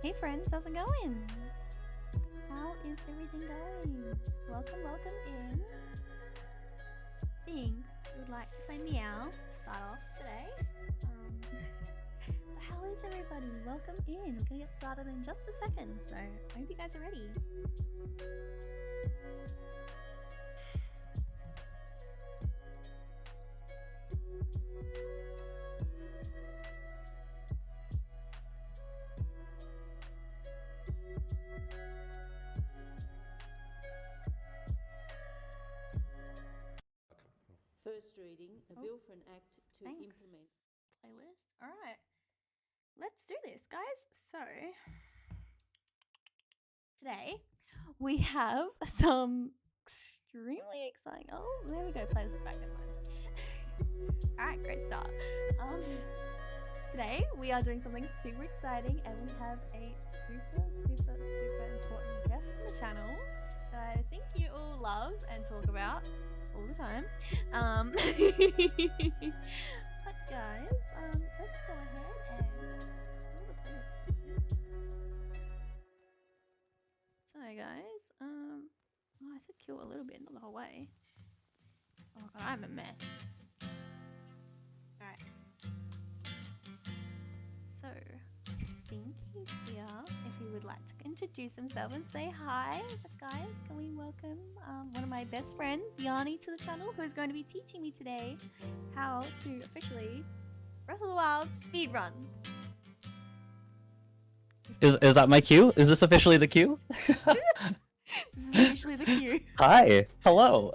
Hey friends, how's it going? How is everything going? Welcome in. Things would like to say meow to start off today. But how is everybody? Welcome in. We're gonna get started in just a second, so I hope you guys are ready. First reading, a bill for an act to implement. Playlist. Alright. Let's do this, guys. So today we have some extremely exciting. Oh, there we go. Playlist is back in line. Alright, great start. Today we are doing something super exciting, and we have a super important guest on the channel that I think you all love and talk about all the time. But guys, let's go ahead and roll the playlist. So guys, oh, I said kill a little bit, not the whole way. Oh god, I'm a mess. Alright. So, I think he's here. If he would like to introduce himself and say hi. But guys, can we welcome one of my best friends, Yanni, to the channel, who is going to be teaching me today how to officially Breath of the Wild speedrun. Is that my cue? Is this officially the cue? This is officially the cue. Hi. Hello.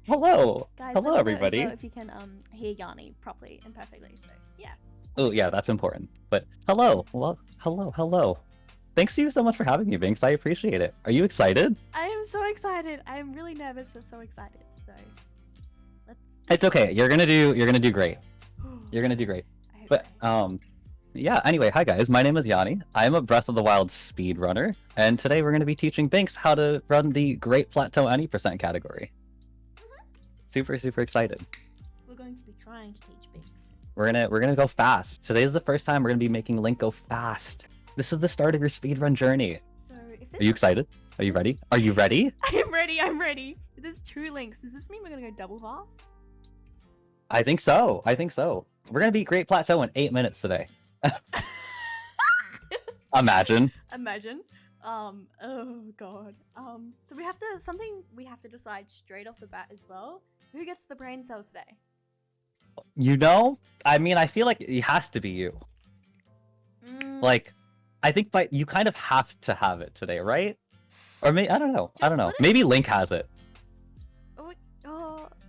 Hello. Guys, hello, everybody. If you can hear Yanni properly and perfectly, so yeah. Oh yeah, that's important. But hello. Well, hello. Thanks to you so much for having me, Binks. I appreciate it. Are you excited? I am so excited. I am really nervous, but so excited. So let's. It's okay. You're gonna do great. You're gonna do great. I hope But so. yeah. Anyway, hi guys. My name is Yanni. I am a Breath of the Wild speedrunner, and today we're gonna be teaching Binks how to run the Great Plateau Any % category. Super excited. We're going to be trying to teach Binks. We're gonna go fast. Today is the first time we're gonna be making Link go fast. This is the start of your speedrun journey. So if this Are you excited? Are you ready? Are you ready? I'm ready. There's 2 links. Does this mean we're gonna go double fast? I think so. We're gonna beat Great Plateau in 8 minutes today. Imagine. Oh god. So we have to decide straight off the bat as well. Who gets the brain cell today? You know, I mean, I feel like it has to be you. Like, I think you kind of have to have it today, right? Or maybe I don't know. Maybe Link has it.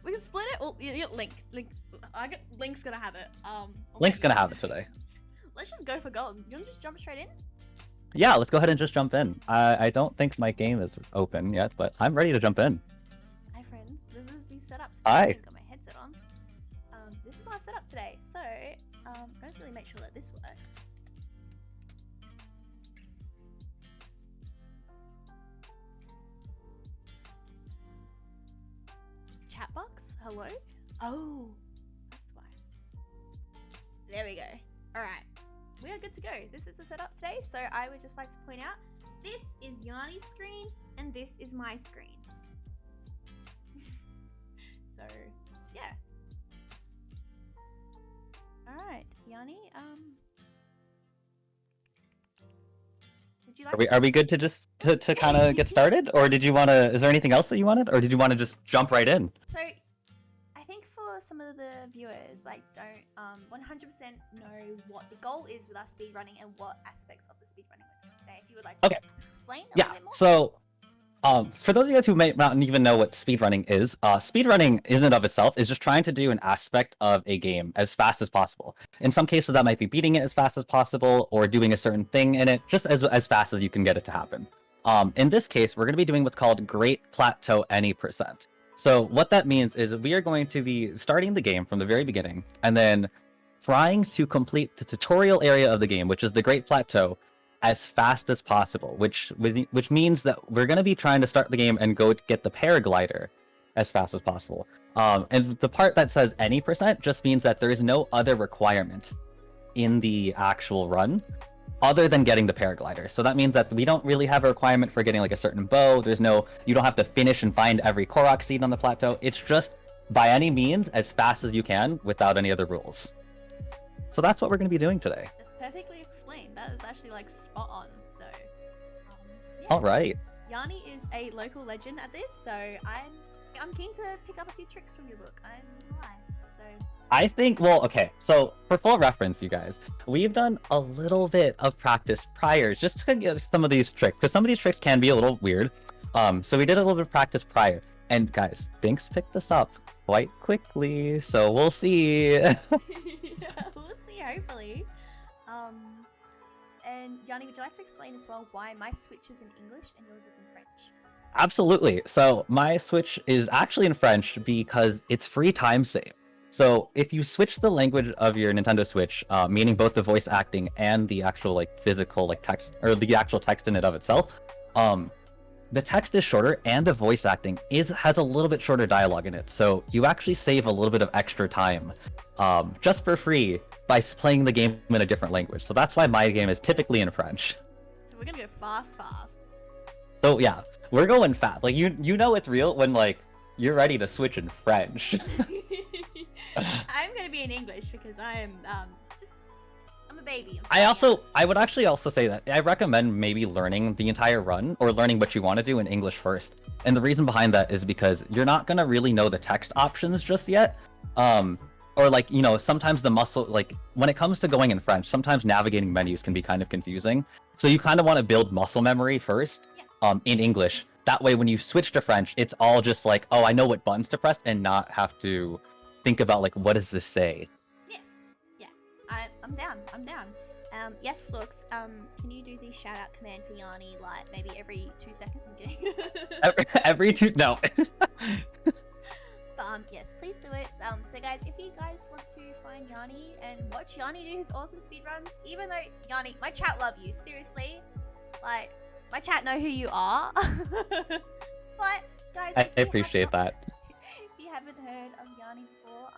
We can split it. Well, yeah, Link. Link's gonna have it. Link's gonna have it today. Let's just go for gold. You wanna just jump straight in? Yeah, let's go ahead and just jump in. I don't think my game is open yet, but I'm ready to jump in. Hi friends, this is the setup. Hi. I've got my headset on. This is our setup today. So, I'm going to really make sure that this works. Chat box? Hello? Oh, that's why. There we go. Alright. We are good to go. This is the setup today, so I would just like to point out this is Yanni's screen and this is my screen. So, yeah. Alright, Yanni, would you like Are we good to just to kind of get started, or did you want to? Is there anything else that you wanted, or did you want to just jump right in? So, I think for some of the viewers, like, don't 100% know what the goal is with our speedrunning and what aspects of the speedrunning we're doing today. If you would like to explain a little bit more. So, for those of you guys who may not even know what speedrunning is, speedrunning in and of itself is just trying to do an aspect of a game as fast as possible. In some cases, that might be beating it as fast as possible, or doing a certain thing in it just as fast as you can get it to happen. In this case, we're going to be doing what's called Great Plateau Any %. So what that means is we are going to be starting the game from the very beginning, and then trying to complete the tutorial area of the game, which is the Great Plateau, as fast as possible, which means that we're going to be trying to start the game and go to get the paraglider as fast as possible. And the part that says any % just means that there is no other requirement in the actual run, other than getting the paraglider. So that means that we don't really have a requirement for getting like a certain bow. You don't have to finish and find every Korok seed on the plateau. It's just by any means as fast as you can without any other rules. So that's what we're going to be doing today. That's perfectly explained. That is actually like spot on. So, yeah. All right. Yanni is a local legend at this, so I'm keen to pick up a few tricks from your book. I'm not gonna lie. So I think, well, okay, so for full reference, you guys, we've done a little bit of practice prior just to get some of these tricks, because some of these tricks can be a little weird. So we did a little bit of practice prior, and guys, Binks picked this up quite quickly, so we'll see. yeah, we'll see, hopefully. And Yanni, would you like to explain as well why my Switch is in English and yours is in French? Absolutely. So my Switch is actually in French because it's free time save. So if you switch the language of your Nintendo Switch, meaning both the voice acting and the actual like physical like text, or the actual text in and of itself, the text is shorter and the voice acting has a little bit shorter dialogue in it. So you actually save a little bit of extra time just for free by playing the game in a different language. So that's why my game is typically in French. So we're gonna go fast. So yeah, we're going fast. Like you know it's real when like you're ready to switch in French. I'm gonna be in English because I am I'm a baby. I would actually also say that I recommend maybe learning the entire run or learning what you want to do in English first. And the reason behind that is because you're not gonna really know the text options just yet. Or like, you know, sometimes the muscle, like when it comes to going in French, sometimes navigating menus can be kind of confusing. So you kind of want to build muscle memory first, in English. That way, when you switch to French, it's all just like, oh, I know what buttons to press and not have to think about like, what does this say? Yes. Yeah. I'm down. Yes, Lux, can you do the shout out command for Yanni like maybe every 2 seconds? I'm kidding. every two, no. But yes, please do it. So guys, if you guys want to find Yanni and watch Yanni do his awesome speedruns, even though Yanni, my chat love you, seriously. Like, my chat know who you are. But guys, I appreciate that. If you haven't heard of Yanni before,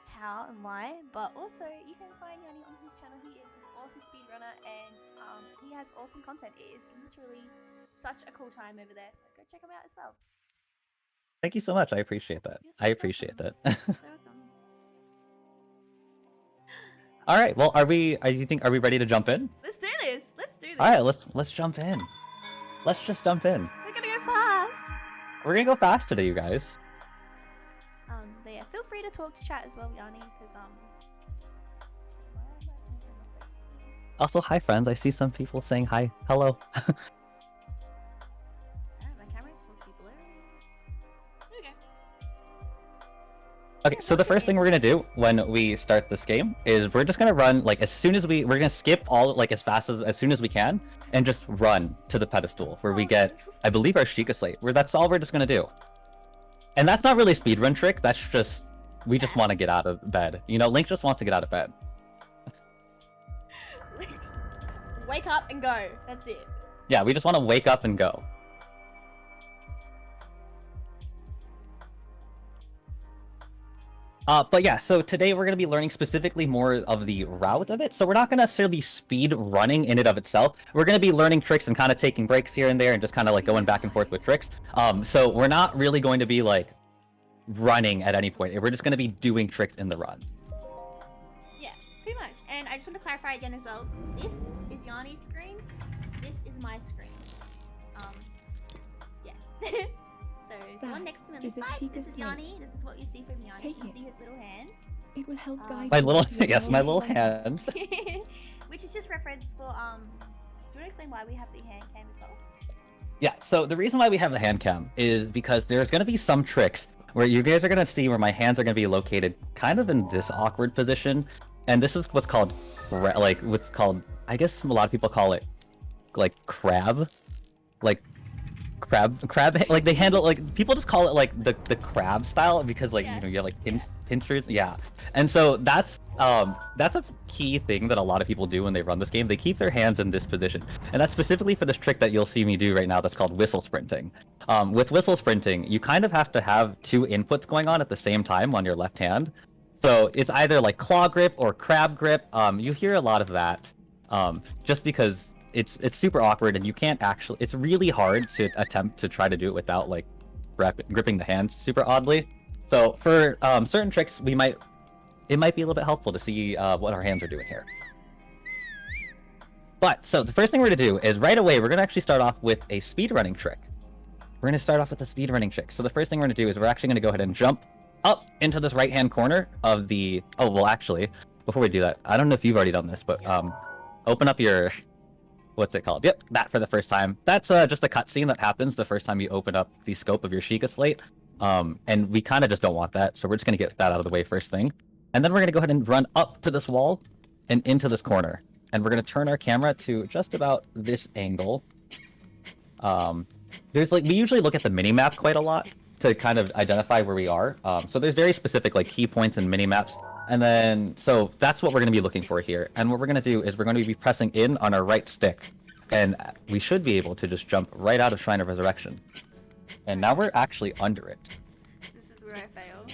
how and why, but also you can find Yanni on his channel. He is an awesome speedrunner and he has awesome content. It is literally such a cool time over there, so go check him out as well. Thank you so much. I appreciate that. I appreciate that. All right. Well, are we ready to jump in? Let's do this. All right. Let's jump in. Let's just jump in. We're gonna go fast. We're gonna go fast today, you guys. But yeah, feel free to talk to chat as well, Yanni, because Also, hi friends. I see some people saying hi. Hello. my camera just wants to be blurry. There we go. Okay, so the first thing we're gonna do when we start this game is we're just gonna run like as soon as we're gonna skip all like as soon as we can and just run to the pedestal where we get, I believe, our Sheikah Slate. That's all we're just gonna do. And that's not really a speedrun trick. That's just we just want to get out of bed. You know, Link just wants to get out of bed. Wake up and go. That's it. Yeah, we just want to wake up and go. But yeah, so today we're going to be learning specifically more of the route of it. So we're not going to necessarily be speed running in and of itself. We're going to be learning tricks and kind of taking breaks here and there and just kind of like going back and forth with tricks. So we're not really going to be like running at any point. We're just going to be doing tricks in the run. Yeah, pretty much. And I just want to clarify again as well. This is Yanni's screen. This is my screen. Yeah. So the one next to me on the side, this is Yanni. This is what you see from Yanni. You see his little hands. It will help guide My little, you to yes, my little your hands. Which is just reference for, do you want to explain why we have the hand cam as well? Yeah, so the reason why we have the hand cam is because there's going to be some tricks where you guys are going to see where my hands are going to be located kind of in this awkward position. And this is what's called, I guess a lot of people call it, like, crab. Like, crab, like they handle, like, people just call it, like, the crab style because, like, you know, you have, like, pinchers. Yeah. And so that's a key thing that a lot of people do when they run this game. They keep their hands in this position. And that's specifically for this trick that you'll see me do right now that's called whistle sprinting. With whistle sprinting, you kind of have to have two inputs going on at the same time on your left hand. So it's either like claw grip or crab grip. You hear a lot of that, just because it's super awkward and you can't actually. It's really hard to attempt to try to do it without like gripping the hands super oddly. So for certain tricks, it might be a little bit helpful to see what our hands are doing here. But so the first thing we're gonna do is right away we're gonna actually start off with a speedrunning trick. We're gonna start off with a speedrunning trick. So the first thing we're gonna do is we're actually gonna go ahead and jump up into this right-hand corner of the... Oh, well, actually, before we do that, I don't know if you've already done this, but open up your... What's it called? Yep, that for the first time. That's just a cutscene that happens the first time you open up the scope of your Sheikah slate. And we kind of just don't want that, so we're just going to get that out of the way first thing. And then we're going to go ahead and run up to this wall and into this corner. And we're going to turn our camera to just about this angle. There's like... We usually look at the mini-map quite a lot to kind of identify where we are. So there's very specific like key points and mini-maps. And then, so that's what we're going to be looking for here. And what we're going to do is we're going to be pressing in on our right stick. And we should be able to just jump right out of Shrine of Resurrection. And now we're actually under it. This is where I fail.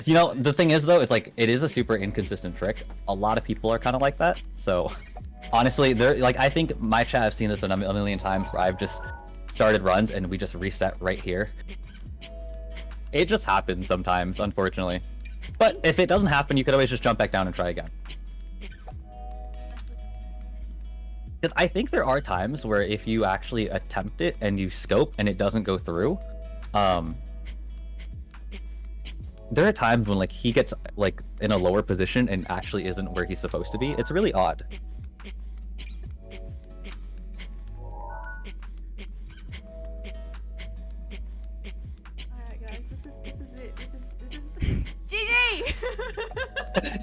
You know, the thing is though, it's like, it is a super inconsistent trick. A lot of people are kind of like that. So honestly, like, I think my chat, I've seen this a million times where I've just started runs and we just reset right here. It just happens sometimes, unfortunately. But if it doesn't happen, you could always just jump back down and try again. Because I think there are times where if you actually attempt it and you scope and it doesn't go through, there are times when like he gets like in a lower position and actually isn't where he's supposed to be. It's really odd.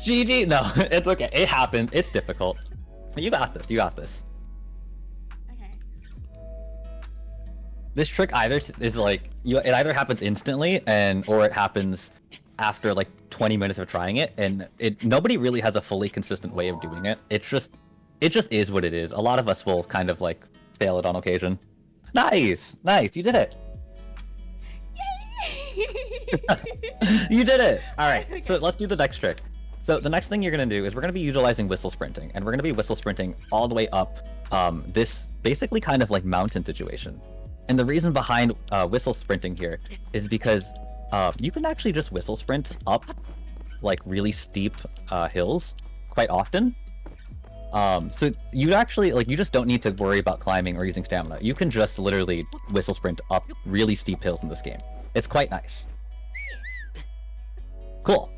GG! No, it's okay. It happens. It's difficult. You got this. You got this. Okay. This trick either is like it either happens instantly or it happens after like 20 minutes of trying it, and nobody really has a fully consistent way of doing it. It just is what it is. A lot of us will kind of like fail it on occasion. Nice, nice. You did it. You did it! Alright, okay. So let's do the next trick. So the next thing you're going to do is we're going to be utilizing whistle sprinting, and we're going to be whistle sprinting all the way up this basically kind of like mountain situation. And the reason behind whistle sprinting here is because you can actually just whistle sprint up like really steep hills quite often. So you actually, like, you just don't need to worry about climbing or using stamina. You can just literally whistle sprint up really steep hills in this game. It's quite nice. Cool.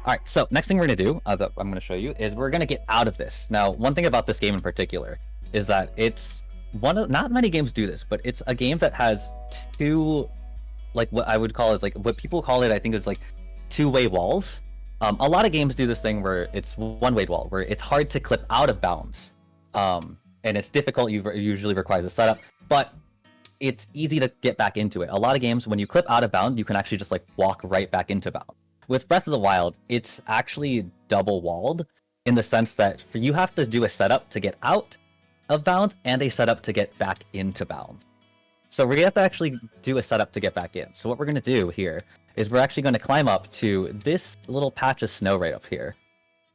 All right, so next thing we're going to do, that I'm going to show you, is we're going to get out of this. Now, one thing about this game in particular is that it's not many games do this, but it's a game that has two, like what I would call is like, what people call it, I think it's like two-way walls. A lot of games do this thing where it's one-way wall, where it's hard to clip out of bounds. And it's difficult, usually requires a setup, but it's easy to get back into it. A lot of games, when you clip out of bounds, you can actually just like walk right back into bounds. With Breath of the Wild, it's actually double-walled in the sense that you have to do a setup to get out of bounds and a setup to get back into bounds. So we're going to have to actually do a setup to get back in. So what we're going to do here is we're actually going to climb up to this little patch of snow right up here.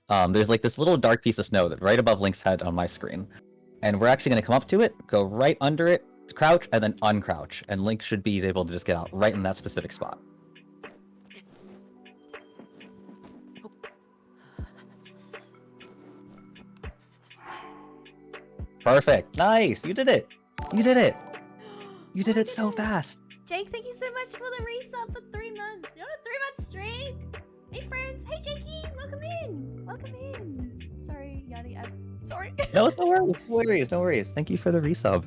There's like this little dark piece of snow that right above Link's head on my screen. And we're actually going to come up to it, go right under it, crouch, and then uncrouch. And Link should be able to just get out right in that specific spot. Perfect. Nice. You did it. You did it. You did it so fast. Jake, thank you so much for the resub for 3 months. You want a 3-month streak? Hey, friends. Hey, Jakey. Welcome in. Welcome in. Sorry, Yanni. I'm sorry. No, it's no worries. No worries. No worries. Thank you for the resub.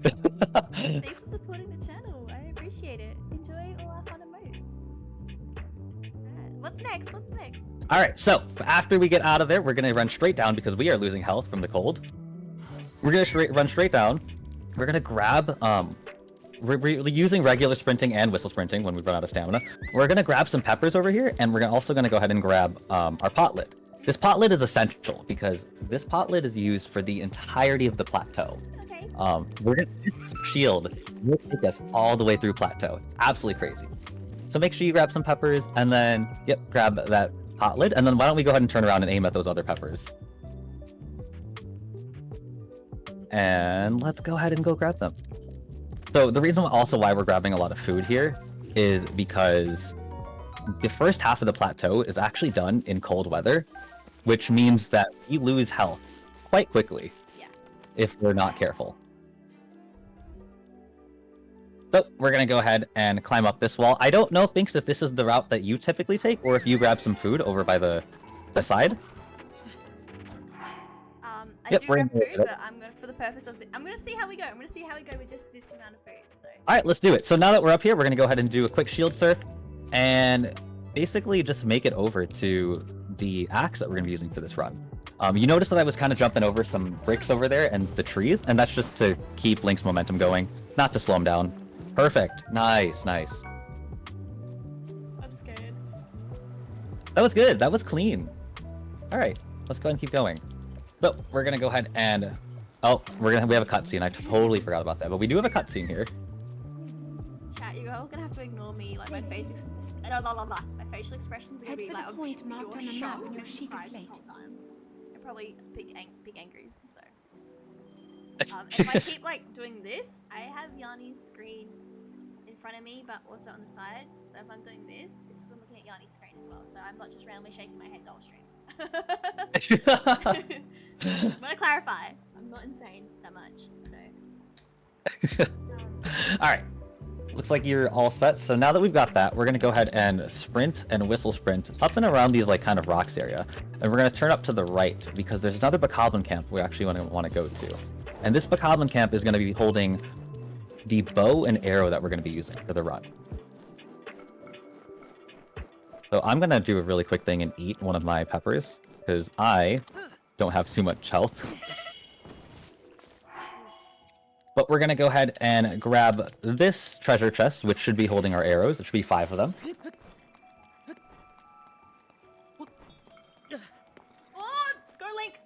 Thanks for supporting the channel. I appreciate it. Enjoy all our fun emotes. Alright, what's next? What's next? Alright, so after we get out of there, we're going to run straight down because we are losing health from the cold. We're going to run straight down. We're going to grab... We're using regular sprinting and whistle sprinting when we run out of stamina. We're going to grab some peppers over here, and we're also going to go ahead and grab our pot lid. This pot lid is essential because this pot lid is used for the entirety of the plateau. Okay. We're going to shield. We'll take us all the way through plateau. It's absolutely crazy. So make sure you grab some peppers, and then, yep, grab that hot lid, and then why don't we go ahead and turn around and aim at those other peppers. And let's go ahead and go grab them. So the reason also why we're grabbing a lot of food here is because the first half of the plateau is actually done in cold weather, which means that we lose health quite quickly if we're not careful. So we're going to go ahead and climb up this wall. I don't know, Binks, if this is the route that you typically take, or if you grab some food over by the side. I do grab food, but for the purpose of I'm gonna see how we go. I'm gonna see how we go with just this amount of food. So. All right, let's do it. So now that we're up here, we're gonna go ahead and do a quick shield surf, and basically just make it over to the axe that we're gonna be using for this run. You notice that I was kind of jumping over some bricks over there and the trees, and that's just to keep Link's momentum going, not to slow him down. Perfect. Nice, nice. I'm scared. That was good. That was clean. All right, let's go ahead and keep going. So we're gonna go ahead and we have a cutscene. I totally forgot about that, but we do have a cutscene here. Chat, you're all gonna have to ignore me. Like my facial expressions are gonna be like point marked on the map when your sheep is late. They're probably big angries. So if I keep like doing this, I have Yani's screen in front of me, but also on the side. So if I'm doing this, it's because I'm looking at Yani's screen as well. So I'm not just randomly shaking my head dull stream. I'm gonna clarify. I'm not insane that much, so. All right. Looks like you're all set. So now that we've got that, we're gonna go ahead and sprint and whistle sprint up and around these like kind of rocks area, and we're gonna turn up to the right because there's another bokoblin camp we actually want to go to, and this bokoblin camp is gonna be holding the bow and arrow that we're gonna be using for the run. So I'm gonna do a really quick thing and eat one of my peppers because I don't have too much health. But we're gonna go ahead and grab this treasure chest, which should be holding our arrows. It should be 5 of them. Oh, go Link!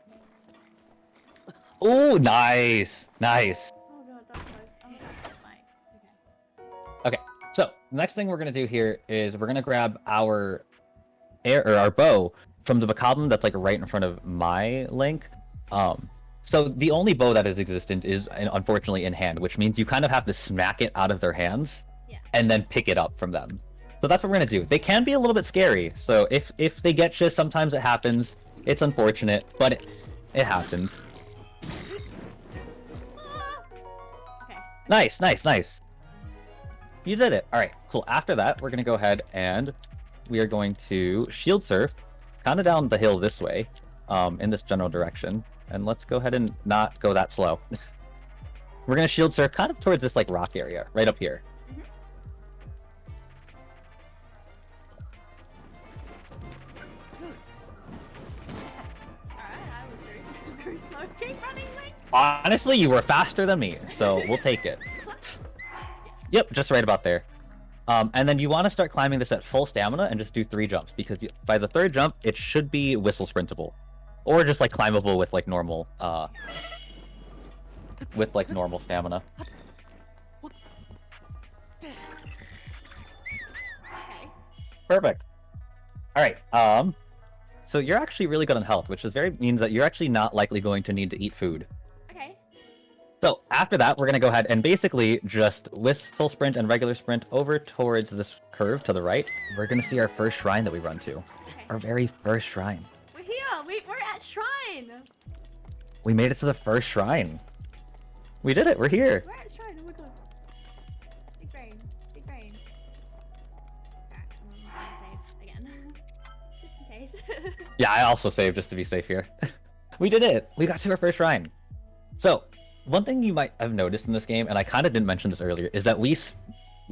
Oh, nice, nice. Oh god, that's close. Oh my god, Okay, so the next thing we're gonna do here is we're gonna grab our our bow from the bokoblin that's like right in front of my Link. So the only bow that is existent is unfortunately in hand, which means you kind of have to smack it out of their hands and then pick it up from them. So that's what we're gonna do. They can be a little bit scary, so if they get you, sometimes it happens. It's unfortunate, but it happens. Okay. Nice, nice, nice. You did it. All right, cool. After that, we're gonna go ahead and we are going to shield surf kind of down the hill this way, in this general direction. And let's go ahead and not go that slow. We're gonna shield surf kind of towards this like rock area, right up here. Alright, I was very slow. Keep running, Link! Honestly, you were faster than me, so we'll take it. Yep, just right about there. And then you want to start climbing this at full stamina and just do 3 jumps, because by the 3rd jump, it should be whistle sprintable. Or just like climbable with like normal stamina. Okay. Perfect. All right. So you're actually really good on health, which means that you're actually not likely going to need to eat food. Okay. So after that, we're gonna go ahead and basically just whistle sprint and regular sprint over towards this curve to the right. We're gonna see our first shrine that we run to. Okay. Our very first shrine. We're here! We're at Shrine! We made it to the first shrine. We did it. We're here. We're at Shrine, oh my god. Big brain. Big brain. Alright, I'm gonna save again. Just in case. Yeah, I also saved just to be safe here. We did it. We got to our first shrine. So, one thing you might have noticed in this game, and I kind of didn't mention this earlier, is that we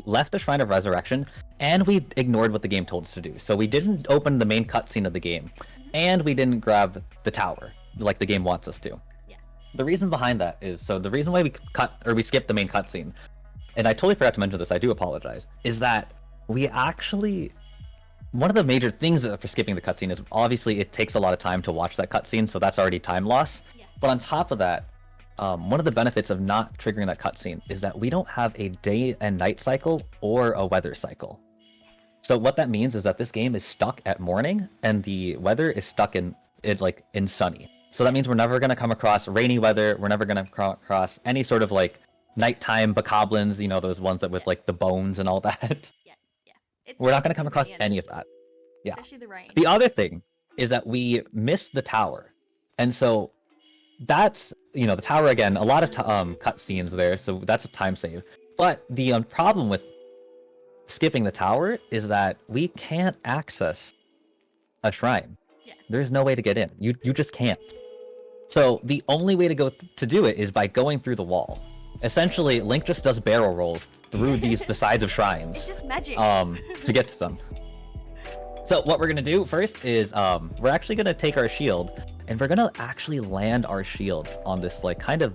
left the Shrine of Resurrection, and we ignored what the game told us to do. So we didn't open the main cutscene of the game, and we didn't grab the tower, like the game wants us to. Yeah. The reason behind that is, so the reason why we skipped the main cutscene, and I totally forgot to mention this, I do apologize, is that we actually... One of the major things for skipping the cutscene is obviously it takes a lot of time to watch that cutscene, so that's already time loss. Yeah. But on top of that, one of the benefits of not triggering that cutscene is that we don't have a day and night cycle or a weather cycle. So what that means is that this game is stuck at morning, and the weather is stuck in sunny. So that means we're never gonna come across rainy weather. We're never gonna come across any sort of like nighttime bokoblins. You know, those ones that with like the bones and all that. Yeah, yeah. It's We're not gonna gonna come across any of that. Yeah. Especially the rain. The other thing is that we missed the tower, and so that's, you know, the tower again. A lot of cutscenes there, so that's a time save. But the problem with skipping the tower is that we can't access a shrine. Yeah. There's no way to get in. You just can't. So the only way to go to do it is by going through the wall. Essentially, Link just does barrel rolls through the sides of shrines. It's just magic. To get to them. So what we're gonna do first is we're actually gonna take our shield and we're gonna actually land our shield on this like kind of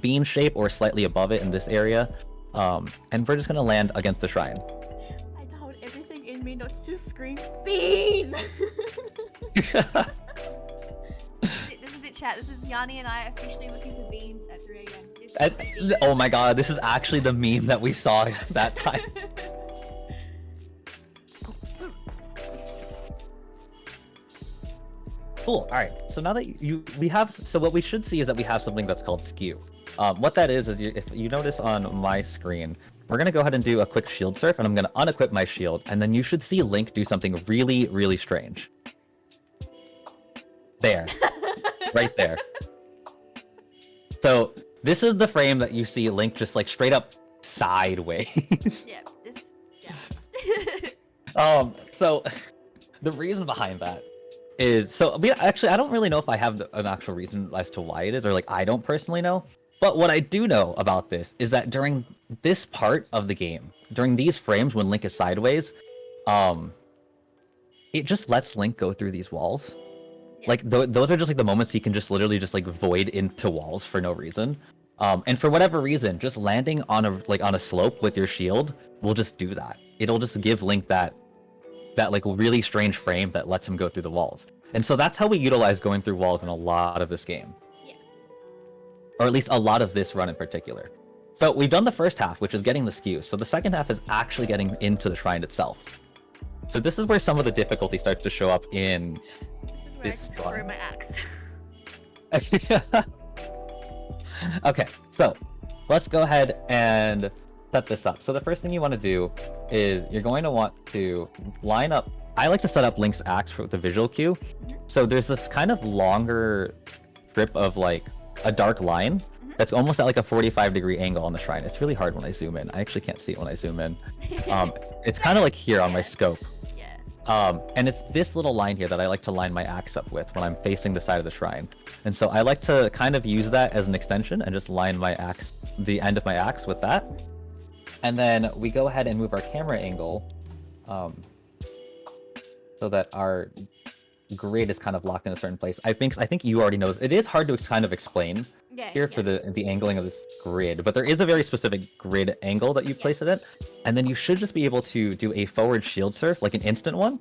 beam shape or slightly above it in this area. And we're just gonna land against the shrine. I told everything in me not to just scream bean. This is it, chat. This is Yanni and I officially looking for beans at 3 a.m. Oh my god, this is actually the meme that we saw that time. Cool. All right. So now that we have, so what we should see is that we have something that's called skew. What that is if you notice on my screen, we're gonna go ahead and do a quick shield surf, and I'm gonna unequip my shield, and then you should see Link do something really, really strange. There, right there. So this is the frame that you see Link just like straight up sideways. Yeah. So the reason behind that is, so I don't really know if I have an actual reason as to why it is, or like I don't personally know. But what I do know about this is that during this part of the game, during these frames when Link is sideways, it just lets Link go through these walls. Like those are just like the moments he can just literally just like void into walls for no reason. And for whatever reason, just landing on a slope with your shield will just do that. It'll just give Link that like really strange frame that lets him go through the walls. And so that's how we utilize going through walls in a lot of this game. Yeah. Or at least a lot of this run in particular. So we've done the first half, which is getting the skew. So the second half is actually getting into the shrine itself. So this is where some of the difficulty starts to show up in This is where I just throw my axe. Okay, so let's go ahead and set this up. So the first thing you want to do is you're going to want to line up. I like to set up Link's axe for the visual cue. So there's this kind of longer strip of like a dark line that's almost at like a 45-degree angle on the shrine. It's really hard when I zoom in. I actually can't see it when I zoom in. It's kind of like here on my scope. Yeah. And it's this little line here that I like to line my axe up with when I'm facing the side of the shrine. And so I like to kind of use that as an extension and just line my axe, the end of my axe with that. And then we go ahead and move our camera angle so that our grid is kind of locked in a certain place. I think you already know this. It is hard to kind of explain here for the angling of this grid, but there is a very specific grid angle that you place it in, and then you should just be able to do a forward shield surf, like an instant one,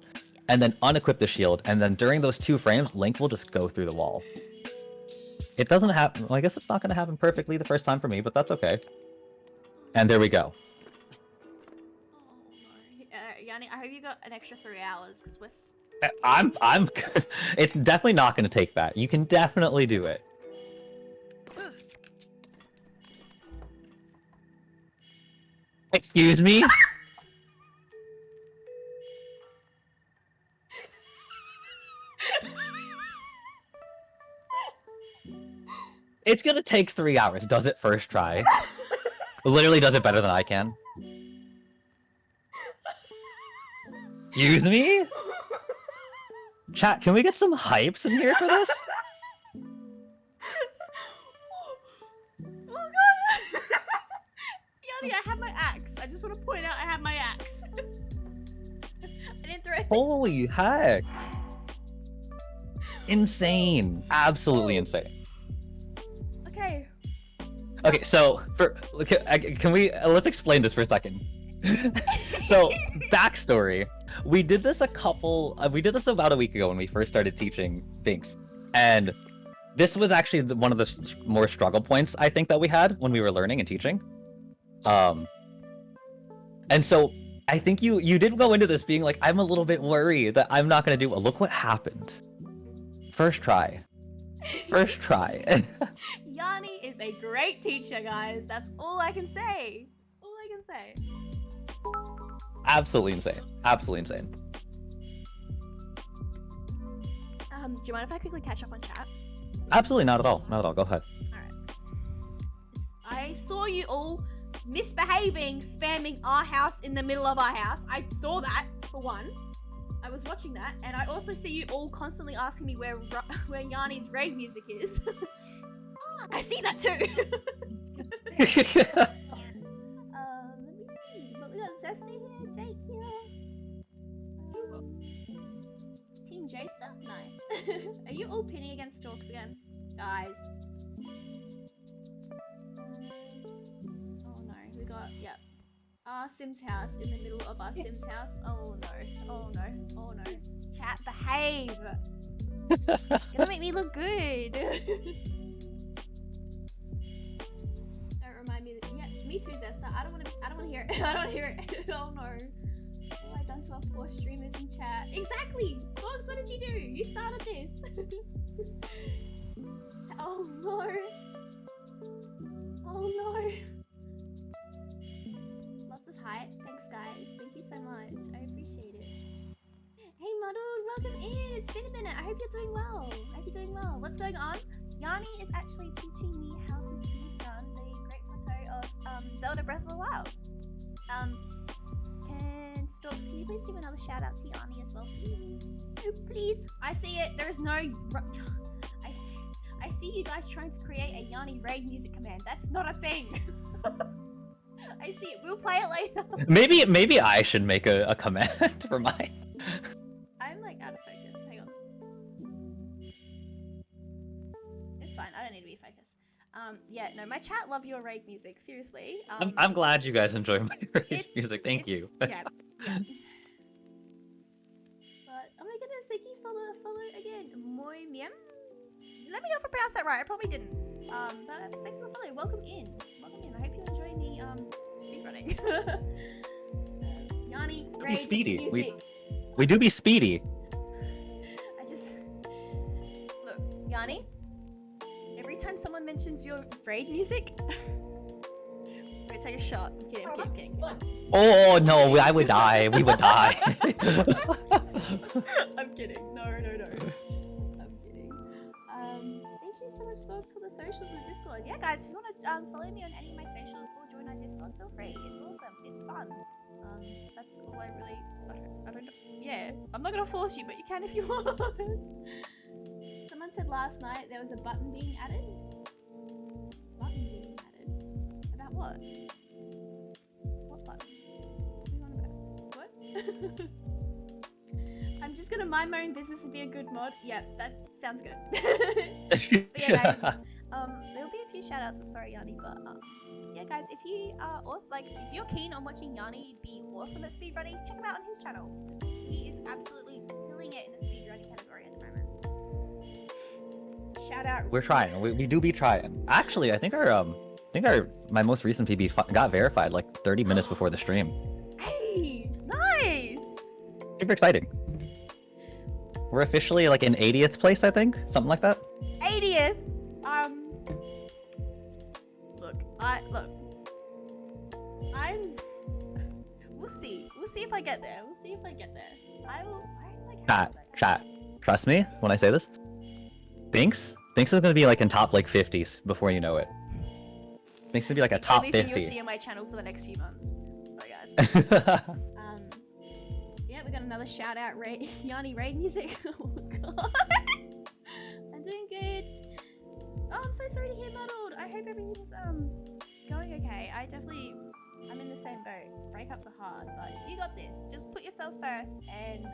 and then unequip the shield, and then during those 2 frames, Link will just go through the wall. It doesn't happen. Well, I guess it's not going to happen perfectly the first time for me, but that's okay. And there we go. Yanni, I hope you got an extra 3 hours because we're. I'm. It's definitely not going to take that. You can definitely do it. Excuse me? It's gonna take 3 hours. Does it first try? Literally does it better than I can. Excuse me? Chat, can we get some hypes in here for this? Oh god! Yanni, I have my axe. I just want to point out I have my axe. I didn't throw it. Holy heck. Insane. Absolutely insane. Okay. Okay, so can we let's explain this for a second. So, backstory. We did this about a week ago when we first started teaching things. And this was actually one of the more struggle points I think that we had when we were learning and teaching. And so I think you did go into this being like, I'm a little bit worried that I'm not gonna do well. Look what happened. First try. First try. Yanni is a great teacher, guys. That's all I can say. That's all I can say. Absolutely insane. Absolutely insane. Do you mind if I quickly catch up on chat? Absolutely not at all. Not at all. Go ahead. Alright. I saw you all misbehaving, spamming our house in the middle of our house. I saw that, for one. I was watching that, and I also see you all constantly asking me where Yanni's raid music is. I see that too. Let me see. But we got Zesty here, Jake here. Team J stuff, nice. Are you all pinning against Stalks again, guys? Oh no, we got our Sims house in the middle of our Sims house. Oh no, oh no, oh no. Chat, behave. Gonna make me look good. Don't remind me. Yeah, me too, Zesta. I don't want to hear it. I don't want to hear it. Oh no. What have I done to our poor streamers in chat? Exactly. Stalks, what did you do? You started this. Oh no. Oh no. Lots of hype. Thanks, guys. Thank you so much. I appreciate it. Hey, Muddled, welcome in. It's been a minute. I hope you're doing well. I hope you're doing well. What's going on? Yanni is actually teaching me how to speedrun the Great Plateau of Zelda Breath of the Wild. Can Stalks, can you please give another shout out to Yanni as well, please? Oh, please. I see it. There's no. I see you guys trying to create a Yanni raid music command. That's not a thing. I see it. We'll play it later. Maybe I should make a command for mine. I'm like out of focus. Hang on. It's fine. I don't need to be focused. Yeah, no, my chat love your raid music. Seriously. I'm glad you guys enjoy my music. Thank you. Yeah, yeah. But oh my goodness, thank you for the follow again. Moi miem. Let me know if I pronounced that right. I probably didn't. But thanks for the follow. Welcome in. Welcome in. I hope you enjoy me speedrunning. Yanni, raid speedy. music. We do be speedy. I just look, Yanni. Every time someone mentions your raid music, wait, take a shot. I'm kidding. Oh no, I would die. We would die. I'm kidding. No. I'm kidding. Thank you so much, Stalks, for the socials in the Discord. Yeah, guys, if you want to follow me on any of my socials or join our Discord, feel free. It's awesome. It's fun. That's all I really. I don't. Yeah, I'm not gonna force you, but you can if you want. Someone said last night there was a button being added. Button being added? About what? What button? What are you on about? What? I'm just gonna mind my own business and be a good mod. Yeah, that sounds good. But yeah, guys, there'll be a few shoutouts. I'm sorry, Yanni, but yeah, guys, if you are also if you're keen on watching Yanni be awesome at speedrunning, check him out on his channel. He is absolutely killing it in the speedrunning category at the moment. Shout out. We're trying. We do be trying. Actually, I think my most recent PB got verified like 30 minutes before the stream. Hey, nice. Super exciting. We're officially like in 80th place, I think, something like that. 80th. We'll see. We'll see if I get there. I will. Where's my Chat. Trust me when I say this. Binks is gonna be like in top like 50s before you know it. Binks gonna be like a top 50. You'll see on my channel for the next few months. Sorry, guys. Yeah, we got another shout out. Yanni raid music. Oh god. I'm doing good. Oh, I'm so sorry to hear muddled. I hope everything's going okay. I'm in the same boat. Breakups are hard, but you got this. Just put yourself first and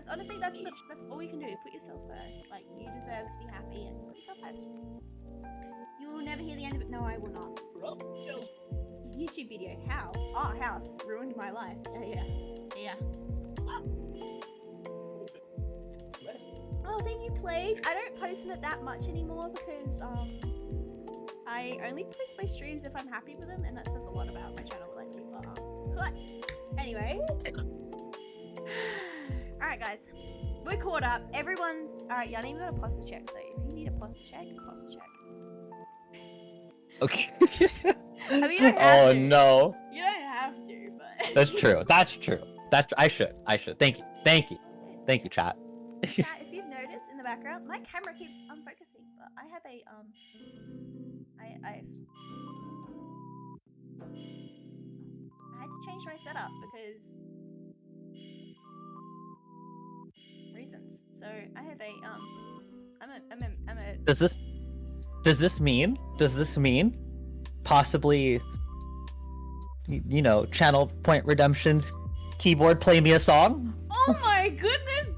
honestly, that's all you can do. Put yourself first. Like, you deserve to be happy and put yourself first. You will never hear the end of it. No, I will not. YouTube video. How? Our house ruined my life. Yeah. Oh, thank you, Plague. I don't post in it that much anymore because I only post my streams if I'm happy with them, and that says a lot about my channel lately. But Anyway. Alright, guys. We're caught up. Everyone's... Alright, Yanni, we got a posture check. So if you need a posture check, posture check. Okay. I mean, you don't have Oh to. no. You don't have to, but... That's true. That's true. I should. Thank you. Thank you, chat. Chat, if you've noticed in the background, my camera keeps unfocusing, but I have a, I had to change my setup because reasons. So I have a I'm a Does this mean possibly, you know, Channel Point Redemption's keyboard play me a song? Oh my goodness!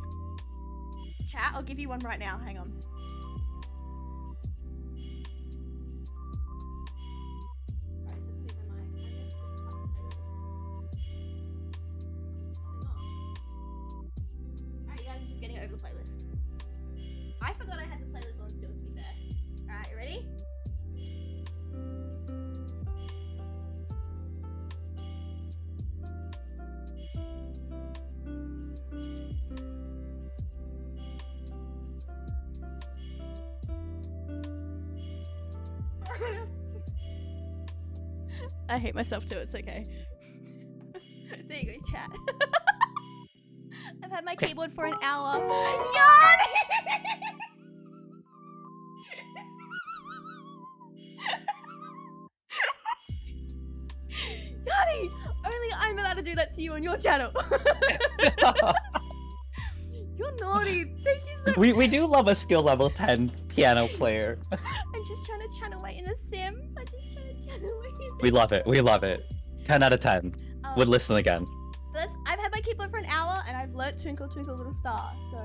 Chat, I'll give you one right now. Hang on. Alright, you guys are just getting over the playlist. I forgot I had the playlist on still, to be fair. Alright, you ready? I hate myself too, it's okay. There you go, chat. I've had my keyboard for an hour. Yawn! Yanni! Only I'm allowed to do that to you on your channel. You're naughty. Thank you so much. We do love a skill level 10 piano player. I'm just trying to channel my inner sim. I'm just trying to channel my inner We love it. 10 out of 10. Would listen again. I've had my keyboard for an hour and I've learnt Twinkle Twinkle Little Star, so...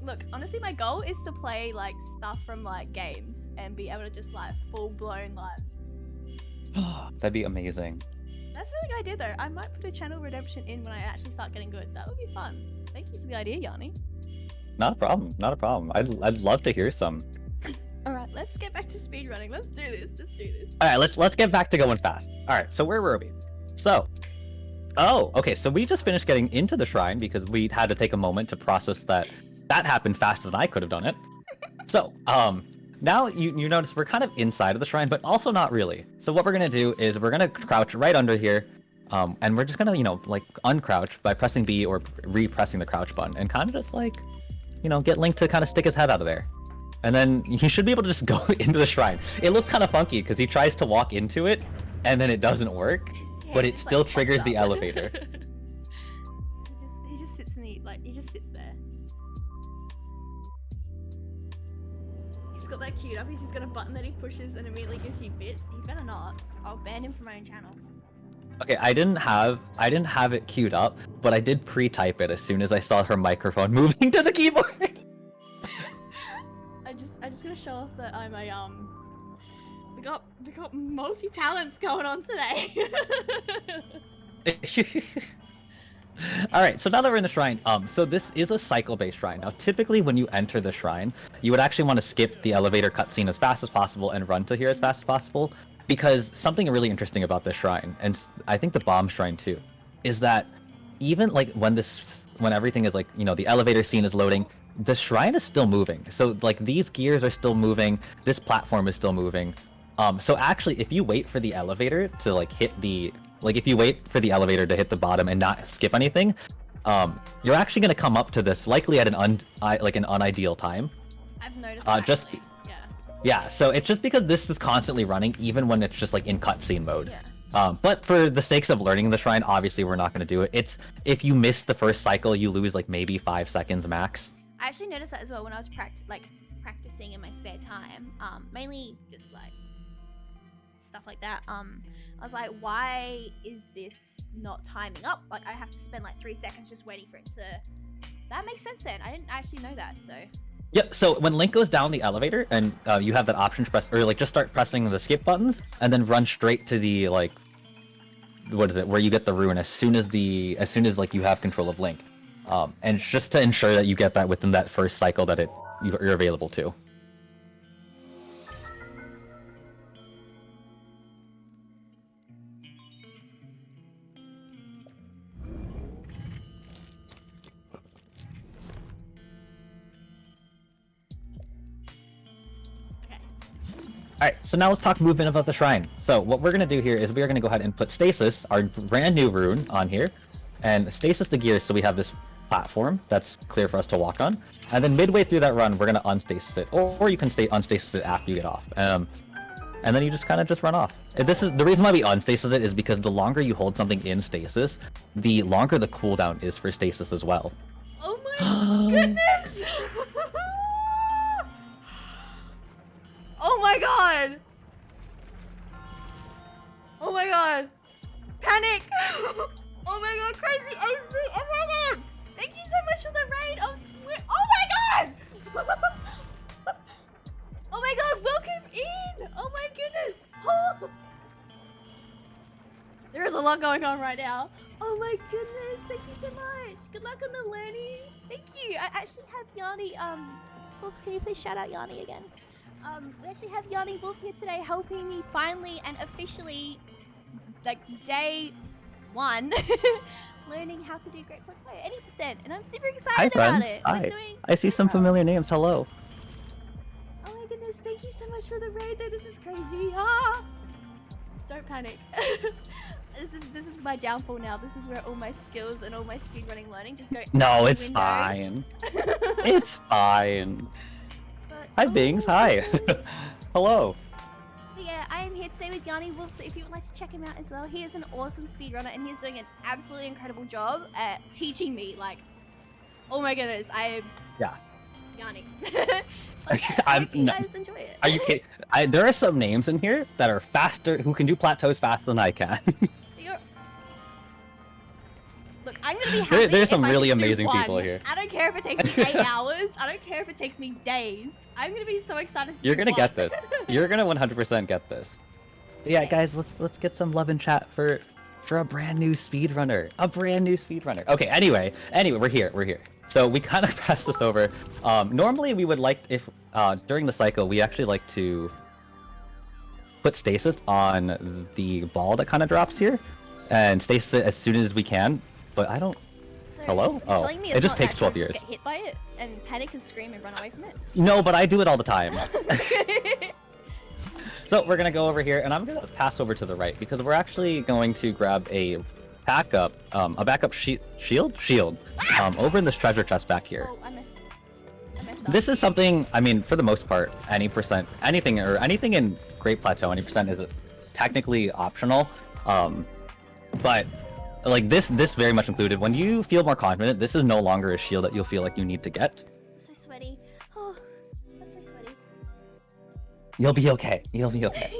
Look, honestly my goal is to play like stuff from like games and be able to just like full blown like... That'd be amazing. That's a really good idea though. I might put a channel redemption in when I actually start getting good. That would be fun. Thank you for the idea, Yanni. Not a problem. I'd love to hear some. Alright, let's get back to speedrunning. Let's do this. Alright, let's get back to going fast. Alright, so where were we? So, okay, so we just finished getting into the shrine because we had to take a moment to process that happened faster than I could have done it. So, now you notice we're kind of inside of the shrine, but also not really. So what we're gonna do is we're gonna crouch right under here, and we're just gonna, you know, like uncrouch by pressing B or repressing the crouch button, and kind of just like, you know, get Link to kind of stick his head out of there. And then he should be able to just go into the shrine. It looks kind of funky because he tries to walk into it, and then it doesn't work, Yeah, but he it just, still like, triggers pops the up. elevator. he just sits in the, like, he just sits there. He's got that queued up, he's just got a button that he pushes and immediately gives you bits. He better not. I'll ban him from my own channel. Okay, I didn't have it queued up, but I did pre-type it as soon as I saw her microphone moving to the keyboard. I just gonna show off that I'm a we got multi-talents going on today. Alright, so now that we're in the shrine, so this is a cycle-based shrine. Now, typically when you enter the shrine, you would actually want to skip the elevator cutscene as fast as possible and run to here as fast as possible, because something really interesting about this shrine, and I think the bomb shrine too, is that even like when everything is like, you know, the elevator scene is loading, the shrine is still moving. So like these gears are still moving, this platform is still moving. So actually, if you wait for the elevator to like hit the, if you wait for the elevator to hit the bottom and not skip anything, you're actually going to come up to this likely at an unideal time. I've noticed that actually. Yeah, so it's just because this is constantly running, even when it's just like in cutscene mode. Yeah. But for the sakes of learning the shrine, obviously we're not going to do it. It's if you miss the first cycle, you lose like maybe 5 seconds max. I actually noticed that as well when I was practicing in my spare time. Mainly just like stuff like that. I was like, why is this not timing up? Like I have to spend like 3 seconds just waiting for it to. That makes sense then. I didn't actually know that. So. Yep. So when Link goes down the elevator and you have that option to press, or like just start pressing the skip buttons and then run straight to the like, what is it? Where you get the rune as soon as like you have control of Link. And it's just to ensure that you get that within that first cycle that you're available to. Alright, so now let's talk movement of the shrine. So what we're going to do here is we are going to go ahead and put Stasis, our brand new rune, on here. And Stasis the gears so we have this platform that's clear for us to walk on. And then midway through that run, we're going to unstasis it. Or you can stay unstasis it after you get off. And then you just kind of just run off. This is the reason why we unstasis it is because the longer you hold something in stasis, the longer the cooldown is for stasis as well. Oh my goodness! Oh my god! Oh my god! Panic! Oh my god, crazy AC! Oh my god! Thank you so much for the raid on Twitter! Oh my god! Oh my god, welcome in! Oh my goodness! Oh. There is a lot going on right now. Oh my goodness, thank you so much. Good luck on the learning. Thank you. I actually have Yanni, Slopes, can you please shout out Yanni again? We actually have Yaniwoof here today helping me finally and officially, like, day 1, learning how to do Great Plateau Any, and I'm super excited about it. Hi. I see some familiar names. Hello. Oh my goodness, thank you so much for the raid though. This is crazy. Ah! Don't panic. This is my downfall now. This is where all my skills and all my speedrunning learning just go No, out the it's window. fine. It's fine. But, Hi, Bings. Hi. Hello. But yeah, I am here today with Yaniwoof, so if you would like to check him out as well, he is an awesome speedrunner and he's doing an absolutely incredible job at teaching me, like, oh my goodness, Yeah. Yanni. But yeah, I hope you guys enjoy it. Are you kidding? There are some names in here that are faster, who can do plateaus faster than I can. Look, I'm gonna be happy. There's some if I really just do amazing one. people here. I don't care if it takes me 8 hours. I don't care if it takes me days. I'm gonna be so excited to You're do gonna one. get this. You're gonna 100% get this. Yeah, Okay. guys, let's get some love in chat for a brand new speedrunner. A brand new speedrunner. Okay, anyway, we're here. So we kind of passed this over. Normally we would like, if during the cycle, we actually like to put stasis on the ball that kind of drops here, and stasis it as soon as we can. But I don't. So Hello? you're Oh, telling me it it's just not takes natural 12 to years. just get hit by it and panic and scream and run away from it? No, but I do it all the time. So we're gonna go over here, and I'm gonna pass over to the right because we're actually going to grab a backup shield over in this treasure chest back here. Oh, I messed up. This is something, I mean, for the most part, anything in Great Plateau, any percent is technically optional. But like this very much included. When you feel more confident, this is no longer a shield that you'll feel like you need to get. I'm so sweaty. Oh, I'm so sweaty. You'll be okay. You'll be okay.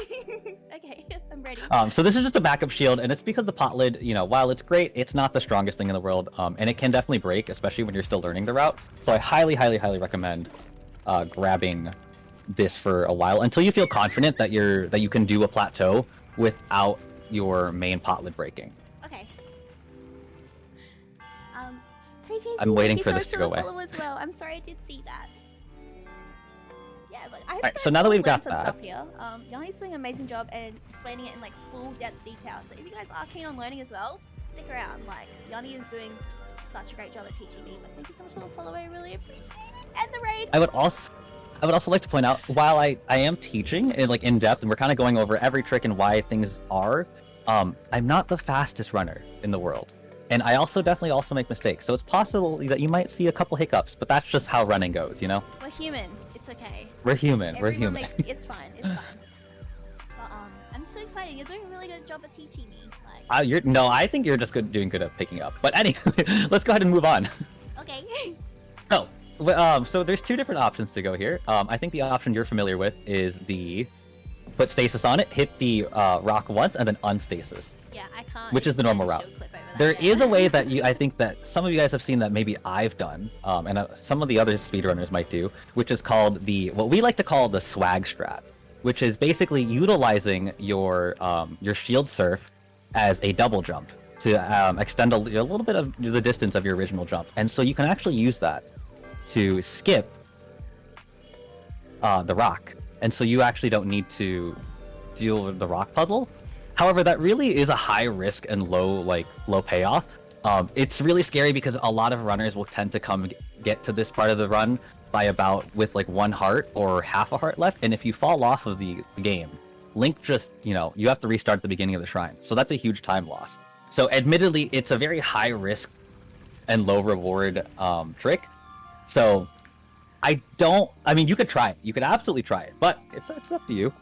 Okay, I'm ready. So this is just a backup shield, and it's because the pot lid, you know, while it's great, it's not the strongest thing in the world, and it can definitely break, especially when you're still learning the route. So I highly recommend grabbing this for a while until you feel confident that you can do a plateau without your main pot lid breaking. Okay. Crazy. I'm waiting thank you for so this much to for go the away. follow as well. I'm sorry I did see that. Yeah, but I hope Alright, you so guys now that all we've learned got some that- stuff here. Yanni's doing an amazing job and explaining it in like full depth detail. So if you guys are keen on learning as well, stick around. Like Yanni is doing such a great job at teaching me. But thank you so much for the follow. I really appreciate it. And the raid. I would also like to point out, while I am teaching in depth, and we're kind of going over every trick and why things are, I'm not the fastest runner in the world. And I also definitely also make mistakes. So it's possible that you might see a couple hiccups, but that's just how running goes, you know? We're human. It's okay. We're human. Everyone We're human. It's fine. It's fine. But I'm so excited. You're doing a really good job at teaching me. Like. I think you're just doing good at picking up. But anyway, let's go ahead and move on. Okay. So there's two different options to go here. I think the option you're familiar with is the put stasis on it, hit the rock once, and then unstasis. Yeah, I can't. Which is the normal route. There is a way that I think that some of you guys have seen that maybe I've done, and some of the other speedrunners might do, which is called what we like to call the swag strat, which is basically utilizing your shield surf as a double jump to extend a little bit of the distance of your original jump, and so you can actually use that to skip the rock, and so you actually don't need to deal with the rock puzzle. However, that really is a high risk and low payoff. It's really scary because a lot of runners will tend to come get to this part of the run by about with like 1 heart or half a heart left, and if you fall off of the game, Link just, you know, you have to restart at the beginning of the shrine. So that's a huge time loss. So admittedly, it's a very high risk and low reward trick. So I mean, you could try it. You could absolutely try it, but it's up to you.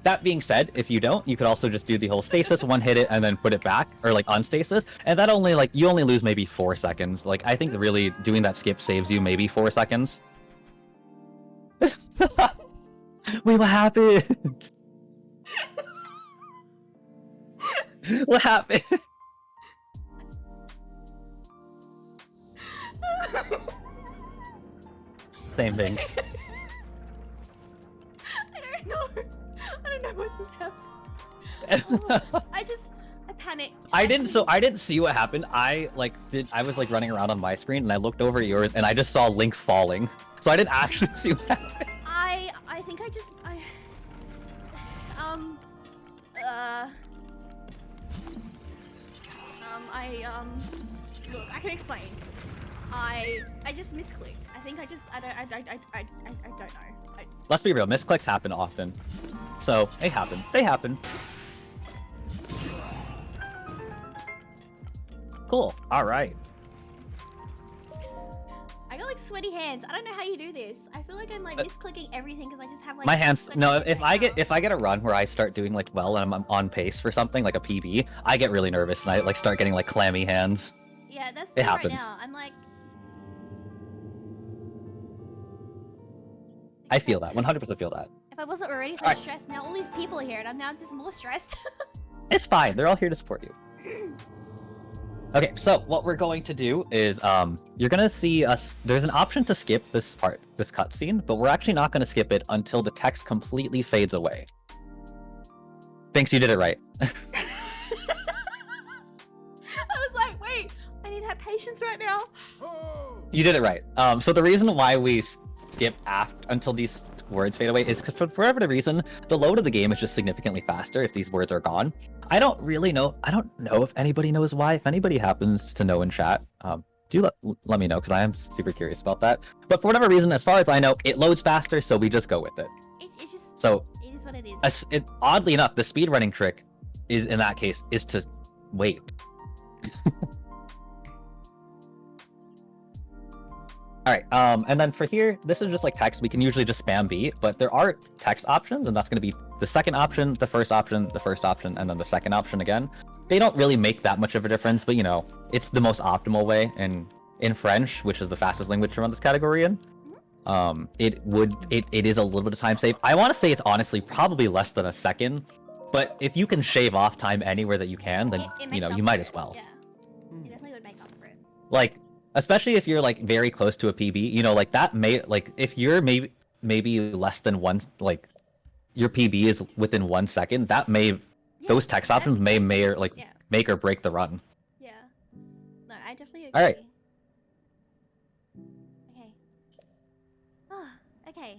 That being said, if you don't, you could also just do the whole stasis, one hit it, and then put it back, or like unstasis, and that only like you only lose maybe 4 seconds. Like I think really doing that skip saves you maybe 4 seconds. Wait, what happened? What happened? Same things. I don't know what just happened. I panicked. I didn't see what happened. I was like running around on my screen and I looked over at yours and I just saw Link falling. So I didn't actually see what happened. I think look, I can explain. I just misclicked. I think I don't know. Let's be real, misclicks happen often. So they happen. They happen. Cool. Alright. I got like sweaty hands. I don't know how you do this. I feel like I'm like misclicking everything because I just have like My hands. sweaty No, hands if right I now. get a run where I start doing like well and I'm on pace for something like a PB, I get really nervous and I like start getting like clammy hands. Yeah, that's It me right happens. now. I'm like. I feel that. 100% feel that. If I wasn't already so Alright. stressed, now all these people are here and I'm now just more stressed. It's fine. They're all here to support you. Okay, so what we're going to do is you're gonna see us. There's an option to skip this cutscene, but we're actually not gonna skip it until the text completely fades away. Thanks, you did it right. I was like, wait, I need to have patience right now. You did it right. So the reason why we skip until these words fade away is because for whatever reason, the load of the game is just significantly faster if these words are gone. I don't really know. I don't know if anybody knows why. If anybody happens to know in chat, do let me know because I am super curious about that. But for whatever reason, as far as I know, it loads faster, so we just go with it. It's just. So It is what it is. oddly enough, the speedrunning trick is in that case is to wait. All right, and then for here, this is just like text. We can usually just spam B, but there are text options, and that's going to be the second option, the first option, and then the second option again. They don't really make that much of a difference, but you know, it's the most optimal way. And in French, which is the fastest language to run this category in, it is a little bit of time save. I want to say it's honestly probably less than a second, but if you can shave off time anywhere that you can, then It you know makes you up might for as it, well. Yeah, it definitely would make up for it. Like, especially if you're like very close to a PB, you know, like that may like if you're maybe less than one, like your PB is within 1 second, that may those text options may or like make or break the run. Yeah. No, I definitely agree. All right. Okay. Oh, okay.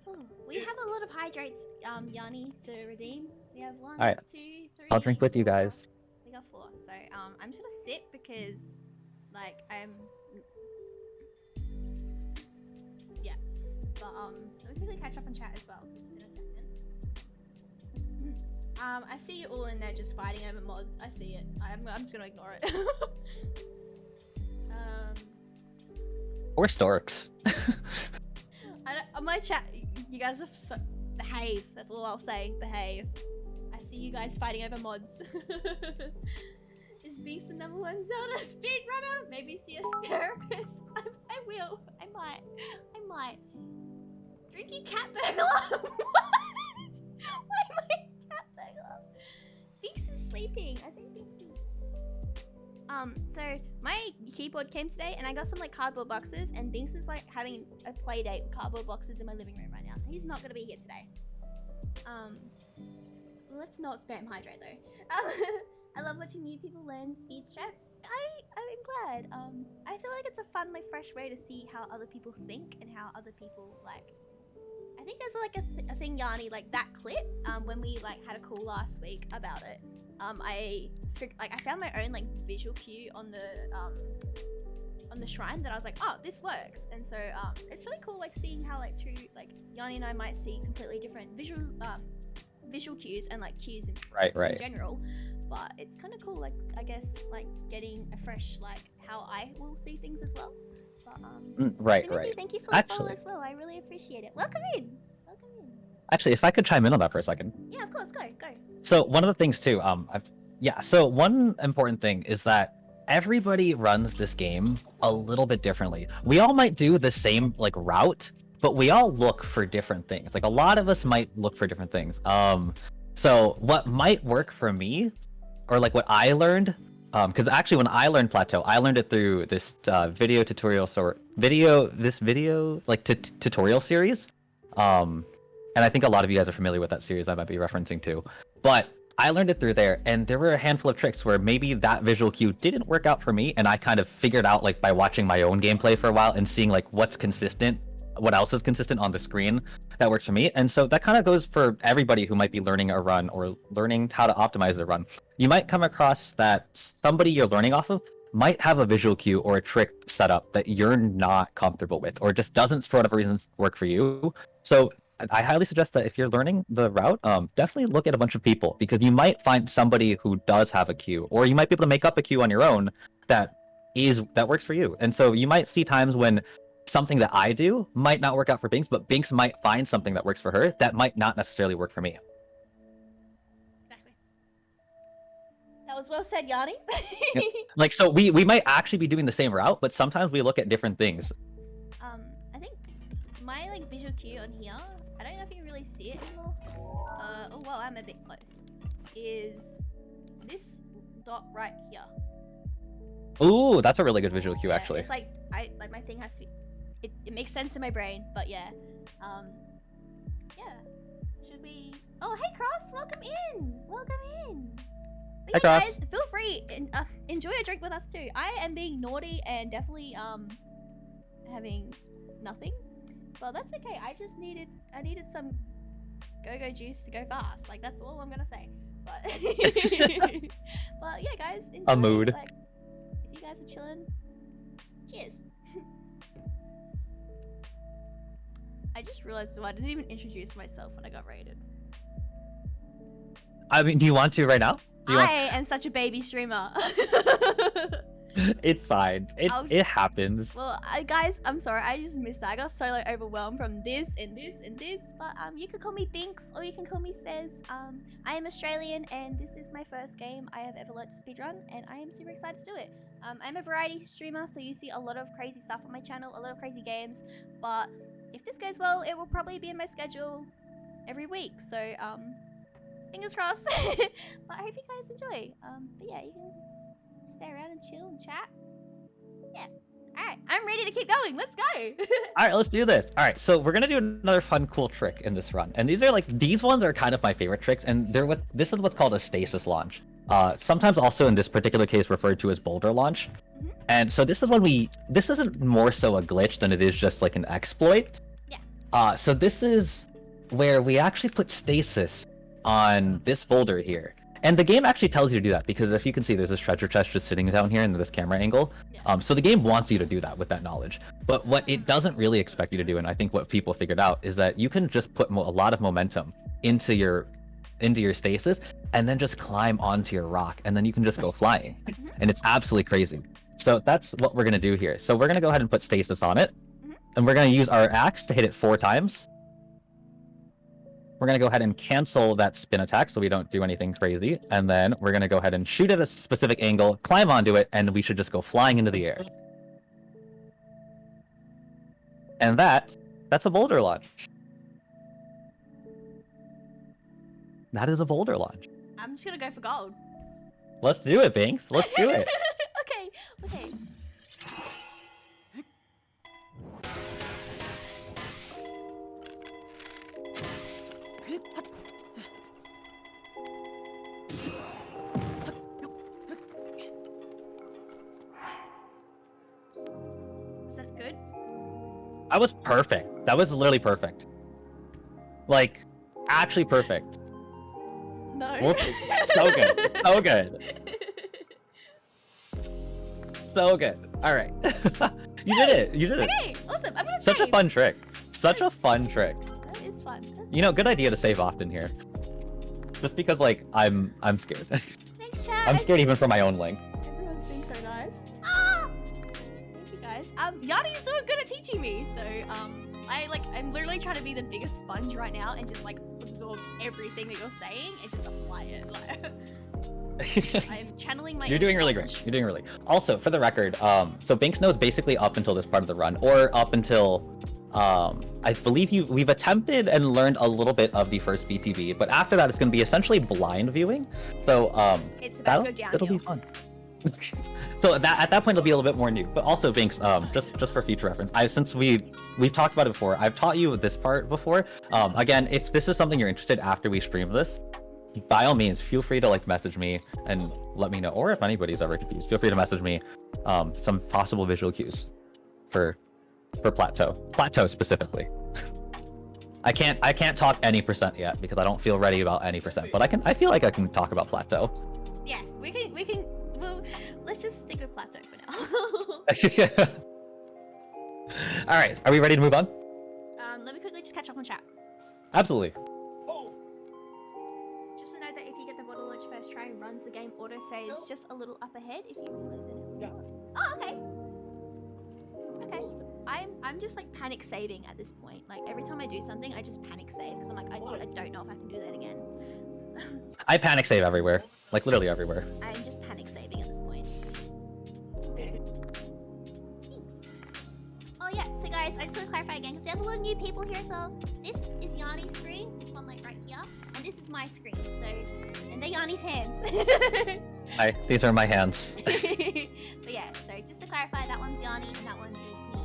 Ooh, we have a lot of hydrates, Yanni, to redeem. We have 1, All right. 2, 3. I'll drink with you 4. guys. We got 4. So I'm just gonna sit because, like, yeah. But let me quickly catch up on chat as well. Just in a second. I see you all in there just fighting over mod. I see it. I'm just gonna ignore it. Or storks. On my chat, you guys are so behave. That's all I'll say. Behave. I see you guys fighting over mods. Is Beast the #1 Zelda speedrunner? Maybe see a therapist. I will. I might. Drinking cat burglar. What? Why am I cat burglar? Beast is sleeping. I think Beast is. So my keyboard came today, and I got some like cardboard boxes, and Binks is like having a play date with cardboard boxes in my living room right now, so he's not gonna be here today. Let's not spam hydrate though. I love watching new people learn speed strats. I'm glad. I feel like it's a fun, like, fresh way to see how other people think and how other people like. I think there's like a thing, Yanni, like that clip. When we like had a call last week about it. I found my own like visual cue on the on the shrine that I was like, oh, this works. And so it's really cool, like seeing how like Yanni and I might see completely different visual cues and like cues in general. But it's kind of cool, like I guess like getting a fresh like how I will see things as well. But Timothy, thank you for the follow as well. I really appreciate it. Welcome in. Actually, if I could chime in on that for a second. Yeah, of course. Go. So one of the things too, so one important thing is that everybody runs this game a little bit differently. We all might do the same like route, but we all look for different things. Like a lot of us might look for different things. So what might work for me, or like what I learned, because actually when I learned Plateau, I learned it through this tutorial series. And I think a lot of you guys are familiar with that series I might be referencing to. But I learned it through there, and there were a handful of tricks where maybe that visual cue didn't work out for me, and I kind of figured out like by watching my own gameplay for a while and seeing like what else is consistent on the screen that works for me. And so that kind of goes for everybody who might be learning a run or learning how to optimize their run. You might come across that somebody you're learning off of might have a visual cue or a trick set up that you're not comfortable with, or just doesn't for whatever reasons work for you. So I highly suggest that if you're learning the route, definitely look at a bunch of people, because you might find somebody who does have a cue, or you might be able to make up a cue on your own that works for you. And so you might see times when something that I do might not work out for Binks, but Binks might find something that works for her that might not necessarily work for me. Exactly. That was well said, Yanni. Yeah. Like, so we might actually be doing the same route, but sometimes we look at different things. I think my like visual cue on here, I don't know if you can really see it anymore. Oh well, I'm a bit close. Is this dot right here? Ooh, that's a really good visual cue, actually. It's like my thing has to be. It makes sense in my brain, but yeah. Yeah. Should we? Oh, hey Cross, welcome in. But Hi, yeah, Cross. guys, feel free and enjoy a drink with us too. I am being naughty and definitely having nothing. Well, that's okay. I needed some go-go juice to go fast. Like, that's all I'm gonna say. But but yeah, guys, enjoy. A mood. Like, if you guys are chilling, cheers. I just realized I didn't even introduce myself when I got raided. I mean, do you want to right now? I am such a baby streamer. It's fine. It happens. Well, guys, I'm sorry. I just missed that. I got so like overwhelmed from this and this and this. But you can call me Binks or you can call me Sez. I am Australian and this is my first game I have ever learned to speedrun, and I am super excited to do it. I'm a variety streamer, so you see a lot of crazy stuff on my channel, a lot of crazy games. But if this goes well, it will probably be in my schedule every week. So fingers crossed. But I hope you guys enjoy. But yeah, you can stay around and chill and chat. Yeah. Alright, I'm ready to keep going. Let's go. Alright, let's do this. Alright, so we're gonna do another fun, cool trick in this run. And these ones are kind of my favorite tricks, and this is what's called a stasis launch. Sometimes also in this particular case referred to as boulder launch. Mm-hmm. And so this isn't more so a glitch than it is just like an exploit. Yeah. So this is where we actually put stasis on this boulder here. And the game actually tells you to do that, because if you can see, there's this treasure chest just sitting down here in this camera angle. Yeah. So the game wants you to do that with that knowledge. But what it doesn't really expect you to do, and I think what people figured out, is that you can just put a lot of momentum into your stasis, and then just climb onto your rock, and then you can just go flying. And it's absolutely crazy. So that's what we're gonna do here. So we're gonna go ahead and put stasis on it, and we're gonna use our axe to hit it 4 times. We're going to go ahead and cancel that spin attack so we don't do anything crazy. And then we're going to go ahead and shoot at a specific angle, climb onto it, and we should just go flying into the air. And that's a boulder launch. That is a boulder launch. I'm just gonna go for gold. Let's do it, Binks. Let's do it. Okay. Was that good? That was perfect. That was literally perfect. Like, actually perfect. No. Well, so good. So good. So good. All right. You did it. You did it. Okay, awesome. I'm gonna Such a save. fun trick. Such a fun trick. That is fun. That's You know, good idea to save often here. Just because, like, I'm scared. Thanks, chat. I'm scared even for my own link. Everyone's being so nice. Ah! Thank you guys. Yani's so good at teaching me. So I'm literally trying to be the biggest sponge right now and just like absorb everything that you're saying and just apply it. Like, I'm channeling my. You're doing really great. You're doing really. Also, for the record, so Binks knows basically up until this part of the run, or up until, I believe we've attempted and learned a little bit of the first BTV, but after that it's going to be essentially blind viewing. So It's about to go downhill. it'll be fun. So at that point it'll be a little bit more new. But also Binks, just for future reference, since we've talked about it before, I've taught you this part before. Again, if this is something you're interested after we stream this, by all means, feel free to like message me and let me know. Or if anybody's ever confused, feel free to message me some possible visual cues for Plateau specifically. I can't talk any percent yet because I don't feel ready about any percent, but I feel like I can talk about Plateau. Yeah, we can. Well, let's just stick with Plateau for now. All right, are we ready to move on? Let me quickly just catch up on chat. Absolutely. Just to note that if you get the bottle launch first try, runs the game auto saves just a little up ahead if you reload it. Yeah. Oh, okay. Okay. I'm just like panic saving at this point. Like every time I do something, I just panic save because I'm like I don't know if I can do that again. I panic save everywhere, like literally everywhere. I'm just panic saving at this point. Oh yeah, so guys, I just want to clarify again because we have a lot of new people here. So this is Yani's screen, this one like right here, and this is my screen. So, and they're Yani's hands. Hi, these are my hands. But yeah, so just to clarify, that one's Yani and that one is me.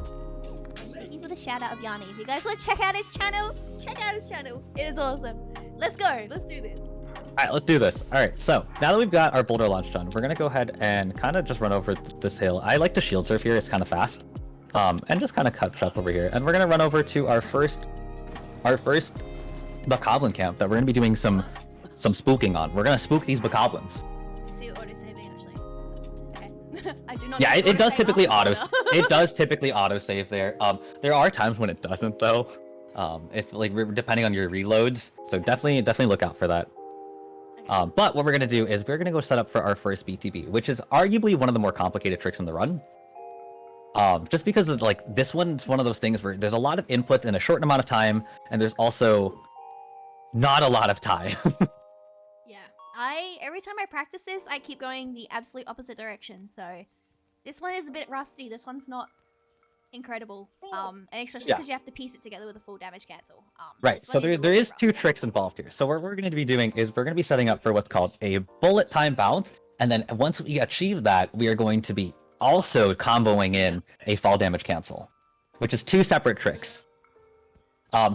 So and thank you for the shout out of Yani. If you guys want to check out his channel, check out his channel. It is awesome. Let's go. Let's do this. All right, let's do this. All right, so now that we've got our boulder launch done, we're gonna go ahead and kind of just run over this hill. I like to shield surf here; it's kind of fast, and just kind of cut up over here. And we're gonna run over to our first bokoblin camp that we're gonna be doing some spooking on. We're gonna spook these bokoblins. I see auto saving actually. Okay. I do not. Yeah, it does typically auto. auto. It does typically auto save there. There are times when it doesn't though. If like depending on your reloads, so definitely look out for that. But what we're gonna do is we're gonna go set up for our first BTB, which is arguably one of the more complicated tricks in the run. Just because of, like, this one's one of those things where there's a lot of inputs in a short amount of time, and there's also not a lot of time. Yeah. Every time I practice this, I keep going the absolute opposite direction. So this one is a bit rusty. This one's not incredible. And especially because you have to piece it together with a full damage cancel. Right. So there is two tricks involved here. So what we're going to be doing is we're going to be setting up for what's called a bullet time bounce, and then once we achieve that, we are going to be also comboing in a fall damage cancel, which is two separate tricks.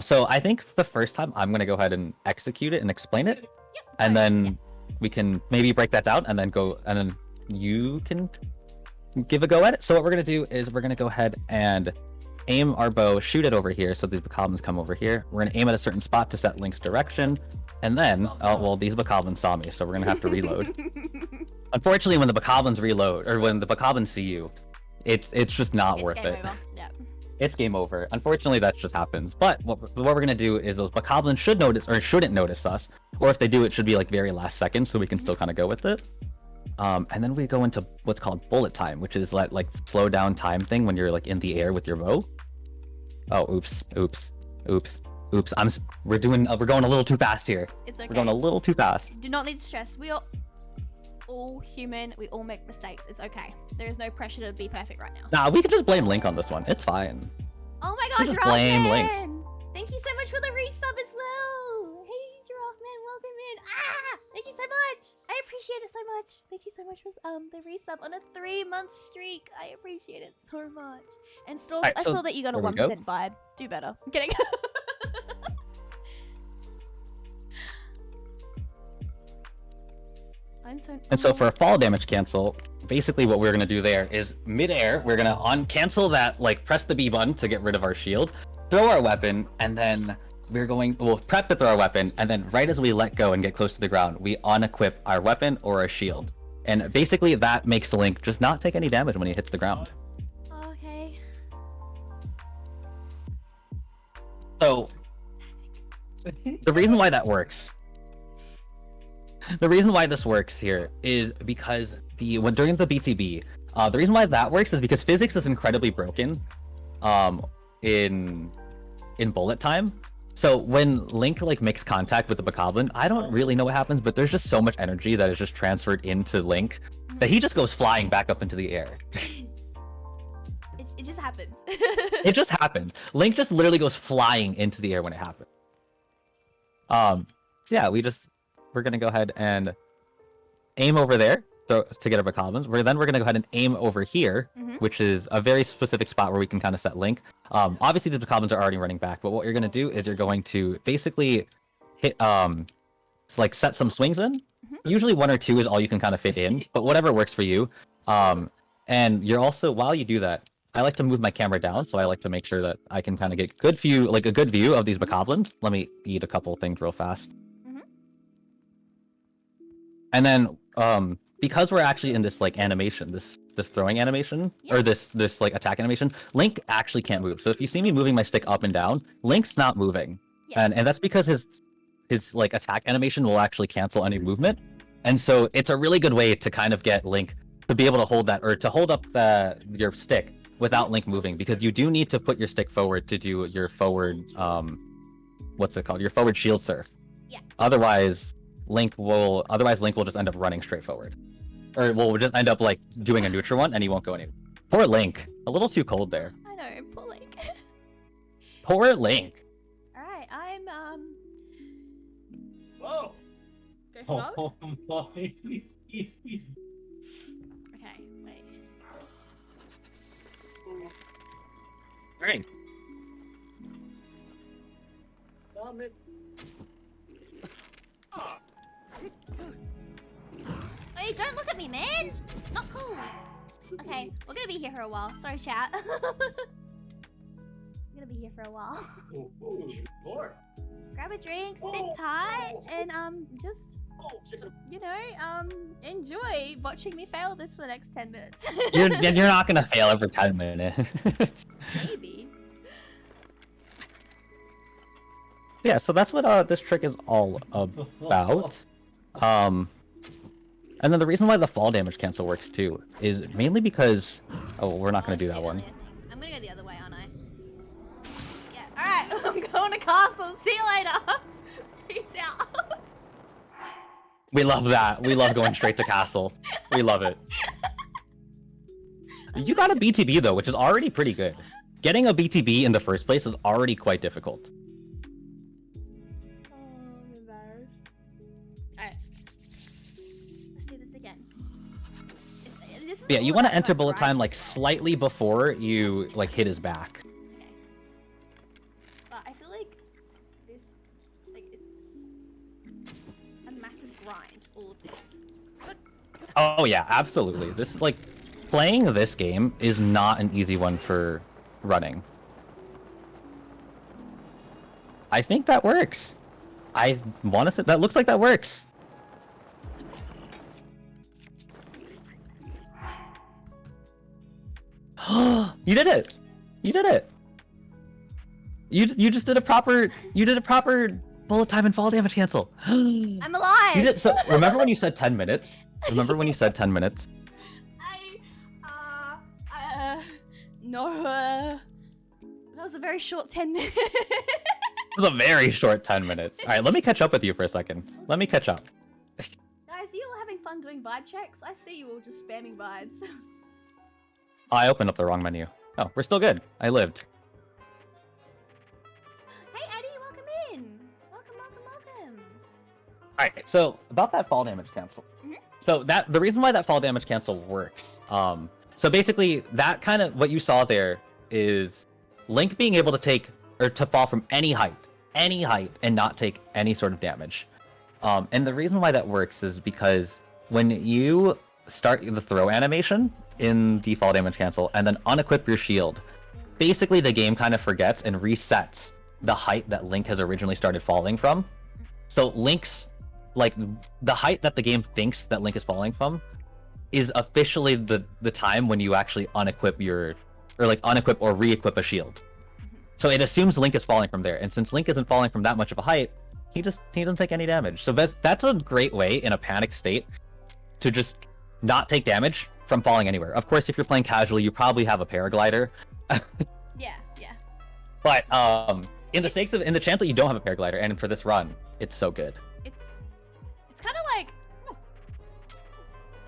So I think the first time I'm going to go ahead and execute it and explain it, and then we can maybe break that down, and then you can give a go at it. So what we're going to do is we're going to go ahead and aim our bow, shoot it over here, so these bokoblins come over here. We're going to aim at a certain spot to set Link's direction, and then, oh, well, these bokoblins saw me, so we're going to have to reload. Unfortunately, when the bokoblins reload, or when the bokoblins see you, it's just not worth it. Over. Yep. It's game over. Unfortunately, that just happens. But what we're going to do is those bokoblins should notice, or shouldn't notice us, or if they do, it should be like very last second, so we can still kind of go with it. And then we go into what's called bullet time, which is like slow down time thing when you're like in the air with your bow. Oh, oops. We're going a little too fast here. It's okay. We're going a little too fast. Do not need to stress. We are all human. We all make mistakes. It's okay. There is no pressure to be perfect right now. Nah, we can just blame Link on this one. It's fine. Oh my gosh, just blame Giraffe Link. Man! Thank you so much for the resub as well. Hey, Giraffe Man, welcome in. Ah, thank you so much. I appreciate it so much. Thank you so much for the resub on a 3-month streak. I appreciate it so much. And Storks, Right, I so saw that you got a there we go. 1% vibe. Do better. I'm kidding. And so for a fall damage cancel, basically what we're going to do there is mid-air, we're going to cancel that, like press the B button to get rid of our shield, throw our weapon, and then we'll prep to throw our weapon, and then right as we let go and get close to the ground, we unequip our weapon or our shield. And basically that makes Link just not take any damage when he hits the ground. Okay. So the reason why that works, the reason why this works here is because during the BTB, the reason why that works is because physics is incredibly broken in bullet time. So when Link like makes contact with the Bokoblin, I don't really know what happens, but there's just so much energy that is just transferred into Link that he just goes flying back up into the air. It just happens. It just happened. Link just literally goes flying into the air when it happened. So yeah, we're gonna go ahead and aim over there to get our Bokoblins. Then we're gonna go ahead and aim over here, which is a very specific spot where we can kind of set Link. Obviously the Bokoblins are already running back, but what you're gonna do is you're going to basically hit like set some swings in. Usually 1 or 2 is all you can kind of fit in, but whatever works for you. And you're also, while you do that, I like to move my camera down, so I like to make sure that I can kind of get a good view of these Bokoblins. Let me eat a couple things real fast. And then, because we're actually in this like animation, this throwing animation, or this like attack animation, Link actually can't move. So if you see me moving my stick up and down, Link's not moving, and that's because his like attack animation will actually cancel any movement, and so it's a really good way to kind of get Link to be able to hold that, or to hold up your stick without Link moving, because you do need to put your stick forward to do your forward what's it called, your forward shield surf. Otherwise Link will just end up running straight forward, or we'll just end up like doing a neutral one and he won't go anywhere. Poor Link, a little too cold there. I know, poor Link. Poor Link. All right, I'm Whoa! Go for it. Okay, wait. Alright. Hey, don't look at me, man! Not cool. Okay, we're gonna be here for a while. Sorry, chat. We're gonna be here for a while. Lord. Grab a drink, sit tight, and just enjoy watching me fail this for the next 10 minutes. You're not gonna fail every 10 minutes. Maybe. Yeah, so that's what this trick is all about. And then the reason why the fall damage cancel works too is mainly because we're not gonna do that one. I'm gonna go the other way, aren't I? Yeah. All right. I'm going to castle. See you later. Peace out. We love that. We love going straight to castle. We love it. You got a BTB though, which is already pretty good. Getting a BTB in the first place is already quite difficult. Oh, I'm embarrassed. Alright. Let's do this again. This is Yeah, you all want to about enter bullet time like grinding. slightly before you like hit his back. Okay. But I feel like this, like it's a massive grind, all of this. Oh yeah, absolutely. This is like playing this game is not an easy one for running. I think that works. I want to say that looks like that works. You did it. You did it. You just did a proper bullet time and fall damage cancel. I'm alive! You did, so remember when you said 10 minutes? Remember when you said 10 minutes? No, that was a very short 10 minutes. It was a very short 10 minutes. Alright, let me catch up with you for a second. Let me catch up. Guys, you all having fun doing vibe checks? I see you all just spamming vibes. I opened up the wrong menu. Oh, we're still good. I lived. Hey Eddie, welcome in! Welcome. Alright, so about that fall damage cancel. So the reason why that fall damage cancel works, so basically that kind of what you saw there is Link being able to take or to fall from any height and not take any sort of damage. And the reason why that works is because when you start the throw animation in the fall damage cancel and then unequip your shield, basically the game kind of forgets and resets the height that Link has originally started falling from. So Link's, like, the height that the game thinks that Link is falling from is officially the time when you actually unequip unequip or re-equip a shield. So it assumes Link is falling from there, and since Link isn't falling from that much of a height, he doesn't take any damage. So that's a great way in a panic state to just not take damage from falling anywhere. Of course, if you're playing casually, you probably have a paraglider. Yeah. But in the chance that you don't have a paraglider, and for this run, it's so good. It's kind of like,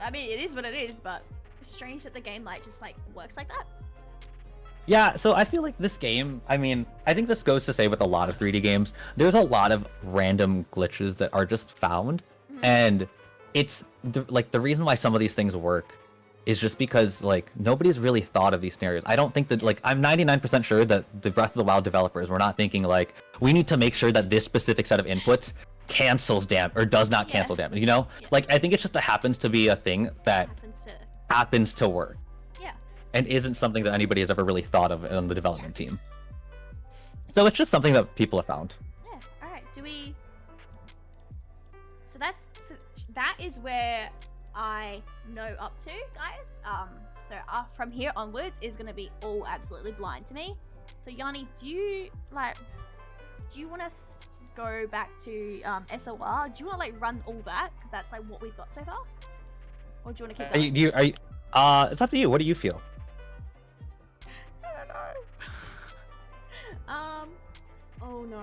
I mean, it is what it is, but it's strange that the game just works like that. Yeah, so I feel like this game, I mean, I think this goes to say with a lot of 3D games, there's a lot of random glitches that are just found, and it's the reason why some of these things work is just because nobody's really thought of these scenarios. I don't think that I'm 99% sure that the Breath of the Wild developers were not thinking we need to make sure that this specific set of inputs cancels damage or does not cancel damage, you know? Yeah. I think it just happens to be a thing that happens to work. Yeah. And isn't something that anybody has ever really thought of on the development team. So it's just something that people have found. Yeah. All right. So that is where I know up to, guys. So from here onwards is gonna be all absolutely blind to me. So Yanni, do you want to go back to SOR? Do you want to run all that because that's what we've got so far, or do you want to keep going? Are you? It's up to you. What do you feel? I don't know. Oh no.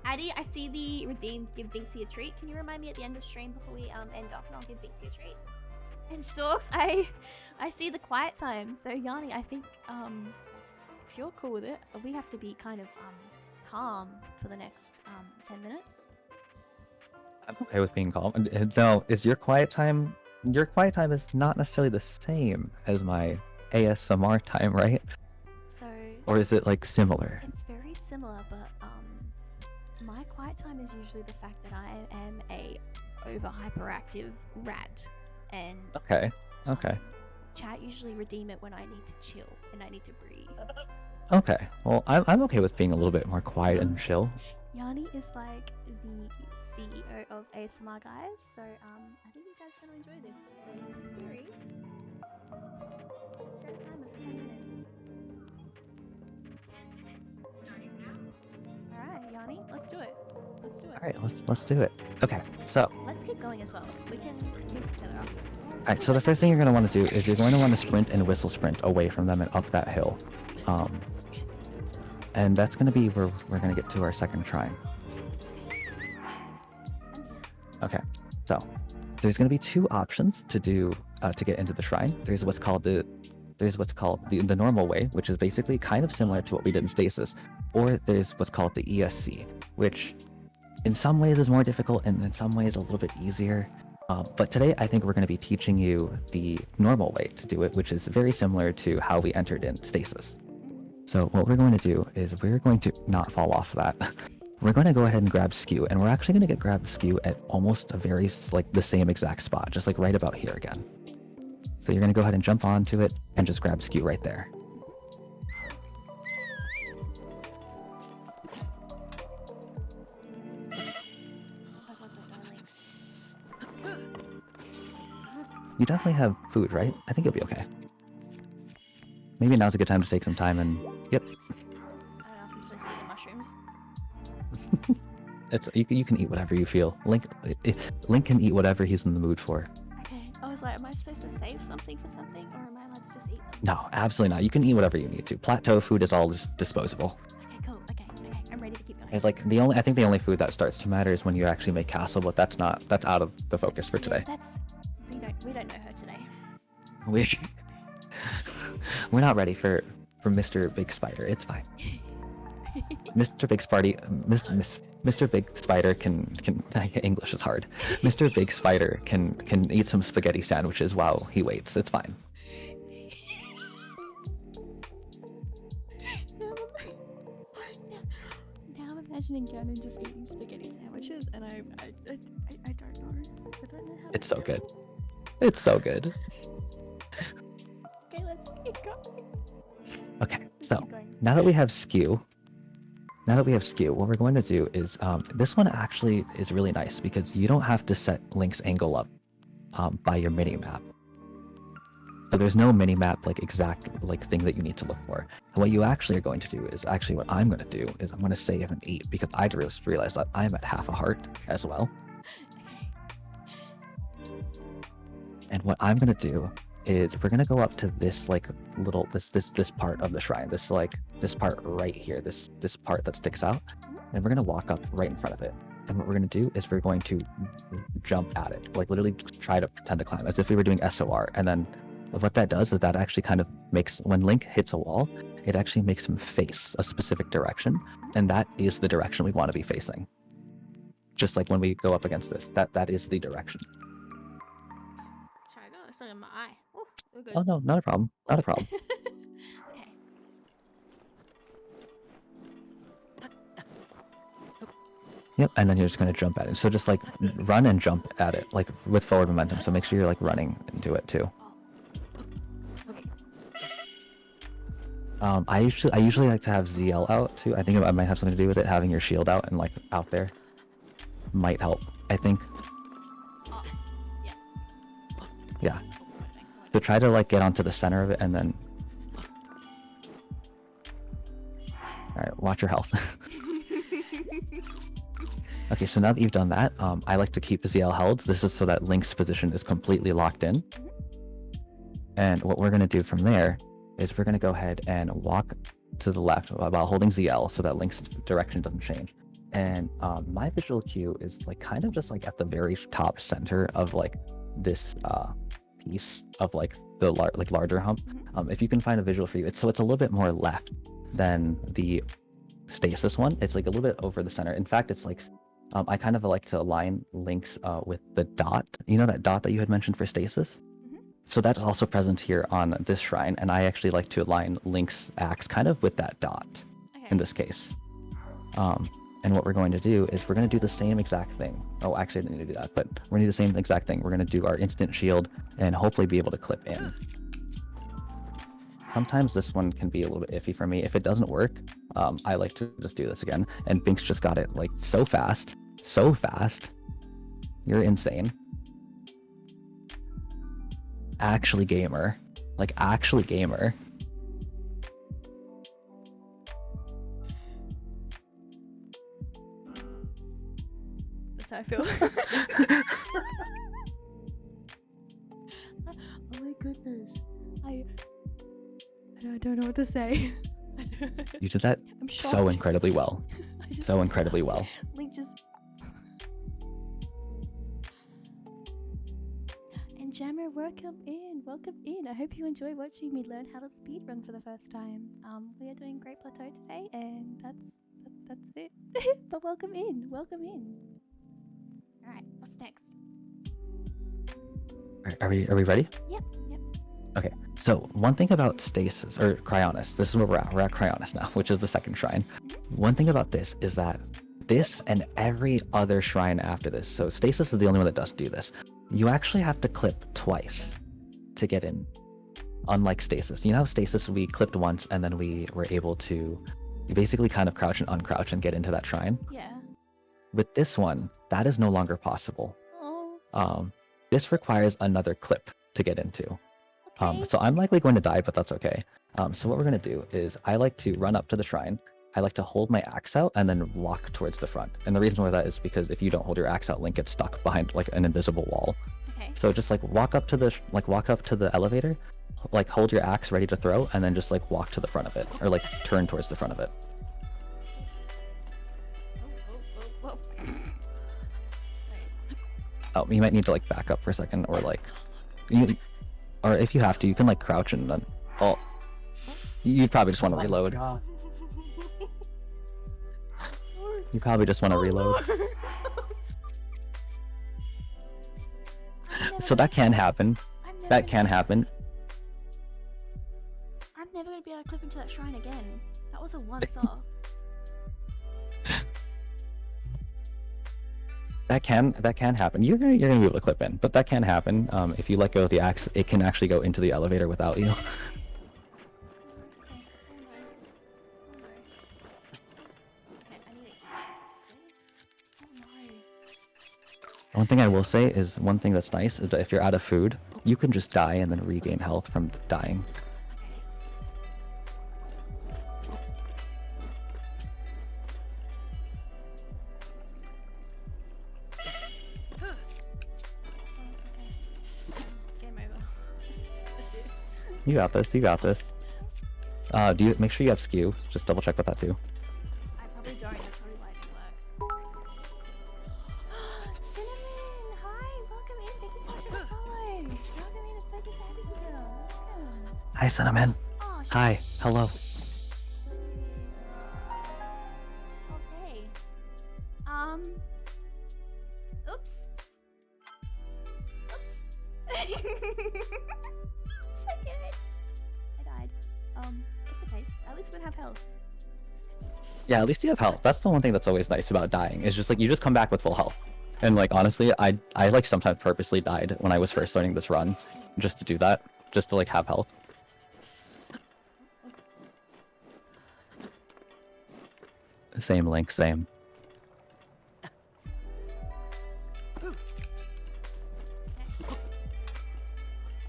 Addie, I see the redeemed give Binksy a treat. Can you remind me at the end of stream before we end off, and I'll give Binksy a treat. And Storks, I see the quiet time. So Yanni, I think if you're cool with it, we have to be kind of calm for the next 10 minutes. I'm okay with being calm. No, is your quiet time? Your quiet time is not necessarily the same as my ASMR time, right? So. Or is it similar? It's very similar, but my quiet time is usually the fact that I am a over hyperactive rat, and Okay. chat usually redeem it when I need to chill and I need to breathe. Okay. Well, I'm okay with being a little bit more quiet and chill. Yanni is the CEO of ASMR, guys. So I think you guys are gonna enjoy this. So Siri, set a timer for 10 minutes. 10 minutes, starting now. All right, Yanni, let's do it. All right, let's do it. Okay, so Let's keep going as well. We can use it together after. all right, so the first thing you're going to want to do is you're going to want to sprint and whistle sprint away from them and up that hill. And that's going to be where we're going to get to our second shrine. Okay, so there's going to be two options to do to get into the shrine. There's what's called the normal way, which is basically kind of similar to what we did in Stasis, or there's what's called the ESC, which in some ways is more difficult and in some ways a little bit easier. But today I think we're going to be teaching you the normal way to do it, which is very similar to how we entered in Stasis. So what we're going to do is we're going to not fall off that. We're going to go ahead and grab skew, and we're actually going to grab skew at almost a very the same exact spot, just right about here again. So you're going to go ahead and jump onto it and just grab skew right there. You definitely have food, right? I think you'll be okay. Maybe now's a good time to take some time and... Yep. I don't know if I'm supposed to eat the mushrooms. You can eat whatever you feel. Link can eat whatever he's in the mood for. Okay. I was like, am I supposed to save something for something, or am I allowed to just eat them? No, absolutely not. You can eat whatever you need to. Plateau food is all just disposable. Okay, cool. Okay. I'm ready to keep going. It's I think the only food that starts to matter is when you actually make castle, but that's out of the focus for today. We don't know her today. We're not ready for Mr. Big Spider. It's fine. Mr. Big Spider can English is hard. Mr. Big Spider can eat some spaghetti sandwiches while he waits. It's fine. Now I'm imagining Gannon just eating spaghetti sandwiches, and I don't know. I don't know how. It's so good. It's so good. Okay, let's keep going. Okay, so now that we have skew, what we're going to do is this one actually is really nice because you don't have to set Link's angle up. by your mini map. So there's no mini map like exact like thing that you need to look for. And what you actually are going to do is actually what I'm going to do is I'm going to save an 8 because I just realized that I'm at half a heart as well. And what I'm going to do is we're going to go up to this like little this part of the shrine, this part right here, this part that sticks out, and we're going to walk up right in front of it. And what we're going to do is we're going to jump at it, like literally try to pretend to climb as if we were doing SOR. And then what that does is that actually kind of makes, when Link hits a wall, it actually makes him face a specific direction, and that is the direction we want to be facing. Just like when we go up against this, that is the direction. Sorry, I got something in my eye. Oh, we're good. Oh no, not a problem. Not a problem. Okay. Yep, and then you're just going to jump at it. So just like run and jump at it, like with forward momentum. So make sure you're like running into it too. I usually like to have ZL out too. I think it might have something to do with it. Having your shield out and like out there might help, I think. Oh, yeah. Yeah. So try to like get onto the center of it and then. All right, watch your health. Okay, so now that you've done that, I like to keep ZL held. This is so that Link's position is completely locked in. And what we're going to do from there is we're going to go ahead and walk to the left while holding ZL so that Link's direction doesn't change. And my visual cue is like kind of just like at the very top center of like this piece of like the larger hump. If you can find a visual for you, it's a little bit more left than the stasis one. It's like a little bit over the center. In fact, it's like I kind of like to align Link's with the dot. You know that dot that you had mentioned for stasis? So that's also present here on this shrine, and I actually like to align Link's axe kind of with that dot in this case. And what we're going to do is we're going to do the same exact thing. Oh, actually I didn't need to do that, but we're going to do the same exact thing. We're going to do our instant shield and hopefully be able to clip in. Sometimes this one can be a little bit iffy for me. If it doesn't work, I like to just do this again. And Binks just got it like so fast. So fast. You're insane. Actually gamer. Like actually gamer. That's how I feel. Oh my goodness. I don't know what to say. You did that I'm so shocked. incredibly well. So incredibly well. Link just... And Jammer, welcome in. Welcome in. I hope you enjoy watching me learn how to speedrun for the first time. We are doing Great Plateau today, and that's it. But welcome in. Welcome in. All right, what's next? Are we ready? Yep. Okay, so one thing about stasis, or Cryonis, this is where we're at. We're at Cryonis now, which is the second shrine. One thing about this is that this and every other shrine after this, so stasis is the only one that doesn't do this. You actually have to clip twice to get in, unlike stasis. You know how stasis we clipped once and then we were able to basically kind of crouch and uncrouch and get into that shrine? Yeah. With this one, that is no longer possible. Oh. This requires another clip to get into. Okay. So I'm likely going to die, but that's okay. So what we're going to do is I like to run up to the shrine. I like to hold my axe out and then walk towards the front. And the reason why that is because if you don't hold your axe out, Link gets stuck behind like an invisible wall. Okay. So just like walk up to the elevator, like hold your axe ready to throw, and then just like walk to the front of it, or like turn towards the front of it. Whoa. Oh, you might need to like back up for a second, or like, or if you have to, you can like crouch and then. Oh, you probably just want to reload. God. You probably just want to reload. So that can happen. That can happen. I'm never gonna be able to clip into that shrine again. That was a once off. That can happen. You're gonna be able to clip in, but that can happen. If you let go of the axe, it can actually go into the elevator without you. One thing I will say is one thing that's nice is that if you're out of food, you can just die and then regain health from dying. Game over. That's it. You got this. You got this. Do you make sure you have skew? Just double check with that too. I probably don't. That's probably why it didn't work. Cinnamon! Hi! Welcome in. Thank you so much for the follow. Welcome in. It's so good to have you here. Welcome. Hi, Cinnamon. Oh, Hi. Hello. Okay. Oops. Oops. Oops, I did it. I died. It's okay. At least we have health. Yeah, at least you have health. That's the one thing that's always nice about dying. It's just like you just come back with full health. And like honestly, I like sometimes purposely died when I was first starting this run, just to do that, just to like have health. Same Link, same.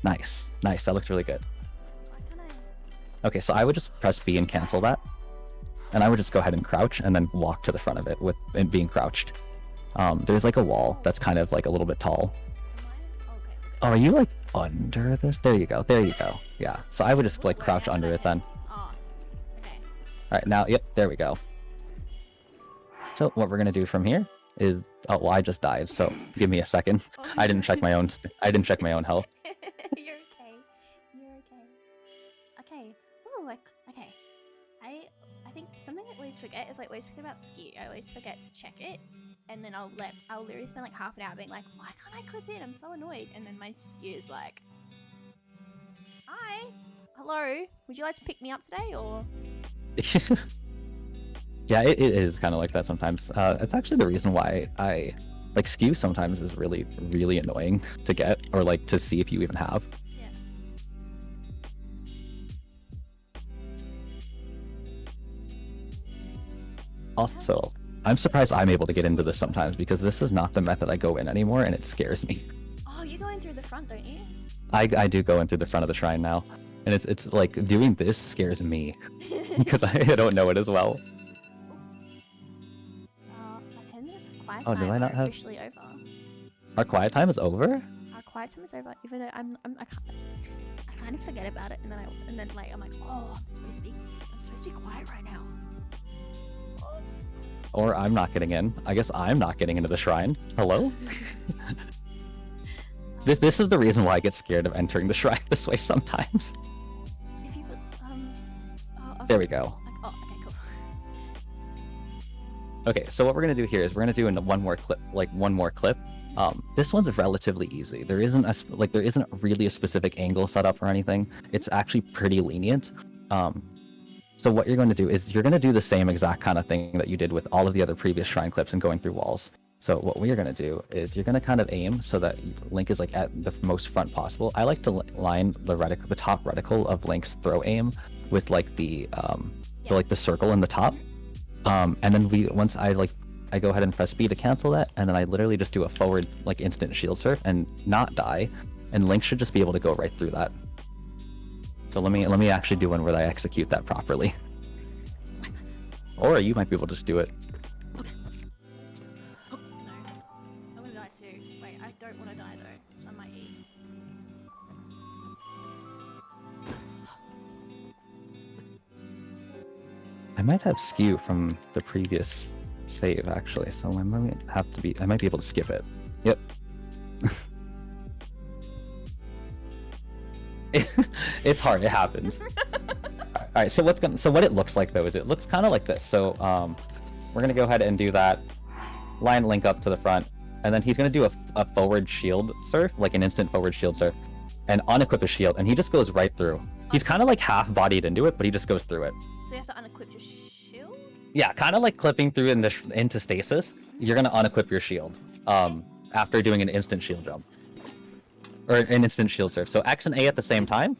Nice, nice. That looks really good. Why can't I? Okay, so I would just press B and cancel that, and I would just go ahead and crouch and then walk to the front of it with it being crouched. There's like a wall that's kind of like a little bit tall. Am I? Okay. Oh, are you like under this? There you go. There you go. Yeah. So I would just like crouch under it then. Oh. Okay. All right. Now, yep. There we go. So what we're gonna do from here is, oh, well, I just died. So give me a second. I didn't check my own. I didn't check my own health. You're okay. You're okay. Okay. Ooh, like, okay. I think something I always forget is I always forget about skew. I always forget to check it, and then I'll literally spend like half an hour being like, why can't I clip in? I'm so annoyed. And then my skew is like, hi, hello. Would you like to pick me up today or? Yeah, it is kind of like that sometimes. It's actually the reason why I like skew sometimes is really, really annoying to get or like to see if you even have. Yeah. Also, I'm surprised I'm able to get into this sometimes because this is not the method I go in anymore and it scares me. Oh, you're going through the front, don't you? I do go in through the front of the shrine now. And it's like doing this scares me because I don't know it as well. Our 10 minutes of quiet Oh, time do I not are have- officially over. Our quiet time is over? Our quiet time is over, even though I kind of forget about it, and then like I'm like, oh, I'm supposed to be quiet right now. Or I'm not getting in. I guess I'm not getting into the shrine. Hello? This is the reason why I get scared of entering the shrine this way sometimes. So if you put, There we go. Like, oh, okay, cool. Okay, so what we're gonna do here is we're gonna do one more clip. This one's relatively easy. There isn't really a specific angle set up or anything. It's actually pretty lenient. So what you're going to do is you're going to do the same exact kind of thing that you did with all of the other previous shrine clips and going through walls. So what we are going to do is you're going to kind of aim so that Link is like at the most front possible. I like to line the top reticle of Link's throw aim with like the circle in the top. And then once I go ahead and press B to cancel that, and then I literally just do a forward like instant shield surf and not die, and Link should just be able to go right through that. So let me actually do one where I execute that properly. Or you might be able to just do it. No, I'm gonna die too. Wait, I don't want to die though. I might eat. I might have skew from the previous save actually, so I might be able to skip it. Yep. It's hard. It happens. All right. So what it looks like though is it looks kind of like this. So we're gonna go ahead and do that. Line Link up to the front, and then he's gonna do a forward shield surf, like an instant forward shield surf, and unequip his shield, and he just goes right through. He's kind of like half bodied into it, but he just goes through it. So you have to unequip your shield? Yeah, kind of like clipping through into stasis. You're gonna unequip your shield after doing an instant shield jump. Or an instant shield surf. So X and A at the same time,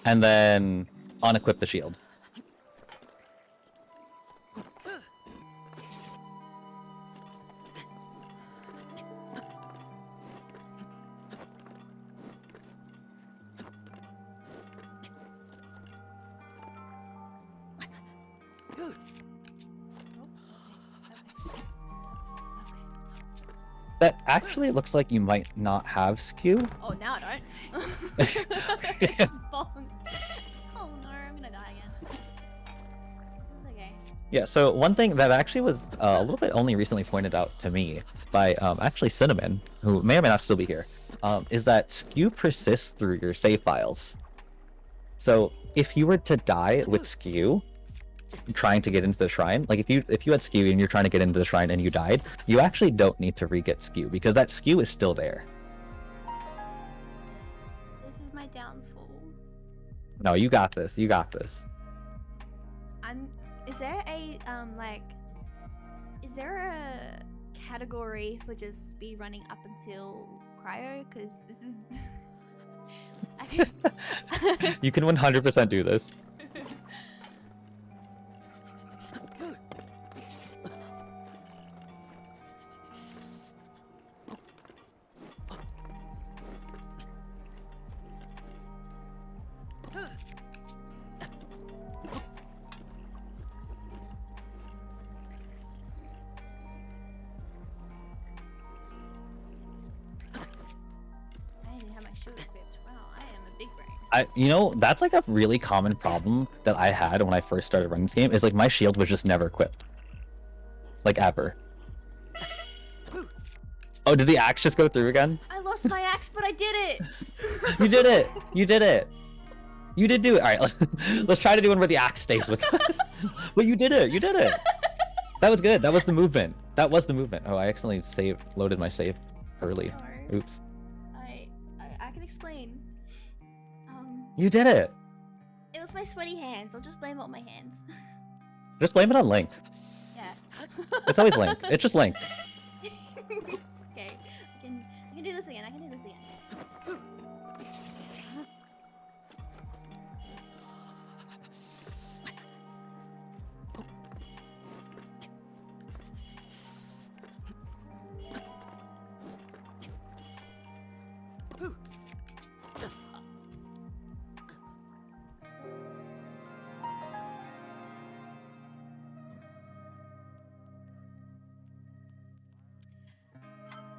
and then unequip the shield. Oh, okay. That actually looks like you might not have skew. Oh, now I don't. It's just bonked. Oh no, I'm gonna die again. It's okay. Yeah, so one thing that actually was a little bit only recently pointed out to me by actually Cinnamon, who may or may not still be here, is that skew persists through your save files. So if you were to die with skew, trying to get into the shrine, like if you had skew and you're trying to get into the shrine and you died, you actually don't need to re-get skew because that skew is still there. This is my downfall. No, you got this. You got this. Is there a is there a category for just speed running up until cryo? Because this is. You can 100% do this. I didn't have my shield equipped. Wow, I am a big brain. You know, that's like a really common problem that I had when I first started running this game, is like my shield was just never equipped. Like ever. Oh, did the axe just go through again? I lost my axe, but I did it. You did it! You did it! You did do it! Alright, let's try to do one where the axe stays with us. But you did it! You did it! That was good. That was the movement. That was the movement. Oh, I accidentally loaded my save early. No. Oops. I can explain. You did it! It was my sweaty hands. I'll just blame it on my hands. Just blame it on Link. Yeah. It's always Link. It's just Link. Okay, I can do this again. I can do this again.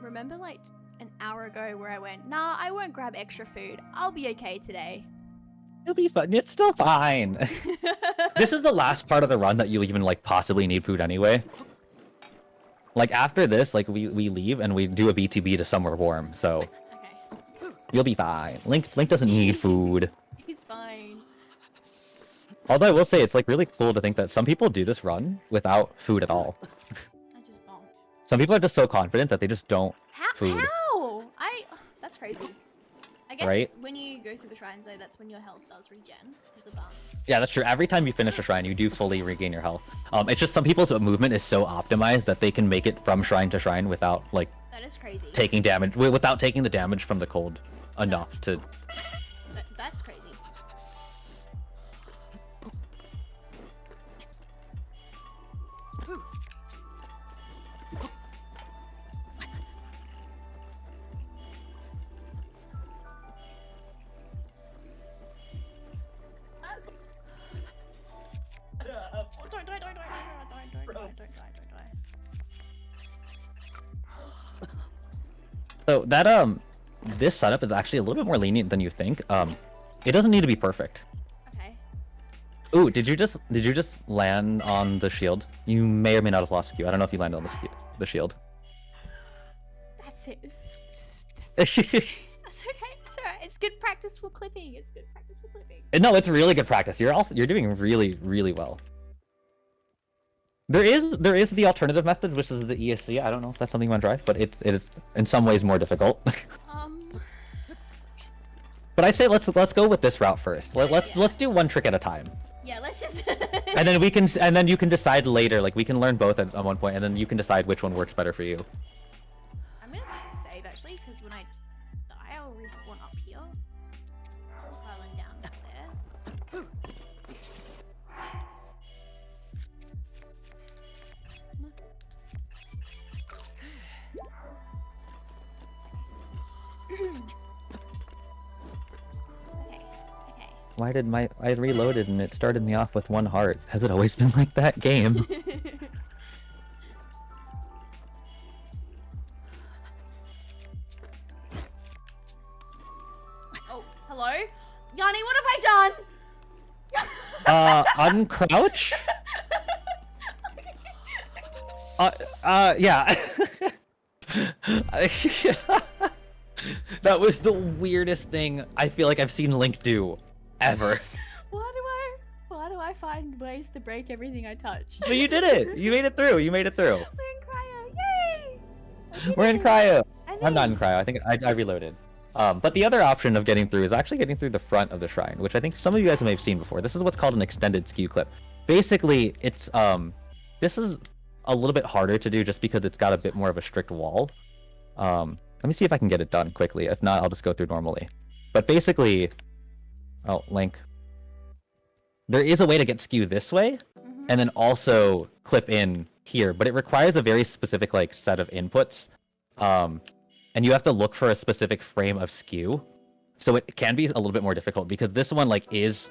Remember like an hour ago where I went, nah, I won't grab extra food. I'll be okay today. You'll be fine. It's still fine. This is the last part of the run that you even like possibly need food anyway. Like after this, like we leave and we do a BTB to somewhere warm, so Okay. you'll be fine. Link doesn't need food. He's fine. Although I will say it's like really cool to think that some people do this run without food at all. I just bonked. Some people are just so confident that they just don't. Food. How? That's crazy. I guess Right? when you go through the shrines though, that's when your health does regen. It's a bump. Yeah, that's true. Every time you finish a shrine, you do fully regain your health. It's just some people's movement is so optimized that they can make it from shrine to shrine without like That is crazy. taking damage, without taking the damage from the cold enough to. That's crazy. Don't die. So that this setup is actually a little bit more lenient than you think. It doesn't need to be perfect. Okay. Ooh, did you just land on the shield? You may or may not have lost skew. I don't know if you landed on the shield. That's it. That's okay. It's alright. It's good practice for clipping. It's good practice for clipping. No, it's really good practice. You're doing really, really well. There is the alternative method, which is the ESC. I don't know if that's something you want to try, but it is in some ways more difficult. But I say let's go with this route first. Let's do one trick at a time. Yeah, let's just. And then you can decide later. Like we can learn both at one point, and then you can decide which one works better for you. I'm gonna save actually, because when I die, I'll respawn up here. Rather than down there. Okay. Why did I reloaded and it started me off with 1 heart? Has it always been like that game? Oh, hello? Yanni, what have I done? Uncrouch? Yeah. That was the weirdest thing I feel like I've seen Link do ever. Why do I find ways to break everything I touch? But you did it. You made it through. You made it through. We're in cryo. Yay! We're in cryo. I I'm not in made- cryo. I think I reloaded. But the other option of getting through is actually getting through the front of the shrine, which I think some of you guys may have seen before. This is what's called an extended skew clip. Basically, it's this is a little bit harder to do just because it's got a bit more of a strict wall. Let me see if I can get it done quickly. If not, I'll just go through normally. But basically, oh, Link. There is a way to get skew this way, and then also clip in here, but it requires a very specific like set of inputs. And you have to look for a specific frame of skew. So it can be a little bit more difficult because this one like is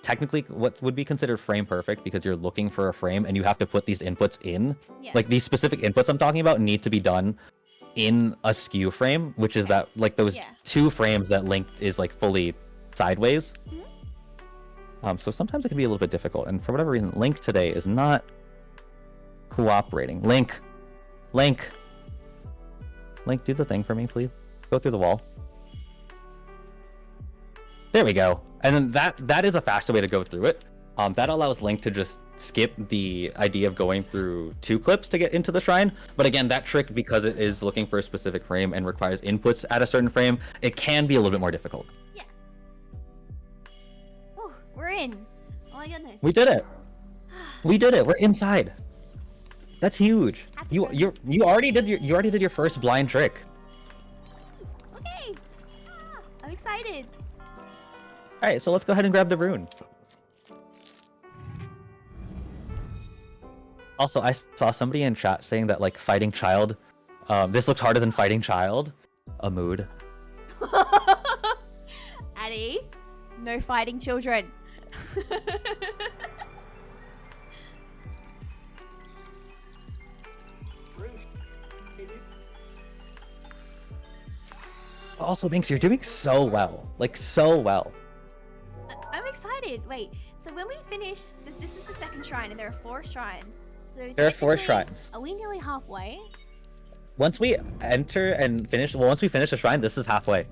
technically what would be considered frame perfect because you're looking for a frame and you have to put these inputs in. Yeah. Like these specific inputs I'm talking about need to be done in a skew frame, which is that like those 2 frames that Link is like fully sideways. So sometimes it can be a little bit difficult, and for whatever reason, Link today is not cooperating. Link, do the thing for me, please. Go through the wall. There we go. And then that is a faster way to go through it. That allows Link to just skip the idea of going through 2 clips to get into the shrine. But again, that trick, because it is looking for a specific frame and requires inputs at a certain frame, it can be a little bit more difficult. Yeah. Oh, we're in. Oh my goodness. We did it. We did it. We're inside. That's huge. Happy You already did your first blind trick. Okay. I'm excited. All right, so let's go ahead and grab the rune. Also, I saw somebody in chat saying that like fighting child, this looks harder than fighting child. A mood. Addy, no fighting children. Also, Binks, you're doing so well. Like, so well. I'm excited. Wait, so when we finish, this is the second shrine, and there are 4 shrines. So There are 4 technically, shrines. Are we nearly halfway? Once we enter and finish, well, once we finish a shrine, this is halfway.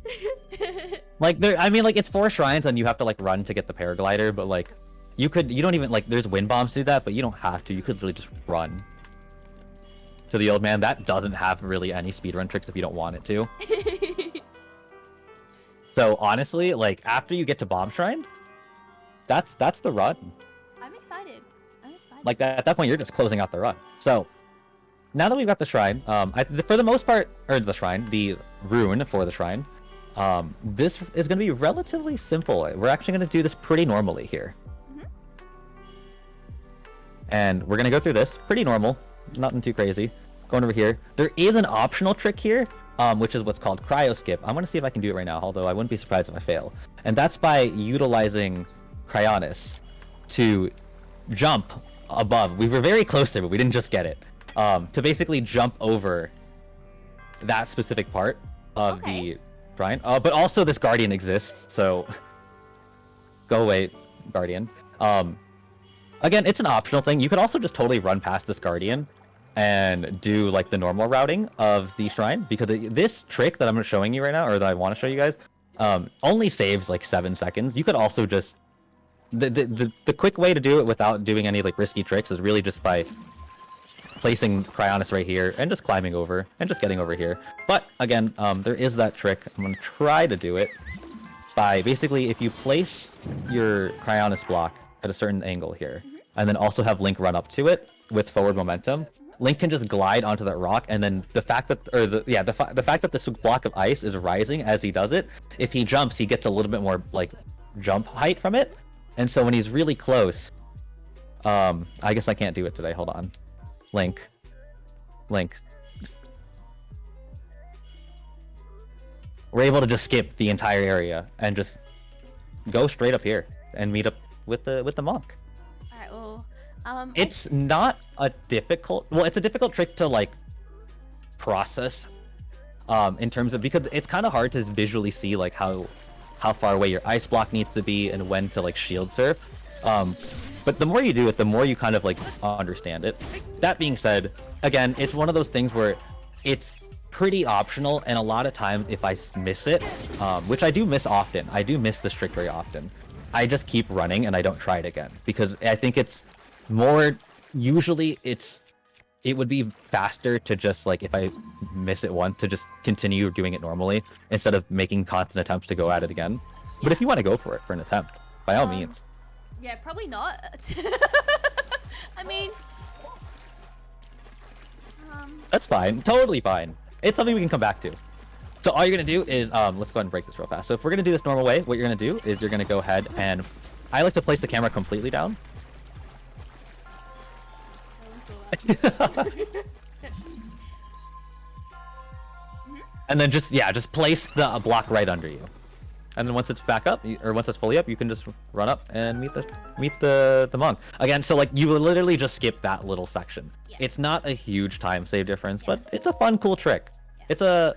Yes! Like, I mean, like, it's 4 shrines, and you have to, like, run to get the paraglider, but, like, you don't even, like, there's wind bombs to do that, but you don't have to. You could really just run to the old man. That doesn't have really any speedrun tricks if you don't want it to. So, honestly, like, after you get to bomb shrine, that's the run. I'm excited. I'm excited. Like, at that point, you're just closing out the run. So, now that we've got the shrine, for the most part, or the shrine, the rune for the shrine, this is going to be relatively simple. We're actually going to do this pretty normally here. And we're going to go through this pretty normal, nothing too crazy. Going over here. There is an optional trick here, which is what's called cryo skip. I'm going to see if I can do it right now, although I wouldn't be surprised if I fail. And that's by utilizing Cryonis to jump above. We were very close there, but we didn't just get it. To basically jump over that specific part of the shrine. But also this guardian exists, so go away, guardian. Again, it's an optional thing. You could also just totally run past this guardian and do like the normal routing of the shrine, because this trick that I'm showing you right now, or that I want to show you guys, only saves like 7 seconds. You could also just the quick way to do it without doing any like risky tricks is really just by placing Cryonis right here and just climbing over and just getting over here. But again, there is that trick. I'm going to try to do it by basically, if you place your Cryonis block at a certain angle here, and then also have Link run up to it with forward momentum, Link can just glide onto that rock, and then the fact that, the fact that this block of ice is rising as he does it, if he jumps, he gets a little bit more like jump height from it, and so when he's really close, I guess I can't do it today. Hold on, Link. We're able to just skip the entire area and just go straight up here and meet up with the monk. All right. Well, It's not a difficult. Well, it's a difficult trick to like process, in terms of because it's kind of hard to visually see like how far away your ice block needs to be and when to like shield surf. But the more you do it, the more you kind of like understand it. That being said, again, it's one of those things where it's pretty optional, and a lot of times if I miss it, which I do miss often, I do miss this trick very often, I just keep running and I don't try it again because I think it's more usually it would be faster to just like if I miss it once to just continue doing it normally instead of making constant attempts to go at it again. But if you want to go for it for an attempt, by all means. Yeah, probably not. I mean, That's fine, totally fine. It's something we can come back to. So all you're gonna do is let's go ahead and break this real fast. So if we're gonna do this normal way, what you're gonna do is you're gonna go ahead and I like to place the camera completely down. And then just place the block right under you. And then once it's back up, or once it's fully up, you can just run up and meet the monk again. So like you literally just skip that little section. Yeah. It's not a huge time save difference, but it's a fun, cool trick. Yeah. It's a,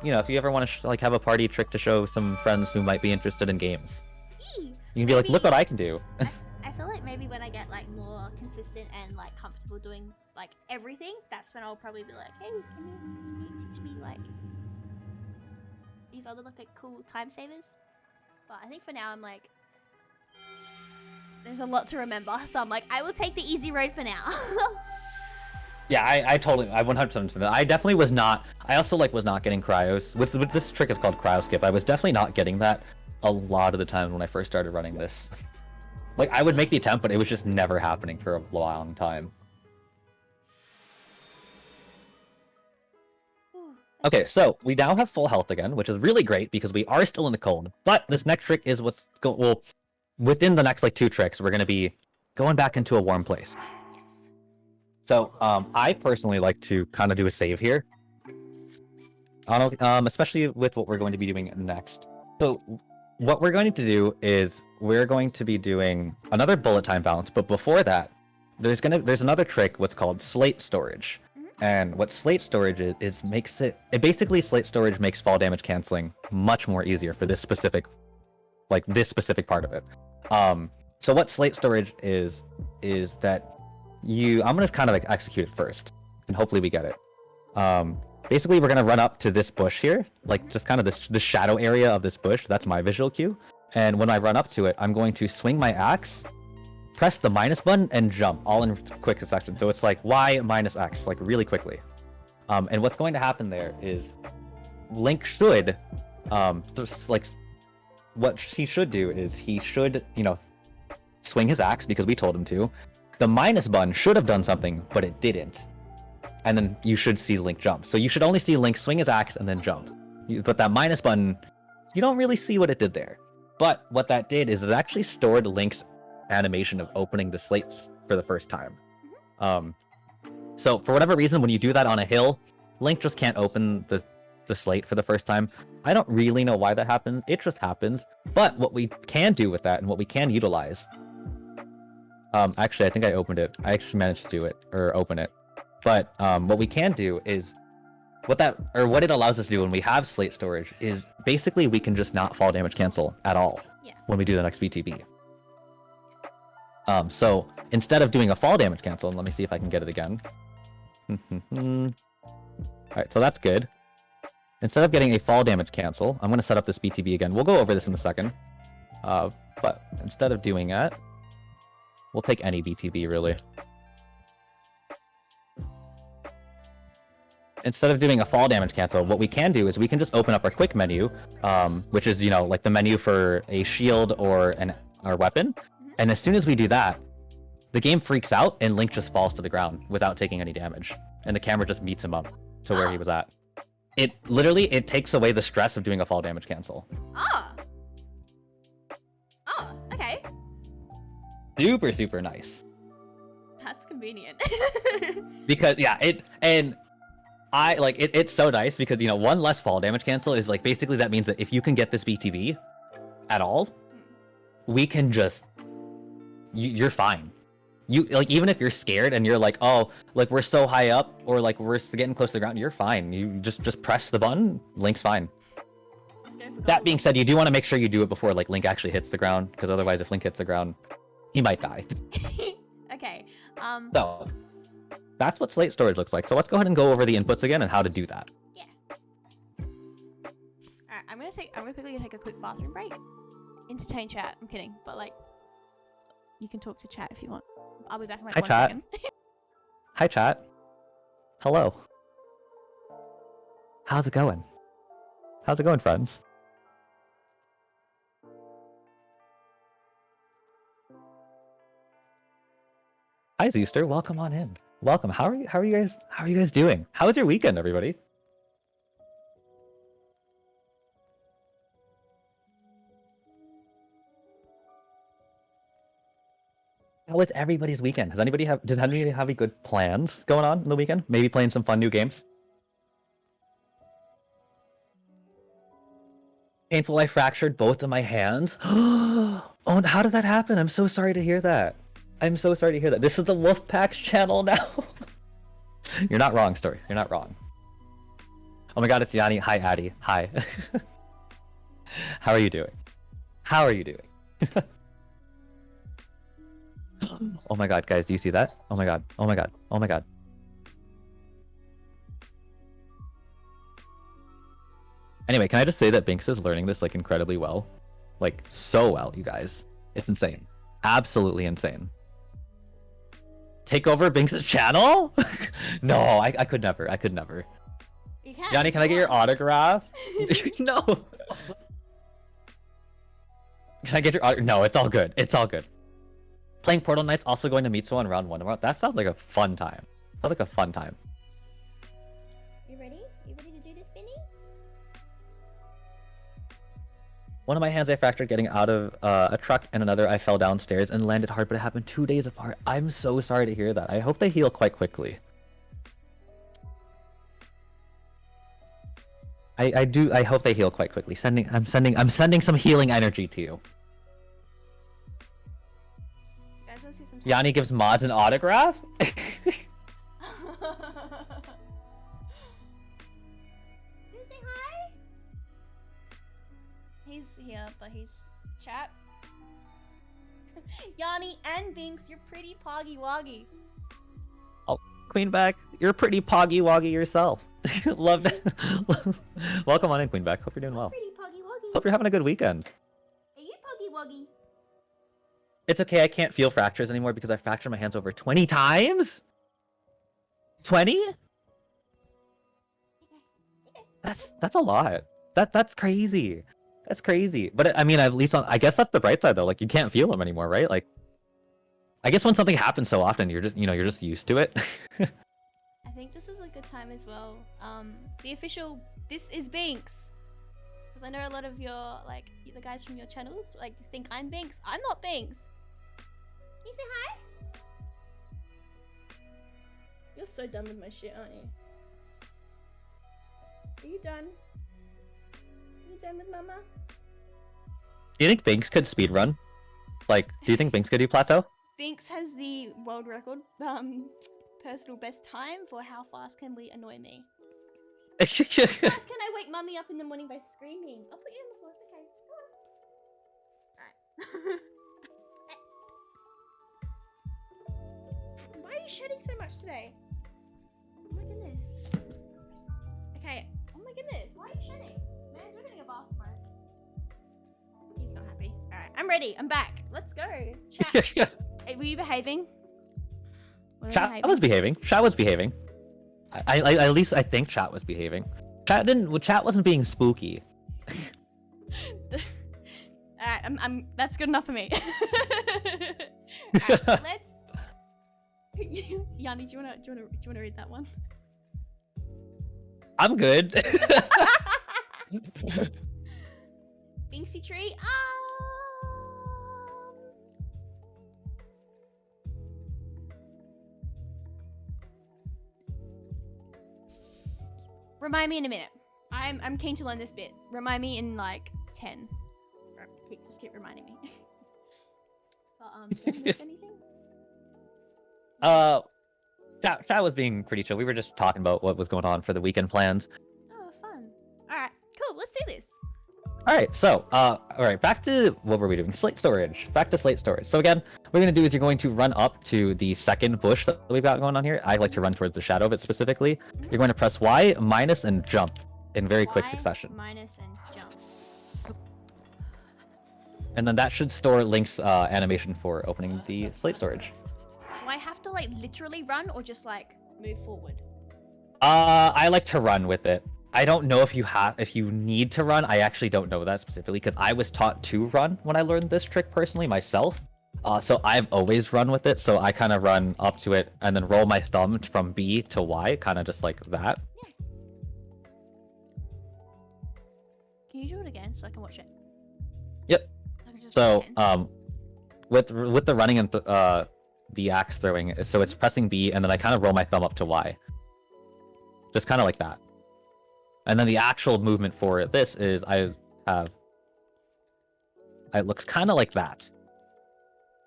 if you ever want to like have a party trick to show some friends who might be interested in games, you can be like, look what I can do. I feel like maybe when I get like more consistent and like comfortable doing like everything, that's when I'll probably be like, hey, can you teach me like these other like cool time savers? But I think for now I'm like, there's a lot to remember, so I'm like, I will take the easy road for now. Yeah, I 100% understand that. I definitely was not. I also like was not getting cryos. With this trick is called cryo skip. I was definitely not getting that a lot of the times when I first started running this. Like I would make the attempt, but it was just never happening for a long time. Okay, so we now have full health again, which is really great because we are still in the cold. But this next trick is within the next like 2 tricks, we're gonna be going back into a warm place. Yes. So I personally like to kind of do a save here. Especially with what we're going to be doing next. So what we're going to do is we're going to be doing another bullet time balance, but before that, there's another trick, what's called slate storage. And what slate storage is basically slate storage makes fall damage canceling much more easier for this specific part of it. So what slate storage is that I'm gonna kind of like execute it first, and hopefully we get it. Basically we're gonna run up to this bush here, like just kind of the shadow area of this bush. That's my visual cue. And when I run up to it, I'm going to swing my axe, press the minus button, and jump all in quick succession. So it's like Y minus X, like really quickly. And what's going to happen there is Link should, what he should do is he should, swing his axe because we told him to. The minus button should have done something, but it didn't. And then you should see Link jump. So you should only see Link swing his axe and then jump. But that minus button, you don't really see what it did there. But what that did is it actually stored Link's animation of opening the slates for the first time. So for whatever reason, when you do that on a hill, Link just can't open the slate for the first time. I don't really know why that happens. It just happens. But what we can do with that and what we can utilize... actually, I think I opened it. I actually managed to do it, or open it. But what we can do is... what it allows us to do when we have slate storage is basically we can just not fall damage cancel at all when we do the next BTB. So instead of doing a fall damage cancel, and let me see if I can get it again. Alright, so that's good. Instead of getting a fall damage cancel, I'm going to set up this BTB again. We'll go over this in a second. But instead of doing that, we'll take any BTB, really. Instead of doing a fall damage cancel, what we can do is we can just open up our quick menu, which is, like the menu for a shield or our weapon. And as soon as we do that, the game freaks out and Link just falls to the ground without taking any damage. And the camera just meets him up to where he was at. It takes away the stress of doing a fall damage cancel. Oh, okay. Super, super nice. That's convenient. Because, yeah, it's so nice because, one less fall damage cancel is like, basically that means that if you can get this BTB at all, we can just you're fine. You like even if you're scared and you're like, oh, like we're so high up or like we're getting close to the ground, you're fine. You just press the button. Link's fine. Just go for That gold. being said, you do want to make sure you do it before like Link actually hits the ground, because otherwise, if Link hits the ground, he might die. Okay. So that's what Slate Storage looks like. So let's go ahead and go over the inputs again and how to do that. Yeah. Alright, I'm gonna quickly take a quick bathroom break. Entertain chat. I'm kidding, but like, you can talk to chat if you want. I'll be back in like Hi, 1 chat. second. Hi, chat. Hello. How's it going? How's it going, friends? Hi, Zeester. Welcome on in. Welcome. How are you guys doing? How was your weekend, everybody? How was everybody's weekend? Does anybody have any good plans going on in the weekend? Maybe playing some fun new games? Painful, I fractured both of my hands. Oh, how did that happen? I'm so sorry to hear that. I'm so sorry to hear that. This is the Wolfpack's channel now. You're not wrong, Story. You're not wrong. Oh my god, it's Yanni. Hi, Addy. Hi. How are you doing? How are you doing? Oh my god, guys, do you see that? Oh my god. Oh my god. Oh my god. Anyway, can I just say that Binks is learning this like incredibly well? Like so well, you guys. It's insane. Absolutely insane. Take over Binks' channel? No, I could never. I could never. You can. Yanni, can I get your autograph? No. Can I get your autograph? No, it's all good. It's all good. Playing Portal Knights, also going to meet someone round 1. That sounds like a fun time. Sounds like a fun time. You ready? You ready to do this, Benny? One of my hands I fractured getting out of a truck, and another I fell downstairs and landed hard, but it happened 2 days apart. I'm so sorry to hear that. I hope they heal quite quickly. I hope they heal quite quickly. I'm sending some healing energy to you. You guys wanna see some Yanni gives mods an autograph? Did you say hi? He's here, but he's chat. Yanni and Binks, you're pretty poggy woggy. Queenback, you're pretty poggy woggy yourself. Love that. Welcome on in, Queenback. Hope you're doing well. Pretty poggy woggy. Hope you're having a good weekend. Are you poggy woggy? It's okay, I can't feel fractures anymore because I fractured my hands over 20 times? 20? That's a lot. That's crazy. That's crazy. But I mean, at least I guess that's the bright side though. Like you can't feel them anymore, right? Like I guess when something happens so often, you're just used to it. I think this is a good time as well. The official "This is Binks," because I know a lot of your the guys from your channels think I'm Binks. I'm not Binks. Can you say hi? You're so done with my shit, aren't you? Are you done? Are you done with Mama? Do you think Binks could speedrun? Like, do you think Binks could do plateau? Binks has the world record, personal best time for how fast can we annoy me. How fast can I wake Mummy up in the morning by screaming? I'll put you on the floor, it's okay. Alright. Why are you shedding so much today? Oh my goodness. Okay, oh my goodness, why are you shedding? Man, we're getting a bath tomorrow. He's not happy. Alright, I'm ready, I'm back. Let's go. Chat. Were you behaving? Chat was behaving. Chat was behaving. I at least I think chat was behaving. Chat wasn't being spooky. That's good enough for me. Alright, let's. Yanni, do you wanna read that one? I'm good. Binksy tree. Remind me in a minute. I'm keen to learn this bit. Remind me in like 10. Just keep reminding me. did I miss anything? Chat was being pretty chill. We were just talking about what was going on for the weekend plans. Oh, fun. All right, cool. Let's do this. All right, so all right, back to what were we doing? Slate storage. Back to slate storage. So again, what you're gonna do is you're going to run up to the second bush that we've got going on here. I like to run towards the shadow of it specifically. You're going to press Y, minus, and jump in very quick Y, succession. Minus and jump. And then that should store Link's animation for opening the slate storage. Do I have to like literally run or just like move forward? I like to run with it. I don't know if you need to run. I actually don't know that specifically because I was taught to run when I learned this trick personally myself. So I've always run with it. So I kind of run up to it and then roll my thumb from B to Y, kind of just like that. Yeah. Can you do it again so I can watch it? Yep. I can just So pretend. with the running and the axe throwing, so it's pressing B and then I kind of roll my thumb up to Y. Just kind of like that. And then the actual movement for this is it looks kind of like that.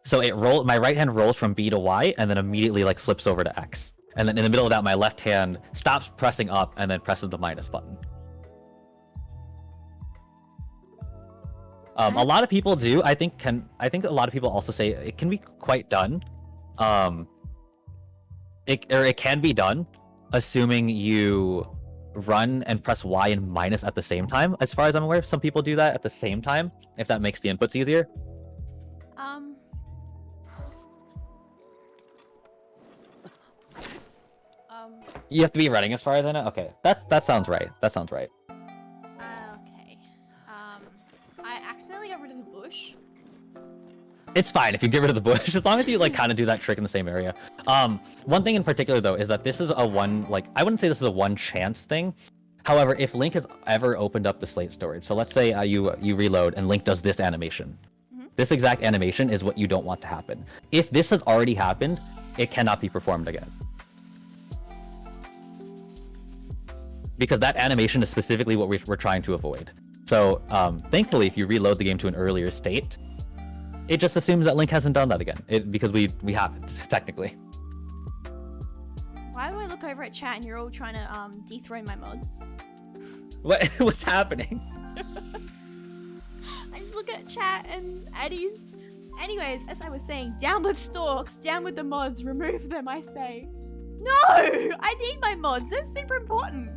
So my right hand rolls from B to Y and then immediately like flips over to X. And then in the middle of that, my left hand stops pressing up and then presses the minus button. A lot of people do. I think a lot of people also say it can be quite done. It can be done, assuming you run and press Y and minus at the same time. As far as I'm aware, some people do that at the same time, if that makes the inputs easier. You have to be running as far as I know. Okay, that sounds right. That sounds right. Okay. I accidentally got rid of the bush. It's fine if you get rid of the bush, as long as you like kind of do that trick in the same area. One thing in particular though is that this is a one, like I wouldn't say this is a one chance thing. However, if Link has ever opened up the slate storage, so let's say you reload and Link does this animation. This exact animation is what you don't want to happen. If this has already happened, it cannot be performed again. Because that animation is specifically what we're trying to avoid. So thankfully, if you reload the game to an earlier state, it just assumes that Link hasn't done that again, because we haven't, technically. Why do I look over at chat and you're all trying to dethrone my mods? What's happening? I just look at chat and Eddie's... Anyways, as I was saying, down with stalks, down with the mods, remove them, I say. No! I need my mods, they're super important.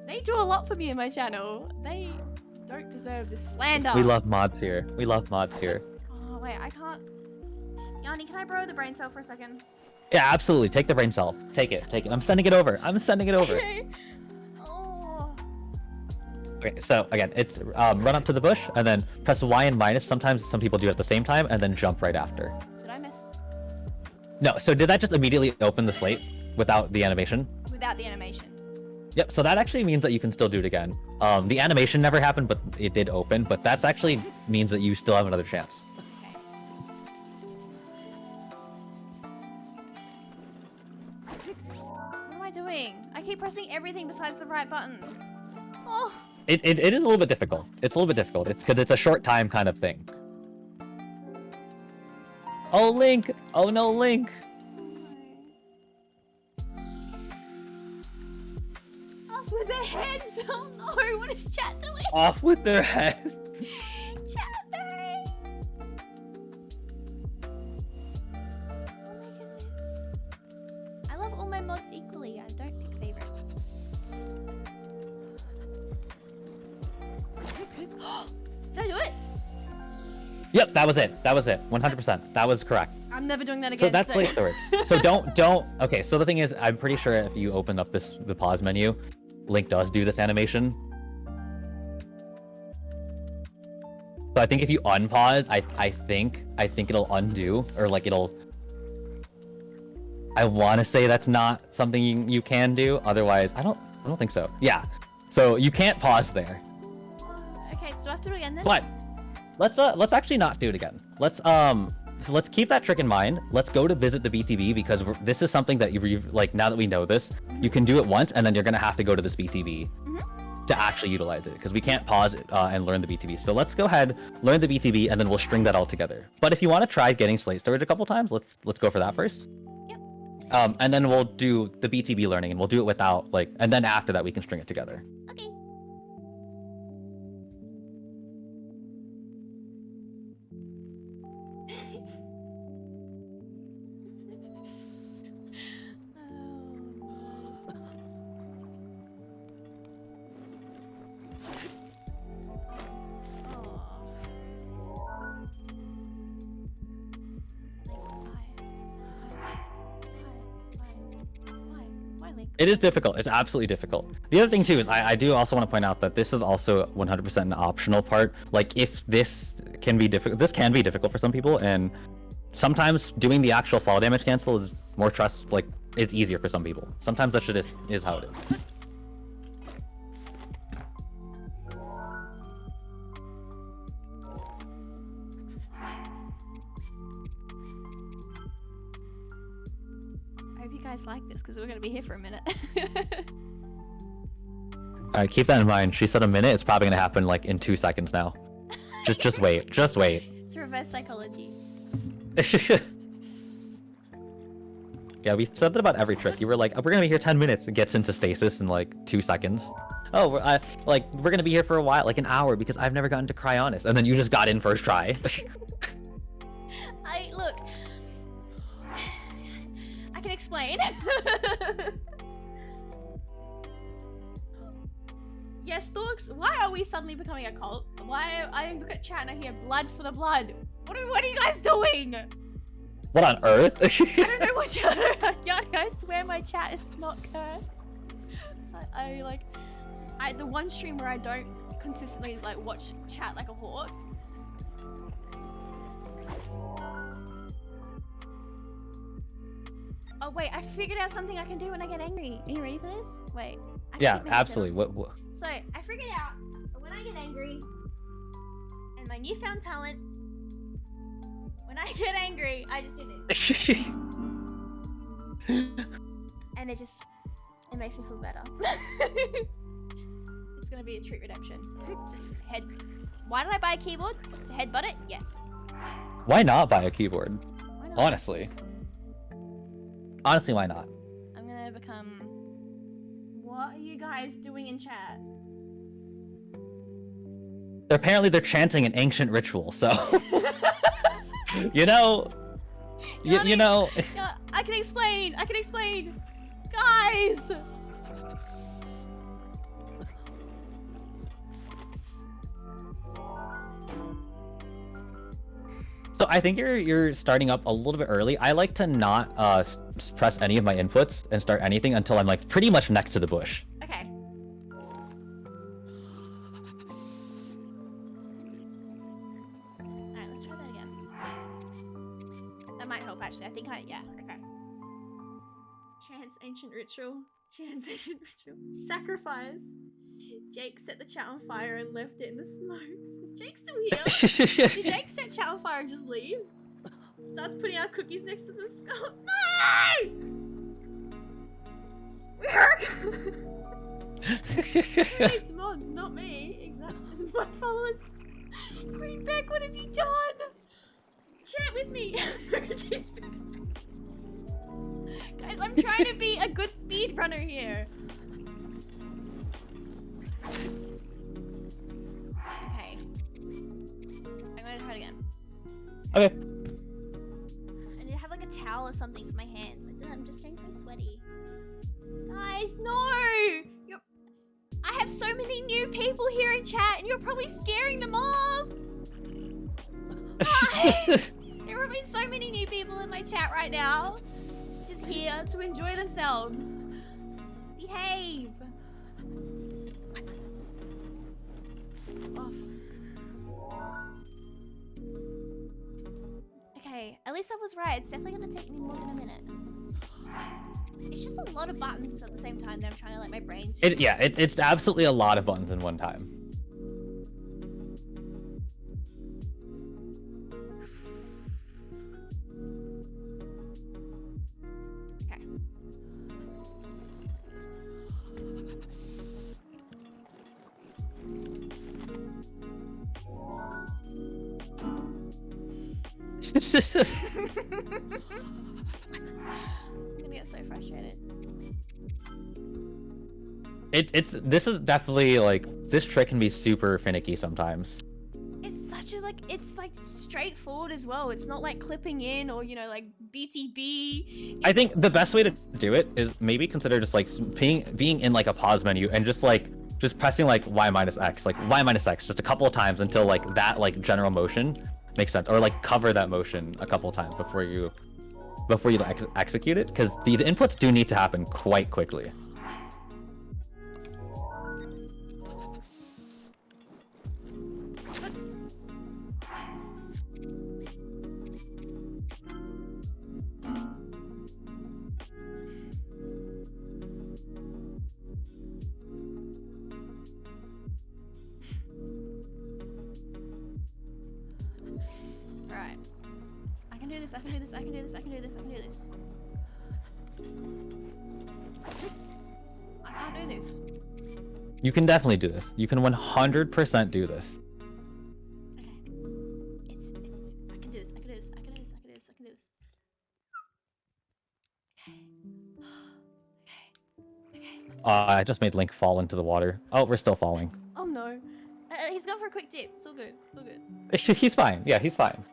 They do a lot for me in my channel. They don't deserve this slander. We love mods here. We love mods here. Oh, wait, I can't... Yanni, can I borrow the brain cell for a second? Yeah, absolutely. Take the brain cell. Take it. Take it. I'm sending it over. I'm sending it over. Okay. Oh. Okay, so again, it's run up to the bush and then press Y and minus. Sometimes some people do it at the same time and then jump right after. Did I miss? No, so did that just immediately open the slate without the animation? Without the animation. Yep, so that actually means that you can still do it again. The animation never happened, but it did open, but that's actually means that you still have another chance. Okay. What am I doing? I keep pressing everything besides the right buttons. Oh. It is a little bit difficult. It's a little bit difficult. It's because it's a short time kind of thing. Oh, Link! Oh no, Link! Off with their heads! Oh no, what is chat doing? Off with their heads! Chat, no! Oh my goodness. I love all my mods equally. I don't pick favorites. Did I do it? Yep, that was it. That was it. 100%. That was correct. I'm never doing that again. So that's slate storage. So don't. Okay, so the thing is, I'm pretty sure if you open up the pause menu, Link does do this animation. So I think if you unpause, I think it'll undo, or like it'll. I want to say that's not something you can do. Otherwise, I don't think so. Yeah. So you can't pause there. Okay, do I have to do it again then? But let's actually not do it again. So let's keep that trick in mind. Let's go to visit the BTB because this is something that like now that we know this, you can do it once and then you're gonna have to go to this BTB. to actually utilize it, because we can't pause it and learn the BTB. So let's go ahead, learn the BTB, and then we'll string that all together. But if you want to try getting slate storage a couple times, let's go for that first. Yep. And then we'll do the BTB learning, and we'll do it without like, and then after that we can string it together. Okay. It is difficult. It's absolutely difficult. The other thing too is I do also want to point out that this is also 100% an optional part. Like if this can be difficult for some people, and sometimes doing the actual fall damage cancel is more trust, like is easier for some people. Sometimes that shit is how it is. I hope you guys like this because we're going to be here for a minute. Alright, keep that in mind. She said a minute. It's probably gonna happen like in 2 seconds now. Just wait. Just wait. It's reverse psychology. Yeah, we said that about every trick. You were like, we're gonna be here 10 minutes. It gets into stasis in like 2 seconds. Oh, we're gonna be here for a while, like an hour, because I've never gotten to Cryonis. And then you just got in first try. Look. I can explain. Yes, Thorks, why are we suddenly becoming a cult? Why I look at chat and I hear blood for the blood. What are you guys doing? What on earth? I don't know what chat. Yeah, I swear my chat is not cursed. The one stream where I don't consistently like watch chat like a hawk. Oh wait, I figured out something I can do when I get angry. Are you ready for this? Wait. Yeah, absolutely. What? So I figured out that when I get angry, and my newfound talent, when I get angry, I just do this. And it makes me feel better. It's gonna be a treat redemption. Just head. Why did I buy a keyboard? To headbutt it? Yes. Why not buy a keyboard? Why not? Honestly. Honestly, why not? I'm gonna become. What are you guys doing in chat? Apparently, they're chanting an ancient ritual, so. you know. You know. Yeah, I can explain. Guys! So I think you're starting up a little bit early. I like to not press any of my inputs and start anything until I'm like pretty much next to the bush. Okay. Alright, let's try that again. That might help actually. Yeah, okay. Chance ancient ritual. Sacrifice. Jake set the chat on fire and left it in the smokes. Is Jake still here? Did Jake set chat on fire and just leave? Starts putting our cookies next to the skull. No! It's mods, not me. Exactly. My followers. Greenback, what have you done? Chat with me. Guys, I'm trying to be a good speedrunner here. Okay. I'm gonna try it again. Okay. I need to have like a towel or something for my hands. I'm just getting so sweaty. Guys, no! I have so many new people here in chat and you're probably scaring them off! Guys! There are probably so many new people in my chat right now. Just here to enjoy themselves. Behave! Oh. Okay, at least I was right. It's definitely gonna take me more than a minute. It's just a lot of buttons at the same time that I'm trying to let my brain. It's absolutely a lot of buttons in one time. Okay. gonna get so frustrated. This is definitely like this trick can be super finicky sometimes. It's such a it's like straightforward as well. It's not like clipping in or like BTB. I think the best way to do it is maybe consider just like being in like a pause menu and just pressing like Y minus X, like Y minus X just a couple of times until like that like general motion makes sense, or like cover that motion a couple of times before you execute it, because the inputs do need to happen quite quickly. Alright. I can do this, I can do this, I can do this, I can do this, I can do this. I can't do this. You can definitely do this. You can 100% do this. Okay. I can do this, I can do this, I can do this, I can do this, I can do this. Okay. I just made Link fall into the water. Oh, we're still falling. Oh no. He's going for a quick dip. It's all good. It's all good. He's fine. Yeah, he's fine.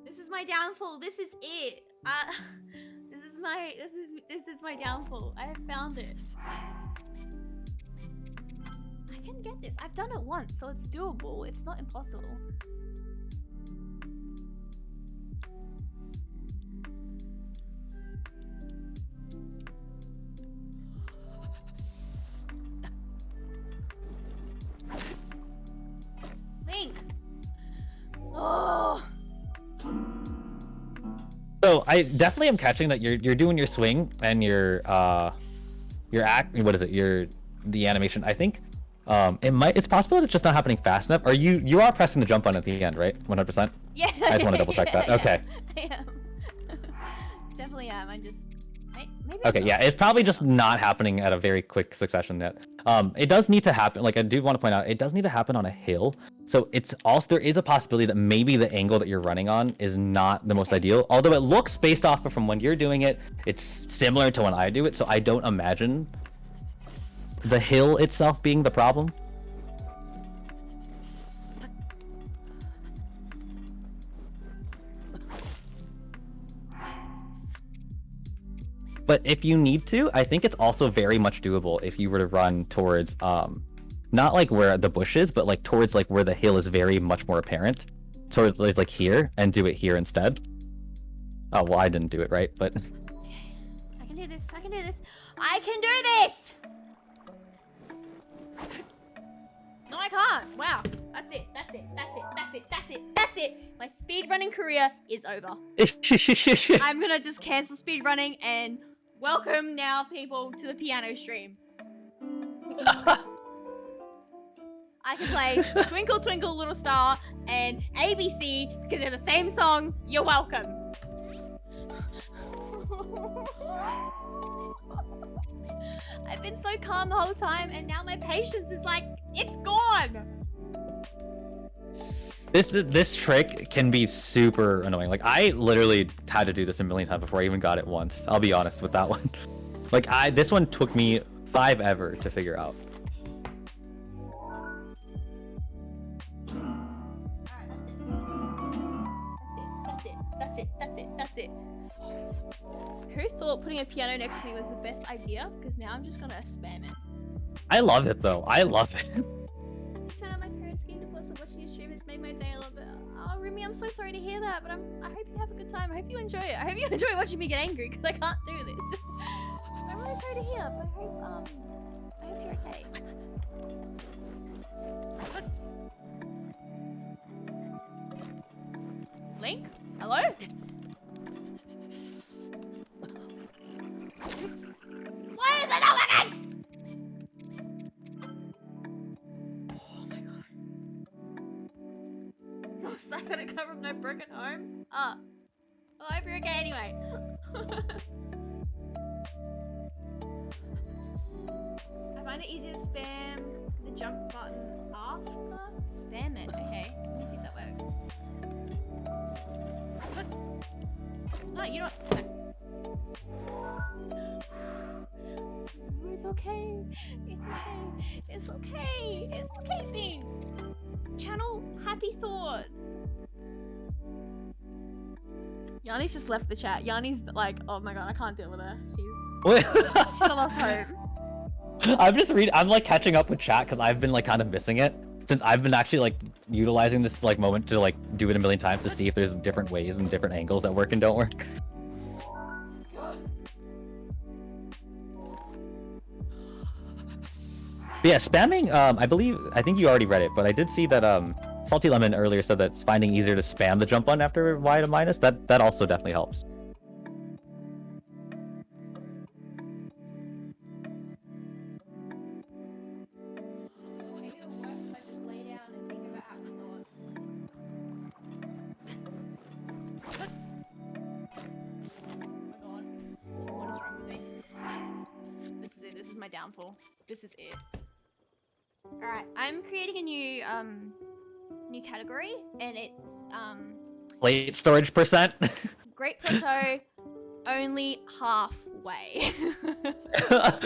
This is my downfall. This is it. This is my downfall. I have found it. I can get this. I've done it once, so it's doable. It's not impossible. Link. Oh. So I definitely am catching that you're doing your swing and your act. What is it? The animation. I think it's possible it's just not happening fast enough. You are pressing the jump button at the end, right? 100%. Yeah. I just want to double check that. Okay. I am. Definitely am. Maybe. Okay. Yeah. It's probably just not happening at a very quick succession yet. It does need to happen. Like I do want to point out, it does need to happen on a hill. So there is a possibility that maybe the angle that you're running on is not the most ideal. Although it looks, based off of from when you're doing it, it's similar to when I do it. So I don't imagine the hill itself being the problem. But if you need to, I think it's also very much doable if you were to run towards not like where the bush is, but like towards like where the hill is very much more apparent. So it's like here, and do it here instead. Oh well, I didn't do it right, but I can do this. I can do this. I can do this. No, I can't. Wow. That's it. That's it. That's it. That's it. That's it. That's it. My speedrunning career is over. I'm gonna just cancel speedrunning and welcome now people to the piano stream. I can play Twinkle Twinkle Little Star and ABC because they're the same song. You're welcome. I've been so calm the whole time and now my patience is like, it's gone. This trick can be super annoying. Like I literally had to do this a million times before I even got it once. I'll be honest with that one. Like this one took me 5 ever to figure out. That's it. Who thought putting a piano next to me was the best idea? Because now I'm just gonna spam it. I love it though. I love it. I just found out my parents came to plus watching your stream has made my day a little bit. Oh, Rumi, I'm so sorry to hear that, but I hope you have a good time. I hope you enjoy it. I hope you enjoy watching me get angry because I can't do this. I'm really sorry to hear, but I hope you're okay. Link? Hello? Why is it not working? Oh my god. No, so I gotta come from no broken home? Oh, I hope you're okay anyway. I find it easier to spam the jump button after? Spam it. Okay, let me see if that works. No, you don't. It's okay. It's okay. It's okay. It's okay, things. Channel happy thoughts. Yanni's just left the chat. Yanni's like, oh my god, I can't deal with her. She's a lost hope. I'm like catching up with chat because I've been like kind of missing it since I've been actually like utilizing this like moment to like do it a million times to see if there's different ways and different angles that work and don't work. But yeah, spamming, I think you already read it, but I did see that Salty Lemon earlier said that it's finding easier to spam the jump button after Y to minus. That also definitely helps. This is my downfall. This is it. Alright, I'm creating a new category, and it's Plate storage percent. Great Plateau Only Halfway.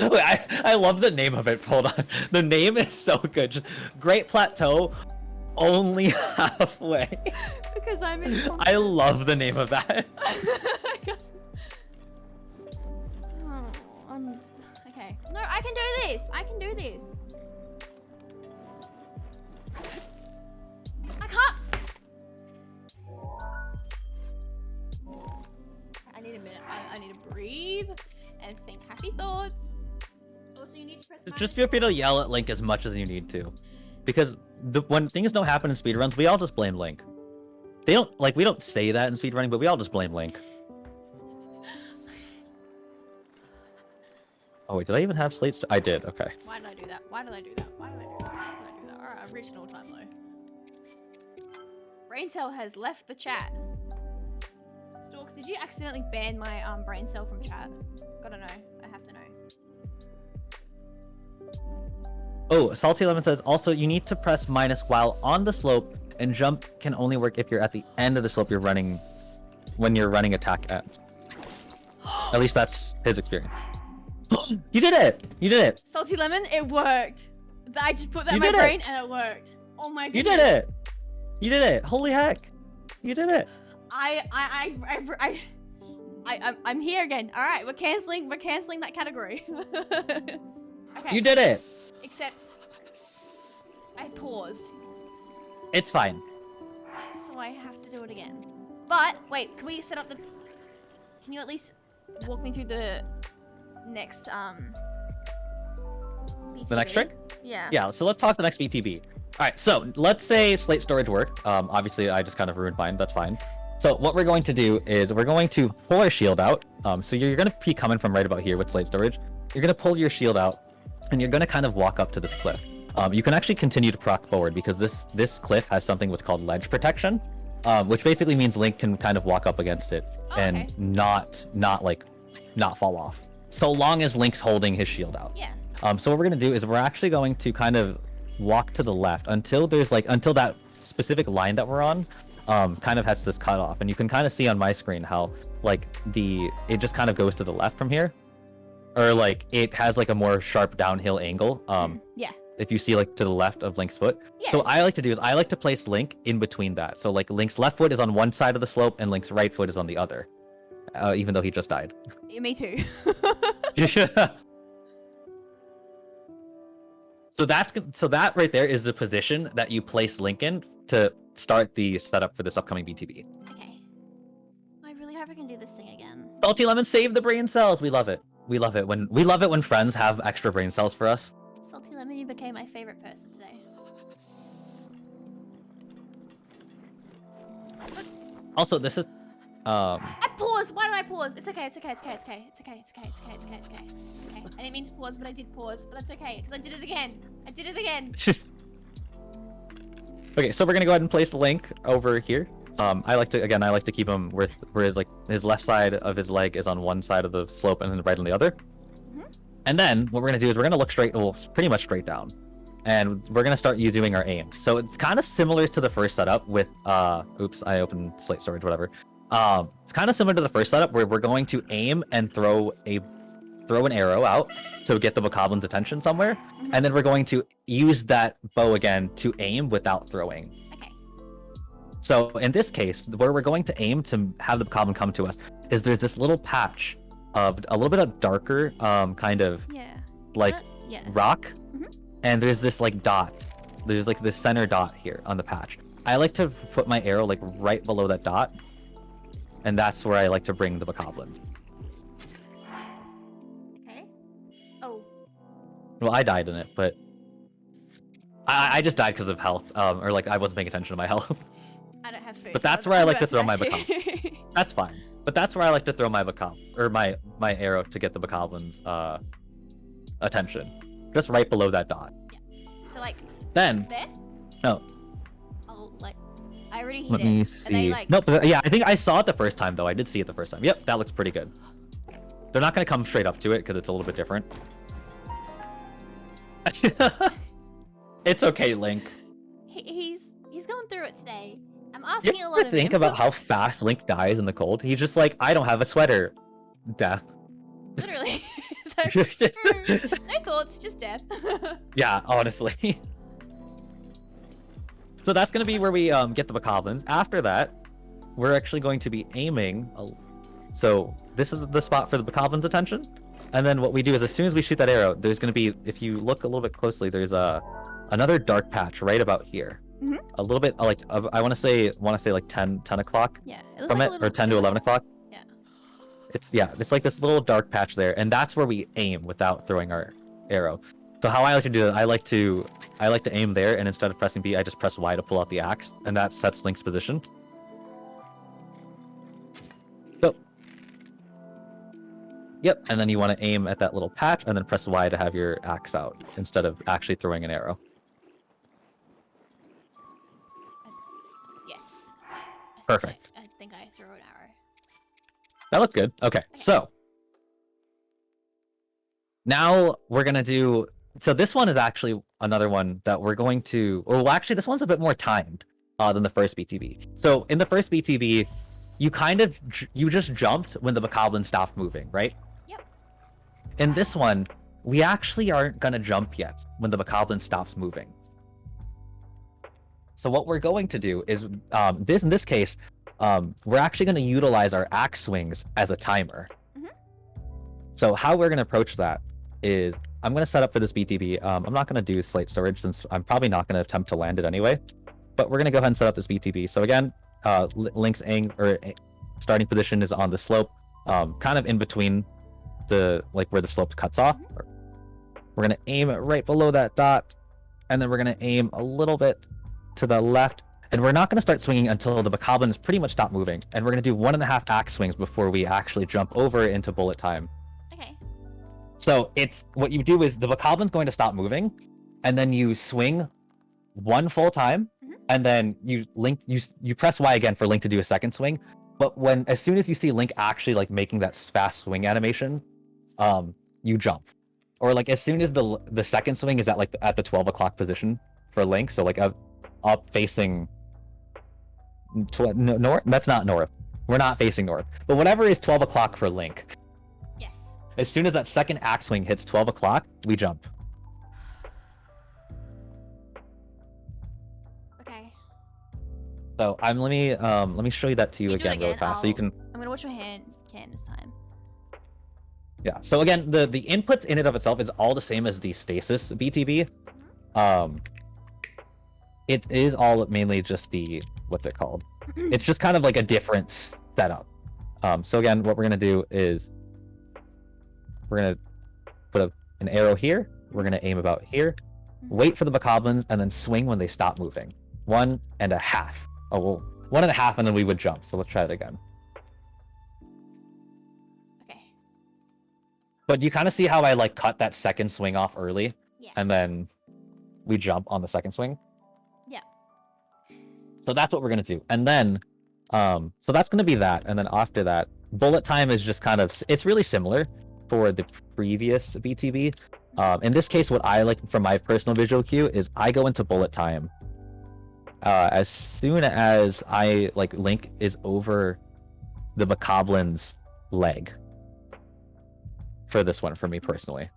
Wait, I love the name of it. Hold on. The name is so good. Just Great Plateau Only Halfway. Because I'm in I love the name of that. Okay. No, I can do this. I can do this. I can't. I need a minute. I need to breathe and think happy thoughts. Also, you need to press. Just feel free to yell at Link as much as you need to, because when things don't happen in speedruns, we all just blame Link. We don't say that in speedrunning, but we all just blame Link. Oh wait, did I even have slates? I did. Okay. Why did I do that? Why did I do that? Why did I do that? Why did I do that? Alright, original time though. Brain cell has left the chat. Storks, did you accidentally ban my brain cell from chat? Gotta know. I have to know. Oh, Salty Lemon says also you need to press minus while on the slope, and jump can only work if you're at the end of the slope when you're running attack ends. At least that's his experience. You did it! You did it! Salty Lemon, it worked. I just put that in my brain and it worked. Oh my goodness. You did it! You did it! Holy heck! You did it! I'm here again. All right, we're canceling that category. Okay. You did it! Except I paused. It's fine. So I have to do it again. But wait, can we set up the? Can you at least walk me through the next BTB? The next trick? Yeah. Yeah, so let's talk the next BTB. Alright, so let's say slate storage worked. Obviously I just kind of ruined mine, that's fine. So what we're going to do is we're going to pull our shield out. So you're going to be coming from right about here with slate storage. You're going to pull your shield out, and you're going to kind of walk up to this cliff. You can actually continue to proc forward because this cliff has something what's called ledge protection, which basically means Link can kind of walk up against it and not fall off, so long as Link's holding his shield out. Yeah. So what we're gonna do is we're actually going to kind of walk to the left until that specific line that we're on kind of has this cut off, and you can kind of see on my screen how it just kind of goes to the left from here, or like it has like a more sharp downhill angle. Yeah. If you see like to the left of Link's foot. Yes. So what I like to do is I like to place Link in between that. So like Link's left foot is on one side of the slope and Link's right foot is on the other. Even though he just died. Me too. So that right there is the position that you place Link in to start the setup for this upcoming BTB. Okay. I really hope I can do this thing again. Salty Lemon, save the brain cells. We love it. We love it when friends have extra brain cells for us. Salty Lemon, you became my favorite person today. Also, this is I paused. Why did I pause? It's okay. It's okay. It's okay. It's okay. It's okay. It's okay. It's okay. It's okay. It's okay. It's okay. I didn't mean to pause, but I did pause. But that's okay because I did it again. I did it again. Okay, so we're gonna go ahead and place Link over here. I like to keep him where his left side of his leg is on one side of the slope and then right on the other. And then what we're gonna do is we're gonna look straight, well, pretty much straight down. and we're gonna start doing our aims. So it's kind of similar to the first setup with oops, I opened slate storage, whatever. It's kind of similar to the first setup where we're going to aim and throw an arrow out to get the Bocoblin's attention somewhere, and then we're going to use that bow again to aim without throwing. Okay. So in this case, where we're going to aim to have the Bokoblin come to us is there's this little patch of a little bit of darker kind of like rock, and there's this like dot. There's like this center dot here on the patch. I like to put my arrow like right below that dot, and that's where I like to bring the Bokoblins. Okay. Oh. Well, I died in it, but I just died because of health, or like I wasn't paying attention to my health. I don't have food. But that's where I like to throw my Bokoblin. That's fine. But that's where I like to throw my Bokoblin, or my arrow to get the Bokoblin's attention. Just right below that dot. Yeah. So like. Then. There? No. Oh, like. I already hit Let it. me see. They, like... Nope. Yeah, I think I saw it the first time though. I did see it the first time. Yep, that looks pretty good. They're not gonna come straight up to it because it's a little bit different. It's okay, Link. He's going through it today. I'm asking You a lot ever of think him. about how fast Link dies in the cold? He's just like, I don't have a sweater. Death. Literally. So, no thoughts, just death. Yeah, honestly. So that's gonna be where we get the Bokoblins. After that, we're actually going to be aiming. So this is the spot for the Bokoblin's attention. And then what we do is, as soon as we shoot that arrow, there's gonna be, if you look a little bit closely, there's another dark patch right about here. A little bit like I want to say like 10 o'clock. Yeah. From like it, or 10 to 11 o'clock. Yeah. It's like this little dark patch there, and that's where we aim without throwing our arrow. So how I like to do it, I like to aim there, and instead of pressing B, I just press Y to pull out the axe, and that sets Link's position. So, yep, and then you want to aim at that little patch, and then press Y to have your axe out instead of actually throwing an arrow. Yes. Perfect. I think I threw an arrow. That looked good. Okay, so now we're gonna do. So this one is actually another one that we're going to. Well, actually, this one's a bit more timed than the first BTB. So in the first BTB, you just jumped when the Bokoblin stopped moving, right? Yep. In this one, we actually aren't gonna jump yet when the Bokoblin stops moving. So what we're going to do is in this case. We're actually going to utilize our axe swings as a timer. So how we're going to approach that is, I'm going to set up for this BTB. I'm not going to do slate storage since I'm probably not going to attempt to land it anyway. But we're going to go ahead and set up this BTB. So again, Link's starting position is on the slope, kind of in between where the slope cuts off. We're going to aim it right below that dot, and then we're going to aim a little bit to the left. And we're not going to start swinging until the Bokoblin is pretty much stopped moving. And we're going to do 1.5 axe swings before we actually jump over into bullet time. Okay. So what you do is the Bokoblin's going to stop moving, and then you swing one full time, and then you press Y again for Link to do a second swing. But as soon as you see Link actually like making that fast swing animation, you jump. Or like as soon as the second swing is at the 12 o'clock position for Link, so like up facing north. That's not north. We're not facing north. But whatever is 12 o'clock for Link. Yes. As soon as that second axe swing hits 12 o'clock, we jump. Okay. So let me show you that to you again really fast, so you can. I'm gonna watch your hand can this time. Yeah. So again, the inputs in and of itself is all the same as the stasis BTB. It is all mainly just what's it called? It's just kind of like a different setup. So again, what we're gonna do is we're gonna put an arrow here. We're gonna aim about here, wait for the Bokoblins, and then swing when they stop moving. 1.5. Oh well, 1.5, and then we would jump. So let's try it again. Okay. But you kind of see how I like cut that second swing off early, Yeah. and then we jump on the second swing. Yeah. So that's what we're gonna do, and then, so that's gonna be that, and then after that, bullet time is just kind of, it's really similar for the previous BTB. In this case, what I like from my personal visual cue is I go into bullet time. As soon as Link is over the Macoblin's leg. For this one, for me personally.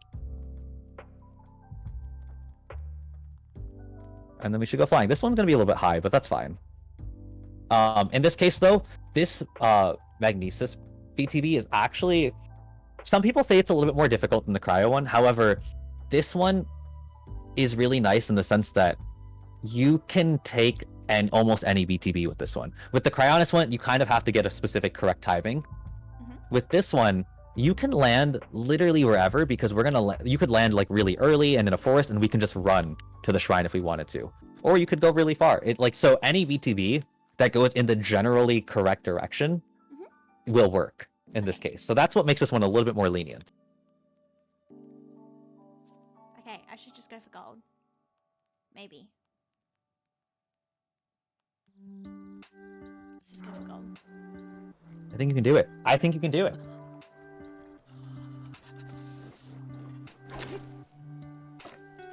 And then we should go flying. This one's gonna be a little bit high, but that's fine. In this case though, this Magnesis BTB is actually, some people say it's a little bit more difficult than the Cryo one. However, this one is really nice in the sense that you can take almost any BTB with this one. With the Cryonis one, you kind of have to get a specific correct timing. With this one, you can land literally wherever, because you could land like really early and in a forest, and we can just run to the shrine if we wanted to. Or you could go really far. So any BTB that goes in the generally correct direction will work in this case. So that's what makes this one a little bit more lenient. Okay, I should just go for gold. Maybe. Let's just go for gold. I think you can do it. I think you can do it.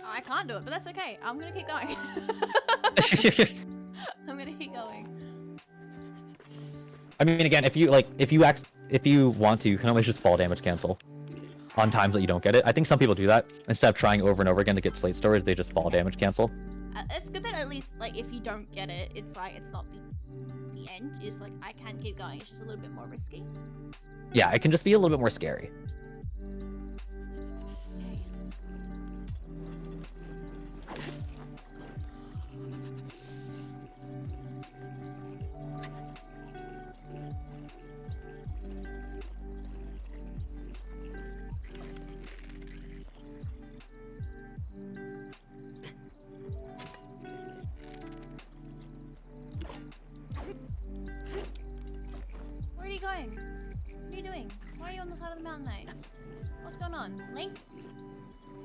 I can't do it, but that's okay. I'm gonna keep going. I'm gonna keep going. I mean, again, if you want to, you can always just fall damage cancel on times that you don't get it. I think some people do that instead of trying over and over again to get slate storage. They just fall damage cancel. It's good that at least, like, if you don't get it, it's like it's not the end. It's like I can keep going. It's just a little bit more risky. Yeah, it can just be a little bit more scary. Where are you going? What are you doing? Why are you on the side of the mountain, mate? What's going on? Link?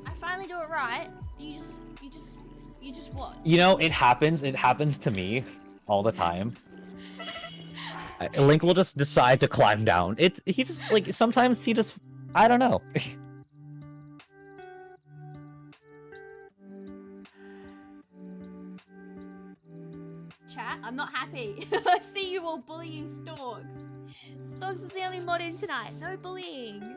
I finally do it right. You just what? You know, it happens to me all the time. Link will just decide to climb down. He just, like, sometimes he just, I don't know. Chat, I'm not happy. I see you all bullying Storks. Storks is the only mod in tonight. No bullying.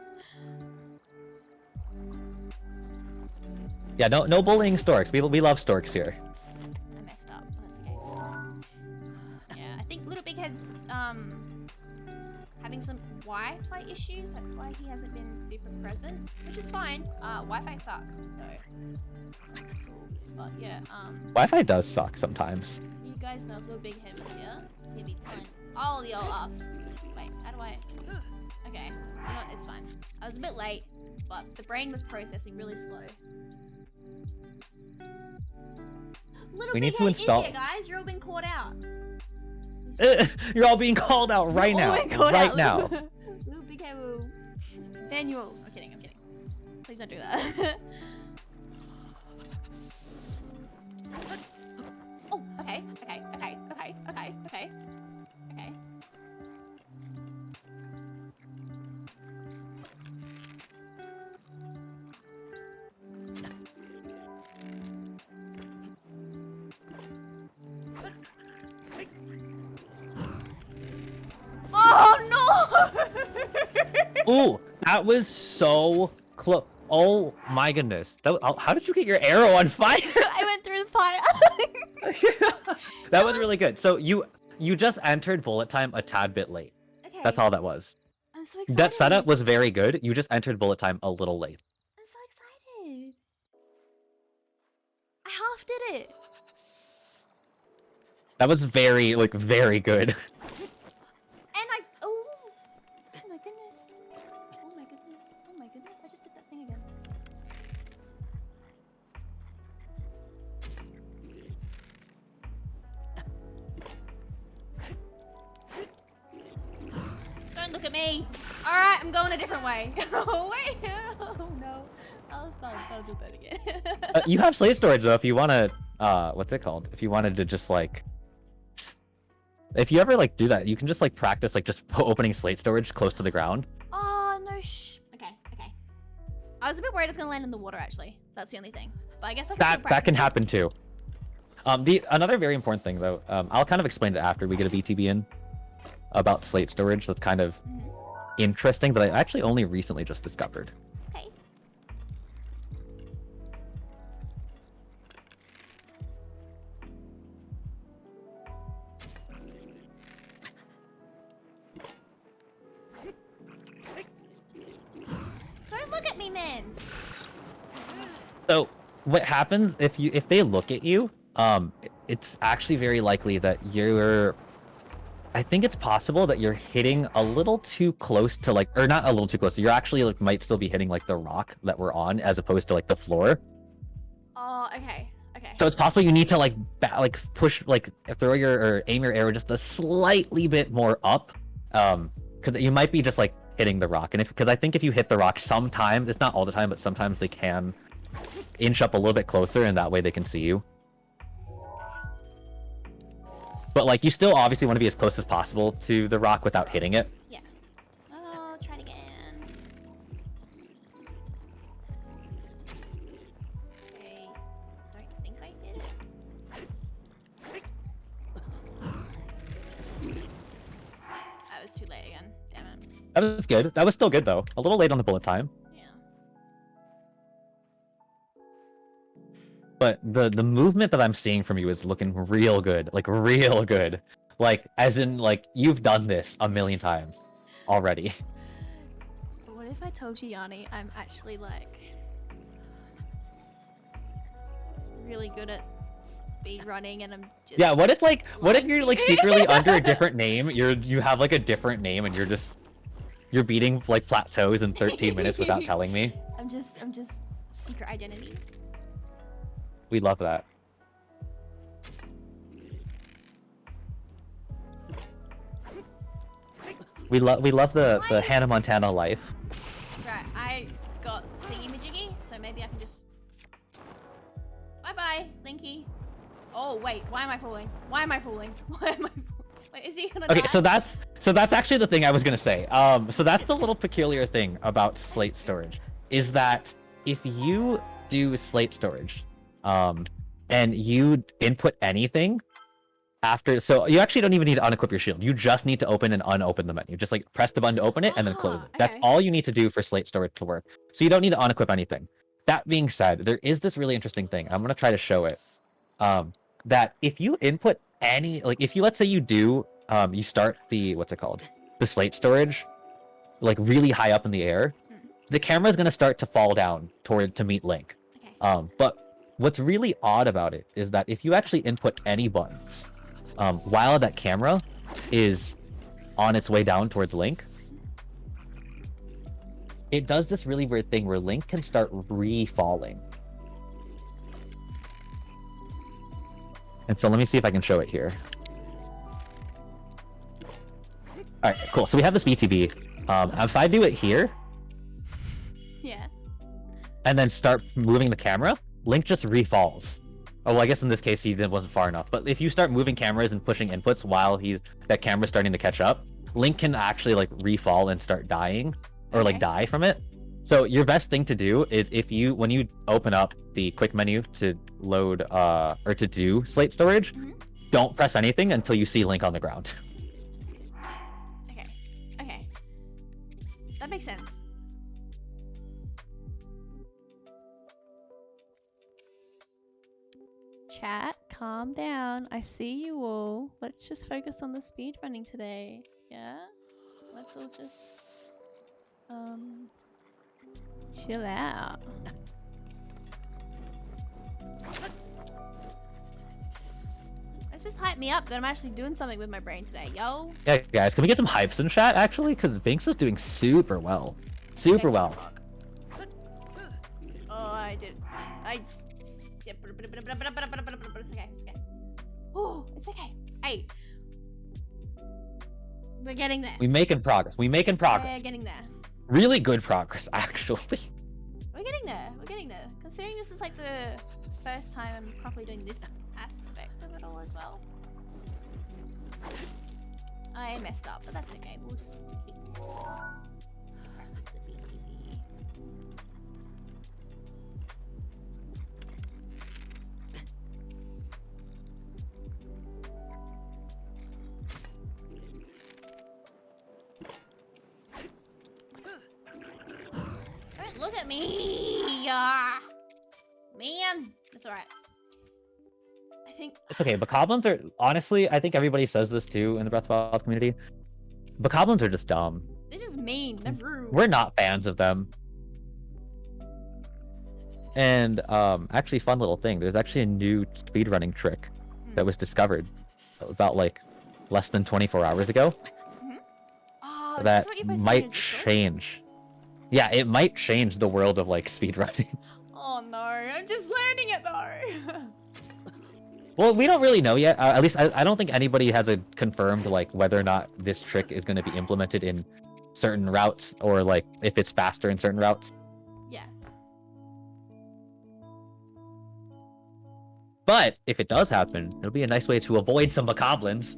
Yeah, no bullying Storks. We love Storks here. I messed up. That's okay. Yeah, I think Little Big Head's having some Wi-Fi issues. That's why he hasn't been super present, which is fine. Wi-Fi sucks, so that's cool. But yeah, Wi-Fi does suck sometimes. you guys know if Little Big Head was here, he'd be telling all the off. Wait, how do I? Okay, you know what? It's fine. I was a bit late, but the brain was processing really slow. Little We Big need to Head install- is here, guys. You're all being caught out. You're all being called out right You're all now. being caught Right out. now. Little Big Head will. Manual. I'm kidding. I'm kidding. Please don't do that. Oh, okay. Okay. Okay. Okay. Okay. Okay. Okay. Oh no! Ooh, that was so close. Oh my goodness. How did you get your arrow on fire? I went through the fire. That was really good. So you just entered bullet time a tad bit late. Okay. That's all that was. I'm so excited. That setup was very good. You just entered bullet time a little late. I'm so excited. I half did it. That was very good. And I. Oh. Oh my goodness. Oh my goodness. Oh my goodness. I just did that thing again. Don't look at me. Alright, I'm going a different way. Oh, wait. Oh, no. I'll do that again. You have slate storage though if you want to, what's it called? If you wanted to just like, if you ever like do that, you can just like practice like just opening slate storage close to the ground. Oh, no Okay, okay. I was a bit worried it's gonna land in the water actually. That's the only thing. But I guess I can That still that can practice it. happen too. Another very important thing though, I'll kind of explain it after we get a BTB in about slate storage. That's kind of interesting that I actually only recently just discovered. Okay. Don't look at me, mans. So what happens if they look at you, it's actually very likely that you're, I think it's possible that you're hitting a little too close to like, or not a little too close. You're actually like might still be hitting like the rock that we're on as opposed to like the floor. Oh, okay. Okay. So it's possible you need to like push, like throw your or aim your arrow just a slightly bit more up, because you might be just like hitting the rock. And because I think if you hit the rock sometimes, it's not all the time, but sometimes they can inch up a little bit closer, and that way they can see you. But like you still obviously want to be as close as possible to the rock without hitting it. Yeah. Oh, try it again. Okay. Don't think I hit it. I was too late again. Damn it. That was good. That was still good though. A little late on the bullet time. Yeah. But the movement that I'm seeing from you is looking real good. Like real good. Like as in like you've done this a million times already. What if I told you, Yanni, I'm actually like really good at speed running and I'm just Yeah, what if like what if lying you're to like you? secretly under a different name? You have like a different name and you're beating like plateaus in 13 minutes without telling me. I'm just secret identity. We love that. We love the Hannah Montana life. That's right. I got thingy-majiggy, so maybe I can just. Bye-bye, Linky. Oh wait, why am I falling? Why am I falling? Why am I falling? Wait, is he gonna die? Okay, so that's actually the thing I was gonna say. So that's the little peculiar thing about slate storage, is that if you do slate storage, and you input anything after, so you actually don't even need to unequip your shield. You just need to open and unopen the menu. Just like press the button to open it and then close it. That's Okay. all you need to do for slate storage to work. So you don't need to unequip anything. That being said, there is this really interesting thing. I'm gonna try to show it. That if you input any, like if you, let's say you do, you start the, what's it called? The slate storage, like really high up in the air, the camera is gonna start to fall down to meet Link. Okay. But what's really odd about it is that if you actually input any buttons, while that camera is on its way down towards Link, it does this really weird thing where Link can start re-falling. And so let me see if I can show it here. All right, cool. So we have this BTB. If I do it here Yeah. and then start moving the camera, Link just re-falls. Oh, well, I guess in this case he wasn't far enough. But if you start moving cameras and pushing inputs while that camera's starting to catch up, Link can actually like re-fall and start dying, or like Okay. die from it. So your best thing to do is when you open up the quick menu to load or to do slate storage, don't press anything until you see Link on the ground. Okay. Okay. That makes sense. Chat, calm down. I see you all. Let's just focus on the speed running today. Yeah? Let's all just chill out. Let's just hype me up that I'm actually doing something with my brain today, yo. Yeah, guys, can we get some hypes in chat actually? Because Binks is doing super well. Super Okay, well. fuck. Oh, I did. It's okay. It's okay. Oh, it's okay. Hey. We're getting there. We making progress. We making We're progress. getting there. Really good progress, actually. We're getting there. We're getting there. Considering this is like the first time I'm properly doing this aspect of it all as well. I messed up, but that's okay. We'll just keep still practice the BTV. me! Man! That's alright. I think... It's okay. Bokoblins are honestly, I think everybody says this too in the Breath of the Wild community. Bokoblins are just dumb. They're just mean. They're rude. We're not fans of them. And actually, fun little thing. There's actually a new speedrunning trick that was discovered about like less than 24 hours ago. Oh, is That this what you posted on might your Discord? change. Yeah, it might change the world of like speedrunning. Oh no, I'm just learning it though. Well, we don't really know yet. At least I don't think anybody has a confirmed like whether or not this trick is going to be implemented in certain routes or like if it's faster in certain routes. Yeah. But if it does happen, it'll be a nice way to avoid some bokoblins.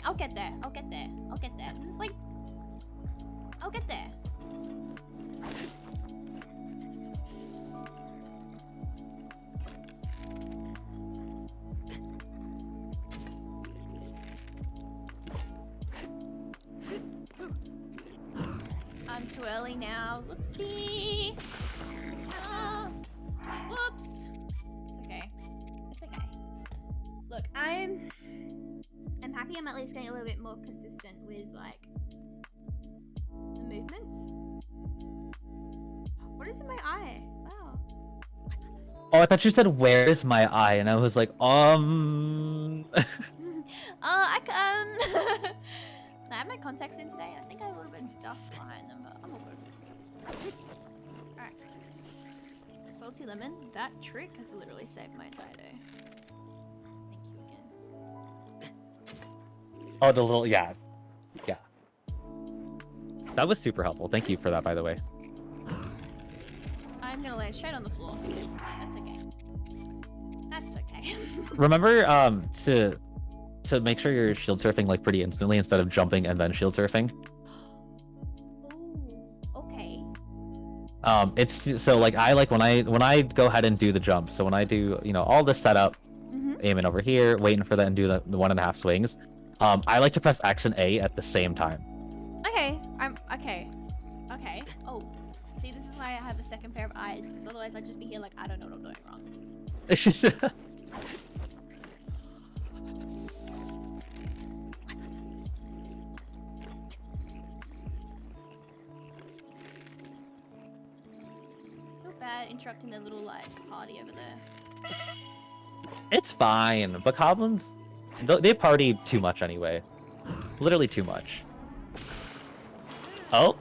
I'll get there. I'll get there. I'll get there. This is like... I'll get there. I'm too early now. Whoopsie. Ah. Whoops. It's okay. It's okay. Look, I'm happy I'm at least getting a little bit more consistent with like the movements. What is in my eye? Wow. Oh, I thought you said, "Where is my eye?" And I was like, I have my contacts in today. I think I have a little bit of dust behind them, but I'm all good. Alright. Salty lemon. That trick has literally saved my entire day. Thank you again. Oh, the little, yeah. That was super helpful. Thank you for that, by the way. I'm gonna land straight on the floor. That's okay. That's okay. Remember, to make sure you're shield surfing like pretty instantly instead of jumping and then shield surfing. Oh, okay. It's so like when I go ahead and do the jump. So when I do, you know, all the setup, aiming over here, waiting for that, and do the 1.5 swings. I like to press X and A at the same time. Okay. Okay. Okay. Oh, see, this is why I have a second pair of eyes, because otherwise I'd just be here like I don't know what I'm doing wrong. Feel bad interrupting their little like party over there. It's fine. Bokoblins, they party too much anyway. Literally too much. Oh.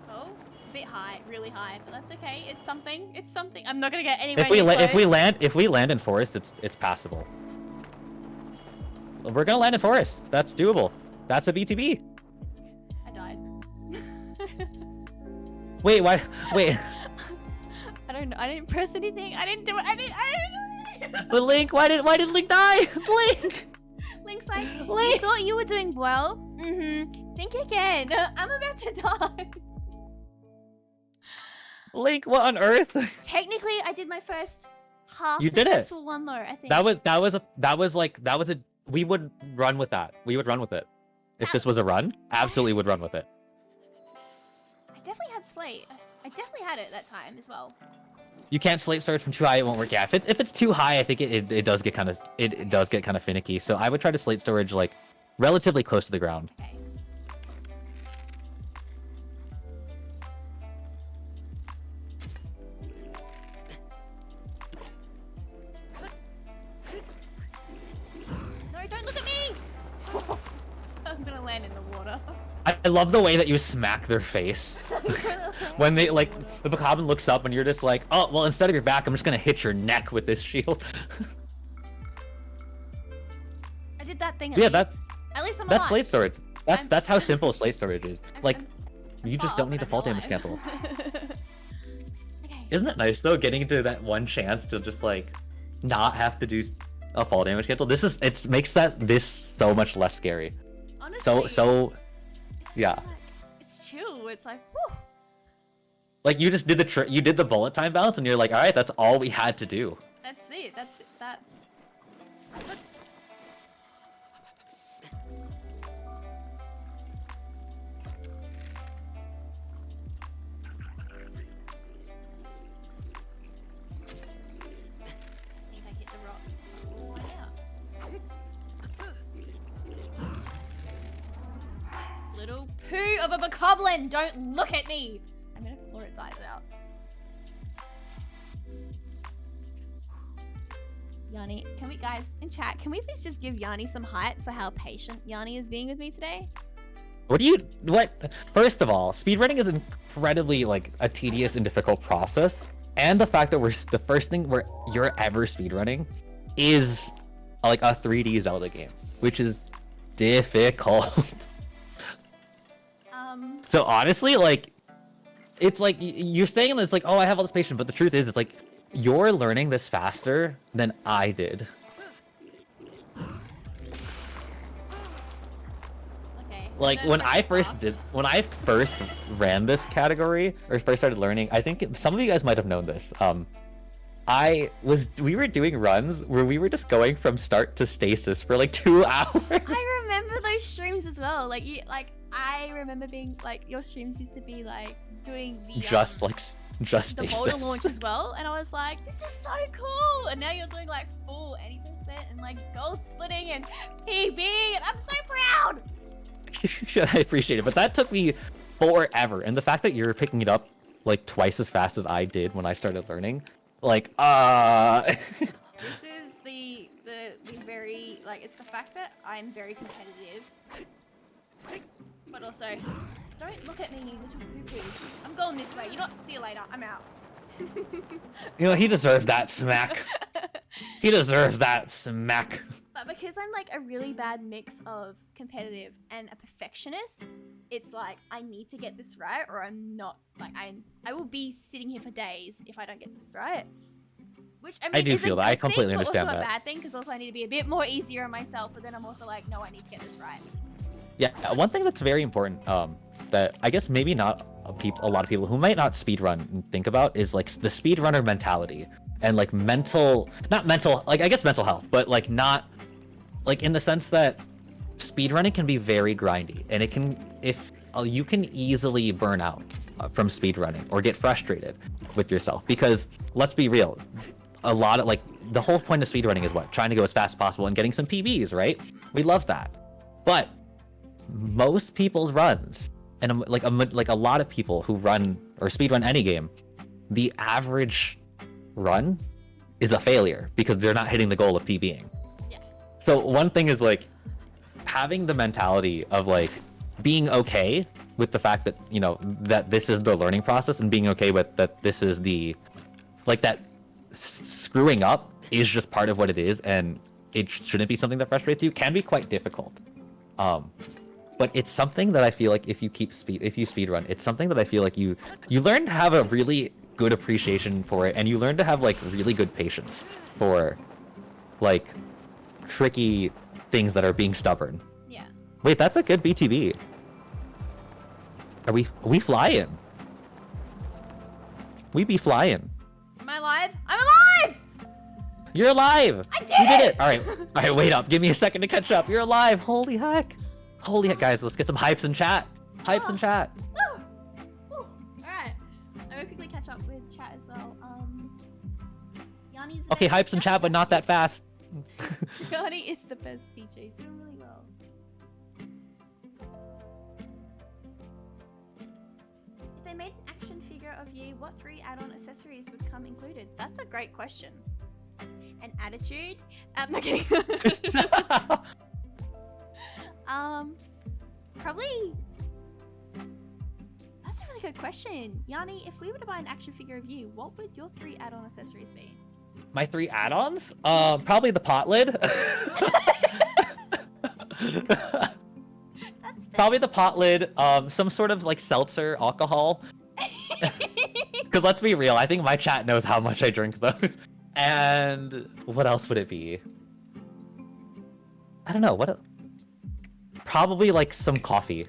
Oh, a bit high, really high, but that's okay. It's something. It's something. I'm not gonna get anywhere. If we land in forest, it's passable. We're gonna land in forest. That's doable. That's a BTB. I died. Wait, why? Wait. I don't know. I didn't press anything. I didn't do it. I didn't do anything. But Link, why did Link die? Link. Link's like, you Link. thought you were doing well. Think again. I'm about to die. Link, what on earth? Technically, I did my first half You did it. successful one though. I think That was a. We would run with that. We would run with it. If this was a run, absolutely would run with it. I definitely had Slate. I definitely had it that time as well. You can't slate storage from too high; it won't work. Yeah, if it's too high, I think it does get kind of finicky. So I would try to slate storage like relatively close to the ground. Okay. No, don't look at me! I'm gonna land in the water. I love the way that you smack their face when they like the Bokoblin looks up and you're just like, oh well, instead of your back, I'm just gonna hit your neck with this shield. I did that thing. Yeah, at least I'm that's alive. slate storage. That's how simple slate storage is. Like, you just far don't off, need to but fall I'm damage cancel. Okay. Isn't it nice though, getting into that one chance to just like not have to do a fall damage cancel? It makes this so much less scary. Honestly, So yeah. like, it's chill. It's like, whew. Like you just did you did the bullet time bounce and you're like, all right, that's all we had to do. That's it. That's. little poo of a bokoblin. Don't look at me. I'm gonna claw its eyes out. Yanni, can we guys in chat, can we please just give Yanni some hype for how patient Yanni is being with me today? What? First of all, speedrunning is incredibly like a tedious and difficult process. And the fact that the first thing you're ever speedrunning is like a 3D Zelda game, which is difficult. So honestly, like, it's like you're saying this like, oh, I have all this patience, but the truth is, it's like you're learning this faster than I did. Okay. Like when I first ran this category or first started learning, I think some of you guys might have known this. We were doing runs where we were just going from start to stasis for like 2 hours. I remember those streams as well. I remember being like, your streams used to be like doing the just the stasis. boulder launch as well, and I was like, this is so cool. And now you're doing like full 80% and like gold splitting and PB, and I'm so proud. I appreciate it, but that took me forever. And the fact that you're picking it up like twice as fast as I did when I started learning, like, This is the very, like, it's the fact that I'm very competitive, but also, don't look at me, you little poo-poo. I'm going this way. You know what? See you later. I'm out. you know, he deserved that smack. He deserves that smack. But because I'm like a really bad mix of competitive and a perfectionist, it's like I need to get this right, or I'm not. Like I will be sitting here for days if I don't get this right. Which I mean, I do is feel a that. I good completely thing, understand but also that. a bad thing, because also I need to be a bit more easier on myself. But then I'm also like, no, I need to get this right. Yeah, one thing that's very important, that I guess maybe not a lot of people who might not speedrun think about is like the speedrunner mentality and like not mental, like I guess mental health, but like not like in the sense that speedrunning can be very grindy, and you can easily burn out from speedrunning or get frustrated with yourself, because let's be real, a lot of like the whole point of speedrunning is what? Trying to go as fast as possible and getting some PBs, right? We love that. But most people's runs, and like a lot of people who run or speedrun any game, the average run is a failure because they're not hitting the goal of PBing. Yeah. So one thing is like having the mentality of like being okay with the fact that, you know, that this is the learning process, and being okay with that this is the like that screwing up is just part of what it is, and it shouldn't be something that frustrates you, can be quite difficult. But it's something that I feel like if you speedrun, it's something that I feel like you learn to have a really good appreciation for it, and you learn to have like really good patience for like tricky things that are being stubborn. Yeah. Wait, that's a good BTB. Are we flying? We be flying. Am I alive? I'm alive! You're alive! I did You did it! it! Alright, wait up. Give me a second to catch up. You're alive! Holy heck! Holy heck, guys, let's get some hypes in chat. Hypes in chat. Alright. I'm gonna quickly catch up with chat as well. Yanni's Okay, hypes in chat, but not that fast. Yanni is the best teacher. He's doing really well. If they made an action figure of you, what 3 add-on accessories would come included? That's a great question. An attitude? I'm not kidding. Probably. That's a really good question. Yanni, if we were to buy an action figure of you, what would your 3 add-on accessories be? My 3 add-ons? Probably the pot lid. That's fair. Probably the pot lid, some sort of like seltzer alcohol. Because let's be real, I think my chat knows how much I drink those. And what else would it be? I don't know, probably like some coffee.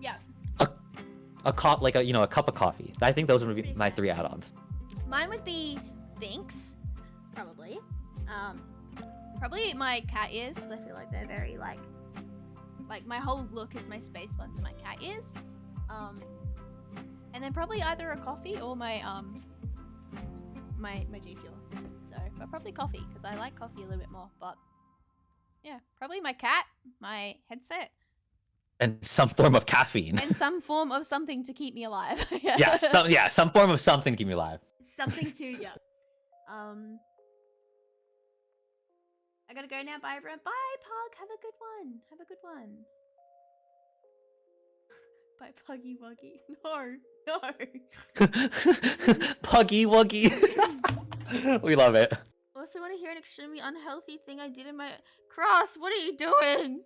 Yeah. A cup of coffee. I think those would be That's my pretty 3 add-ons. Mine would be Binks, probably. Probably my cat ears, because I feel like they're very like my whole look is my space one to my cat ears. And then probably either a coffee or my my G Fuel. So, but probably coffee, because I like coffee a little bit more. But yeah, probably my cat, my headset, And some form of caffeine. And some form of something to keep me alive. Some form of something to keep me alive. Something to I gotta go now. Bye everyone. Bye Pug. Have a good one. Have a good one. Bye Puggy Wuggy. No. Puggy Wuggy. We love it. Also want to hear an extremely unhealthy thing I did in my Cross. What are you doing?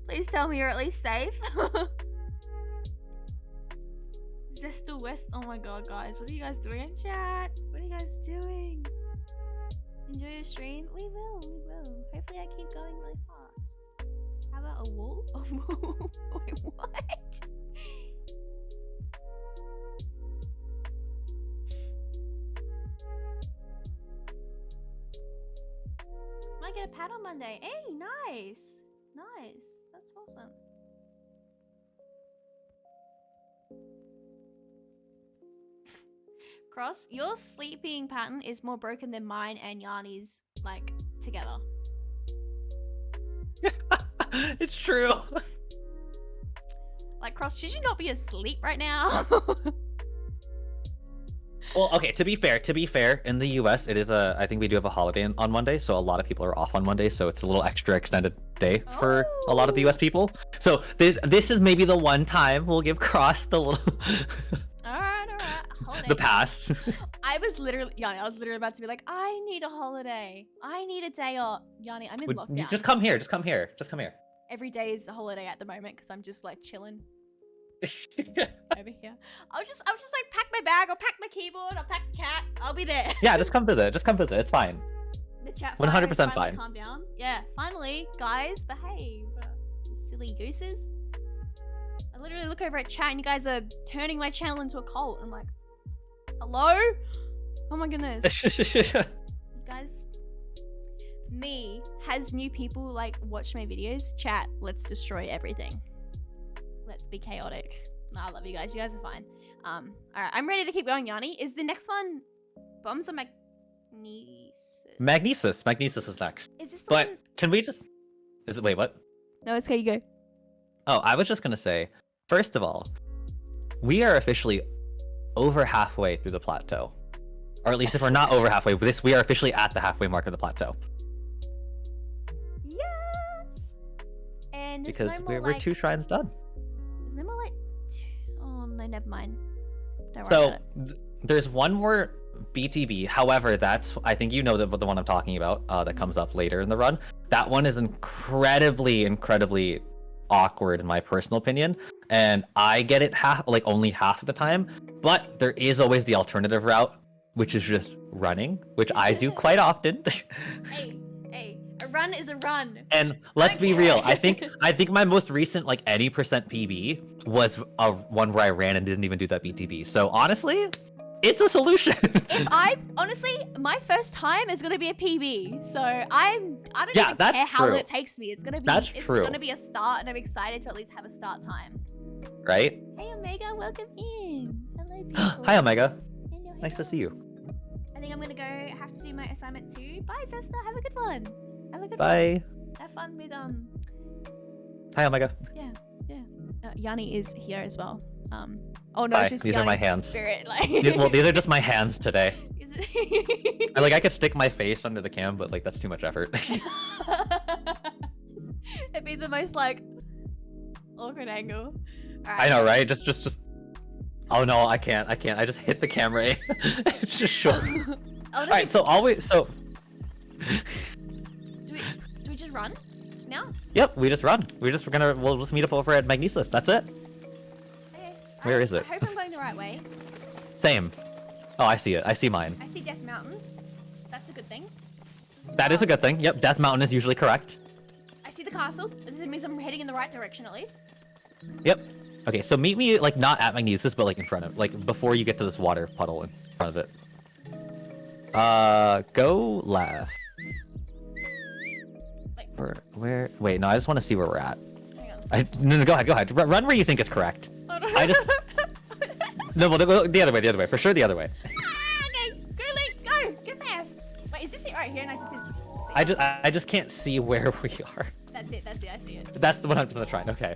Please tell me you're at least safe. Zesta West. Oh my god, guys. What are you guys doing in chat? What are you guys doing? Enjoy your stream? We will. Hopefully I keep going really fast. How about a wall? Wait, what? Might get a pad on Monday. Hey, nice. Nice. That's awesome. Cross, your sleeping pattern is more broken than mine and Yanni's, like, together. It's true. Like, Cross, should you not be asleep right now? Well, okay, to be fair, in the US, it is I think we do have a holiday on Monday, so a lot of people are off on Monday, so it's a little extra extended day for a lot of the US people. So this is maybe the one time we'll give Cross the little... Alright. Holiday. The pass. I was literally about to be like, I need a holiday. I need a day off. Yanni, I'm in lockdown. Just come here. Every day is a holiday at the moment because I'm just like chilling over here. I'll just like pack my bag, I'll pack my keyboard, I'll pack the cat, I'll be there. Yeah, just come visit. It's fine. The chat 100% fine. Calm down. Yeah, finally, guys, behave. You silly gooses. I literally look over at chat and you guys are turning my channel into a cult. I'm like, hello? Oh my goodness. You guys, me has new people like watch my videos. Chat, let's destroy everything. Let's be chaotic. No, I love you guys. You guys are fine. Alright, I'm ready to keep going, Yanni. Is the next one bombs or magnesis? Magnesis is next. Is this the But one? can we just... Wait, what? No, it's okay, you go. Oh, I was just gonna say, first of all, we are officially over halfway through the plateau. Or at least if we're not over halfway, we are officially at the halfway mark of the plateau. Yes! And Because we're 2 shrines done. Isn't there more like oh no, never mind. Don't worry So about it. there's one more BTB. However, that's, I think you know the one I'm talking about, that comes up later in the run. That one is incredibly awkward in my personal opinion, and I get it only half of the time. But there is always the alternative route, which is just running, which I do quite often. Hey, a run is a run. And let's be real, I think my most recent like any percent PB was a one where I ran and didn't even do that BTB. So honestly, it's a solution. Honestly, my first time is gonna be a PB. So I don't even care how long it takes me. It's gonna be a start, and I'm excited to at least have a start time. Right? Hey Omega, welcome in. Hello people. Hi Omega. Hello, Nice to see you. I think I'm gonna go have to do my assignment too. Bye Zesta, have a good one. Have a good Bye. one. Have fun with Hi Omega. Yeah. Yanni is here as well. Oh no, Bye. it's just These Yanni's are my hands. spirit. Like Well, these are just my hands today. Is it... I could stick my face under the cam, but like that's too much effort. It'd be the most like awkward angle. Right. I know, right? Just. Oh no, I can't. I just hit the camera. It's just short. All right, so Do we just run now? Yep, we just run. We'll just meet up over at Magnesis. That's it. Okay. Where is it? I hope I'm going the right way. Same. Oh, I see it. I see mine. I see Death Mountain. That's a good thing. That is a good thing. Yep, Death Mountain is usually correct. I see the castle. Does it mean I'm heading in the right direction at least? Yep. Okay, so meet me like not at Magnesis, but like in front of, like before you get to this water puddle in front of it. Go left. Where? Wait, no, I just want to see where we're at. Hang on. No, go ahead. Run where you think is correct. Oh, no. I just. No, well, go the other way. For sure, the other way. Okay, go, Link, go, get fast. Wait, is this it? Right here, and I just. I just can't see where we are. That's it. I see it. That's the 100% shrine. Okay.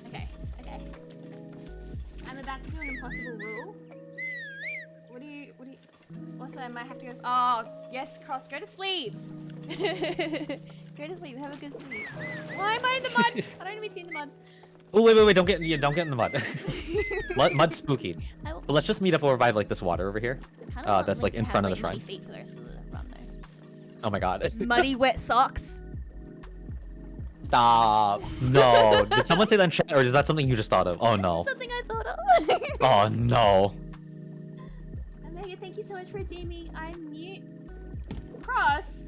Okay. I'm about to do an impossible rule. What do you... Also, I might have to go... Oh, yes, Cross, go to sleep. Go to sleep, have a good sleep. Why am I in the mud? I don't need to be in the mud. Oh, wait, don't get in the mud. Mud's spooky. But let's just meet up over by like this water over here. That's like in front of the shrine. Feet for the rest of the run, though. Oh my god. Muddy, wet socks. Stop. No. Did someone say that in chat, or is that something you just thought of? Oh no. That's something I thought of. Oh no. Omega, thank you so much for redeeming. I'm mute. Cross.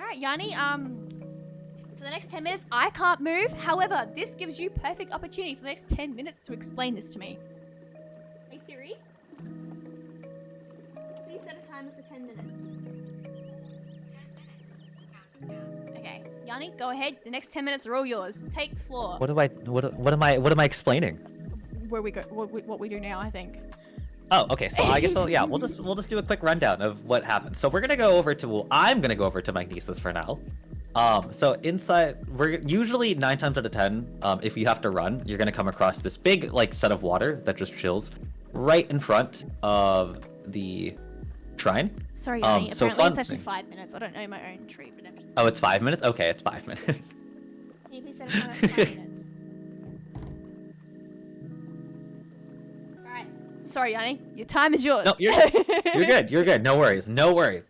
Alright, Yanni, for the next 10 minutes, I can't move. However, this gives you perfect opportunity for the next 10 minutes to explain this to me. Hey, Siri. Please set a timer for 10 minutes. 10 minutes. Counting down. Okay, Yanni, go ahead. The next 10 minutes are all yours. Take the floor. What am I explaining? Where we go, what we do now, I think. Oh, okay. So I guess yeah, we'll just do a quick rundown of what happened. So we're gonna go over to I'm gonna go over to Magnesis for now. So inside, we're usually 9 times out of 10, if you have to run, you're gonna come across this big like set of water that just chills right in front of the shrine. Sorry, Yanni. So Apparently fun it's actually thing. 5 minutes. I don't know my own tree redemption. Oh, it's 5 minutes. Okay, it's 5 minutes. Can you please set a timer for 5 minutes? Alright. Sorry, Yanni. Your time is yours. No, you're good. You're good. No worries.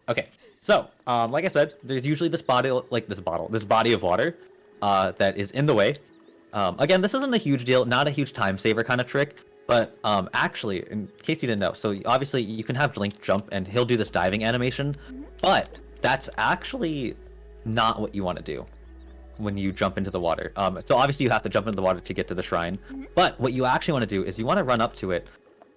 Okay. So, like I said, there's usually this body of water, that is in the way. Again, this isn't a huge deal, not a huge time saver kind of trick, but actually, in case you didn't know, so obviously you can have Link jump and he'll do this diving animation, but that's actually not what you want to do when you jump into the water. So obviously you have to jump into the water to get to the shrine, but what you actually want to do is you want to run up to it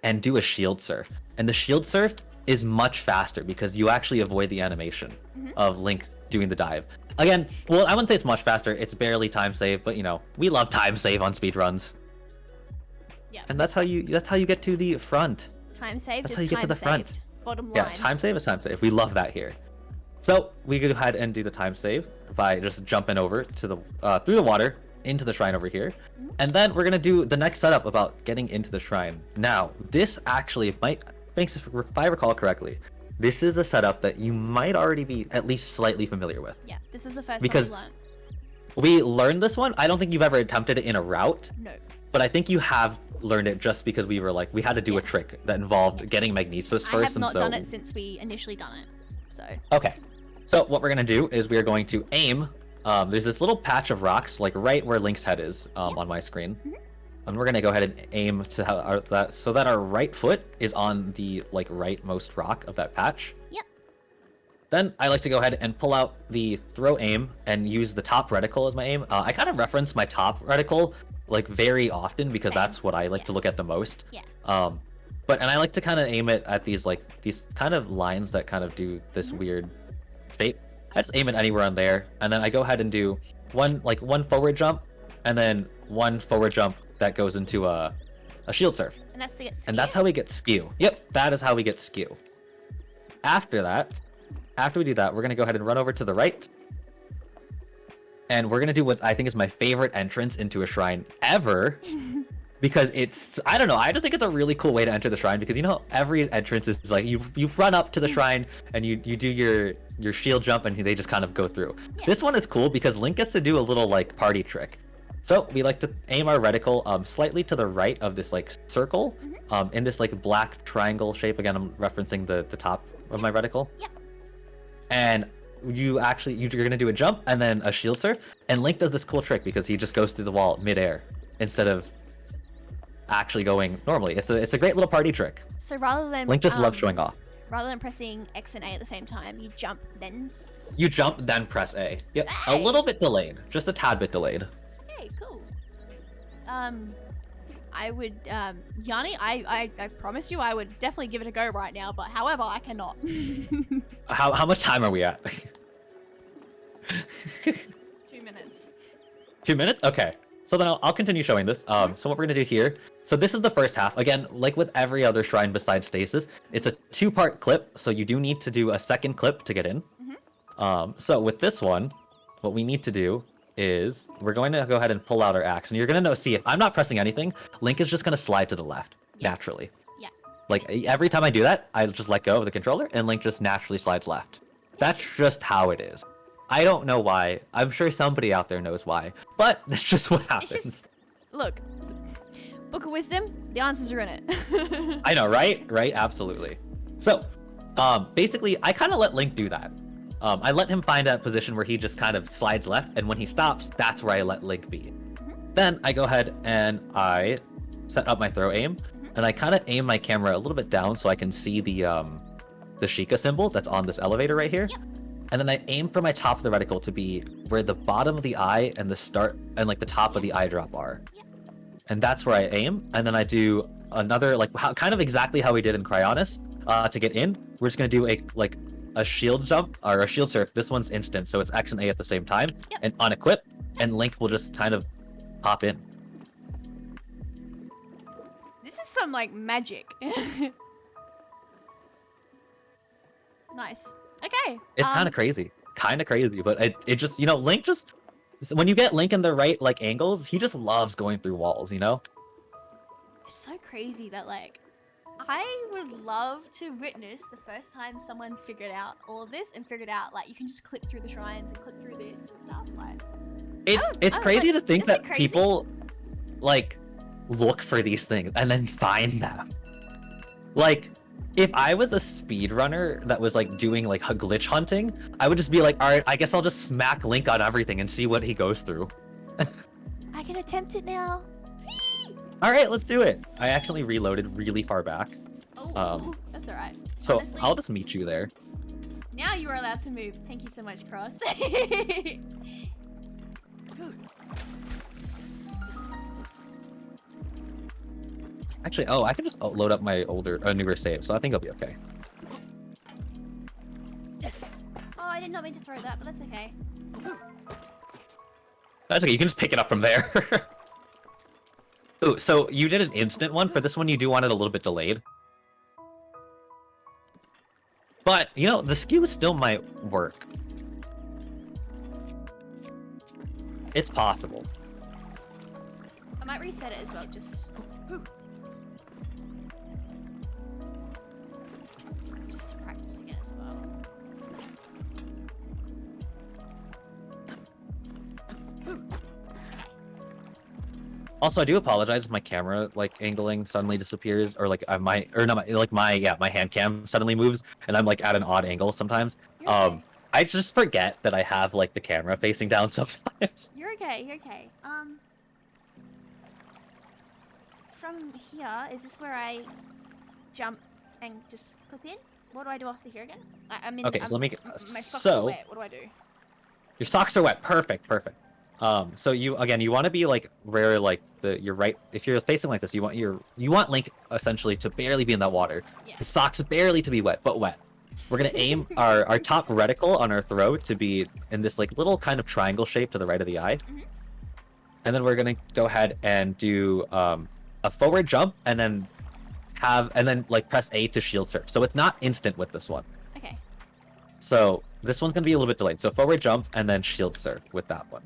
and do a shield surf. And the shield surf is much faster because you actually avoid the animation of Link doing the dive. Again, well, I wouldn't say it's much faster. It's barely time save, but you know, we love time save on speedruns. Yeah. And that's how you get to the front. Time saved That's is how you get to time the front. saved. Bottom line. Yeah, time save is time save. We love that here. So we go ahead and do the time save by just jumping over to the through the water into the shrine over here. And then we're gonna do the next setup about getting into the shrine. Now, this actually might, if I recall correctly, this is a setup that you might already be at least slightly familiar with. Yeah, this is the first Because one we learned this one. I don't think you've ever attempted it in a route, we learned. but I think you have learned it just because we had to do a trick that involved getting Magnesis No. first. I have not and so... done it since we initially done it. So. Okay. So what we're gonna do is we are going to aim. There's this little patch of rocks, like right where Link's head is on my screen, and we're gonna go ahead and aim to so that our right foot is on the like rightmost rock of that patch. Yep. Then I like to go ahead and pull out the throw aim and use the top reticle as my aim. I kind of reference my top reticle like very often because Same. that's what I like to look at the most. Yeah. And I like to kind of aim it at these kind of lines that kind of do this weird shape. I just aim it anywhere on there, and then I go ahead and do one forward jump, and then one forward jump that goes into a shield surf. And that's to get skew. And that's how we get skew. Yep, that is how we get skew. After we do that, we're gonna go ahead and run over to the right, and we're gonna do what I think is my favorite entrance into a shrine ever. Because I don't know, I just think it's a really cool way to enter the shrine, because you know every entrance is like you run up to the shrine and you do your shield jump and they just kind of go through. Yeah. This one is cool because Link gets to do a little like party trick. So we like to aim our reticle slightly to the right of this like circle in this like black triangle shape. Again, I'm referencing the top of my reticle. Yep. And you're gonna do a jump and then a shield surf, and Link does this cool trick because he just goes through the wall midair instead of actually going normally. It's a great little party trick. So rather than Link just loves showing off. Rather than pressing X and A at the same time, you jump then. You jump then press A. Yep. Hey. A little bit delayed, just a tad bit delayed. Okay, cool. I would, Yanni, I promise you, I would definitely give it a go right now. But however, I cannot. How much time are we at? 2 minutes. 2 minutes? Okay. So then I'll continue showing this. So what we're gonna do here, so this is the first half. Again, like with every other shrine besides stasis, it's a 2-part clip, so you do need to do a second clip to get in. So with this one, what we need to do is we're going to go ahead and pull out our axe, and you're gonna see if I'm not pressing anything, Link is just gonna slide to the left naturally. Yeah. Like every time I do that, I just let go of the controller, and Link just naturally slides left. That's just how it is. I don't know why. I'm sure somebody out there knows why, but that's just what happens. It's just, look, Book of Wisdom, the answers are in it. I know, right? Right? Absolutely. So, basically, I kind of let Link do that. I let him find a position where he just kind of slides left, and when he stops, that's where I let Link be. Then I go ahead and I set up my throw aim, and I kind of aim my camera a little bit down so I can see the Sheikah symbol that's on this elevator right here. Yep. And then I aim for my top of the reticle to be where the bottom of the eye and the start and like the top of the eye drop are. Yep. And that's where I aim. And then I do another kind of exactly how we did in Cryonis to get in. We're just gonna do a shield jump or a shield surf. This one's instant, so it's X and A at the same time. Yep. And unequip, and Link will just kind of pop in. This is some like magic. Nice. Okay. It's kind of crazy, but it just, you know, Link just, when you get Link in the right like angles, he just loves going through walls, you know? It's so crazy that like I would love to witness the first time someone figured out all of this and figured out like you can just clip through the shrines and clip through this and stuff. Like It's crazy to think isn't it that crazy? people like look for these things and then find them. Like, if I was a speedrunner that was like doing like glitch hunting, I would just be like, all right, I guess I'll just smack Link on everything and see what he goes through. I can attempt it now. All right, let's do it. I actually reloaded really far back. Oh, that's all right. So Honestly, I'll just meet you there. now you are allowed to move. Thank you so much, Cross. Actually, I can just load up my newer save, so I think I'll be okay. Oh, I did not mean to throw that, but that's okay. That's okay, you can just pick it up from there. Ooh, so you did an instant one. For this one, you do want it a little bit delayed. But, you know, the skew still might work. It's possible. I might reset it as well, just to practice again as well. Also, I do apologize if my camera like angling suddenly disappears, or like my hand cam suddenly moves, and I'm like at an odd angle sometimes. You're okay. I just forget that I have like the camera facing down sometimes. You're okay. You're okay. From here, is this where I jump and just clip in? What do I do after here again? I mean, Okay, so let me get, my socks so are wet. What do I do? your socks are wet. Perfect. So you want to be like where like you're right. If you're facing like this, you want Link essentially to barely be in that water. Yes. The socks barely to be wet, but wet. We're gonna aim our top reticle on our throw to be in this like little kind of triangle shape to the right of the eye. Mhm. And then we're gonna go ahead and do a forward jump, and then like press A to shield surf. So it's not instant with this one. Okay. So this one's gonna be a little bit delayed. So forward jump and then shield surf with that one.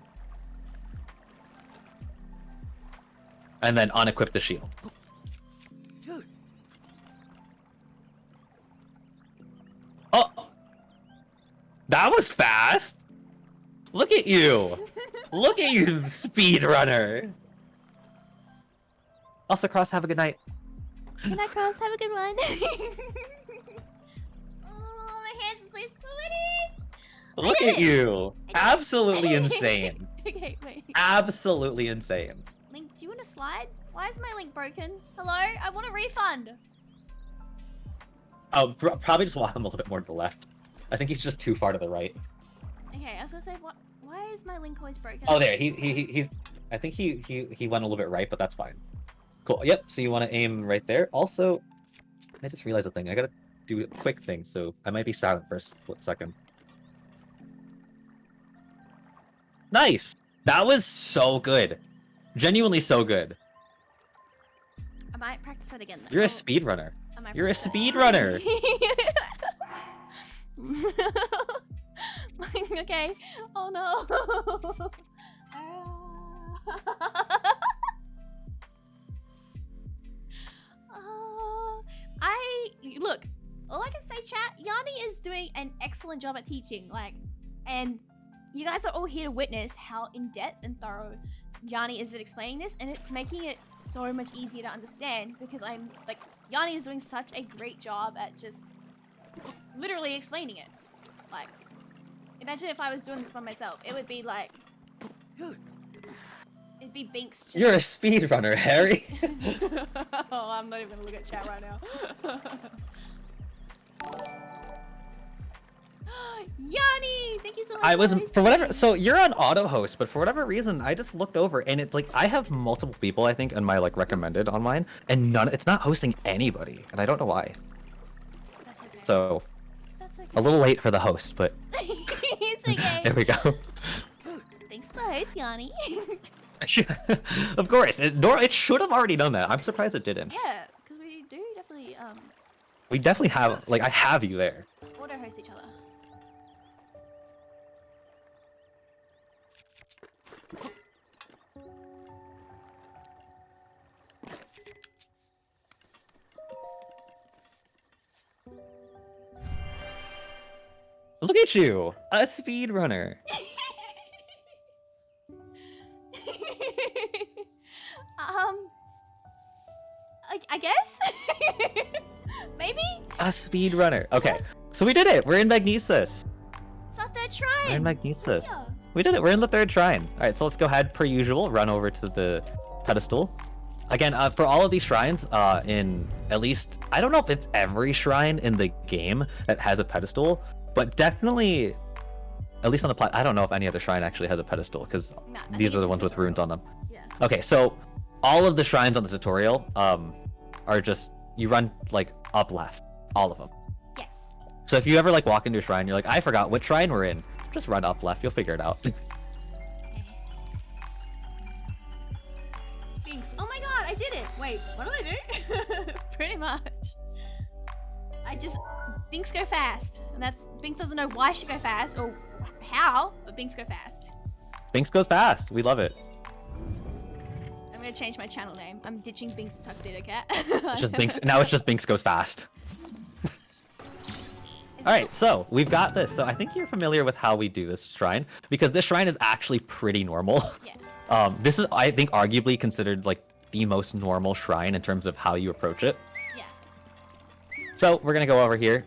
And then unequip the shield. Oh! That was fast! Look at you! Look at you, speedrunner! Also, Cross, have a good night. Good night, Cross. Have a good one. Oh, my hands are so sweaty. Look did at it. you! I did it. Absolutely insane. Okay, wait. Absolutely insane. Link, do you want to slide? Why is my link broken? Hello? I want a refund. Oh, probably just walk him a little bit more to the left. I think he's just too far to the right. Okay, I was gonna say, why is my link always broken? Oh, there. He's. I think he went a little bit right, but that's fine. Cool. Yep. So you want to aim right there. Also, I just realized a thing. I gotta do a quick thing, so I might be silent for a split second. Nice. That was so good. Genuinely so good. I might practice that again. You're a Oh, speedrunner. I might You're a practice speedrunner. Okay. Oh no. Look. All I can say, chat. Yanni is doing an excellent job at teaching. And you guys are all here to witness how in depth and thorough Yanni is at explaining this, and it's making it so much easier to understand because Yanni is doing such a great job at just literally explaining it. Like, imagine if I was doing this by myself. It would be like, it'd be Binks just... You're a speedrunner, Harry. Oh, I'm not even gonna look at chat right now. Yanni, thank you so much. I was for for whatever. hosting. So you're on auto host, but for whatever reason, I just looked over and it's like I have multiple people I think on my like recommended on mine, and it's not hosting anybody, and I don't know why. That's okay. So That's okay. a little late for the host, but It's okay. there we go. Thanks to the host, Yanni. Of course, it should have already done that. I'm surprised it didn't. Yeah, because we do definitely We definitely have like I have you there. auto host each other. Look at you, a speedrunner. I guess? Maybe? A speedrunner. Okay, so we did it. We're in Magnesis. It's our third We're in shrine. Magnesis. Yeah. We did it. We're in the third shrine. All right, so let's go ahead per usual. Run over to the pedestal. Again, for all of these shrines, in at least I don't know if it's every shrine in the game that has a pedestal, but definitely, at least on the I don't know if any other shrine actually has a pedestal because Nah, I these think are the it's ones just with runes on them. Yeah. Okay, so all of the shrines on the tutorial are just you run like up left, all of them. Yes. So if you ever like walk into a shrine, you're like, I forgot what shrine we're in. Just run up left. You'll figure it out. Binks. Oh my god, I did it! Wait, what did I do? Pretty much. Binks go fast. And Binks doesn't know why she go fast or how, but Binks go fast. Binks goes fast. We love it. I'm gonna change my channel name. I'm ditching Binks to Tuxedo Cat. It's just Binks. Now it's just Binks goes fast. All right, so we've got this. So I think you're familiar with how we do this shrine because this shrine is actually pretty normal. Yeah. This is, I think, arguably considered like the most normal shrine in terms of how you approach it. Yeah. So we're gonna go over here,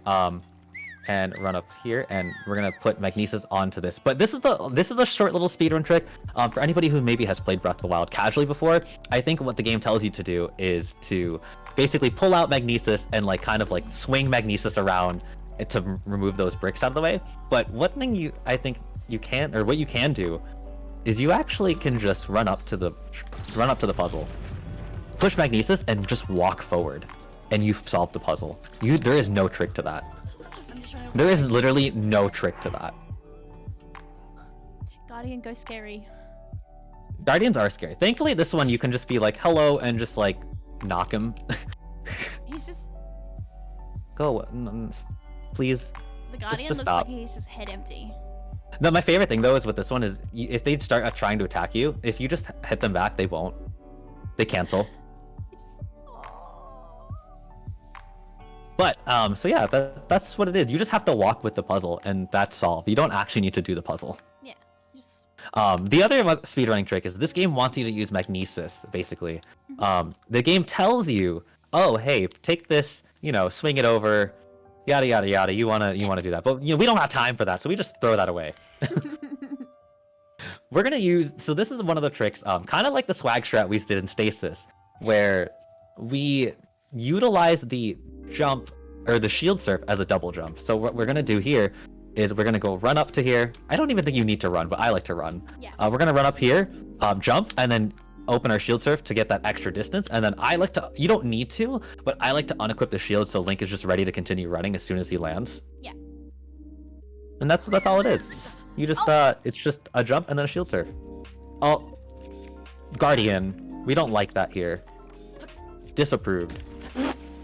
and run up here, and we're gonna put Magnesis onto this. But this is a short little speedrun trick. For anybody who maybe has played Breath of the Wild casually before, I think what the game tells you to do is to basically pull out Magnesis and like kind of like swing Magnesis around to remove those bricks out of the way. But one thing I think you can, or what you can do, is you actually can just run up to the puzzle, push Magnesis, and just walk forward, and you've solved the puzzle. There is no trick to that. I'm just trying to... There is literally no trick to that. Guardian go scary. Guardians are scary. Thankfully, this one you can just be like, hello, and just like knock him. He's just... Go, please. The Guardian just looks stop. like he's just head empty. No, my favorite thing though is with this one is if they start trying to attack you, if you just hit them back, they won't. They cancel. But so yeah, that's what it is. You just have to walk with the puzzle, and that's solved. You don't actually need to do the puzzle. Yeah, just... The other speedrunning trick is this game wants you to use Magnesis, basically. The game tells you, oh, hey, take this, swing it over, yada yada yada. You wanna do that, but we don't have time for that, so we just throw that away. We're gonna use. So this is one of the tricks, kind of like the swag strat we did in Stasis, where we utilize the jump or the shield surf as a double jump. So what we're gonna do here is we're gonna go run up to here. I don't even think you need to run, but I like to run. Yeah. We're gonna run up here, jump, and then open our shield surf to get that extra distance. And then I like to, you don't need to, but I like to unequip the shield so Link is just ready to continue running as soon as he lands. Yeah. And that's all it is. You just it's just a jump and then a shield surf. Oh, Guardian, we don't like that here. Disapproved.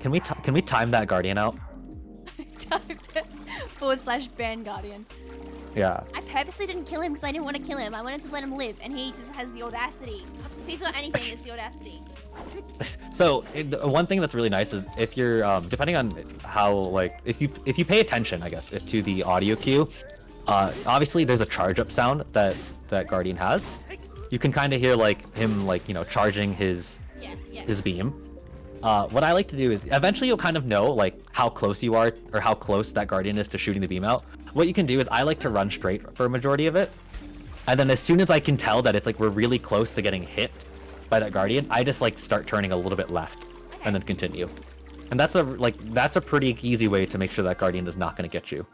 Can we time that Guardian out? /ban Guardian. Yeah. I purposely didn't kill him because I didn't want to kill him. I wanted to let him live, and he just has the audacity. If he's got anything, it's the audacity. So one thing that's really nice is if you're depending on how like if you pay attention, I guess, to the audio cue, obviously there's a charge up sound that Guardian has. You can kind of hear like him like charging his beam. What I like to do is eventually you'll kind of know like how close you are or how close that Guardian is to shooting the beam out. What you can do is I like to run straight for a majority of it, and then as soon as I can tell that it's like we're really close to getting hit by that Guardian, I just like start turning a little bit left and then continue. And that's a pretty easy way to make sure that Guardian is not going to get you.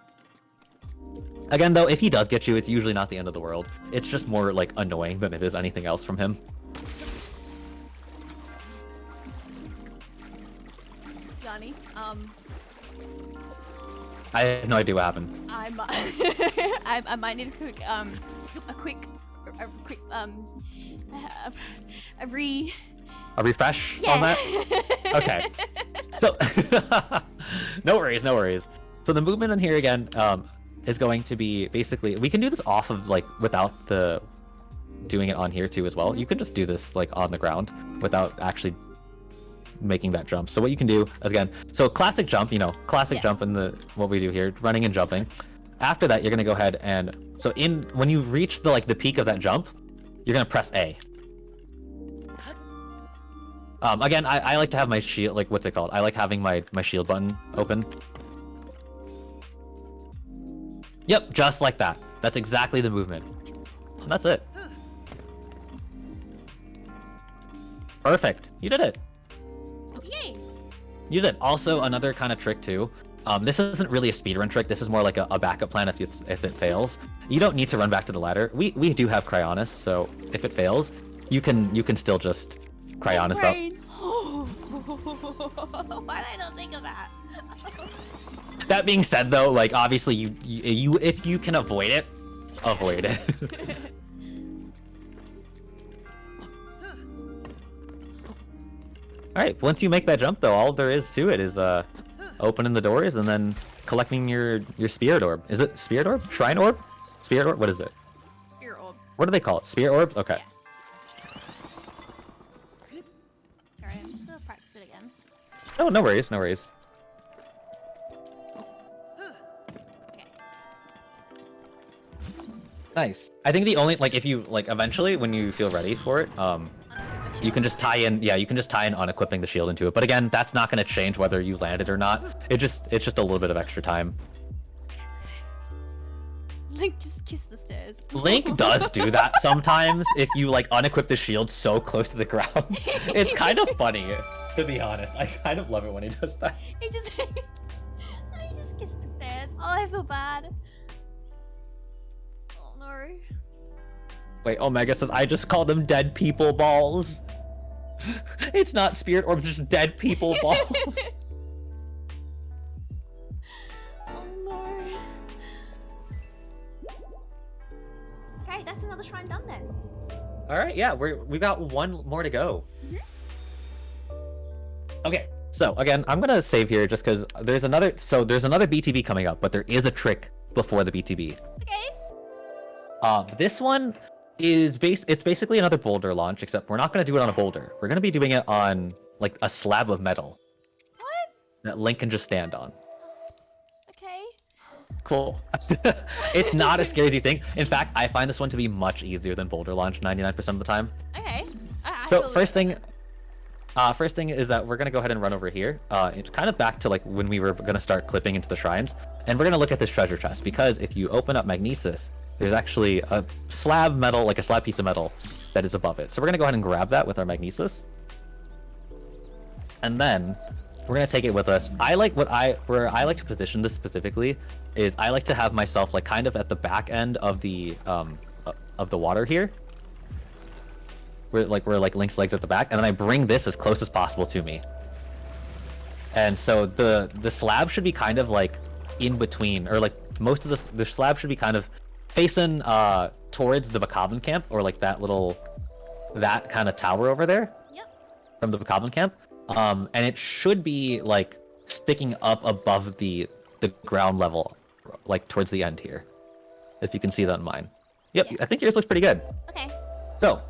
Again though, if he does get you, it's usually not the end of the world. It's just more like annoying than it is anything else from him. Yanni, I have no idea what happened. I might need a quick A refresh on that? Okay. So, no worries. So the movement in here again is going to be basically, we can do this off of like without the doing it on here too as well. You can just do this like on the ground without actually making that jump. So what you can do is again, so classic jump, jump in what we do here, running and jumping. After that, you're gonna go ahead and when you reach the peak of that jump, you're gonna press A. Again, I like to have my shield, like what's it called? I like having my shield button open. Yep, just like that. That's exactly the movement. And that's it. Perfect. You did it. Yay! You did. Also, another kind of trick too. This isn't really a speedrun trick. This is more like a backup plan if it fails. You don't need to run back to the ladder. We do have Cryonis, so if it fails, you can still just Cryonis up. Why did I not think of that? That being said, though, like obviously you if you can avoid it, avoid it. All right. Once you make that jump, though, all there is to it is opening the doors and then collecting your spirit orb. Is it spirit orb? Shrine orb? Spirit orb? What is it? Spirit orb. What do they call it? Spirit orb? Okay. Yeah. Sorry, I'm just gonna practice it again. Oh, no worries. No worries. Okay. Nice. I think the only if you eventually when you feel ready for it, you can just tie in unequipping the shield into it. But again, that's not going to change whether you land it or not. It's just a little bit of extra time. Link just kissed the stairs. Link does do that sometimes if you unequip the shield so close to the ground. It's kind of funny, to be honest. I kind of love it when he does that. He just kissed the stairs. Oh, I feel bad. Oh no. Wait, Omega says I just call them dead people balls. It's not spirit orbs, it's just dead people balls. Oh no. Okay, that's another shrine done then. All right, yeah, we got one more to go. Okay, so again, I'm gonna save here just because there's another BTB coming up, but there is a trick before the BTB. Okay. This one is it's basically another boulder launch, except we're not gonna do it on a boulder. We're gonna be doing it on a slab of metal. What? That Link can just stand on. Okay. Cool. It's not as scary as you think. In fact, I find this one to be much easier than boulder launch 99% of the time. Okay. So first thing is that we're gonna go ahead and run over here. It's kind of back to when we were gonna start clipping into the shrines, and we're gonna look at this treasure chest because if you open up Magnesis, there's actually a slab metal, a slab piece of metal that is above it. So we're gonna go ahead and grab that with our Magnesis, and then we're gonna take it with us. Where I like to position this specifically is I like to have myself kind of at the back end of the water here. Where Link's legs at the back, and then I bring this as close as possible to me. And so the slab should be kind of in between, or most of the slab should be kind of facing towards the Macabre camp, or that little that kind of tower over there. Yep. From the Goblin camp. And it should be like sticking up above the ground level, like towards the end here. If you can see that in mine. Yep, Yes. I think yours looks pretty good. Okay. So,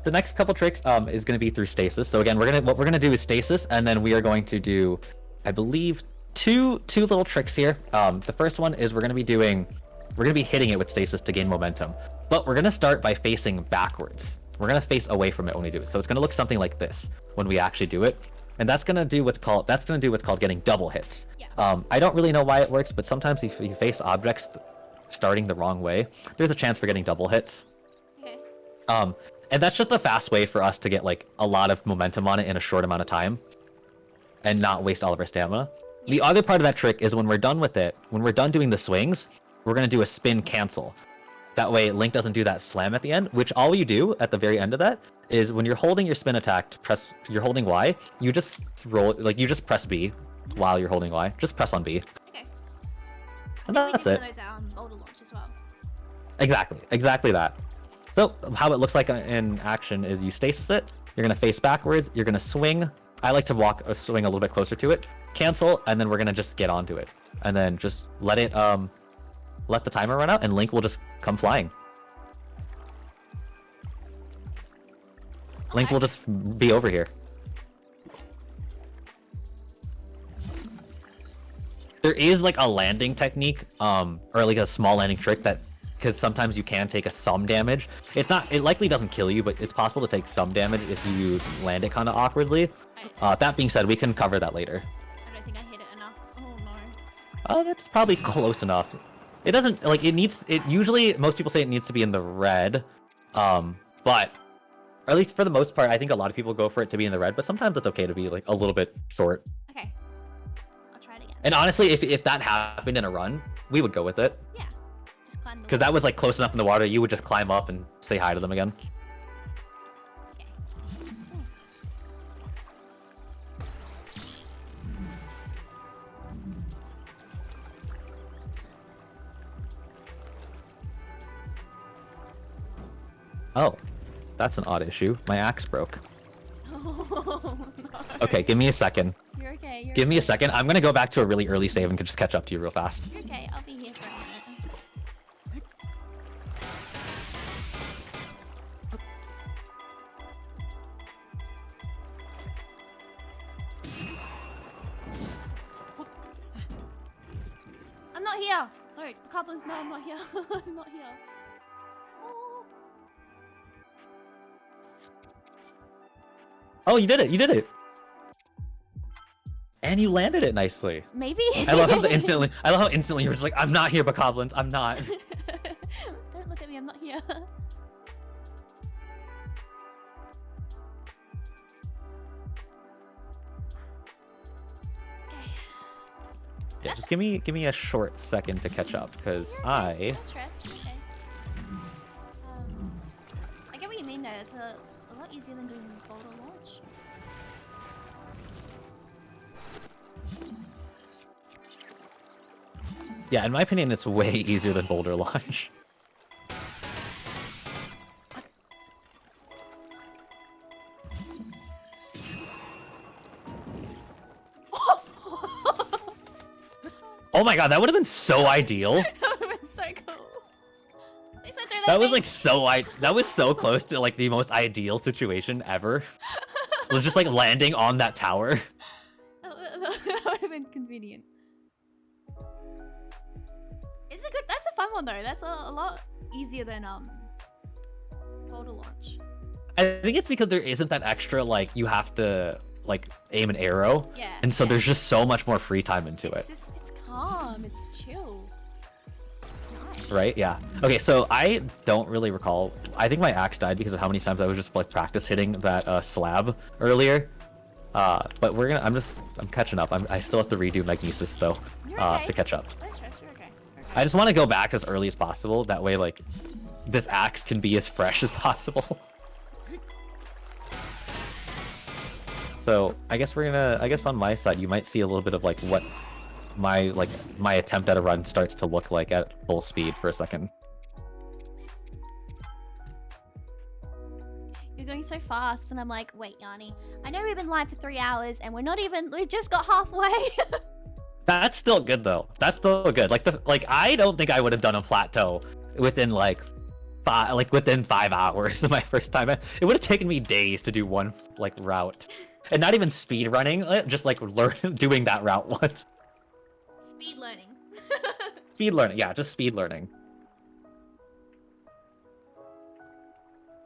the next couple tricks is going to be through stasis. So again, what we're gonna do is stasis, and then we are going to do, I believe, two little tricks here. The first one is we're gonna be hitting it with stasis to gain momentum, but we're gonna start by facing backwards. We're gonna face away from it when we do it. So it's gonna look something like this when we actually do it, and that's gonna do what's called getting double hits. Yeah. I don't really know why it works, but sometimes if you face objects starting the wrong way, there's a chance for getting double hits. Okay. And that's just a fast way for us to get like a lot of momentum on it in a short amount of time and not waste all of our stamina. Yeah. The other part of that trick is when we're done with it, when we're done doing the swings, we're going to do a spin cancel. That way Link doesn't do that slam at the end, which all you do at the very end of that is when you're holding your spin attack you're holding Y, you just you just press B while you're holding Y. Just press on B. Okay. And I think that's we it. did those boulder launch as well. Exactly that. So how it looks like in action is you stasis it, you're going to face backwards, you're going to swing. I like to swing a little bit closer to it, cancel, and then we're going to just get onto it. And then just let the timer run out, and Link will just come flying. Link will just be over here. There is like a landing technique, or like a small landing trick that, because sometimes you can take some damage. It likely doesn't kill you, but it's possible to take some damage if you land it kind of awkwardly. That being said, we can cover that later. I don't think I hit it enough. Oh no. Oh, that's probably close enough. It doesn't, like, usually, most people say it needs to be in the red, but, or at least for the most part, I think a lot of people go for it to be in the red, but sometimes it's okay to be, like, a little bit short. Okay. I'll try it again. And honestly, if that happened in a run, we would go with it. Yeah. Just climb the Because that was, like, close enough in the water, you would just climb up and say hi to them again. Okay. Oh, that's an odd issue. My axe broke. Oh, no. Okay, give me a second. You're okay. Give me a second. I'm gonna go back to a really early save and just catch up to you real fast. You're okay. I'll be here for a minute. I'm not here. No, Goblins, no, I'm not here. I'm not here. Oh. Oh, you did it! You did it! And you landed it nicely. Maybe. I love how instantly you were just like, I'm not here, Bokoblins. I'm not. Don't look at me. I'm not here. Okay. Yeah, just give me a short second to catch up, because I Don't stress. Okay. I get what you mean though. It's a lot easier than doing boulder launch. yeah, in my opinion, it's way easier than boulder launch. Oh my god, that would have been so ideal. That would have been so cool. They said throw That was thing. like that was so close to like the most ideal situation ever. It was just like landing on that tower. That would have been convenient. It's a good. That's a fun one though. That's a lot easier than boulder launch. I think it's because there isn't that extra like you have to like aim an arrow, Yeah. and so yeah. there's just so much more free time into it. It's calm. It's chill. It's nice. Right? Yeah. Okay, so I don't really recall. I think my axe died because of how many times I was just like practice hitting that slab earlier. But I'm catching up. I still have to redo Magnesis though, You're okay. to catch up. Don't stress, you're okay. You're okay. I just want to go back as early as possible. That way, like, this axe can be as fresh as possible. So I guess on my side, you might see a little bit of like what my attempt at a run starts to look like at full speed for a second. You're going so fast, and I'm like, wait, Yanni, I know we've been live for 3 hours, and we just got halfway. That's still good though. That's still good. Like I don't think I would have done a plateau within within 5 hours of my first time. It would have taken me days to do one route, and not even speed running. Just doing that route once. Speed learning. Speed learning, yeah, just speed learning.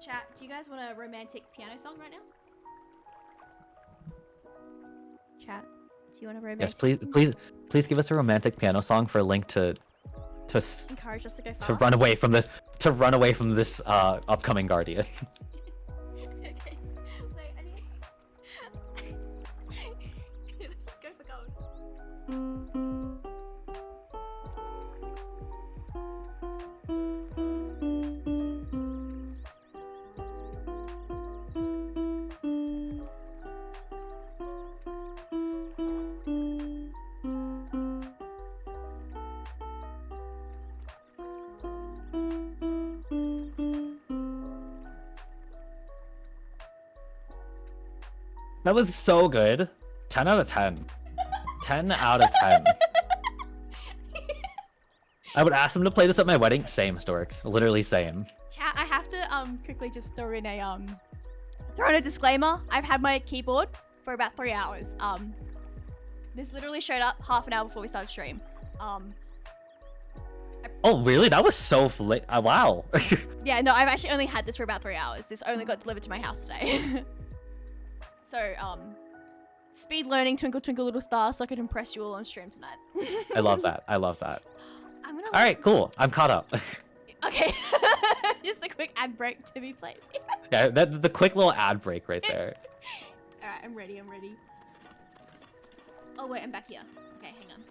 Chat, do you guys want a romantic piano song right now? Chat, do you want a romantic? Yes, please give us a romantic piano song for Link to encourage us to go fast. to run away from this upcoming guardian. Okay. Wait, I need. Let's just go for gold. That was so good. 10 out of 10. 10 out of 10. I would ask them to play this at my wedding. Same, Storks. Literally same. Chat, I have to quickly just throw in a disclaimer. I've had my keyboard for about 3 hours. This literally showed up half an hour before we started stream. Oh, really? That was so wow. Yeah, no, I've actually only had this for about 3 hours. This only got delivered to my house today. So, speed learning Twinkle Twinkle Little Star so I could impress you all on stream tonight. I love that. I love that. I'm gonna All right, cool. I'm caught up. Okay. Just a quick ad break to be played. Yeah, the quick little ad break right there. Alright, I'm ready. Oh, wait, I'm back here. Okay, hang on.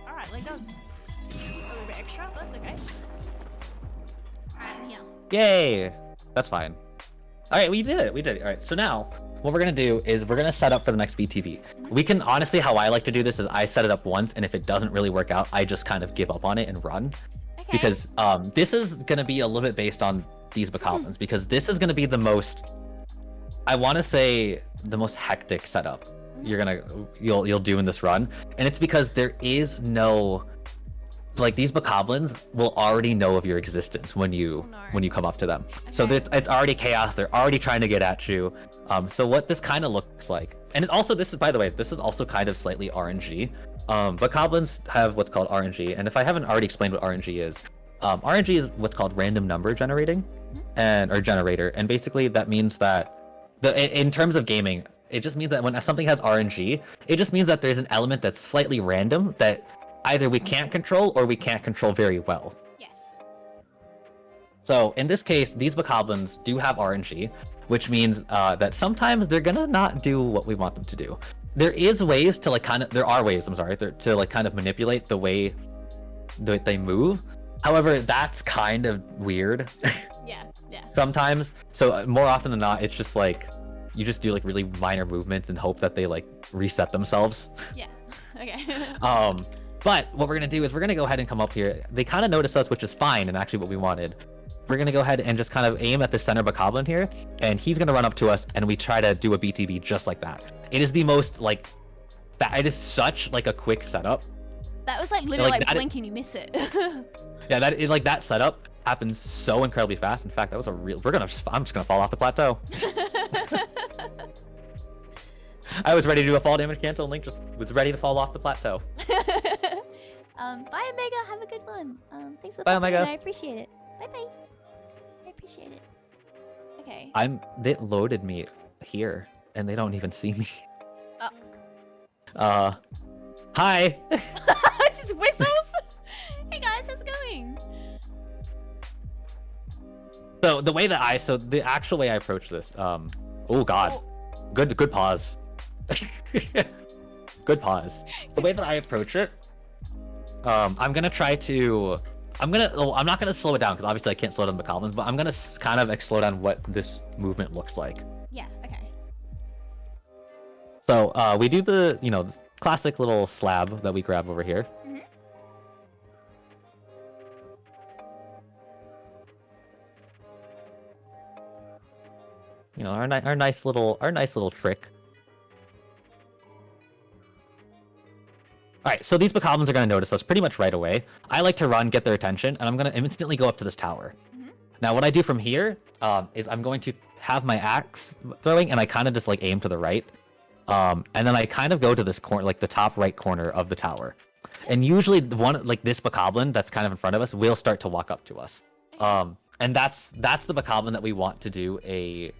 Alright, like that was a little bit extra, but that's okay. Alright, I'm here. Yay! That's fine. All right, we did it. All right, so now what we're gonna do is we're gonna set up for the next BTV. We can honestly, how I like to do this is I set it up once, and if it doesn't really work out, I just kind of give up on it and run. Okay. Because this is gonna be a little bit based on these bokoblins, because this is gonna be the most, I want to say, the most hectic setup you'll do in this run, and it's because there is no, like, these bokoblins will already know of your existence when you come up to them. Okay. So it's already chaos. They're already trying to get at you. So what this kind of looks like, and it also, this is, by the way, this is also kind of slightly RNG. Bokoblins have what's called RNG, and if I haven't already explained what RNG is RNG is what's called random number generating, or generator, and basically that means that in terms of gaming, it just means that when something has RNG, it just means that there's an element that's slightly random that either we can't control or we can't control very well. Yes. So in this case, these bokoblins do have RNG, which means that sometimes they're gonna not do what we want them to do. There are ways to kind of manipulate the way that they move. However, that's kind of weird. Yeah. Sometimes. So more often than not, it's just like you just do like really minor movements and hope that they like reset themselves. Yeah. Okay. But what we're gonna do is we're gonna go ahead and come up here. They kind of notice us, which is fine, and actually what we wanted. We're gonna go ahead and just kind of aim at the center bokoblin here, and he's gonna run up to us, and we try to do a BTB just like that. It is the most like, it is such like a quick setup. That was like literally like that blink and you miss it. Yeah, that setup happens so incredibly fast. In fact, that was a real. I'm just gonna fall off the plateau. I was ready to do a fall damage cancel, and Link just was ready to fall off the plateau. Bye, Omega. Have a good one. Thanks for Bye, popping in. Omega. I appreciate it. Bye bye. I appreciate it. Okay. They loaded me here, and they don't even see me. Oh. Hi. Just whistles. Hey guys, how's it going? So the actual way I approach this, oh god, good pause. Good pause. The way that I approach it, I'm gonna try to I'm not gonna slow it down because obviously I can't slow down the bokoblins, but I'm gonna kind of slow down what this movement looks like. Yeah. Okay. So we do the this classic little slab that we grab over here. Mhm. Our nice little trick. All right, so these bokoblins are going to notice us pretty much right away. I like to run, get their attention, and I'm going to instantly go up to this tower. Mhm. Now, what I do from here is I'm going to have my axe throwing, and I kind of just like aim to the right. And then I kind of go to this corner, like the top right corner of the tower. And usually this bokoblin that's kind of in front of us will start to walk up to us. And that's the bokoblin that we want to do the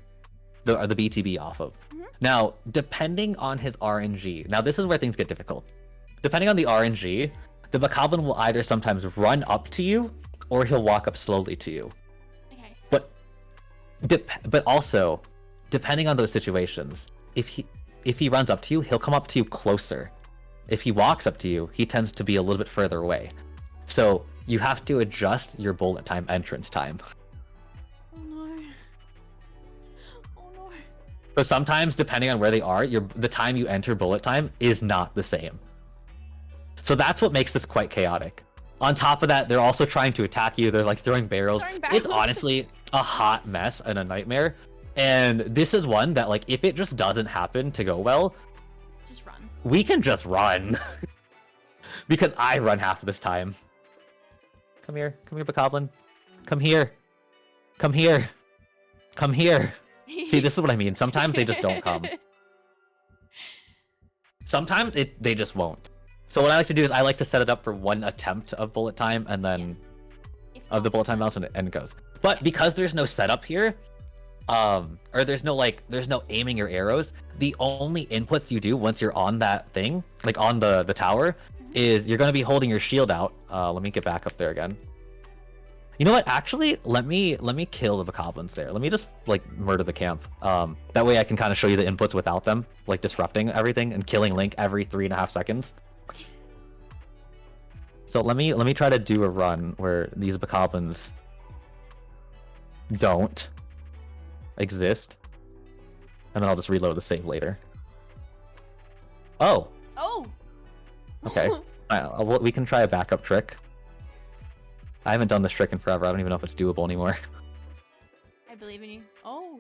BTB off of. Mhm. Now, depending on his RNG, now this is where things get difficult. Depending on the RNG, the bokoblin will either sometimes run up to you, or he'll walk up slowly to you. Okay. But also, depending on those situations, if he runs up to you, he'll come up to you closer. If he walks up to you, he tends to be a little bit further away. So you have to adjust your bullet time entrance time. Oh no. Oh no. So sometimes, depending on where they are, the time you enter bullet time is not the same. So that's what makes this quite chaotic. On top of that, they're also trying to attack you. They're like throwing barrels. It's honestly a hot mess and a nightmare. And this is one that, like, if it just doesn't happen to go well, Just run. we can just run. Because I run half of this time. Come here, bokoblin. Come here. Come here. Come here. See, this is what I mean. Sometimes they just don't come. Sometimes they just won't. So what I like to do is I like to set it up for one attempt of bullet time, and then of the bullet time mouse, and it goes. But because there's no setup here, or there's no aiming your arrows, the only inputs you do once you're on that thing, like on the tower, is you're going to be holding your shield out. Let me get back up there again. You know what? Actually, let me kill the bokoblins there. Let me just like murder the camp. That way I can kind of show you the inputs without them, like disrupting everything and killing Link every 3.5 seconds. So let me try to do a run where these bokoblins don't exist, and then I'll just reload the save later. Oh. Oh. Okay. Well, we can try a backup trick. I haven't done this trick in forever. I don't even know if it's doable anymore. I believe in you. Oh.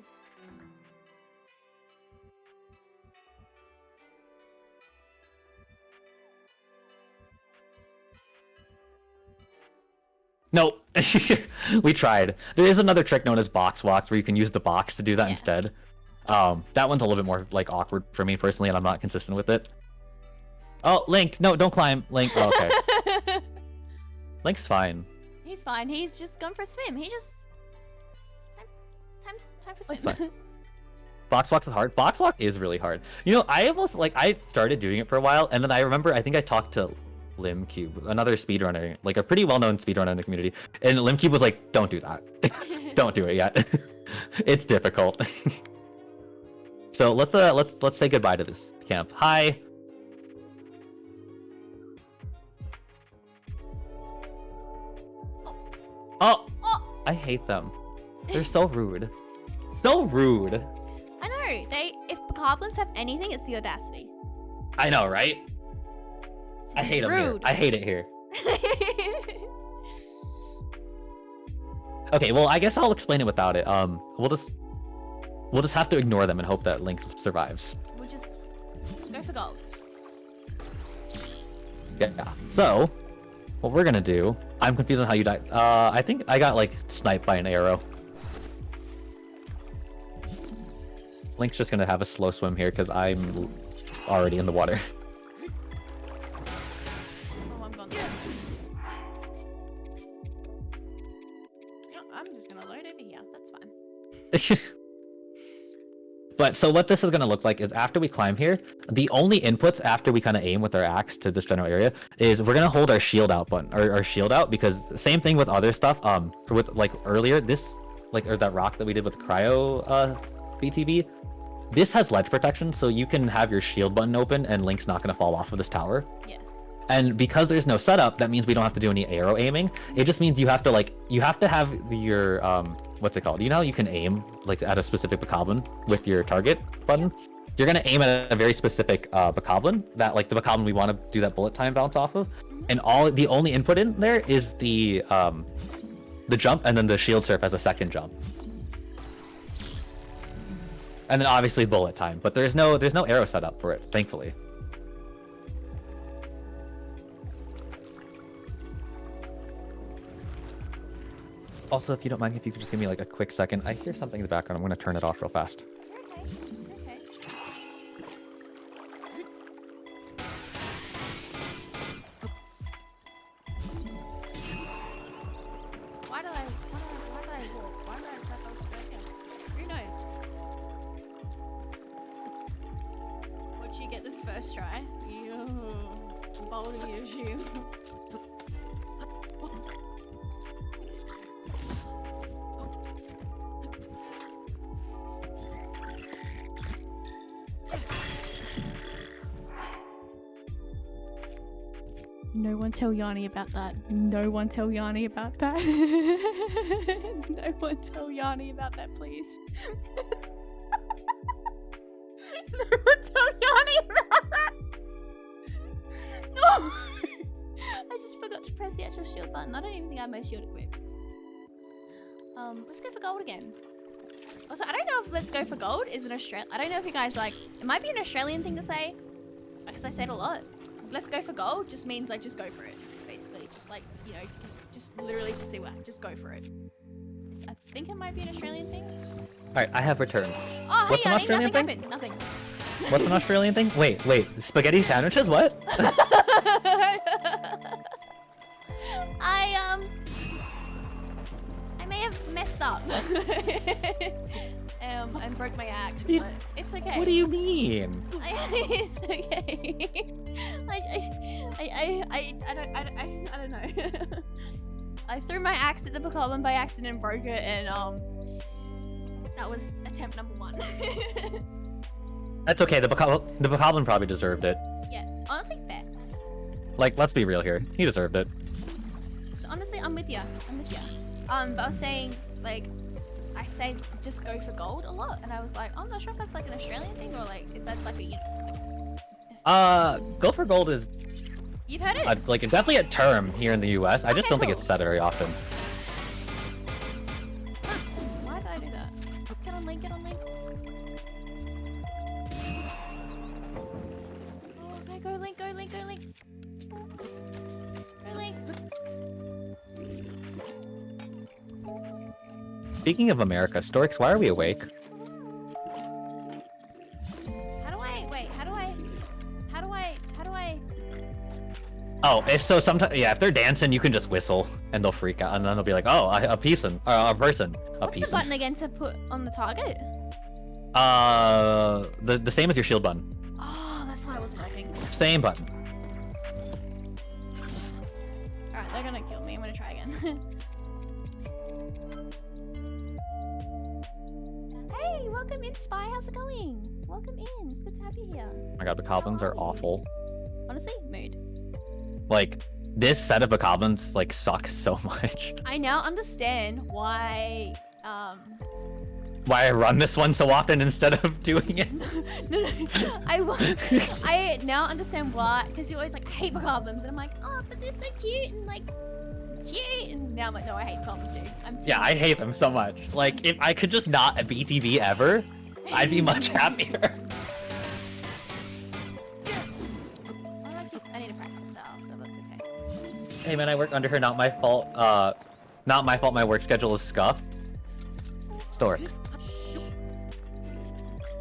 Nope. We tried. There is another trick known as box walks where you can use the box to do that instead. That one's a little bit more like awkward for me personally, and I'm not consistent with it. Oh, Link! No, don't climb, Link. Oh, okay. Link's fine. He's fine. He's just gone for a swim. He just time for Link's swim. fine. Box walks is hard. Box walk is really hard. You know, I started doing it for a while, and then I remember I think I talked to Limcube, another speedrunner, like a pretty well-known speedrunner in the community, and Limcube was like, "Don't do that. Don't do it yet. It's difficult." So let's say goodbye to this camp. Hi. Oh, I hate them. They're so rude. So rude. I know. If bokoblins have anything, it's the audacity. I know, right? To I be hate them here. rude. I hate it here. Okay, well, I guess I'll explain it without it. We'll just have to ignore them and hope that Link survives. We'll just go for gold. Yeah. So, what we're gonna do? I'm confused on how you died. I think I got like sniped by an arrow. Link's just gonna have a slow swim here because I'm already in the water. Oh, I'm gone. Oh, I'm just gonna load over here. That's fine. But so what this is going to look like is after we climb here, the only inputs after we kind of aim with our axe to this general area is we're going to hold our shield out button, or our shield out, because same thing with other stuff. With like earlier, this or that rock that we did with cryo BTB, this has ledge protection, so you can have your shield button open and Link's not going to fall off of this tower. Yeah. And because there's no setup, that means we don't have to do any arrow aiming. It just means you have to have your what's it called? You know, you can aim like at a specific bokoblin with your target button. You're gonna aim at a very specific bokoblin, that like the bokoblin we want to do that bullet time bounce off of, and the only input in there is the jump, and then the shield surf as a second jump, and then obviously bullet time. But there's no arrow setup for it, thankfully. Also, if you don't mind, if you could just give me like a quick second. I hear something in the background. I'm gonna turn it off real fast. You're okay. You're okay. Why did I walk? Why did I step off the here? Who knows? What you get this first try? You bold of you to shoot. No one tell Yanni about that. No one tell Yanni about that. No one tell Yanni about that, please. No one tell Yanni about that. No! I just forgot to press the actual shield button. I don't even think I have my shield equipped. Let's go for gold again. Also, I don't know if let's go for gold is an Australian. I don't know if you guys like. It might be an Australian thing to say, because I said a lot. Let's go for gold just means like just go for it, basically. Just like, you know, just literally just see what, just go for it. I think it might be an Australian thing. All right, I have returned. Oh, What's hey, an Yanni, Australian nothing thing? happened. Nothing. What's an Australian thing? Wait, spaghetti sandwiches? What? I may have messed up. And broke my axe, but it's okay. What do you mean? It's okay. I don't know. I threw my axe at the bokoblin by accident and broke it, and that was attempt number 1. That's okay. The bokoblin probably deserved it. Yeah, honestly, fair. Like, let's be real here. He deserved it. Honestly, I'm with you. But I was saying, like, I say just go for gold a lot, and I was like, I'm not sure if that's like an Australian thing or like if that's like a Go for gold is You've heard it? like definitely a term here in the US. I just don't think it's said very often. Why did I do that? Get on Link. Oh, okay, go Link. Go Link. Speaking of America, Storks, why are we awake? Oh, if they're dancing, you can just whistle and they'll freak out, and then they'll be like, "Oh, a person." What's the button again to put on the target? The same as your shield button. Oh, that's why it wasn't working. Same button. All right, they're gonna kill me. I'm gonna try again. Hey, welcome in, Spy. How's it going? Welcome in. It's good to have you here. Oh my god, the goblins are awful. Honestly, mood. Like, this set of bokoblins like sucks so much. I now understand why Why I run this one so often instead of doing it. no. I now understand why, because you're always like, I hate bokoblins, and I'm like, oh, but they're so cute and like cute, and now I'm like, no, I hate bokoblins too. Yeah, I hate them so much. Like, if I could just not a BTV ever, I'd be much happier. I need to practice out, but that's okay. Hey man, I work under her, not my fault. Not my fault my work schedule is scuffed. Stork.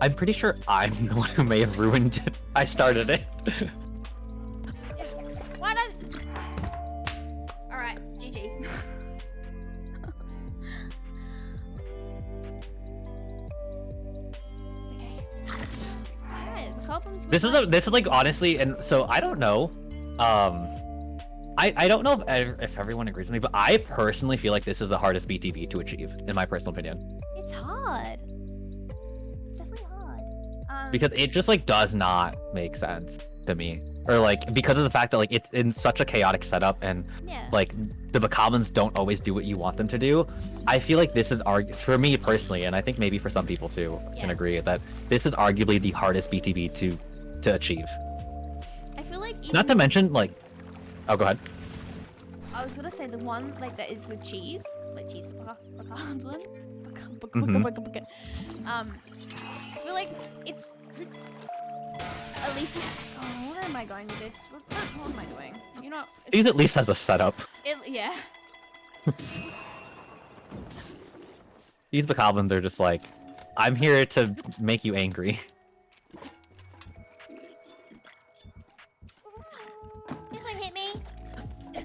I'm pretty sure I'm the one who may have ruined it. I started it. Why not? Alright, GG. It's okay. Alright, the problems This is like honestly, and so I don't know. I don't know if everyone agrees with me, but I personally feel like this is the hardest BTV to achieve, in my personal opinion. It's hard. It's definitely hard. Because it just like does not make sense to me. or like because of the fact that like it's in such a chaotic setup and Yeah. like the Bokoblins don't always do what you want them to do. I feel like this is for me personally, and I think maybe for some people too can Yeah. agree that this is arguably the hardest BTB to achieve. I feel like Not to mention like, oh, go ahead. I was gonna say the one like that is with cheese, like cheese bokoblin. Mhm. I feel like it's at least. Oh, where am I going with this? What am I doing? You know. These at least has a setup. Yeah. These Bokoblins are just like, I'm here to make you angry. This one hit me.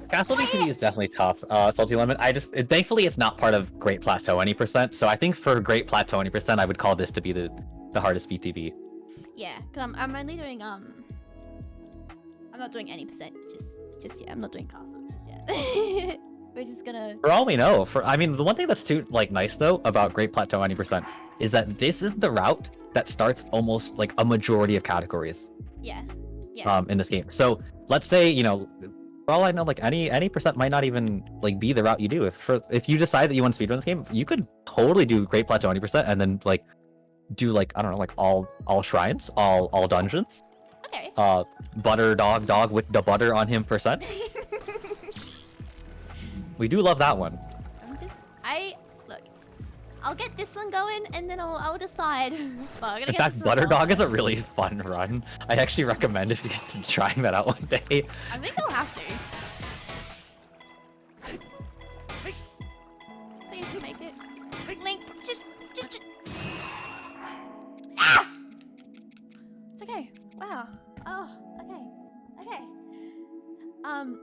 Castle BTB is definitely tough, Salty Lemon. Thankfully it's not part of Great Plateau Any %, so I think for Great Plateau Any %, I would call this to be the hardest BTB. Yeah, cause I'm only doing I'm not doing any percent just yet. I'm not doing castle just yet. We're just gonna. For all we know, I mean, the one thing that's too like nice though about Great Plateau Any % is that this is the route that starts almost like a majority of categories. Yeah. Yeah. In this game. So let's say, you know, for all I know, like any percent might not even like be the route you do. If you decide that you want to speedrun this game, you could totally do Great Plateau Any % and then like do like, I don't know, like all shrines, all dungeons. Okay. Butter dog with the butter on him %. We do love that one. Look. I'll get this one going and then I'll decide. But In fact, butter dog is a really fun run. I actually recommend if you get to trying that out one day. I think I'll have to. Please make it. Link, just. Ah! It's okay. Wow. Oh, okay.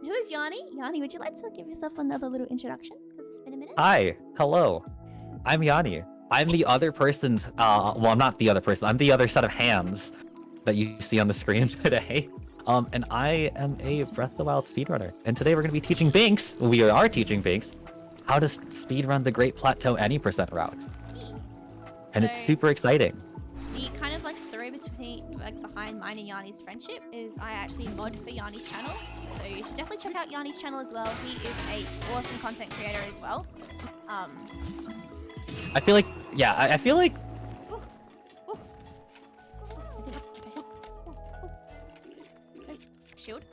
Who is Yanni? Yanni, would you like to give yourself another little introduction? Because it's been a minute. Hi, hello. I'm Yanni. I'm the other person's, well, I'm not the other person. I'm the other set of hands that you see on the screen today. And I am a Breath of the Wild speedrunner. And today we're going to be teaching Binks, we are teaching Binks, how to speedrun the Great Plateau Any % route. And it's So- super exciting. The kind of like story behind mine and Yanni's friendship is I actually mod for Yanni's channel, so you should definitely check out Yanni's channel as well. He is a awesome content creator as well. I feel like, yeah, I feel like Shield.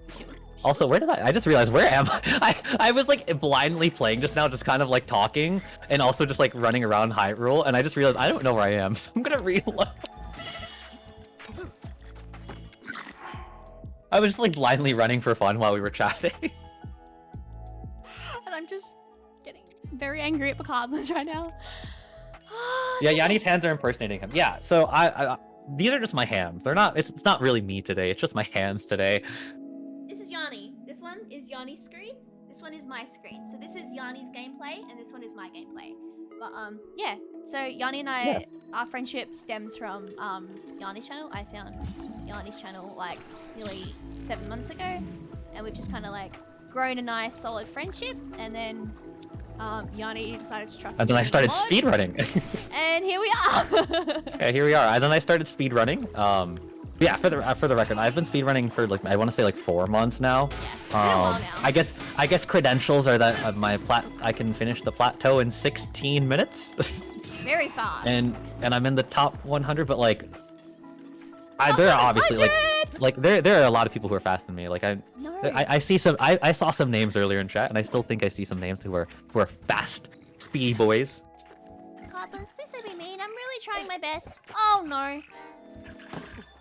also, where did I just realized, where am I? I was like blindly playing just now, just kind of like talking and also just like running around Hyrule, and I just realized I don't know where I am, so I'm gonna reload. I was just like blindly running for fun while we were chatting. And I'm just getting very angry at Bokoblins right now. Yeah, Yanni's hands are impersonating him. Yeah, so I these are just my hands. They're not. It's not really me today. It's just my hands today. This is Yanni. This one is Yanni's screen. This one is my screen. So this is Yanni's gameplay, and this one is my gameplay. But yeah. So Yanni and I, our friendship stems from Yanni's channel. I found Yanni's channel like nearly 7 months ago, and we've just kind of like grown a nice, solid friendship. And then Yanni decided to trust. And then me I started more, speedrunning. and here we are. Okay, here we are. And then I started speedrunning. Yeah, for the record, I've been speedrunning for like, I want to say like 4 months now. Yeah, it's been a while now. I guess credentials are that I can finish the plateau in 16 minutes. Very fast. and I'm in the top 100, but like there are obviously 100! there are a lot of people who are faster than me. Like I see some, I saw some names earlier in chat, and I still think I see some names who are fast, speedy boys. Bokoblins, please don't be mean. I'm really trying my best. Oh no.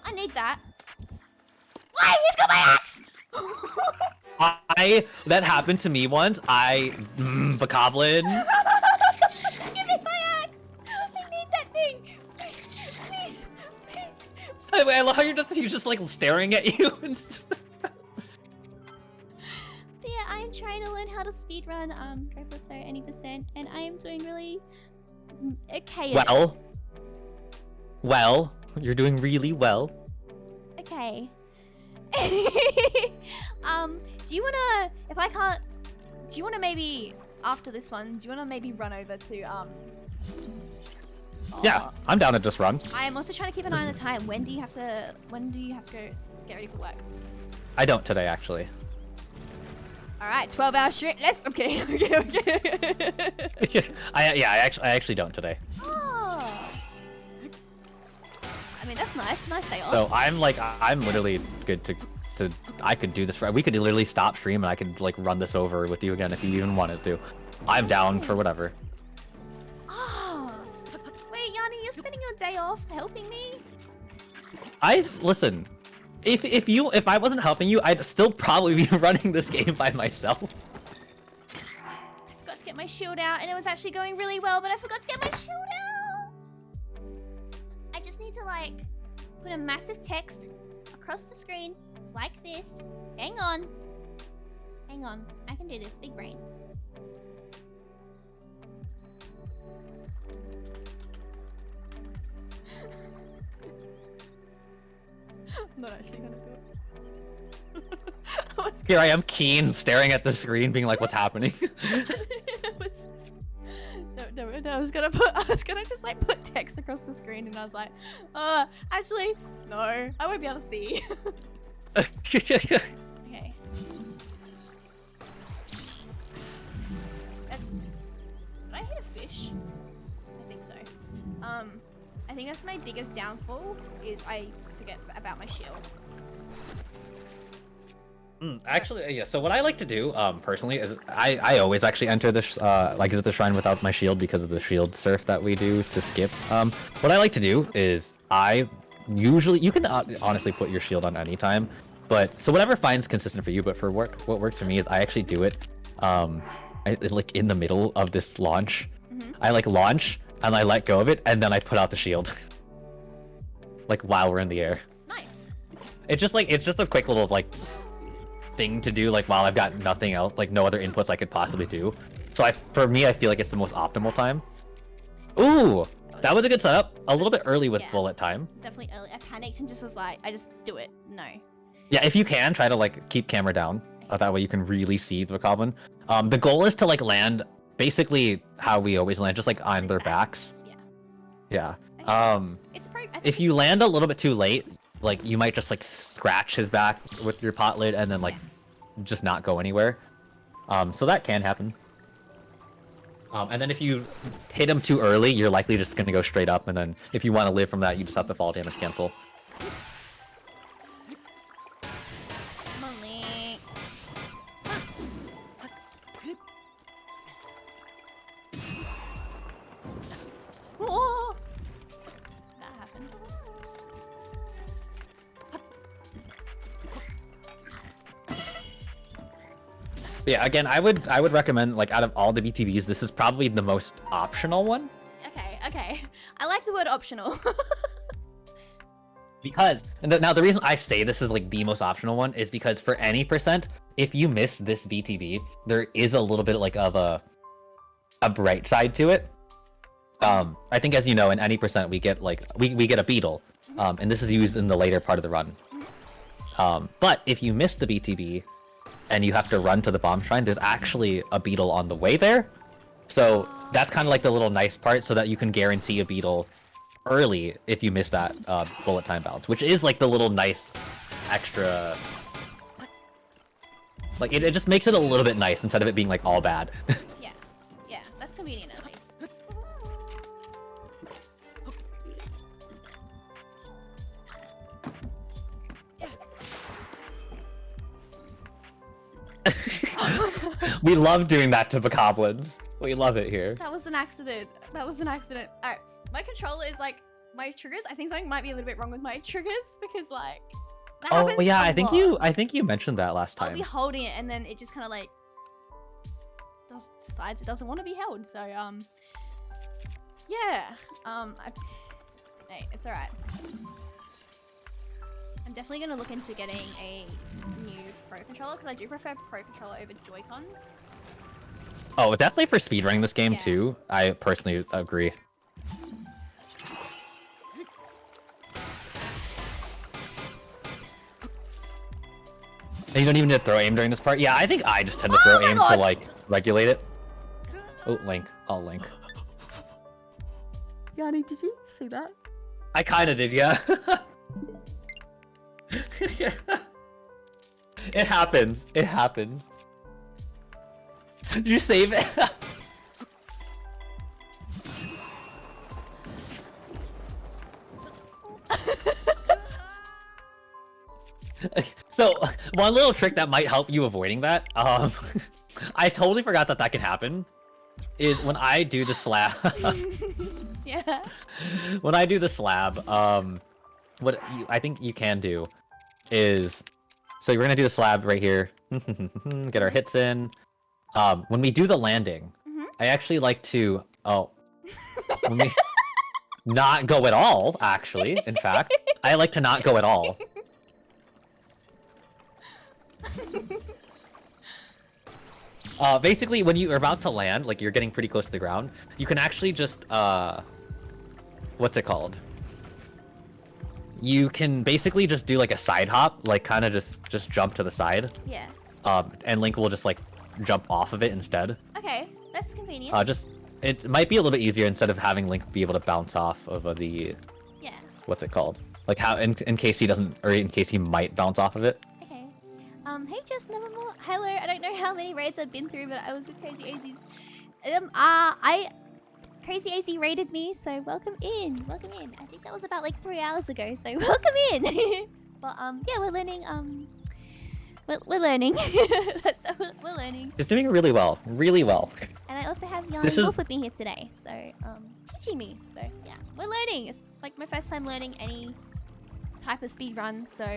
I need that. Why? He's got my axe! That happened to me once. Bokoblin. Just give me my axe! I need that thing! Please. By the way, I love how you're just like staring at you. But yeah, I am trying to learn how to speedrun Great Plateau Any %, and I am doing really okay at it. Well, you're doing really well. Okay. Do you wanna, if I can't, do you wanna maybe, after this one, do you wanna maybe run over to, Yeah, I'm down to just run. I am also trying to keep an eye on the time. When do you have to go get ready for work? I don't today, actually. All right, 12-hour stream. Let's. Okay. I actually don't today. Oh. I mean, that's nice. Nice day off. So I'm literally good to I could do this we could literally stop stream and I could like run this over with you again if you even wanted to. I'm down for whatever. Oh. Wait, Yanni, you're spending your day off helping me? Listen. If I wasn't helping you, I'd still probably be running this game by myself. I forgot to get my shield out, and it was actually going really well, but I forgot to get my shield out. I just need to like put a massive text across the screen like this. Hang on. Hang on. I can do this. Big brain. I'm not actually gonna do it. Here I am, keen, staring at the screen, being like, "What's happening?" No, I was gonna just like put text across the screen, and I was like, actually, no, I won't be able to see. Okay. That's. Did I hit a fish? I think so. I think that's my biggest downfall is I forget about my shield. Actually, yeah. So what I like to do, personally, is I always actually enter this the shrine without my shield because of the shield surf that we do to skip. What I like to do is I usually you can honestly put your shield on any time, but so whatever finds consistent for you. But for what works for me is I actually do it, like in the middle of this launch. I like launch and I let go of it and then I put out the shield, like while we're in the air. Nice. It's just a quick little like thing to do like while I've got nothing else, like no other inputs I could possibly do. So for me, I feel like it's the most optimal time. Ooh, that was a good setup. A little bit early with bullet time. Definitely early. I panicked and just was like, I just do it. No. Yeah, if you can, try to like keep camera down. That way you can really see the goblin. The goal is to like land basically how we always land, just like on their backs. Yeah. Yeah. It's if you land a little bit too late, like you might just like scratch his back with your pot lid and then like just not go anywhere. So that can happen. And then if you hit him too early, you're likely just gonna go straight up, and then if you want to live from that, you just have to fall damage cancel. Come on, Link. Whoa! That happened. Yeah, again, I would recommend, like, out of all the BTBs, this is probably the most optional one. Okay. I like the word optional. Because, now the reason I say this is like the most optional one is because for any percent, if you miss this BTB, there is a little bit like of a bright side to it. I think, as you know, in any percent we get like we get a beetle, and this is used in the later part of the run. But if you miss the BTB and you have to run to the bomb shrine, there's actually a beetle on the way there. So that's kind of like the little nice part, so that you can guarantee a beetle early if you miss that bullet time bounce, which is like the little nice extra. Like it just makes it a little bit nice instead of it being like all bad. Yeah, that's convenient at least. We love doing that to bokoblins. We love it here. That was an accident. Alright, my controller is like my triggers. I think something might be a little bit wrong with my triggers because like. That happens yeah, a lot. I think you mentioned that last time. I'll be holding it and then it just kind of like decides it doesn't want to be held. So yeah. Hey, it's alright. I'm definitely gonna look into getting a new Pro controller because I do prefer Pro controller over Joy-Cons. Oh, definitely for speedrunning this game Yeah. too. I personally agree. And you don't even need to throw aim during this part. Yeah, I think I just tend to throw my aim God. to like regulate it. Oh, Link. Oh, Link. Yanni, did you see that? I kind of did, yeah. It happens. It happens. Did you save it? So, one little trick that might help you avoiding that, I totally forgot that that can happen, is when I do the slab. Yeah. When I do the slab, what I think you can do is, so we're gonna do the slab right here, get our hits in. When we do the landing, I actually like to, when we not go at all, actually, in fact. I like to not go at all. Basically, when you are about to land, like you're getting pretty close to the ground, you can actually just, what's it called? You can basically just do like a side hop, like kind of just jump to the side. Yeah. And Link will just like jump off of it instead. Okay, that's convenient. It might be a little bit easier instead of having Link be able to bounce off of the, Yeah. what's it called? Like how in case he doesn't, or in case he might bounce off of it. Okay. Hey, just Nevermore. Hello. I don't know how many raids I've been through, but I was with Crazy AZ's. Crazy AZ raided me, so welcome in. Welcome in. I think that was about like 3 hours ago, so welcome in. But yeah, we're learning. We're learning. We're learning. He's doing really well, really well. And I also have Yaniwoof with me here today, so teaching me. So yeah, we're learning. It's like my first time learning any type of speed run, so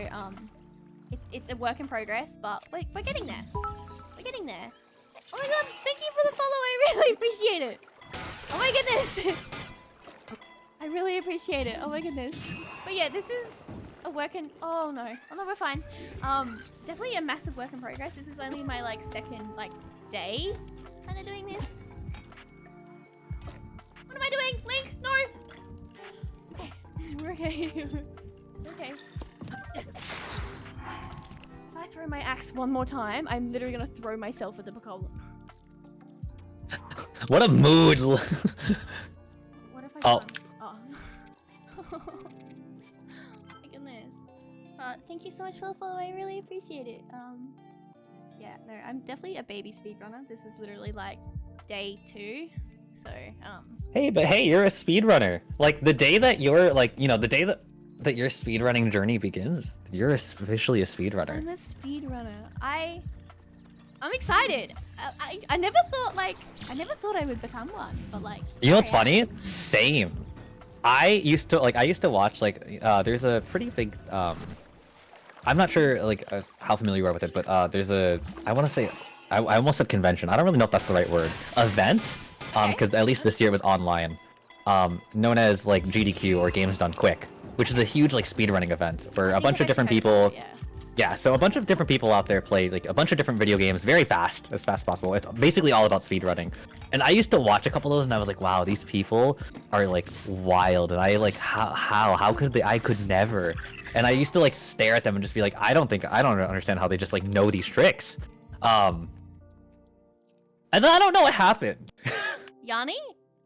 it's a work in progress, but we're getting there. We're getting there. Oh my god, thank you for the follow. I really appreciate it. Oh my goodness. I really appreciate it. Oh my goodness. But yeah, this is a work in... Oh no. Oh no, we're fine. Definitely a massive work in progress. This is only my like second like day kind of doing this. What am I doing? Link, no. Okay. We're okay. Okay. If I throw my axe one more time, I'm literally gonna throw myself at the Bacola. What a mood! What if I Oh. Oh. Oh my goodness. Thank you so much for the follow. I really appreciate it. Yeah, no, I'm definitely a baby speedrunner. This is literally like day 2. So, Hey, but hey, you're a speedrunner. Like the day that you're like, you know, the day that your speedrunning journey begins, you're officially a speedrunner. I'm a speedrunner. I'm excited. I never thought I would become one, but like. You know what's funny? Same. I used to watch like there's a pretty big I'm not sure like how familiar you are with it, but there's a I almost said convention. I don't really know if that's the right word. Event, because at least this year it was online. Known as like GDQ or Games Done Quick, which is a huge like speedrunning event where a bunch of different people. Yeah, so a bunch of different people out there play like a bunch of different video games very fast, as fast as possible. It's basically all about speedrunning. And I used to watch a couple of those and I was like, wow, these people are like wild. And I like, how could they? I could never. And I used to like stare at them and just be like, I don't understand how they just like know these tricks. And then I don't know what happened. Yanni,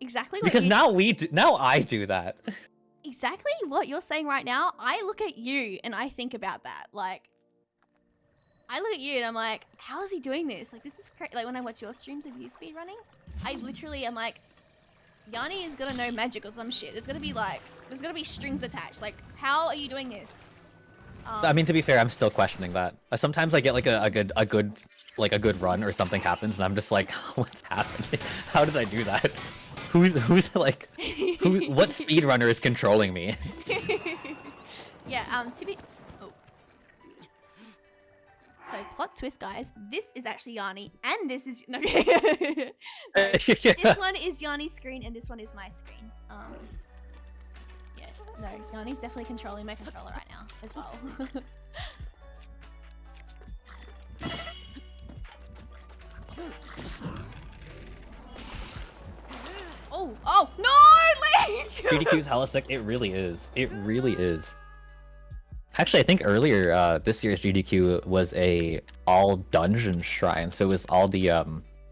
exactly what Because you... now I do that. Exactly what you're saying right now. I look at you and I think about that. Like, I look at you and I'm like, how is he doing this? Like, this is crazy. Like, when I watch your streams of you speedrunning, I literally am like, Yanni is gonna know magic or some shit. There's gonna be strings attached. Like, how are you doing this? I mean, to be fair, I'm still questioning that. Sometimes I get like a good run or something happens and I'm just like, what's happening? How did I do that? What speedrunner is controlling me? Yeah, So, plot twist, guys. This is actually Yanni, and this is... No. This one is Yanni's screen, and this one is my screen. Yeah, no, Yanni's definitely controlling my controller right now, as well. Oh, no! Link! GDQ's hella sick. It really is. It really is. Actually, I think earlier this year's GDQ was a all dungeon shrine, so it was all the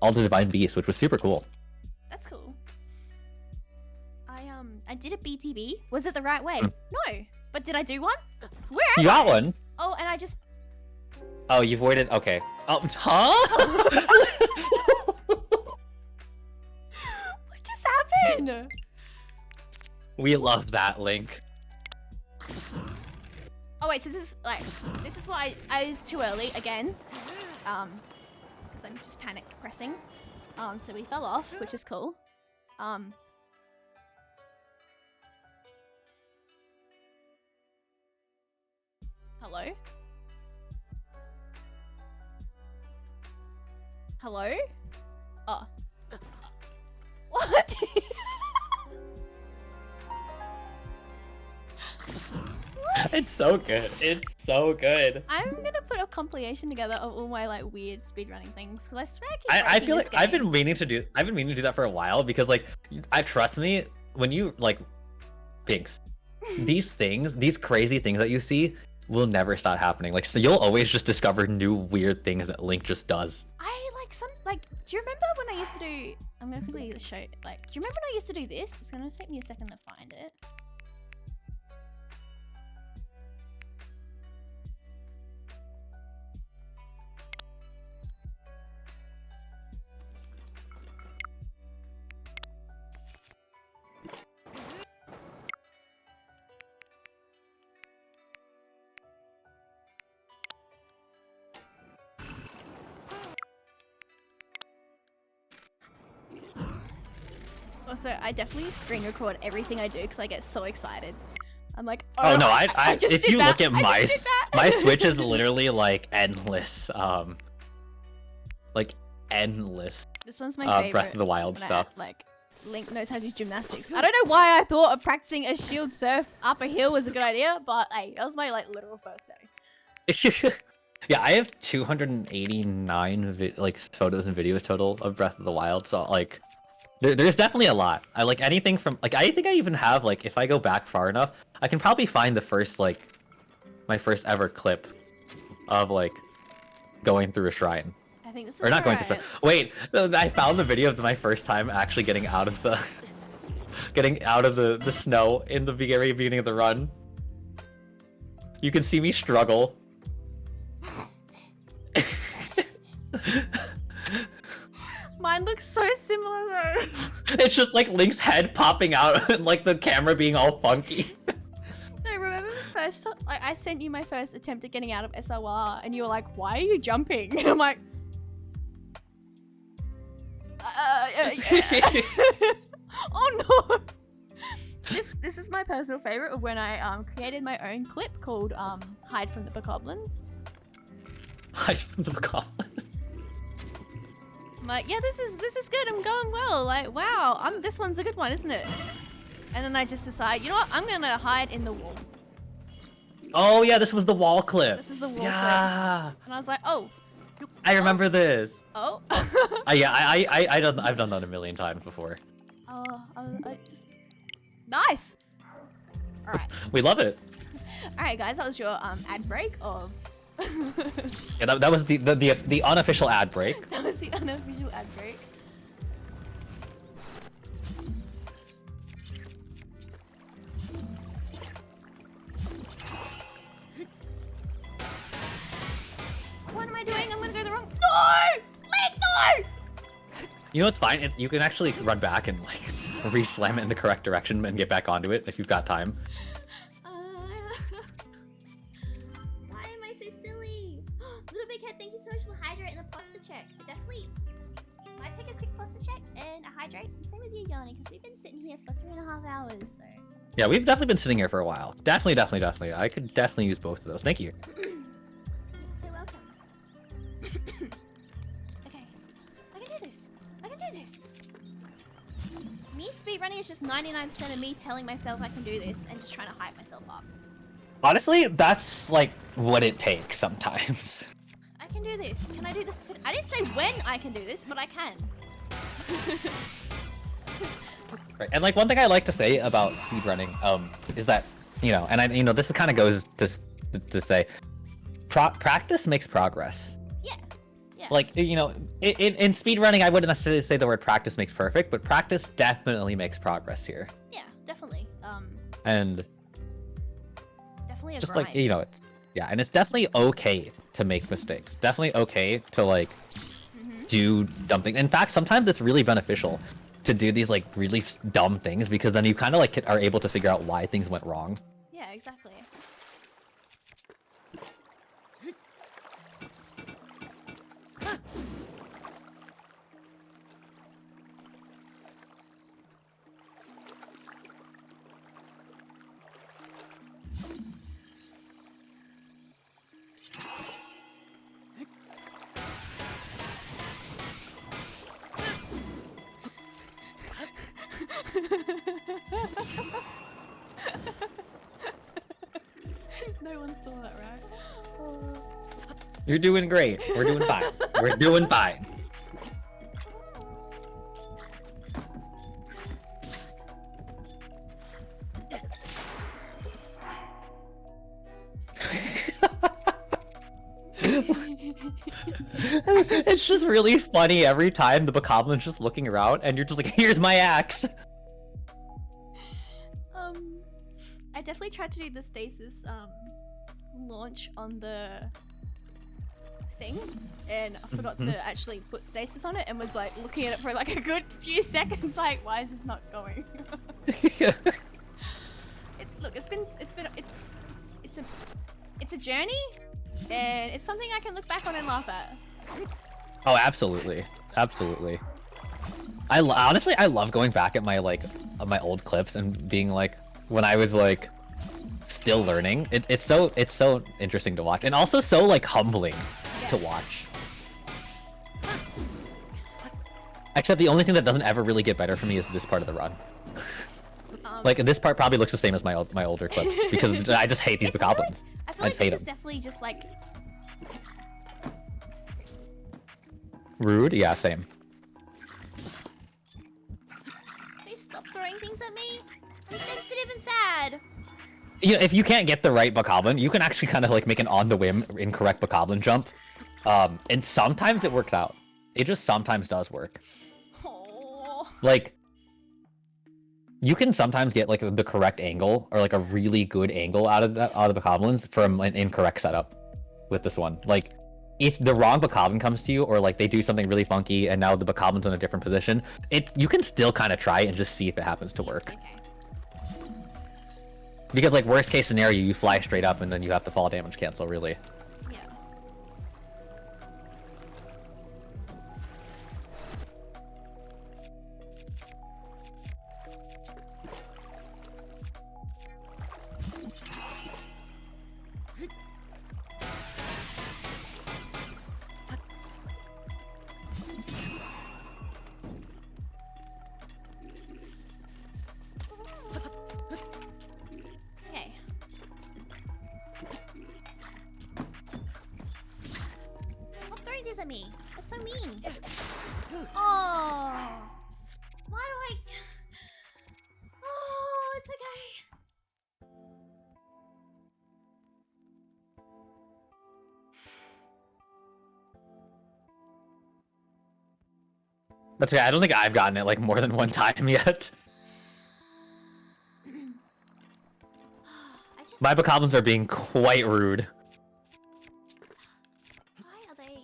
divine beasts, which was super cool. That's cool. I did a BTB. Was it the right way? No, but did I do one? Where am You got I? one. Oh, and I just Oh, you've waited. Okay. Oh, huh? What just happened? We love that, Link. Oh wait, so this is why I was too early again. Because I'm just panic pressing. So we fell off, which is cool. Hello? Hello? Oh. What? It's so good. It's so good. I'm gonna put a compilation together of all my like weird speedrunning things because I swear I feel like I've been meaning to do that for a while because like trust me, when you like Pinks, these crazy things that you see will never stop happening. Like, so you'll always just discover new weird things that Link just does. Do you remember when I used to do? I'm gonna quickly show. Do you remember when I used to do this? It's gonna take me a second to find it. Also, I definitely screen record everything I do because I get so excited. I'm like, oh no, I just if did you that. look at my Switch is literally like endless. Like endless. This one's my favorite. Breath of the Wild stuff. Link knows how to do gymnastics. I don't know why I thought of practicing a shield surf up a hill was a good idea, but hey, that was my literal first day. Yeah, I have 289 photos and videos total of Breath of the Wild, so like there's definitely a lot. I like anything from I think I even have if I go back far enough, I can probably find the first my first ever clip of going through a shrine. I think this is Or not going through. Wait, I found the video of my first time actually getting out of the the snow in the very beginning of the run. You can see me struggle. Mine looks so similar though. It's just Link's head popping out and the camera being all funky. No, remember the first I sent you my first attempt at getting out of SOR and you were like, why are you jumping? And I'm like, yeah. Oh no. This is my personal favorite of when I created my own clip called Hide from the Bokoblins. Hide from the Bokoblins. I'm like, yeah, this is good. I'm going well. Like, wow, this one's a good one, isn't it? And then I just decide, you know what? I'm gonna hide in the wall. Oh yeah, this was the wall clip. This is the wall clip. Yeah. And I was like, oh. I remember this. Oh. Yeah, I've done that a million times before. Nice. All right. We love it. All right, guys, that was your ad break of. Yeah, that was the unofficial ad break. That was the unofficial ad break. What am I doing? I'm gonna go the wrong. No! Link, no! You know what's fine? You can actually run back and re-slam it in the correct direction and get back onto it if you've got time. Why am I so silly? Little Big Head, thank you so much for the hydrate and the posture check. Definitely might take a quick posture check and a hydrate. Same with you, Yanni, because we've been sitting here for 3.5 hours, so. Yeah, we've definitely been sitting here for a while. Definitely. I could definitely use both of those. Thank you. You're so welcome. Okay, I can do this. Me speedrunning is just 99% of me telling myself I can do this and just trying to hype myself up. Honestly, that's what it takes sometimes. I can do this. Can I do this today? I didn't say when I can do this, but I can. Right. And one thing I like to say about speedrunning is that, and this kind of goes to say practice makes progress. Yeah. In speedrunning, I wouldn't necessarily say the word practice makes perfect, but practice definitely makes progress here. Yeah, definitely. And definitely a just grind. Yeah, and it's definitely okay to make mistakes. Definitely okay to like do dumb things. In fact, sometimes it's really beneficial to do these like really dumb things because then you kind of like are able to figure out why things went wrong. Yeah, exactly. No one saw that, right? Oh. You're doing great. We're doing fine. We're doing fine. It's just really funny every time the Bokoblin's just looking around and you're just like, here's my axe. I definitely tried to do the stasis launch on the thing, and I forgot to actually put stasis on it, and was like looking at it for like a good few seconds, like, why is this not going? Look, it's a journey, and it's something I can look back on and laugh at. Oh, absolutely, absolutely. Honestly, I love going back at my my old clips and being like, when I was like still learning. It's so interesting to watch, and also so like humbling to watch. Except the only thing that doesn't ever really get better for me is this part of the run. Like this part probably looks the same as my older clips because I just hate these Bokoblins. I feel like this is definitely just like rude. Yeah, same. Please stop throwing things at me. I'm sensitive and sad. You know, if you can't get the right Bokoblin, you can actually kind of like make an on-the-whim incorrect Bokoblin jump. And sometimes it works out. It just sometimes does work. Oh. Like, you can sometimes get like the correct angle or like a really good angle out of the Bokoblins from an incorrect setup with this one. Like, if the wrong Bokoblin comes to you or like they do something really funky and now the Bokoblin's in a different position, you can still kind of try and just see if it happens to work. Okay. Because like worst case scenario, you fly straight up and then you have to fall damage cancel, really. Yeah. Okay. Stop throwing this at me. That's so mean. Oh. Why do I? Oh, it's okay. That's okay. I don't think I've gotten it like more than one time yet. I just. My Bokoblins are being quite rude. Why are they?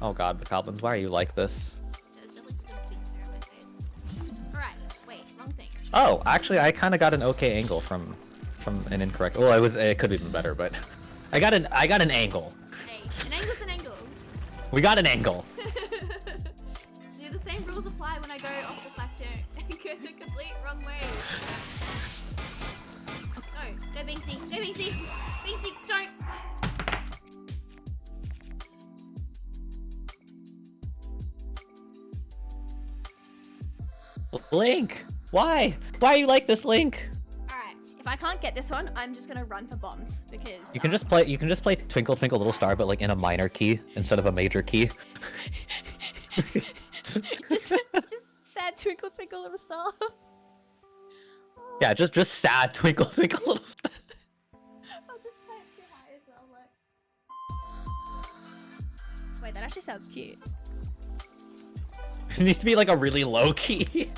Oh god, Bokoblins, why are you like this? There's definitely just a big tear on my face. Alright, wait, wrong thing. Oh, actually, I kind of got an okay angle from an incorrect. Well, it could have been better, but I got an angle. Hey, an angle's an angle. We got an angle. The same rules apply when I go off the plateau and go the complete wrong way. No, go Binksy, go Binksy! Binksy, don't! Link, why? Why are you like this, Link? Alright, if I can't get this one, I'm just gonna run for bombs because You can just play Twinkle Twinkle Little Star, but like in a minor key instead of a major key. just sad twinkle twinkle little star. Yeah, just sad Twinkle Twinkle Little Star. I'll just play it too high as well, like. Wait, that actually sounds cute. It needs to be like a really low key.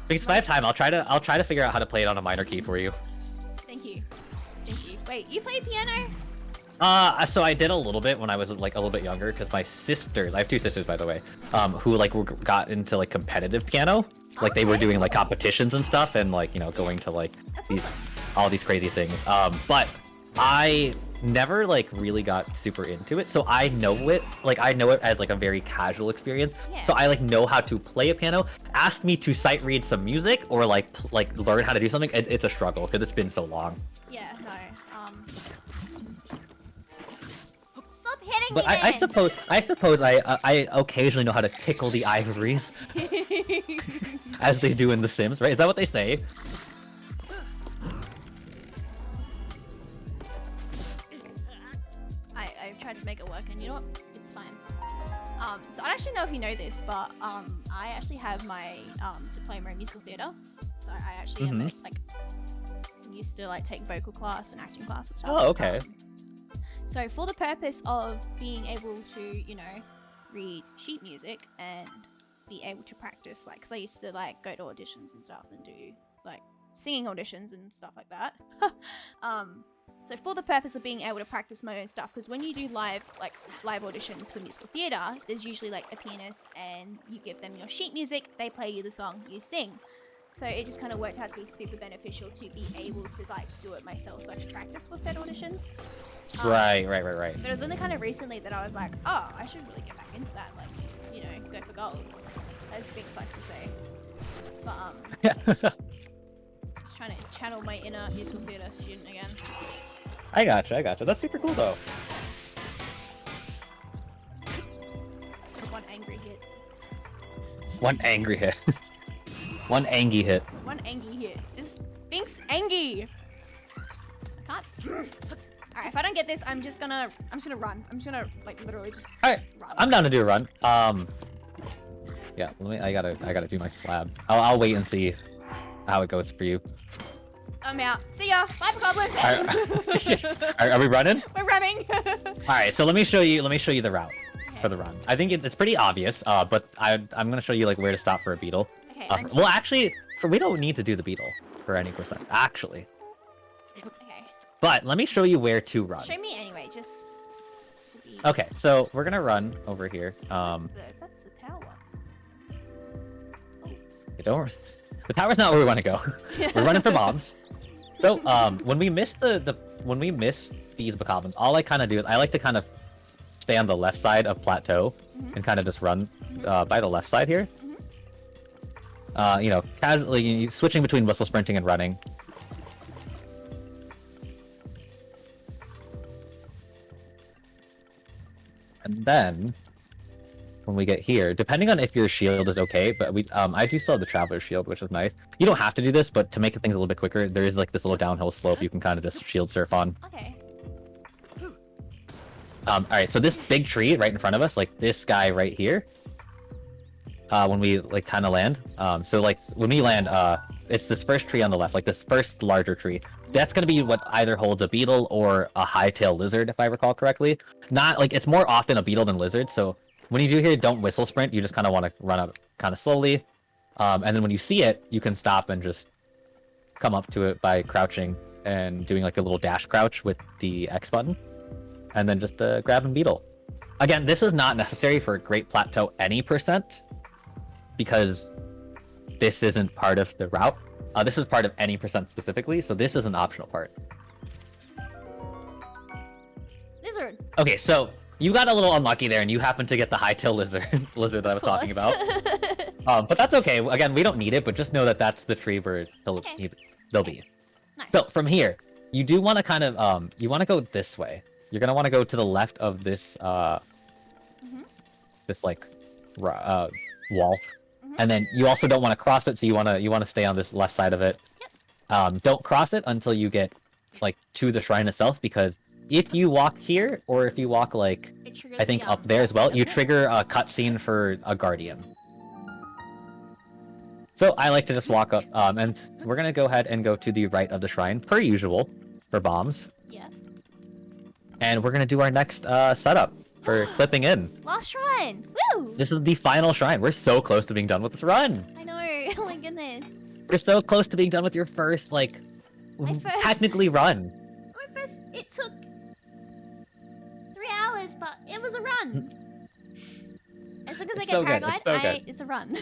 Because if I have time, I'll try to figure out how to play it on a minor key for you. Thank you. Thank you. Wait, you play piano? So I did a little bit when I was like a little bit younger, because my sisters, I have two sisters by the way, who like got into like competitive piano, like they were doing like competitions and stuff, and like, you know, going to like all these crazy things. But I never like really got super into it, so I know it as like a very casual experience. Yeah. So I like know how to play a piano. Ask me to sight read some music or like learn how to do something, it's a struggle because it's been so long. Yeah, no. Stop hitting But me, I suppose I occasionally know how to tickle the ivories as they do in The Sims, right? Is that what they say? I tried to make it work, and you know what? It's fine. So I don't actually know if you know this, but I actually have my diploma in musical theatre. So I actually am like used to like take vocal class and acting class and stuff. Oh, okay. So for the purpose of being able to, you know, read sheet music and be able to practice, like, because I used to like go to auditions and stuff and do like singing auditions and stuff like that. So for the purpose of being able to practice my own stuff, because when you do live auditions for musical theatre, there's usually like a pianist and you give them your sheet music, they play you the song, you sing. So it just kind of worked out to be super beneficial to be able to like do it myself so I could practice for said auditions. Right. But it was only kind of recently that I was like, oh, I should really get back into that, like, you know, go for gold, as Binks likes to say. But just trying to channel my inner musical theatre student again. I gotcha. That's super cool though. Just one angry hit. One angry hit. One angy hit. One angy hit. Just Binks angy. I can't. Alright, if I don't get this, I'm just gonna run. I'm just gonna like literally just Alright, run. I'm down to do a run. Yeah, I gotta do my slab. I'll wait and see how it goes for you. I'm out. See ya. Bye, goblins. Are we running? We're running. Alright, so let me show you the route for the run. I think it's pretty obvious, but I'm gonna show you like where to stop for a beetle. Okay. Well, actually, we don't need to do the beetle for any percent, actually. Okay. But let me show you where to run. Show me anyway, just to be. Okay, so we're gonna run over here. That's the tower. The tower's not where we want to go. We're running for bombs. So when we miss these bokoblins, all I kind of do is I like to kind of stay on the left side of plateau and kind of just run by the left side here. You know, casually switching between whistle sprinting and running. And then when we get here, depending on if your shield is okay, but I do still have the traveler shield, which is nice. You don't have to do this, but to make things a little bit quicker, there is like this little downhill slope you can kind of just shield surf on. Okay. Alright, so this big tree right in front of us, like this guy right here, when we like kind of land, so like when we land, it's this first tree on the left, like this first larger tree. That's gonna be what either holds a beetle or a high-tailed lizard, if I recall correctly. Not like it's more often a beetle than lizard, so when you do here, don't whistle sprint. You just kind of want to run up kind of slowly, and then when you see it, you can stop and just come up to it by crouching and doing like a little dash crouch with the X button, and then just grab and beetle. Again, this is not necessary for Great Plateau Any percent, because this isn't part of the route. This is part of any percent specifically, so this is an optional part. Lizard. Okay, so you got a little unlucky there, and you happened to get the high-tail lizard that I was talking about. But that's okay. Again, we don't need it, but just know that that's the tree where they'll be. Nice. So from here, you do want to kind of you want to go this way. You're gonna want to go to the left of this this like wall. And then you also don't want to cross it, so you want to stay on this left side of it. Yep. Don't cross it until you get like to the shrine itself, because if you walk here, or if you walk like I think up there as well, you trigger a cutscene for a guardian. So I like to just walk up, and we're gonna go ahead and go to the right of the shrine per usual for bombs. Yeah. And we're gonna do our next setup. for clipping in. Last shrine! Woo! This is the final shrine. We're so close to being done with this run. I know. Oh my goodness. We're so close to being done with your first, like, technically run. My first. It took 3 hours, but it was a run. As soon as I It's get so good, paraglide, it's so good. it's a run.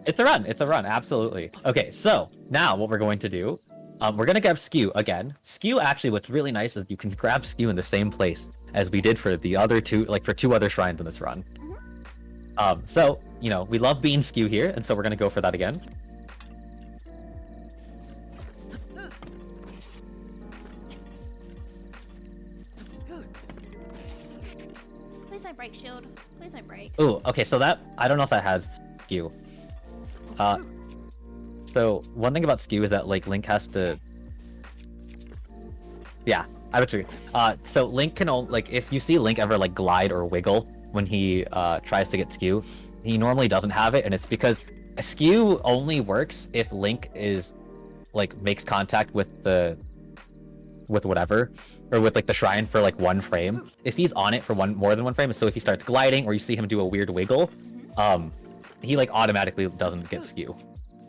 It's a run. It's a run. Absolutely. Okay, so now what we're going to do, we're going to grab Skew again. Skew, actually, what's really nice is you can grab Skew in the same place as we did for the other two, like for 2 other shrines in this run. So, you know, we love being Skew here, and so we're going to go for that again. Please don't break shield. Please don't break. Ooh, okay, so that, I don't know if that has Skew. So one thing about Skew is that, like, Link has to... Yeah, I would agree. So Link can only, like, if you see Link ever, like, glide or wiggle when he tries to get Skew, he normally doesn't have it, and it's because Skew only works if Link is, like, makes contact with the... with whatever, or with, like, the shrine for, like, 1 frame. If he's on it for more than 1 frame, so if he starts gliding, or you see him do a weird wiggle, he, like, automatically doesn't get Skew.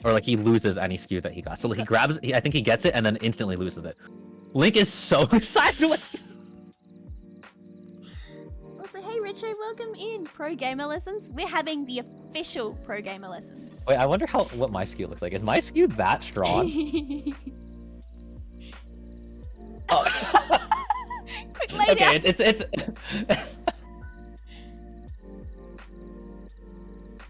Or, like, he loses any Skew that he got. So he grabs, I think he gets it and then instantly loses it. Link is so excited with Also, hey Richo, welcome in. Pro Gamer Lessons. We're having the official Pro Gamer Lessons. Wait, I wonder what my Skew looks like. Is my Skew that strong? Oh. Quick lay Okay, down. it's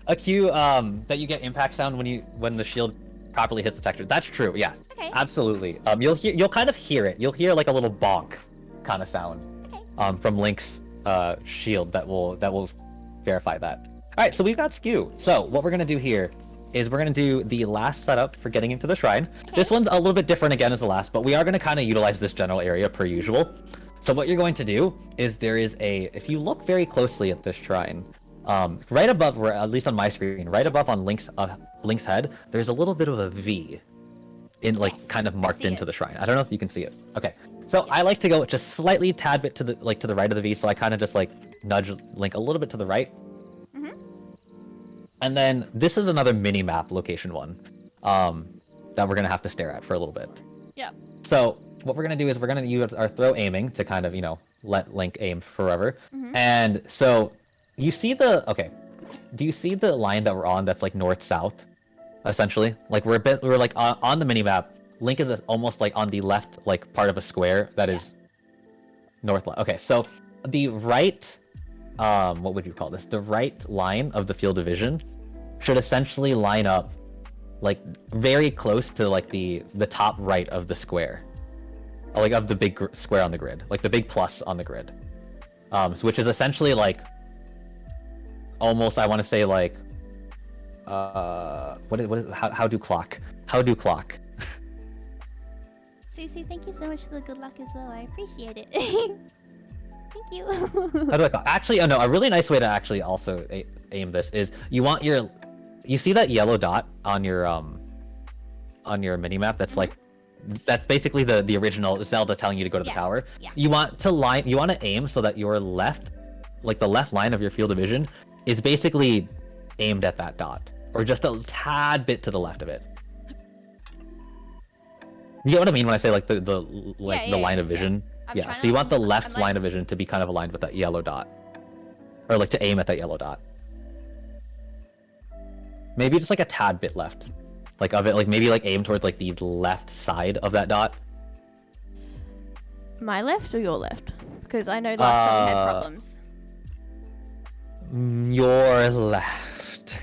a cue that you get impact sound when the shield properly hits the texture. That's true. Yes. Okay. Absolutely. You'll kind of hear it. You'll hear like a little bonk kind of sound. Okay. From Link's shield that will verify that. All right, so we've got Skew. So what we're gonna do here is we're gonna do the last setup for getting into the shrine. Okay. This one's a little bit different again as the last, but we are gonna kind of utilize this general area per usual. So what you're going to do is there is if you look very closely at this shrine, right above, or at least on my screen, right above on Link's head, there's a little bit of a V, in like Yes, kind of I marked see into it. the shrine. I don't know if you can see it. Okay, so I like to go just slightly tad bit to the right of the V, so I kind of just like nudge Link a little bit to the right. And then this is another mini map location one, that we're gonna have to stare at for a little bit. Yep. So what we're gonna do is we're gonna use our throw aiming to kind of, you know, let Link aim forever. And so you see do you see the line that we're on that's like north-south, essentially? Like we're like on the mini map. Link is almost like on the left, like part of a square that is north. Okay, so the right, what would you call this? The right line of the field of vision should essentially line up like very close to like the top right of the square, like of the big square on the grid, like the big plus on the grid, which is essentially like almost, I want to say like what is how do clock Susie, thank you so much for the good luck as well. I appreciate it. Thank you. how do I clock? Actually, oh no, a really nice way to actually also aim this is you see that yellow dot on your mini map that's like that's basically the original Zelda telling you to go to the tower. Yeah. You want to aim so that your left, like the left line of your field of vision is basically aimed at that dot, or just a tad bit to the left of it. You get what I mean when I say like the line of vision? Yeah, so you want the left line of vision to be kind of aligned with that yellow dot. Or like to aim at that yellow dot. Maybe just like a tad bit left. Like of it, like maybe like aim towards like the left side of that dot. My left or your left? Because I know last time we had problems. Your left.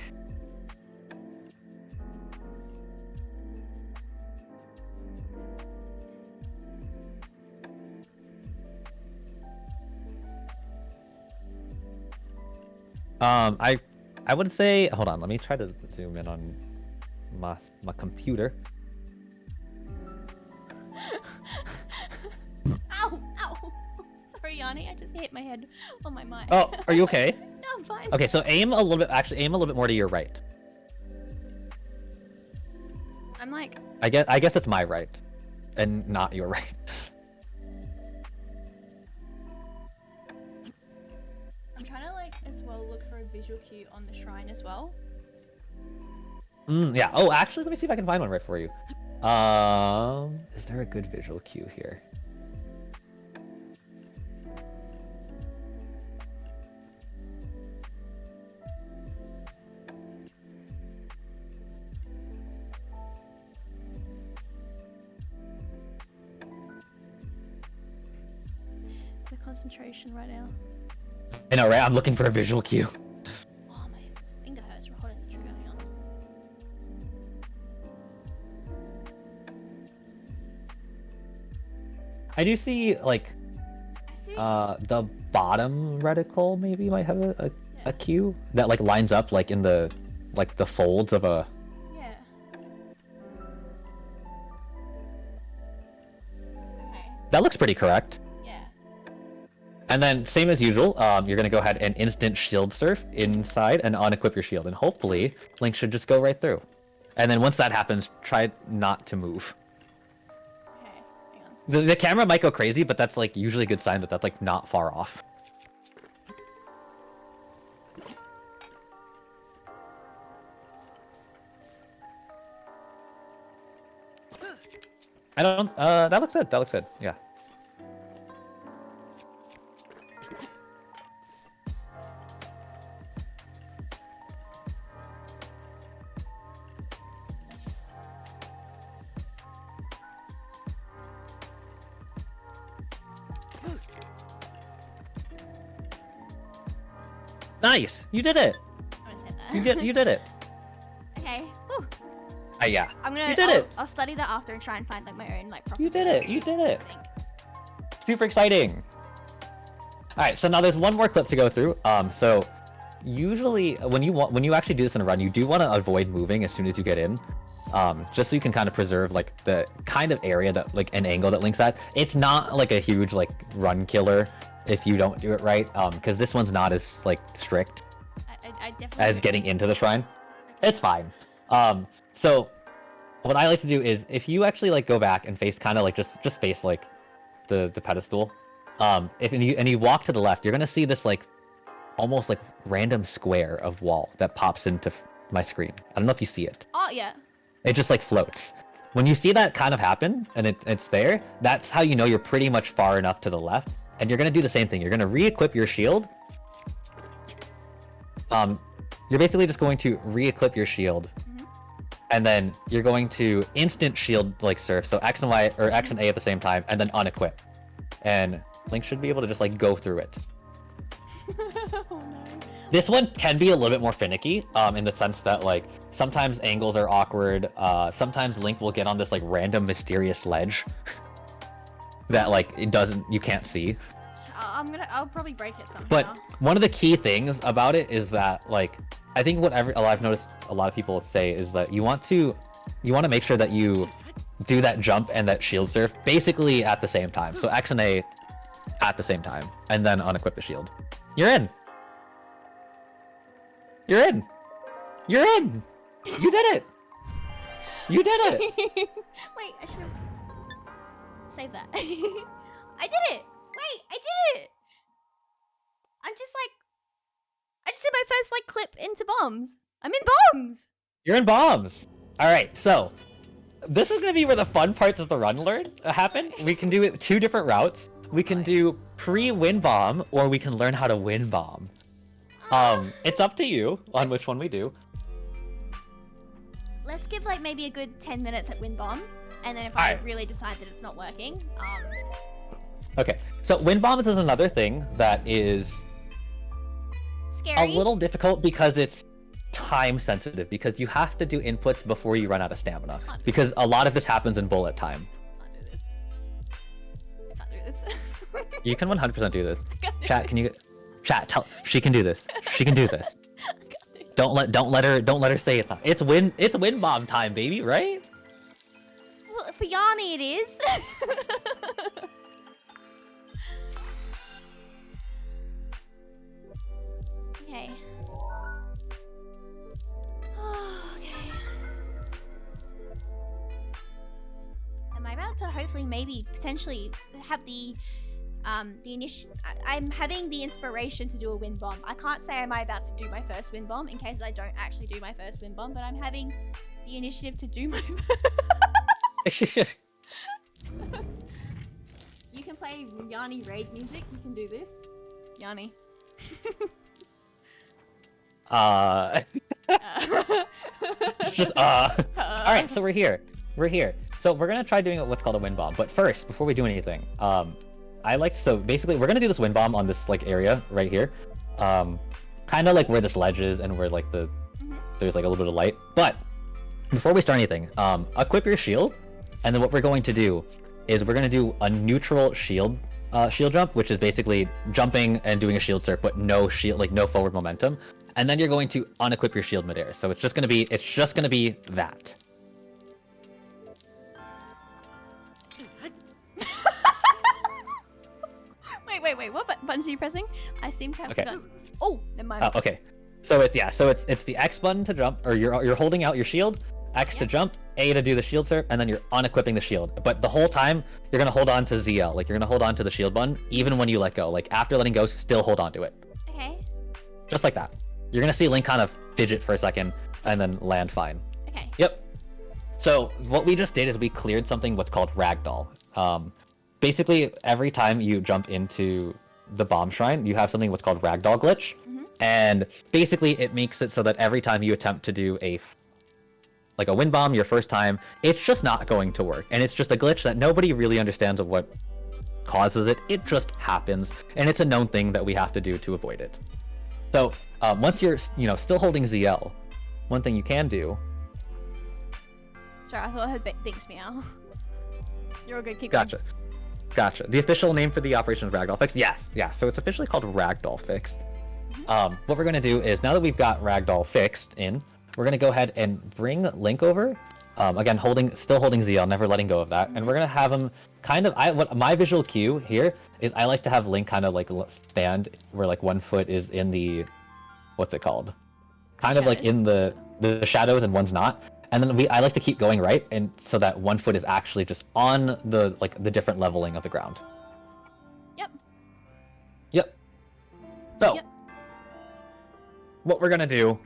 I would say, hold on, let me try to zoom in on my computer. Ow! Ow! Sorry, Yanni, I just hit my head on my mic. Oh, are you okay? No, I'm fine. Okay, so aim a little bit more to your right. I'm like, I guess it's my right, and not your right. visual cue on the shrine as well. Yeah. Oh, actually, let me see if I can find one right for you. Is there a good visual cue here? The concentration right now. I know, right? I'm looking for a visual cue. Oh, my finger hurts from holding the trigger. Hang on. I do see like I see. the bottom reticle maybe might have a cue that like lines up like in the folds of a. Yeah. Okay. That looks pretty correct. Yeah. And then same as usual, you're gonna go ahead and instant shield surf inside and unequip your shield, and hopefully Link should just go right through. And then once that happens, try not to move. Okay. Hang on. The camera might go crazy, but that's like usually a good sign that that's like not far off. I don't. That looks good. That looks good. Yeah. Nice. You did it. I'm gonna say that. You did it. Okay. Whew. Yeah. I'm gonna. You did it. I'll study that after and try and find like my own like. Proper You did it. You did it. thing. Super exciting. All right, so now there's one more clip to go through. So usually when you actually do this in a run, you do want to avoid moving as soon as you get in, just so you can kind of preserve like the kind of area that like an angle that Link's at. It's not like a huge like run killer if you don't do it right, because this one's not as like strict I definitely. as getting into the shrine. It's fine. So what I like to do is if you actually like go back and face kind of like just face like the pedestal, if you walk to the left, you're gonna see this like almost like random square of wall that pops into my screen. I don't know if you see it. Oh yeah. It just like floats. When you see that kind of happen and it's there, that's how you know you're pretty much far enough to the left. And you're gonna do the same thing. You're gonna re-equip your shield. You're basically just going to re-equip your shield, and then you're going to instant shield like surf, so X and Y or X and A at the same time, and then unequip. And Link should be able to just like go through it. Oh no. This one can be a little bit more finicky, in the sense that like sometimes angles are awkward. Sometimes Link will get on this like random mysterious ledge that like you can't see. I'll probably break it somehow. But one of the key things about it is that like I think I've noticed a lot of people say is that you want to make sure that you do that jump and that shield surf basically at the same time. So X and A at the same time, and then unequip the shield. You're in. You're in. You're in. You did it. You did it. Wait, I should have saved that. I did it. Wait, I did it. I'm just like, I just did my first like clip into bombs. I'm in bombs. You're in bombs. All right, so this is gonna be where the fun parts of the run happen. We can do it 2 different routes. We can do pre-win bomb, or we can learn how to win bomb. It's up to you on which one we do. Let's give like maybe a good 10 minutes at win bomb, and then if Alright. I really decide that it's not working, Okay, so win bombs is another thing that is scary. a little difficult because it's time sensitive, because you have to do inputs before you run out of stamina, because a lot of this happens in bullet time. I can't do this. I can't do this. You can 100% do this. I can't do Chat, this. can you tell she can do this. She can do this. I can't do this. Don't let her say it's not. It's win bomb time, baby, right? Well, for Yanni it is. Okay. Okay. Am I about to hopefully maybe potentially have the I'm having the inspiration to do a wind bomb. I can't say am I about to do my first wind bomb in case I don't actually do my first wind bomb, but I'm having the initiative to do my. You can play Yanni raid music. You can do this, Yanni. It's just All right, so we're here. We're here. So we're gonna try doing what's called a wind bomb. But first, before we do anything, so basically we're gonna do this wind bomb on this like area right here, kind of like where this ledge is and where like there's like a little bit of light. But before we start anything, equip your shield, and then what we're going to do is we're gonna do a neutral shield jump, which is basically jumping and doing a shield surf, but no shield, like no forward momentum. And then you're going to unequip your shield midair. So it's just gonna be that. Wait, what buttons are you pressing? I seem to have Okay. forgotten. Oh, never mind. Oh, okay. So it's the X button to jump, or you're holding out your shield, X to jump, A to do the shield surf, and then you're unequipping the shield. But the whole time you're gonna hold on to ZL, like you're gonna hold on to the shield button, even when you let go. Like after letting go, still hold on to it. Okay. Just like that. You're gonna see Link kind of fidget for a second, and then land fine. Okay. Yep. So what we just did is we cleared something what's called ragdoll. Basically, every time you jump into the bomb shrine, you have something what's called ragdoll glitch, and basically it makes it so that every time you attempt to do a wind bomb your first time, it's just not going to work, and it's just a glitch that nobody really understands of what causes it. It just happens, and it's a known thing that we have to do to avoid it. So once you're still holding ZL, one thing you can do. Sorry, I thought I heard Binks meow. You're all good. Keep Gotcha. The official name for the operation is Ragdoll Fix. Yes. So it's officially called Ragdoll Fix. What we're gonna do is, now that we've got Ragdoll fixed in, we're gonna go ahead and bring Link over. Again, still holding ZL, never letting go of that, and we're gonna have him kind of. What my visual cue here is, I like to have Link kind of like stand where like one foot is in the, what's it called? Kind of like in the shadows and one's not. And then I like to keep going right, and so that one foot is actually just on the different leveling of the ground. Yep. So, what we're gonna do,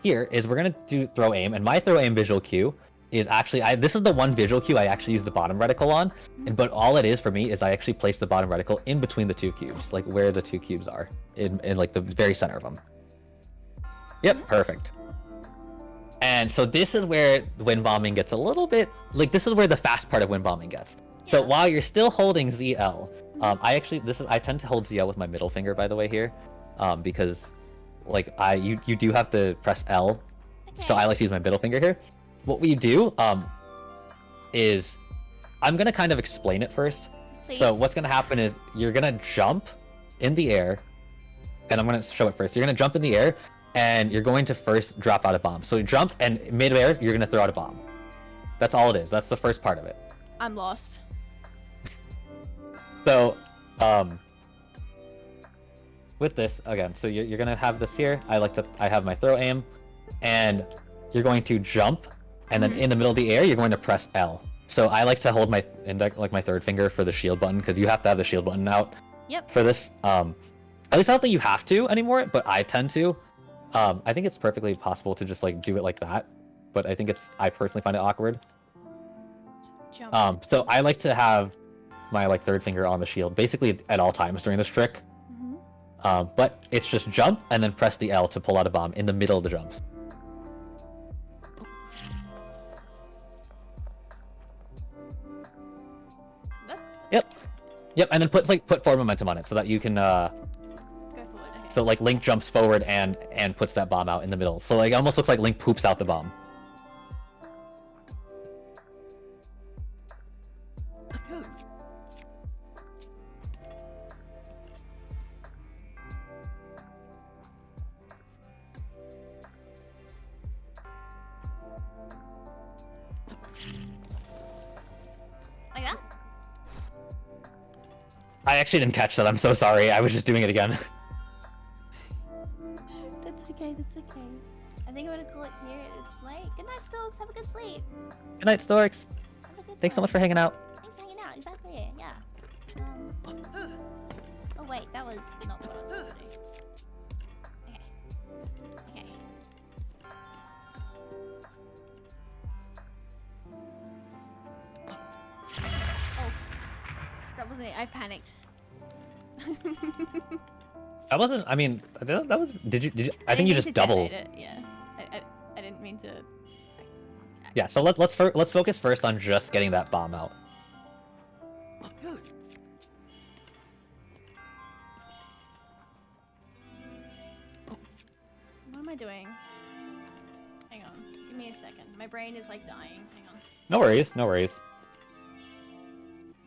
here is we're gonna do throw aim, and my throw aim visual cue is actually this is the one visual cue I actually use the bottom reticle on, but all it is for me is I actually place the bottom reticle in between the two cubes, like where the two cubes are, in like the very center of them. Yep, perfect. And so this is where wind bombing gets a little bit, like this is where the fast part of wind bombing gets. So while you're still holding ZL, I tend to hold ZL with my middle finger, by the way, here, because like you do have to press L, so I like to use my middle finger here. What we do is, I'm gonna kind of explain it first. Please. So what's gonna happen is you're gonna jump in the air, and I'm gonna show it first. You're gonna jump in the air, and you're going to first drop out a bomb. So you jump, and mid-air, you're gonna throw out a bomb. That's all it is. That's the first part of it. I'm lost. So, with this, again, so you're gonna have this here. I have my throw aim, and you're going to jump, and then in the middle of the air, you're going to press L. So I like to hold my index, like my third finger, for the shield button, because you have to have the shield button out for this. At least I don't think you have to anymore, but I tend to. I think it's perfectly possible to just like do it like that, but I personally find it awkward. Jump. So I like to have my like third finger on the shield basically at all times during this trick. But it's just jump and then press the L to pull out a bomb in the middle of the jumps. Yep, and then put forward momentum on it so that you can Go forward. Okay. so like Link jumps forward and puts that bomb out in the middle. So like it almost looks like Link poops out the bomb. Like that? I actually didn't catch that. I'm so sorry. I was just doing it again. That's okay. I think I'm gonna call it here. It's late. Good night, Storks. Have a good sleep. Good night, Storks. Have a good Thanks so one. much for hanging out. Thanks for hanging out. wait, that was not what I was going to do. Okay. Okay. Oh, that wasn't it. I panicked. That wasn't. I mean, that was. Did you? I think didn't you mean just to doubled. detonate it. Yeah. I didn't mean to. Yeah. So let's focus first on just getting that bomb out. What am I doing? Hang on. Give me a second. My brain is like dying. Hang on. No worries. No worries.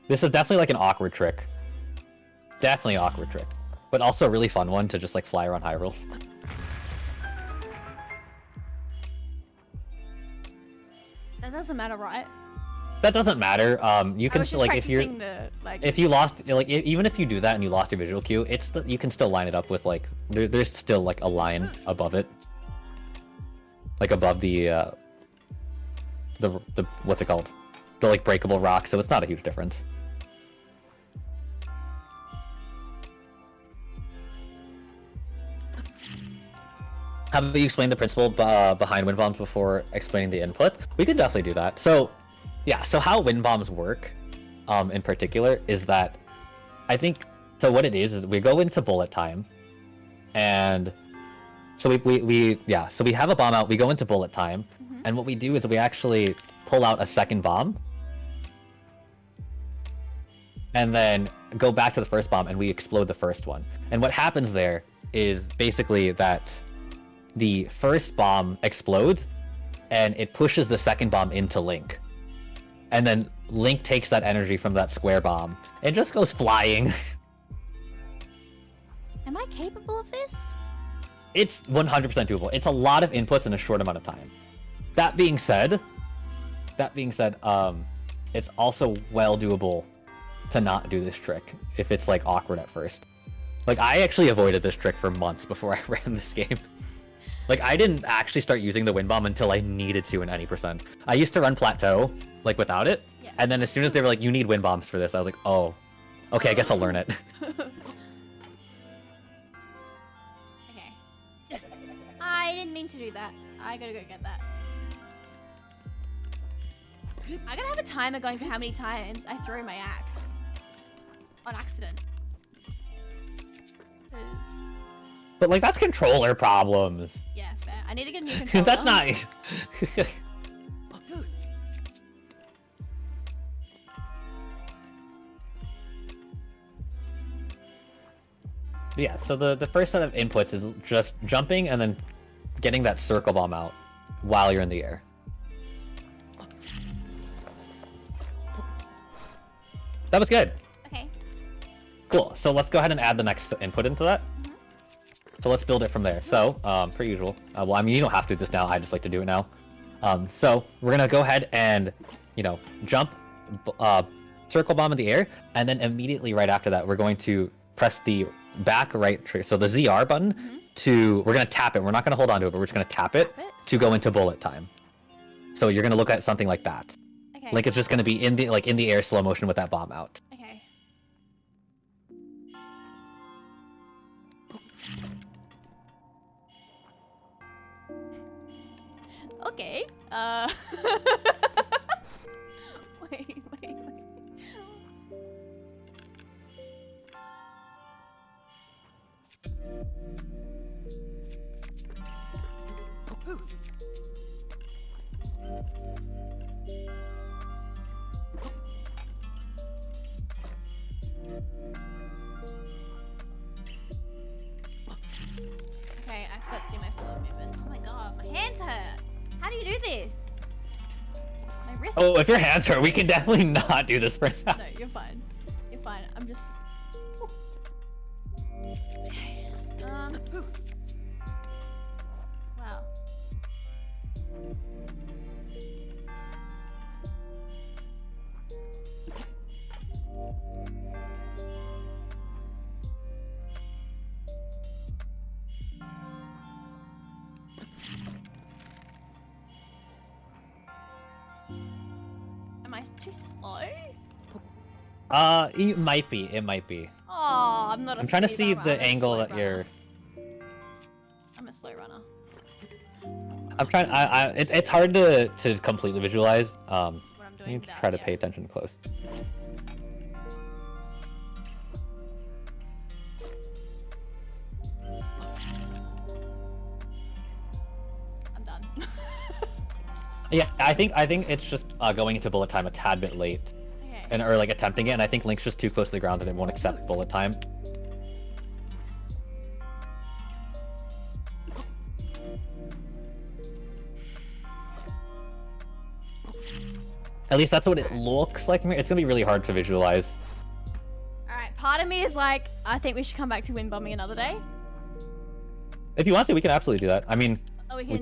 This is definitely like an awkward trick. Definitely an awkward trick, but also a really fun one to just like fly around Hyrule. That doesn't matter, right? That doesn't matter. You I can was still just like if you're practicing the like. if you lost like even if you do that and you lost your visual cue, you can still line it up with like there's still like a line above it, like above the what's it called, the like breakable rock. So it's not a huge difference. How about you explain the principle behind wind bombs before explaining the input? We can definitely do that. So, yeah. So how wind bombs work, in particular, is that I think so. What it is we go into bullet time, and so so we have a bomb out. We go into bullet time, and what we do is we actually pull out a second bomb, and then go back to the first bomb, and we explode the first one. And what happens there is basically that the first bomb explodes and it pushes the second bomb into Link. And then Link takes that energy from that square bomb and just goes flying. Am I capable of this? It's 100% doable. It's a lot of inputs in a short amount of time. That being said, it's also well doable to not do this trick if it's like awkward at first. Like I actually avoided this trick for months before I ran this game. Like, I didn't actually start using the wind bomb until I needed to in any percent. I used to run Plateau, like, without it. Yeah. And then as soon as they were like, you need wind bombs for this, I was like, oh, okay, I guess I'll learn it. Okay. I didn't mean to do that. I gotta go get that. I gotta have a timer going for how many times I throw my axe. On accident. 'Cause... But, like, that's controller problems. Yeah, fair. I need to get a new controller. That's not... Yeah, so the first set of inputs is just jumping and then getting that circle bomb out while you're in the air. That was good. Okay. Cool. So let's go ahead and add the next input into that. So let's build it from there. So, per usual. Well, I mean, you don't have to do this now. I just like to do it now. So we're gonna go ahead and, you know, jump, circle bomb in the air, and then immediately right after that, we're going to press the back right trigger. So the ZR button we're gonna tap it. We're not gonna hold on to it, but we're just gonna tap it to go into bullet time. So you're gonna look at something like that. Okay. Like it's just gonna be in the air slow motion with that bomb out. Okay. Okay. Wait. Okay, I forgot to do my forward movement. Oh my god, my hands hurt. How do you do this? My wrist. Oh, if your hands hurt, we can definitely not do this for now. No, you're fine. You're fine. I'm just. Okay. Wow. Am I too slow? It might be. Oh. I'm not a I'm trying to speed see runner, the I'm a angle slow that you're. runner. I'm a slow runner. I'm trying. It's hard to completely visualize. What I'm You doing need to without, try to yeah. pay attention close. I'm done. Yeah, I think it's just going into bullet time a tad bit late, Okay. or like attempting it, and I think Link's just too close to the ground and it won't accept bullet time. At least that's what it looks like. It's gonna be really hard to visualize. Alright, part of me is like, I think we should come back to wind bombing another day. If you want to, we can absolutely do that. I mean, Oh, we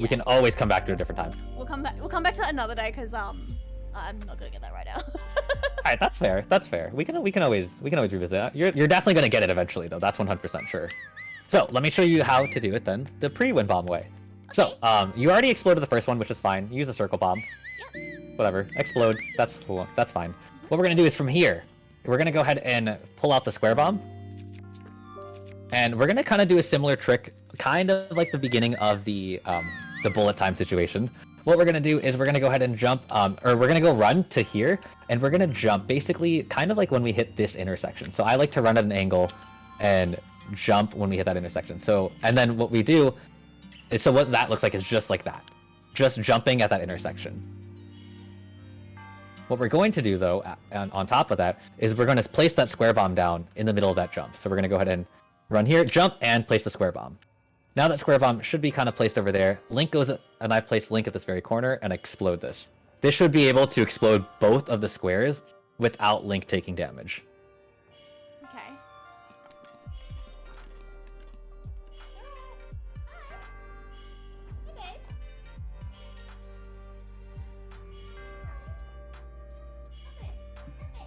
can always come back to a different time. We'll come back to that another day because I'm not gonna get that right now. Alright, that's fair. That's fair. We can always revisit that. You're definitely gonna get it eventually though. That's 100% sure. So let me show you how to do it then, the pre-wind bomb way. So you already exploded the first one, which is fine. Use a circle bomb. Whatever. Explode. That's cool. That's fine. What we're gonna do is from here, we're gonna go ahead and pull out the square bomb. And we're gonna kind of do a similar trick, kind of like the beginning of the bullet time situation. What we're gonna do is we're gonna go ahead and jump, or we're gonna go run to here, and we're gonna jump basically kind of like when we hit this intersection. So I like to run at an angle and jump when we hit that intersection. So, and then what we do is, so what that looks like is just like that. Just jumping at that intersection. What we're going to do though, on top of that, is we're going to place that square bomb down in the middle of that jump. So we're going to go ahead and run here, jump, and place the square bomb. Now that square bomb should be kind of placed over there. Link goes, and I place Link at this very corner and explode this. This should be able to explode both of the squares without Link taking damage. Okay. It's alright. Hi. Hey, babe.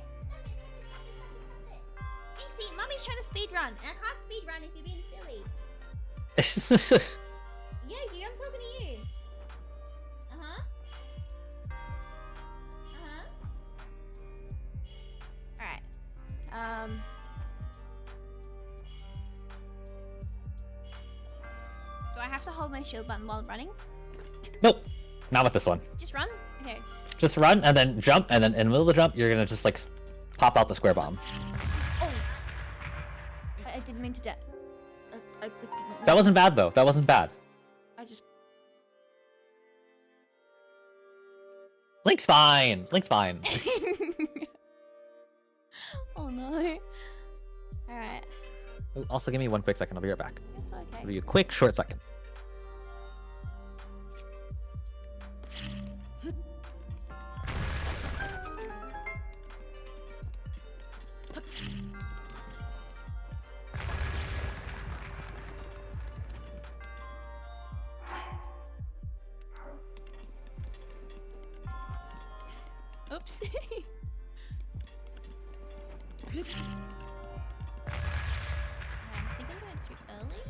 Casey, Mummy's trying to speed run, and I can't speed run if you're being silly. Yeah, you. I'm talking to you. Alright. Do I have to hold my shield button while running? Nope, not with this one. Just run? Okay. Just run and then jump, and then in the middle of the jump, you're gonna just like pop out the square bomb. Oh! I didn't mean to I didn't That wasn't bad though. That wasn't bad. I just... Link's fine. Link's fine. Oh no. Alright. Ooh, also, give me 1 quick second. I'll be right back. It's okay. Give you a quick, short second. Oops. I think I'm going too early.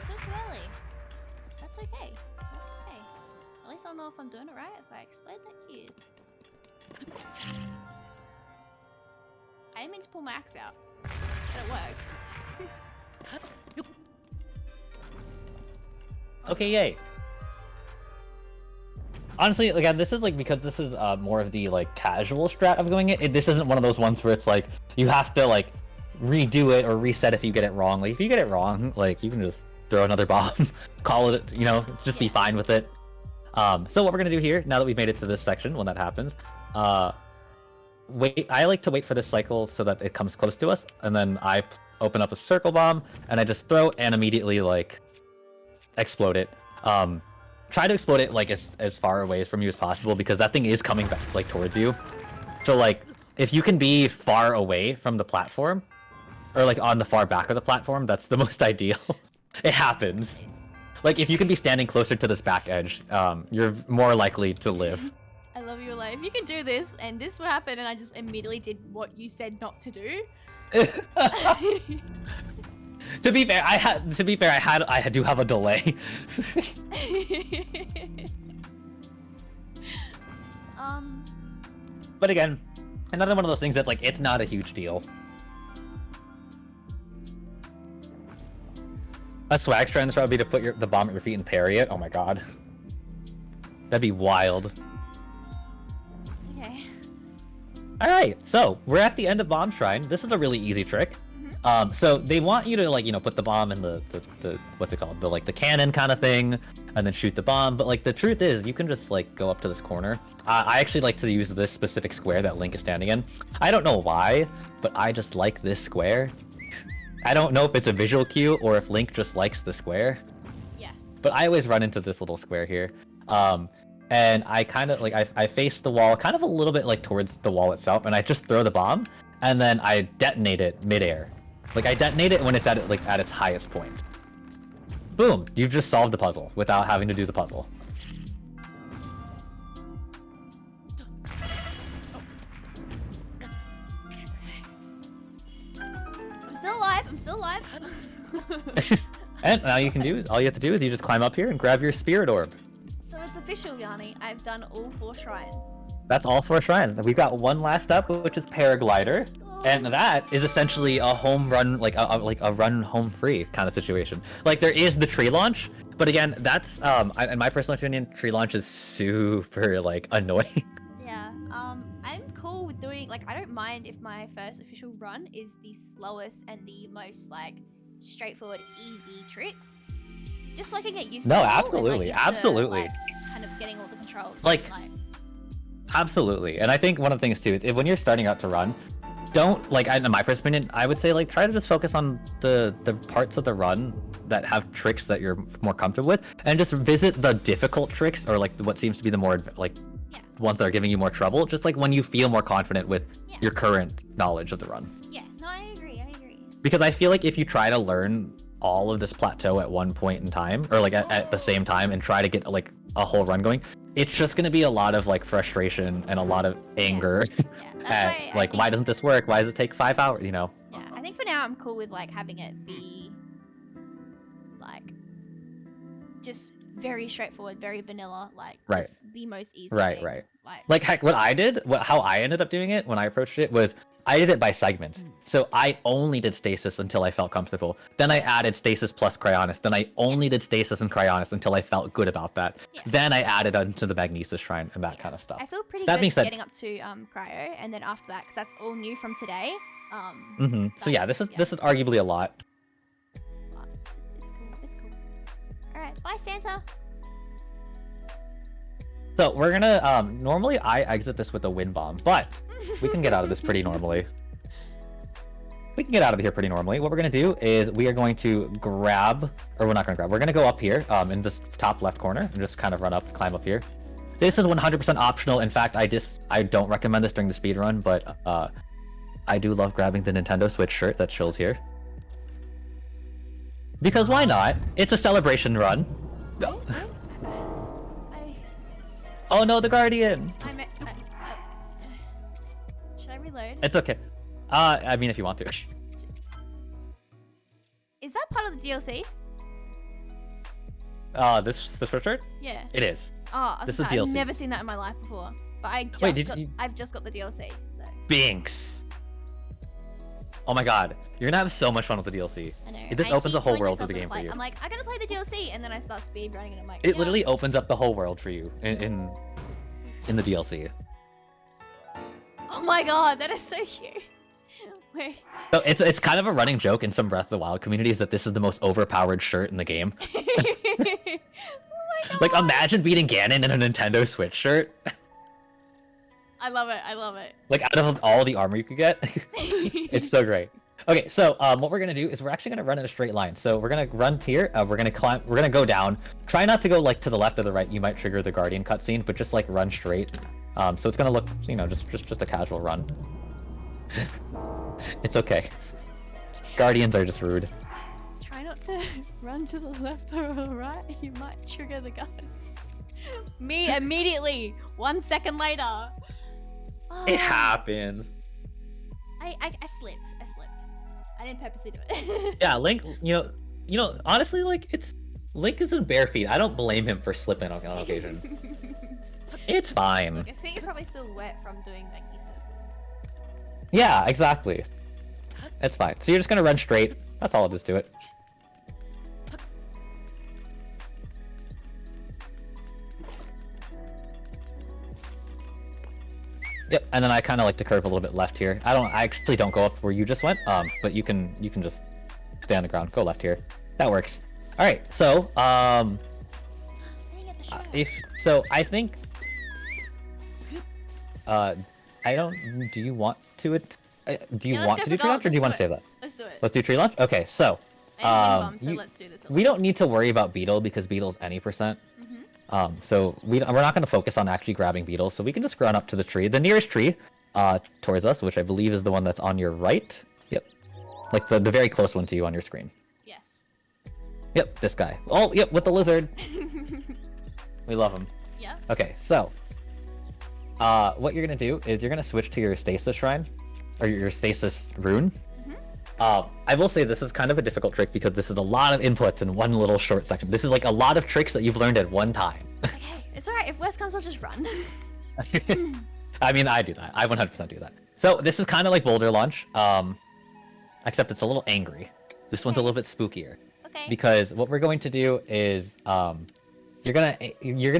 Still too early. That's okay. That's okay. At least I'll know if I'm doing it right if I explode that cube. I didn't mean to pull my axe out. But it worked. Okay, yay. Honestly, again, this is like, because this is more of the like casual strat of going it. This isn't one of those ones where it's like you have to like redo it or reset if you get it wrong. Like if you get it wrong, like you can just throw another bomb, call it, you know, just be fine with it. So what we're gonna do here, now that we've made it to this section, when that happens, wait. I like to wait for this cycle so that it comes close to us, and then I open up a circle bomb and I just throw and immediately like explode it. Try to explode it like as far away from you as possible, because that thing is coming back like towards you. So like if you can be far away from the platform, or like on the far back of the platform, that's the most ideal. It happens. Like if you can be standing closer to this back edge, you're more likely to live. I love you, like, if you can do this, and this will happen, and I just immediately did what you said not to do. To be fair, I do have a delay. But again, another one of those things that's like, it's not a huge deal. A swag strand would be to put the bomb at your feet and parry it. Oh my god. That'd be wild. Okay. Alright, so we're at the end of Bomb Shrine. This is a really easy trick. So they want you to like, put the bomb in the what's it called? The cannon kind of thing, and then shoot the bomb. But like the truth is, you can just like go up to this corner. I actually like to use this specific square that Link is standing in. I don't know why, but I just like this square. I don't know if it's a visual cue or if Link just likes the square. Yeah. But I always run into this little square here. And I kind of like I face the wall kind of a little bit like towards the wall itself, and I just throw the bomb, and then I detonate it midair. Like I detonate it when it's at its highest point. Boom! You've just solved the puzzle without having to do the puzzle. I'm still alive. I'm still alive. And now all you have to do is you just climb up here and grab your spirit orb. So it's official, Yanni. I've done all 4 shrines. That's all 4 shrines. We've got one last step, which is Paraglider. And that is essentially a home run, like a run home free kind of situation. Like there is the tree launch, but again, that's in my personal opinion, tree launch is super like annoying. Yeah. I'm cool with doing like I don't mind if my first official run is the slowest and the most like straightforward, easy tricks. Just so I can get used to No, it all and, absolutely, like, used to, absolutely. like, kind of getting all the controls. Like- Absolutely, and I think one of the things too is when you're starting out to run, don't like in my personal opinion, I would say like try to just focus on the parts of the run that have tricks that you're more comfortable with, and just visit the difficult tricks or like what seems to be the more like ones that are giving you more trouble. Just like when you feel more confident with your current knowledge of the run. Yeah, no, I agree. Because I feel like if you try to learn all of this plateau at one point in time, or like at the same time, and try to get like a whole run going, it's just going to be a lot of like frustration and a lot of anger. Yeah, at like, why doesn't this work? Why does it take 5 hours? Yeah, I think for now I'm cool with like having it be like just very straightforward, very vanilla, like just the most easy thing. Right. Like heck, how I ended up doing it when I approached it was I did it by segments. So I only did stasis until I felt comfortable. Then I added stasis plus cryonis. Then I only did stasis and cryonis until I felt good about that. Yeah. Then I added onto the magnesis shrine and that kind of stuff. I feel pretty good getting up to cryo, and then after that, because that's all new from today. So yeah, this is arguably a lot. It's cool. All right, bye Santa. So we're gonna normally I exit this with a wind bomb, but we can get out of this pretty normally. We can get out of here pretty normally. What we're gonna do is we are going to grab, or we're not gonna grab. We're gonna go up here in this top left corner and just kind of climb up here. This is 100% optional. In fact, I don't recommend this during the speed run, but I do love grabbing the Nintendo Switch shirt that chills here. Because why not? It's a celebration run. No. Oh no, the Guardian! Should I reload? It's okay. I mean, if you want to. Is that part of the DLC? This sweatshirt? Yeah. It is. Oh, this is DLC. I've never seen that in my life before. But I've just got the DLC, so. Binks! Oh my god, you're gonna have so much fun with the DLC. I know. This opens a whole world for the game for you. I'm like, I gotta play the DLC, and then I start speed running, and I'm like, it literally opens up the whole world for you in the DLC. Oh my god, that is so cute. Wait. So it's kind of a running joke in some Breath of the Wild communities that this is the most overpowered shirt in the game. Oh my god. Like imagine beating Ganon in a Nintendo Switch shirt. I love it. Like out of all the armor you could get, it's so great. Okay, so what we're gonna do is we're actually gonna run in a straight line. So we're gonna run here. We're gonna climb. We're gonna go down. Try not to go like to the left or the right. You might trigger the Guardian cutscene, but just like run straight. So it's gonna look, just a casual run. It's okay. Guardians are just rude. Try not to run to the left or the right. You might trigger the Guardians. Me immediately. 1 second later. Oh. It happens. I slipped. I didn't purposely do it. Yeah, Link, honestly, like Link is in bare feet. I don't blame him for slipping on occasion. It's fine. Look, I think you're probably still wet from doing magnesis. Yeah, exactly. It's fine. So you're just gonna run straight. That's all I'll just do it. Yep, and then I kind of like to curve a little bit left here. I actually don't go up where you just went, but you can just stay on the ground. Go left here. That works. All right, so I didn't get the shirt. I think I don't. Do you want to do you Yeah, let's want go to for do tree launch, or do you want to it. save that? Let's do it. Let's do tree launch. Okay, so I have wind bomb, so let's do this. we don't need to worry about beetle because beetle's any %. So we're not going to focus on actually grabbing beetles, so we can just run up to the tree, the nearest tree, towards us, which I believe is the one that's on your right. Yep, like the very close one to you on your screen. Yes. Yep, this guy. Oh, yep, with the lizard. We love him. Yeah. Okay, so what you're gonna do is you're gonna switch to your stasis shrine, or your stasis rune. I will say this is kind of a difficult trick because this is a lot of inputs in one little short section. This is like a lot of tricks that you've learned at one time. Okay, it's alright. If worst comes, I'll just run. I mean, I do that. I 100% do that. So this is kind of like boulder launch, except it's a little angry. This one's a little bit spookier. Okay. Because what we're going to do is you're gonna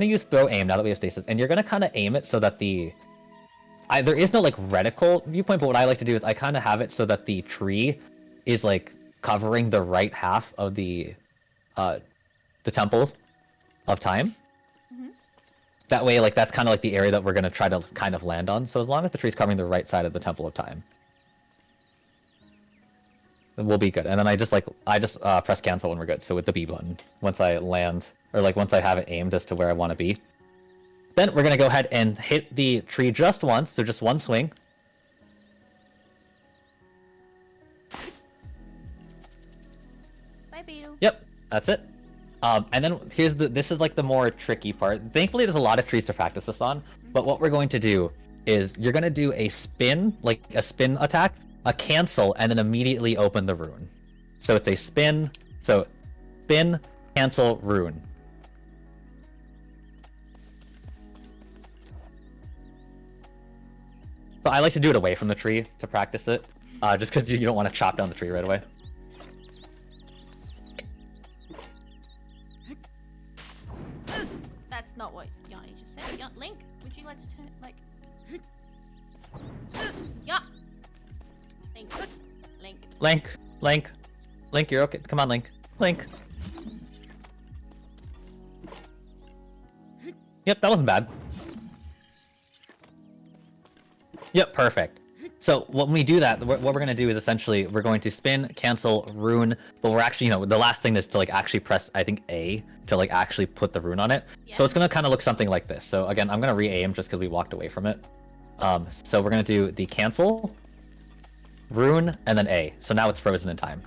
use throw aim now that we have stasis, and you're gonna kind of aim it so that there is no like reticle viewpoint, but what I like to do is I kind of have it so that the tree is like covering the right half of the temple of time. That way, like that's kind of like the area that we're gonna try to kind of land on. So as long as the tree's covering the right side of the temple of time, we'll be good. And then I just press cancel when we're good. So with the B button, once I land, or like once I have it aimed as to where I want to be, then we're gonna go ahead and hit the tree just once, so just one swing. Bye, beetle. Yep, that's it. And then this is like the more tricky part. Thankfully, there's a lot of trees to practice this on. But what we're going to do is you're gonna do a spin, like a spin attack, a cancel, and then immediately open the rune. So it's a spin, so spin, cancel, rune. So I like to do it away from the tree to practice it, just because you don't want to chop down the tree right away. That's not what Yanni just said. Link, would you like to turn like? Yeah. Link. Link, you're okay. Come on, Link. Yep, that wasn't bad. Yep, perfect. So when we do that, what we're going to do is essentially we're going to spin, cancel, rune, but we're actually, the last thing is to like actually press, I think, A to like actually put the rune on it. Yeah. So it's going to kind of look something like this. So again, I'm going to re-aim just because we walked away from it. So we're going to do the cancel, rune, and then A. So now it's frozen in time.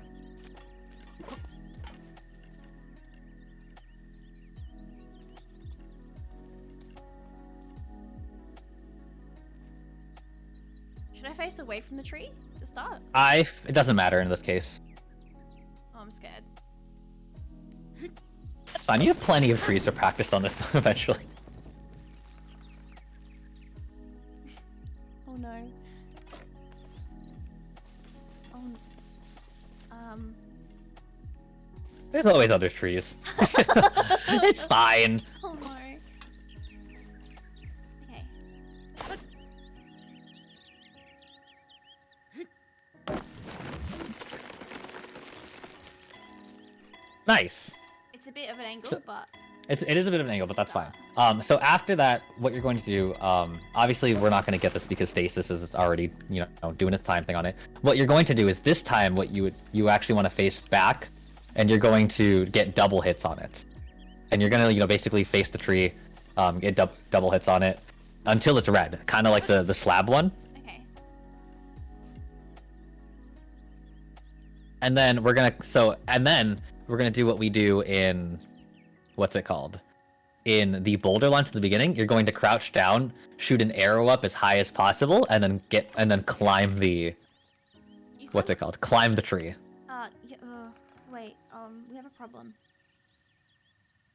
Should I face away from the tree to start? It doesn't matter in this case. Oh, I'm scared. That's fine. You have plenty of trees to practice on this eventually. Oh no. Oh. There's always other trees. It's fine. Oh no. Okay. Nice. It's a bit of an angle, but it is a bit of an angle, but that's fine. So after that, what you're going to do, obviously we're not going to get this because stasis is already, doing its time thing on it. What you're going to do is this time, what you actually want to face back, and you're going to get double hits on it, and you're going to, basically face the tree, get double hits on it until it's red, kind of like the slab one. okay. And then we're gonna do what we do in, what's it called? In the boulder launch at the beginning, you're going to crouch down, shoot an arrow up as high as possible, and then climb the, what's it called? Climb the tree. Yeah, wait, we have a problem.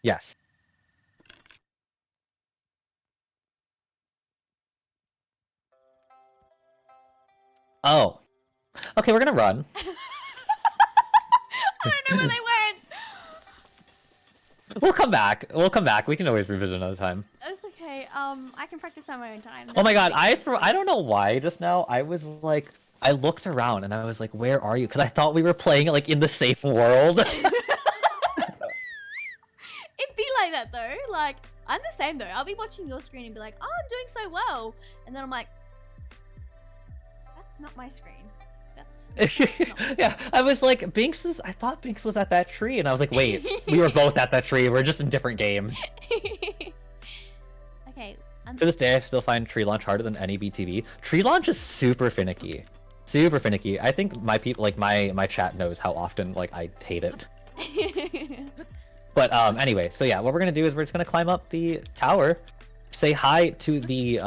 Yes. Oh. Okay, we're gonna run. I don't know where they went. We'll come back. We'll come back. We can always revisit another time. It's okay. I can practice on my own time. Oh my god, I That's don't know why just now I was like I looked around and I was like, where are you? Because I thought we were playing like in the same world. It'd be like that though. Like, I'm the same though. I'll be watching your screen and be like, oh, I'm doing so well. And then I'm like, that's not my screen. That's not my Yeah, I was like, I thought Binks was at that tree, and I was like, wait, we were both at that tree. We're just in different games. Okay. To this day, I still find tree launch harder than any BTV. Tree launch is super finicky. Super finicky. I think my people, like my chat knows how often like I hate it. But anyway, so yeah, what we're gonna do is we're just gonna climb up the tower, say hi to the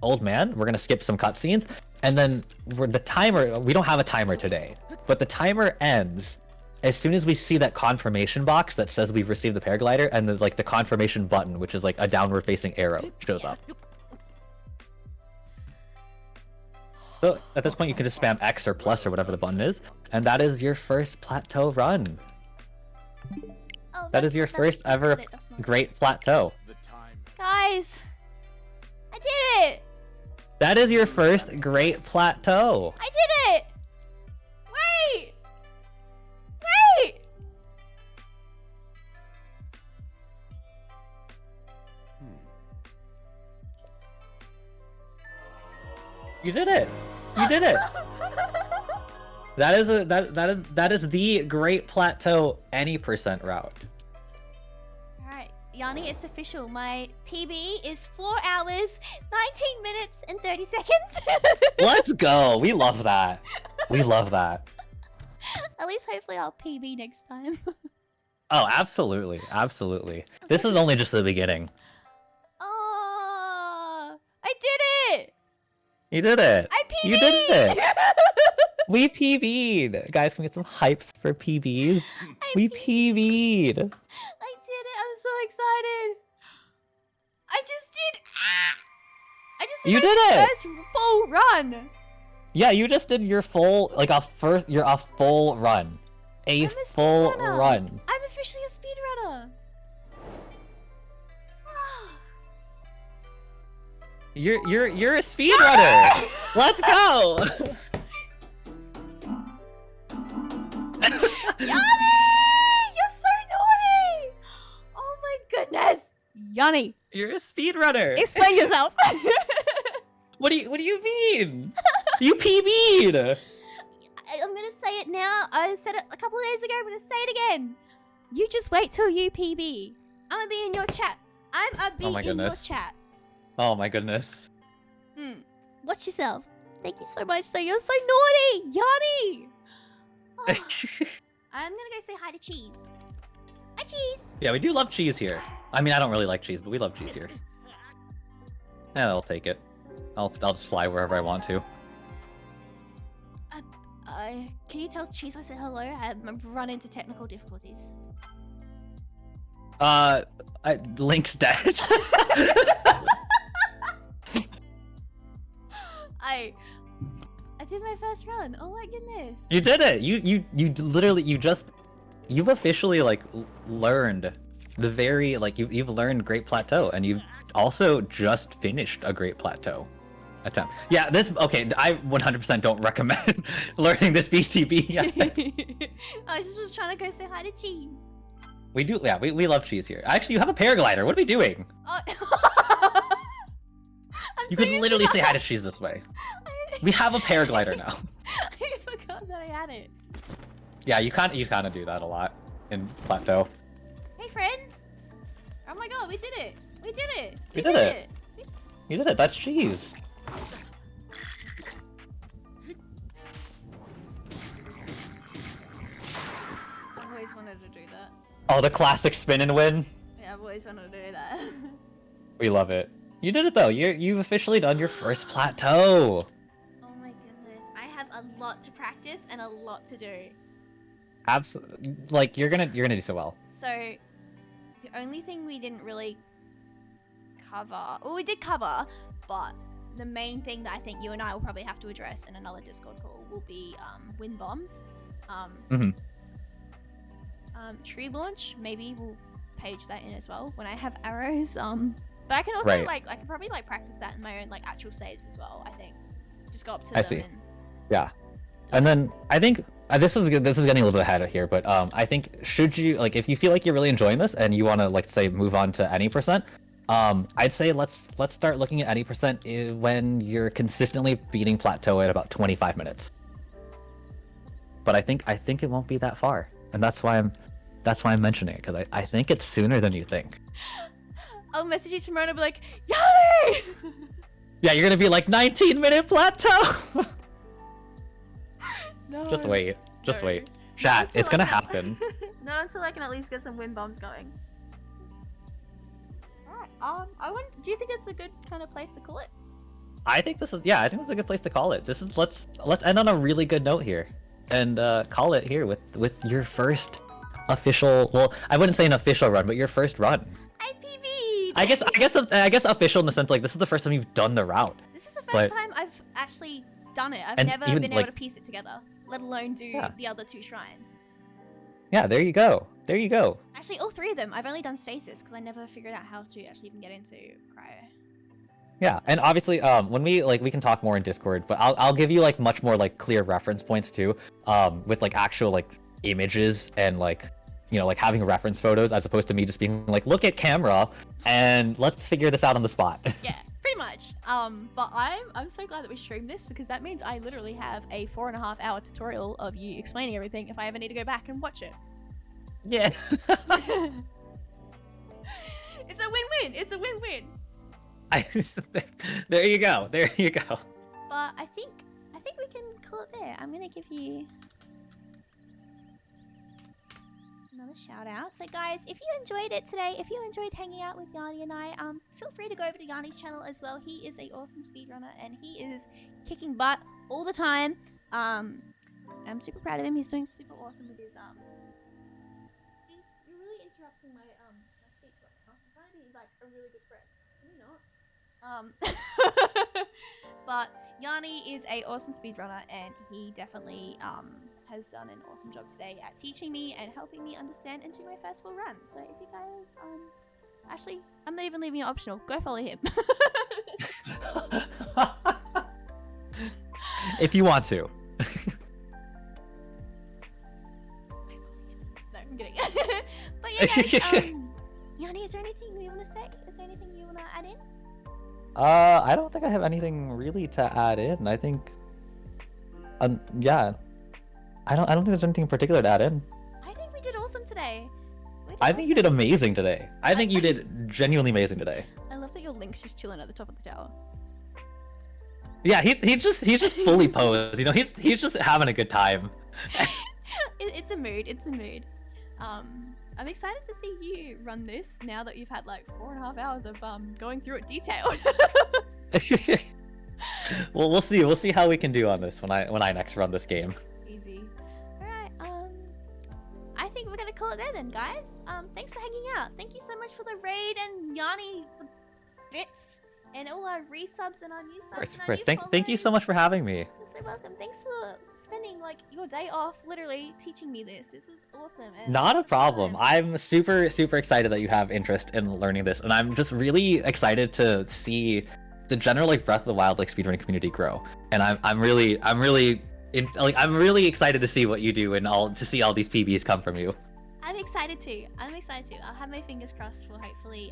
old man. We're gonna skip some cutscenes, and then the timer. We don't have a timer today, but the timer ends as soon as we see that confirmation box that says we've received the paraglider, and the confirmation button, which is like a downward facing arrow, shows up. So at this point, you can just spam X or plus or whatever the button is, and that is your first plateau run. Oh, That is your first that's ever not it, that's not it. Great Plateau. Guys, I did it! That is your first Great Plateau. I did it! Wait! Wait! You did it. You did it. That is the Great Plateau Any % route. Alright, Yanni, it's official. My PB is 4 hours, 19 minutes, and 30 seconds. Let's go. We love that. We love that. At least hopefully I'll PB next time. Oh, absolutely. Absolutely. This is only just the beginning. Oh, I did it! You did it. I PB'd! You did it. We PB'd. Guys, can we get some hypes for PBs? We PB'd. I did it. I'm so excited. I just did. I just did You my did it! first full run. Yeah, you just did your full, like a full run. A I'm a full speedrunner. run. I'm officially a speedrunner. You're a speedrunner. Let's go. Yanni, you're so naughty. Oh my goodness, Yanni, You're a speedrunner. explain yourself. What do you mean? You PB'd. I'm gonna say it now. I said it a couple of days ago. I'm gonna say it again. You just wait till you PB. I'm gonna be in your chat. I'm a be Oh my in your goodness. chat. Oh my goodness. Watch yourself. Thank you so much. So you're so naughty, Yanni. Oh, I'm gonna go say hi to Cheese. Hi, Cheese. Yeah, we do love cheese here. I mean, I don't really like cheese, but we love cheese here. Yeah, I'll take it. I'll just fly wherever I want to. Can you tell Cheese I said hello? I've run into technical difficulties. Link's dead. I did my first run. Oh my goodness. You did it. You literally you've officially like learned the very you've learned Great Plateau, and you've also just finished a Great Plateau attempt. Yeah, okay. I 100% don't recommend learning this BTB. Yeah. I just was trying to go say hi to Cheese. We do. Yeah, we love cheese here. Actually, you have a paraglider. What are we doing? You could literally say hi to cheese this way. We have a paraglider now. I forgot that I had it. Yeah, you kind of do that a lot in Plateau. Hey, friend. Oh my god, we did it. We did it. We did it. You did it. That's cheese. I've always wanted to do that. Oh, the classic spin and win. Yeah, I've always wanted to do that. We love it. You did it though. You've officially done your first plateau. Oh my goodness. I have a lot to practice and a lot to do. Absolutely. Like you're gonna do so well. So, the only thing we didn't really cover, well, we did cover, but the main thing that I think you and I will probably have to address in another Discord call will be wind bombs. Tree launch, maybe we'll page that in as well when I have arrows. But I can also Right. like I can probably like practice that in my own like actual saves as well. I think just go up to I them see. and Yeah. And then I think this is getting a little bit ahead of here, but I think should you like if you feel like you're really enjoying this and you want to like say move on to any percent, I'd say let's start looking at any percent when you're consistently beating plateau at about 25 minutes. But I think it won't be that far, and that's why I'm mentioning it, because I think it's sooner than you think. I'll message you tomorrow and I'll be like, Yanni! Yeah, you're gonna be like 19-minute plateau. No. Just wait. Just No. wait. Chat, until it's gonna I can- happen. Not until I can at least get some wind bombs going. Alright, do you think it's a good kind of place to call it? I think this is a good place to call it. This is let's end on a really good note here, and call it here with your first official. Well, I wouldn't say an official run, but your first run. I PB'd! I guess official in the sense like this is the first time you've done the route. This is the first but- time I've actually done it. I've And never even, been able like- to piece it together, let alone do Yeah. the other 2 shrines. Yeah, there you go. There you go. Actually, all 3 of them. I've only done stasis because I never figured out how to actually even get into cryo. Yeah, and obviously, when we can talk more in Discord, but I'll give you like much more like clear reference points too, with like actual like images and like like having reference photos as opposed to me just being like, look at camera and let's figure this out on the spot. Yeah, pretty much. But I'm so glad that we streamed this because that means I literally have a 4.5-hour tutorial of you explaining everything if I ever need to go back and watch it. Yeah. It's a win-win. It's a win-win. There you go. There you go. But I think we can call it there. I'm gonna give you another shout out. So guys, if you enjoyed it today, if you enjoyed hanging out with Yanni and I, feel free to go over to Yanni's channel as well. He is a awesome speedrunner and he is kicking butt all the time. I'm super proud of him. He's doing super awesome with his You're really interrupting my speech right now. I'm trying to be like a really good friend. Can you not? But Yanni is a awesome speedrunner and he definitely has done an awesome job today at teaching me and helping me understand and do my first full run. So if you guys actually, I'm not even leaving it optional. Go follow him. If you want to. No, I'm kidding. But yeah, guys, Yanni, is there anything you want to say? Is there anything you want to add in? I don't think I have anything really to add in. I think, yeah, I don't think there's anything in particular to add in. I think we did awesome today. I think you did amazing today. I think you did genuinely amazing today. I love that your Link's just chilling at the top of the tower. Yeah, he's just fully posed. He's just having a good time. It's a mood. It's a mood. I'm excited to see you run this now that you've had like 4.5 hours of going through it detailed. Well, we'll see. We'll see how we can do on this when I next run this game. Easy. Alright, I think we're gonna call it there then, guys. Thanks for hanging out. Thank you so much for the raid and Yanni the bits and all our resubs and our new subs and our new Thank you so much for having me. You're so welcome. Thanks for spending like your day off literally teaching me this. This was awesome. And Not a it's problem. fun. I'm super excited that you have interest in learning this, and I'm just really excited to see the general like Breath of the Wild like speedrunning community grow. And I'm really excited to see what you do and to see all these PBs come from you. I'm excited too. I'll have my fingers crossed for hopefully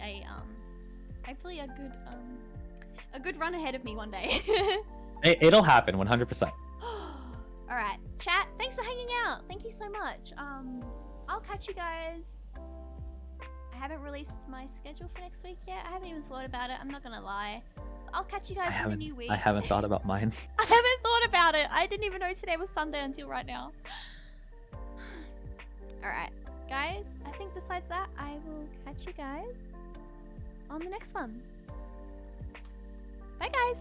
a good run ahead of me one day. It'll happen 100%. Alright, chat, thanks for hanging out. Thank you so much. I'll catch you guys. I haven't released my schedule for next week yet. I haven't even thought about it, I'm not gonna lie. I'll catch you guys in the new week. I haven't thought about mine. I haven't thought about it. I didn't even know today was Sunday until right now. Alright, guys, I think besides that, I will catch you guys on the next one. Bye, guys.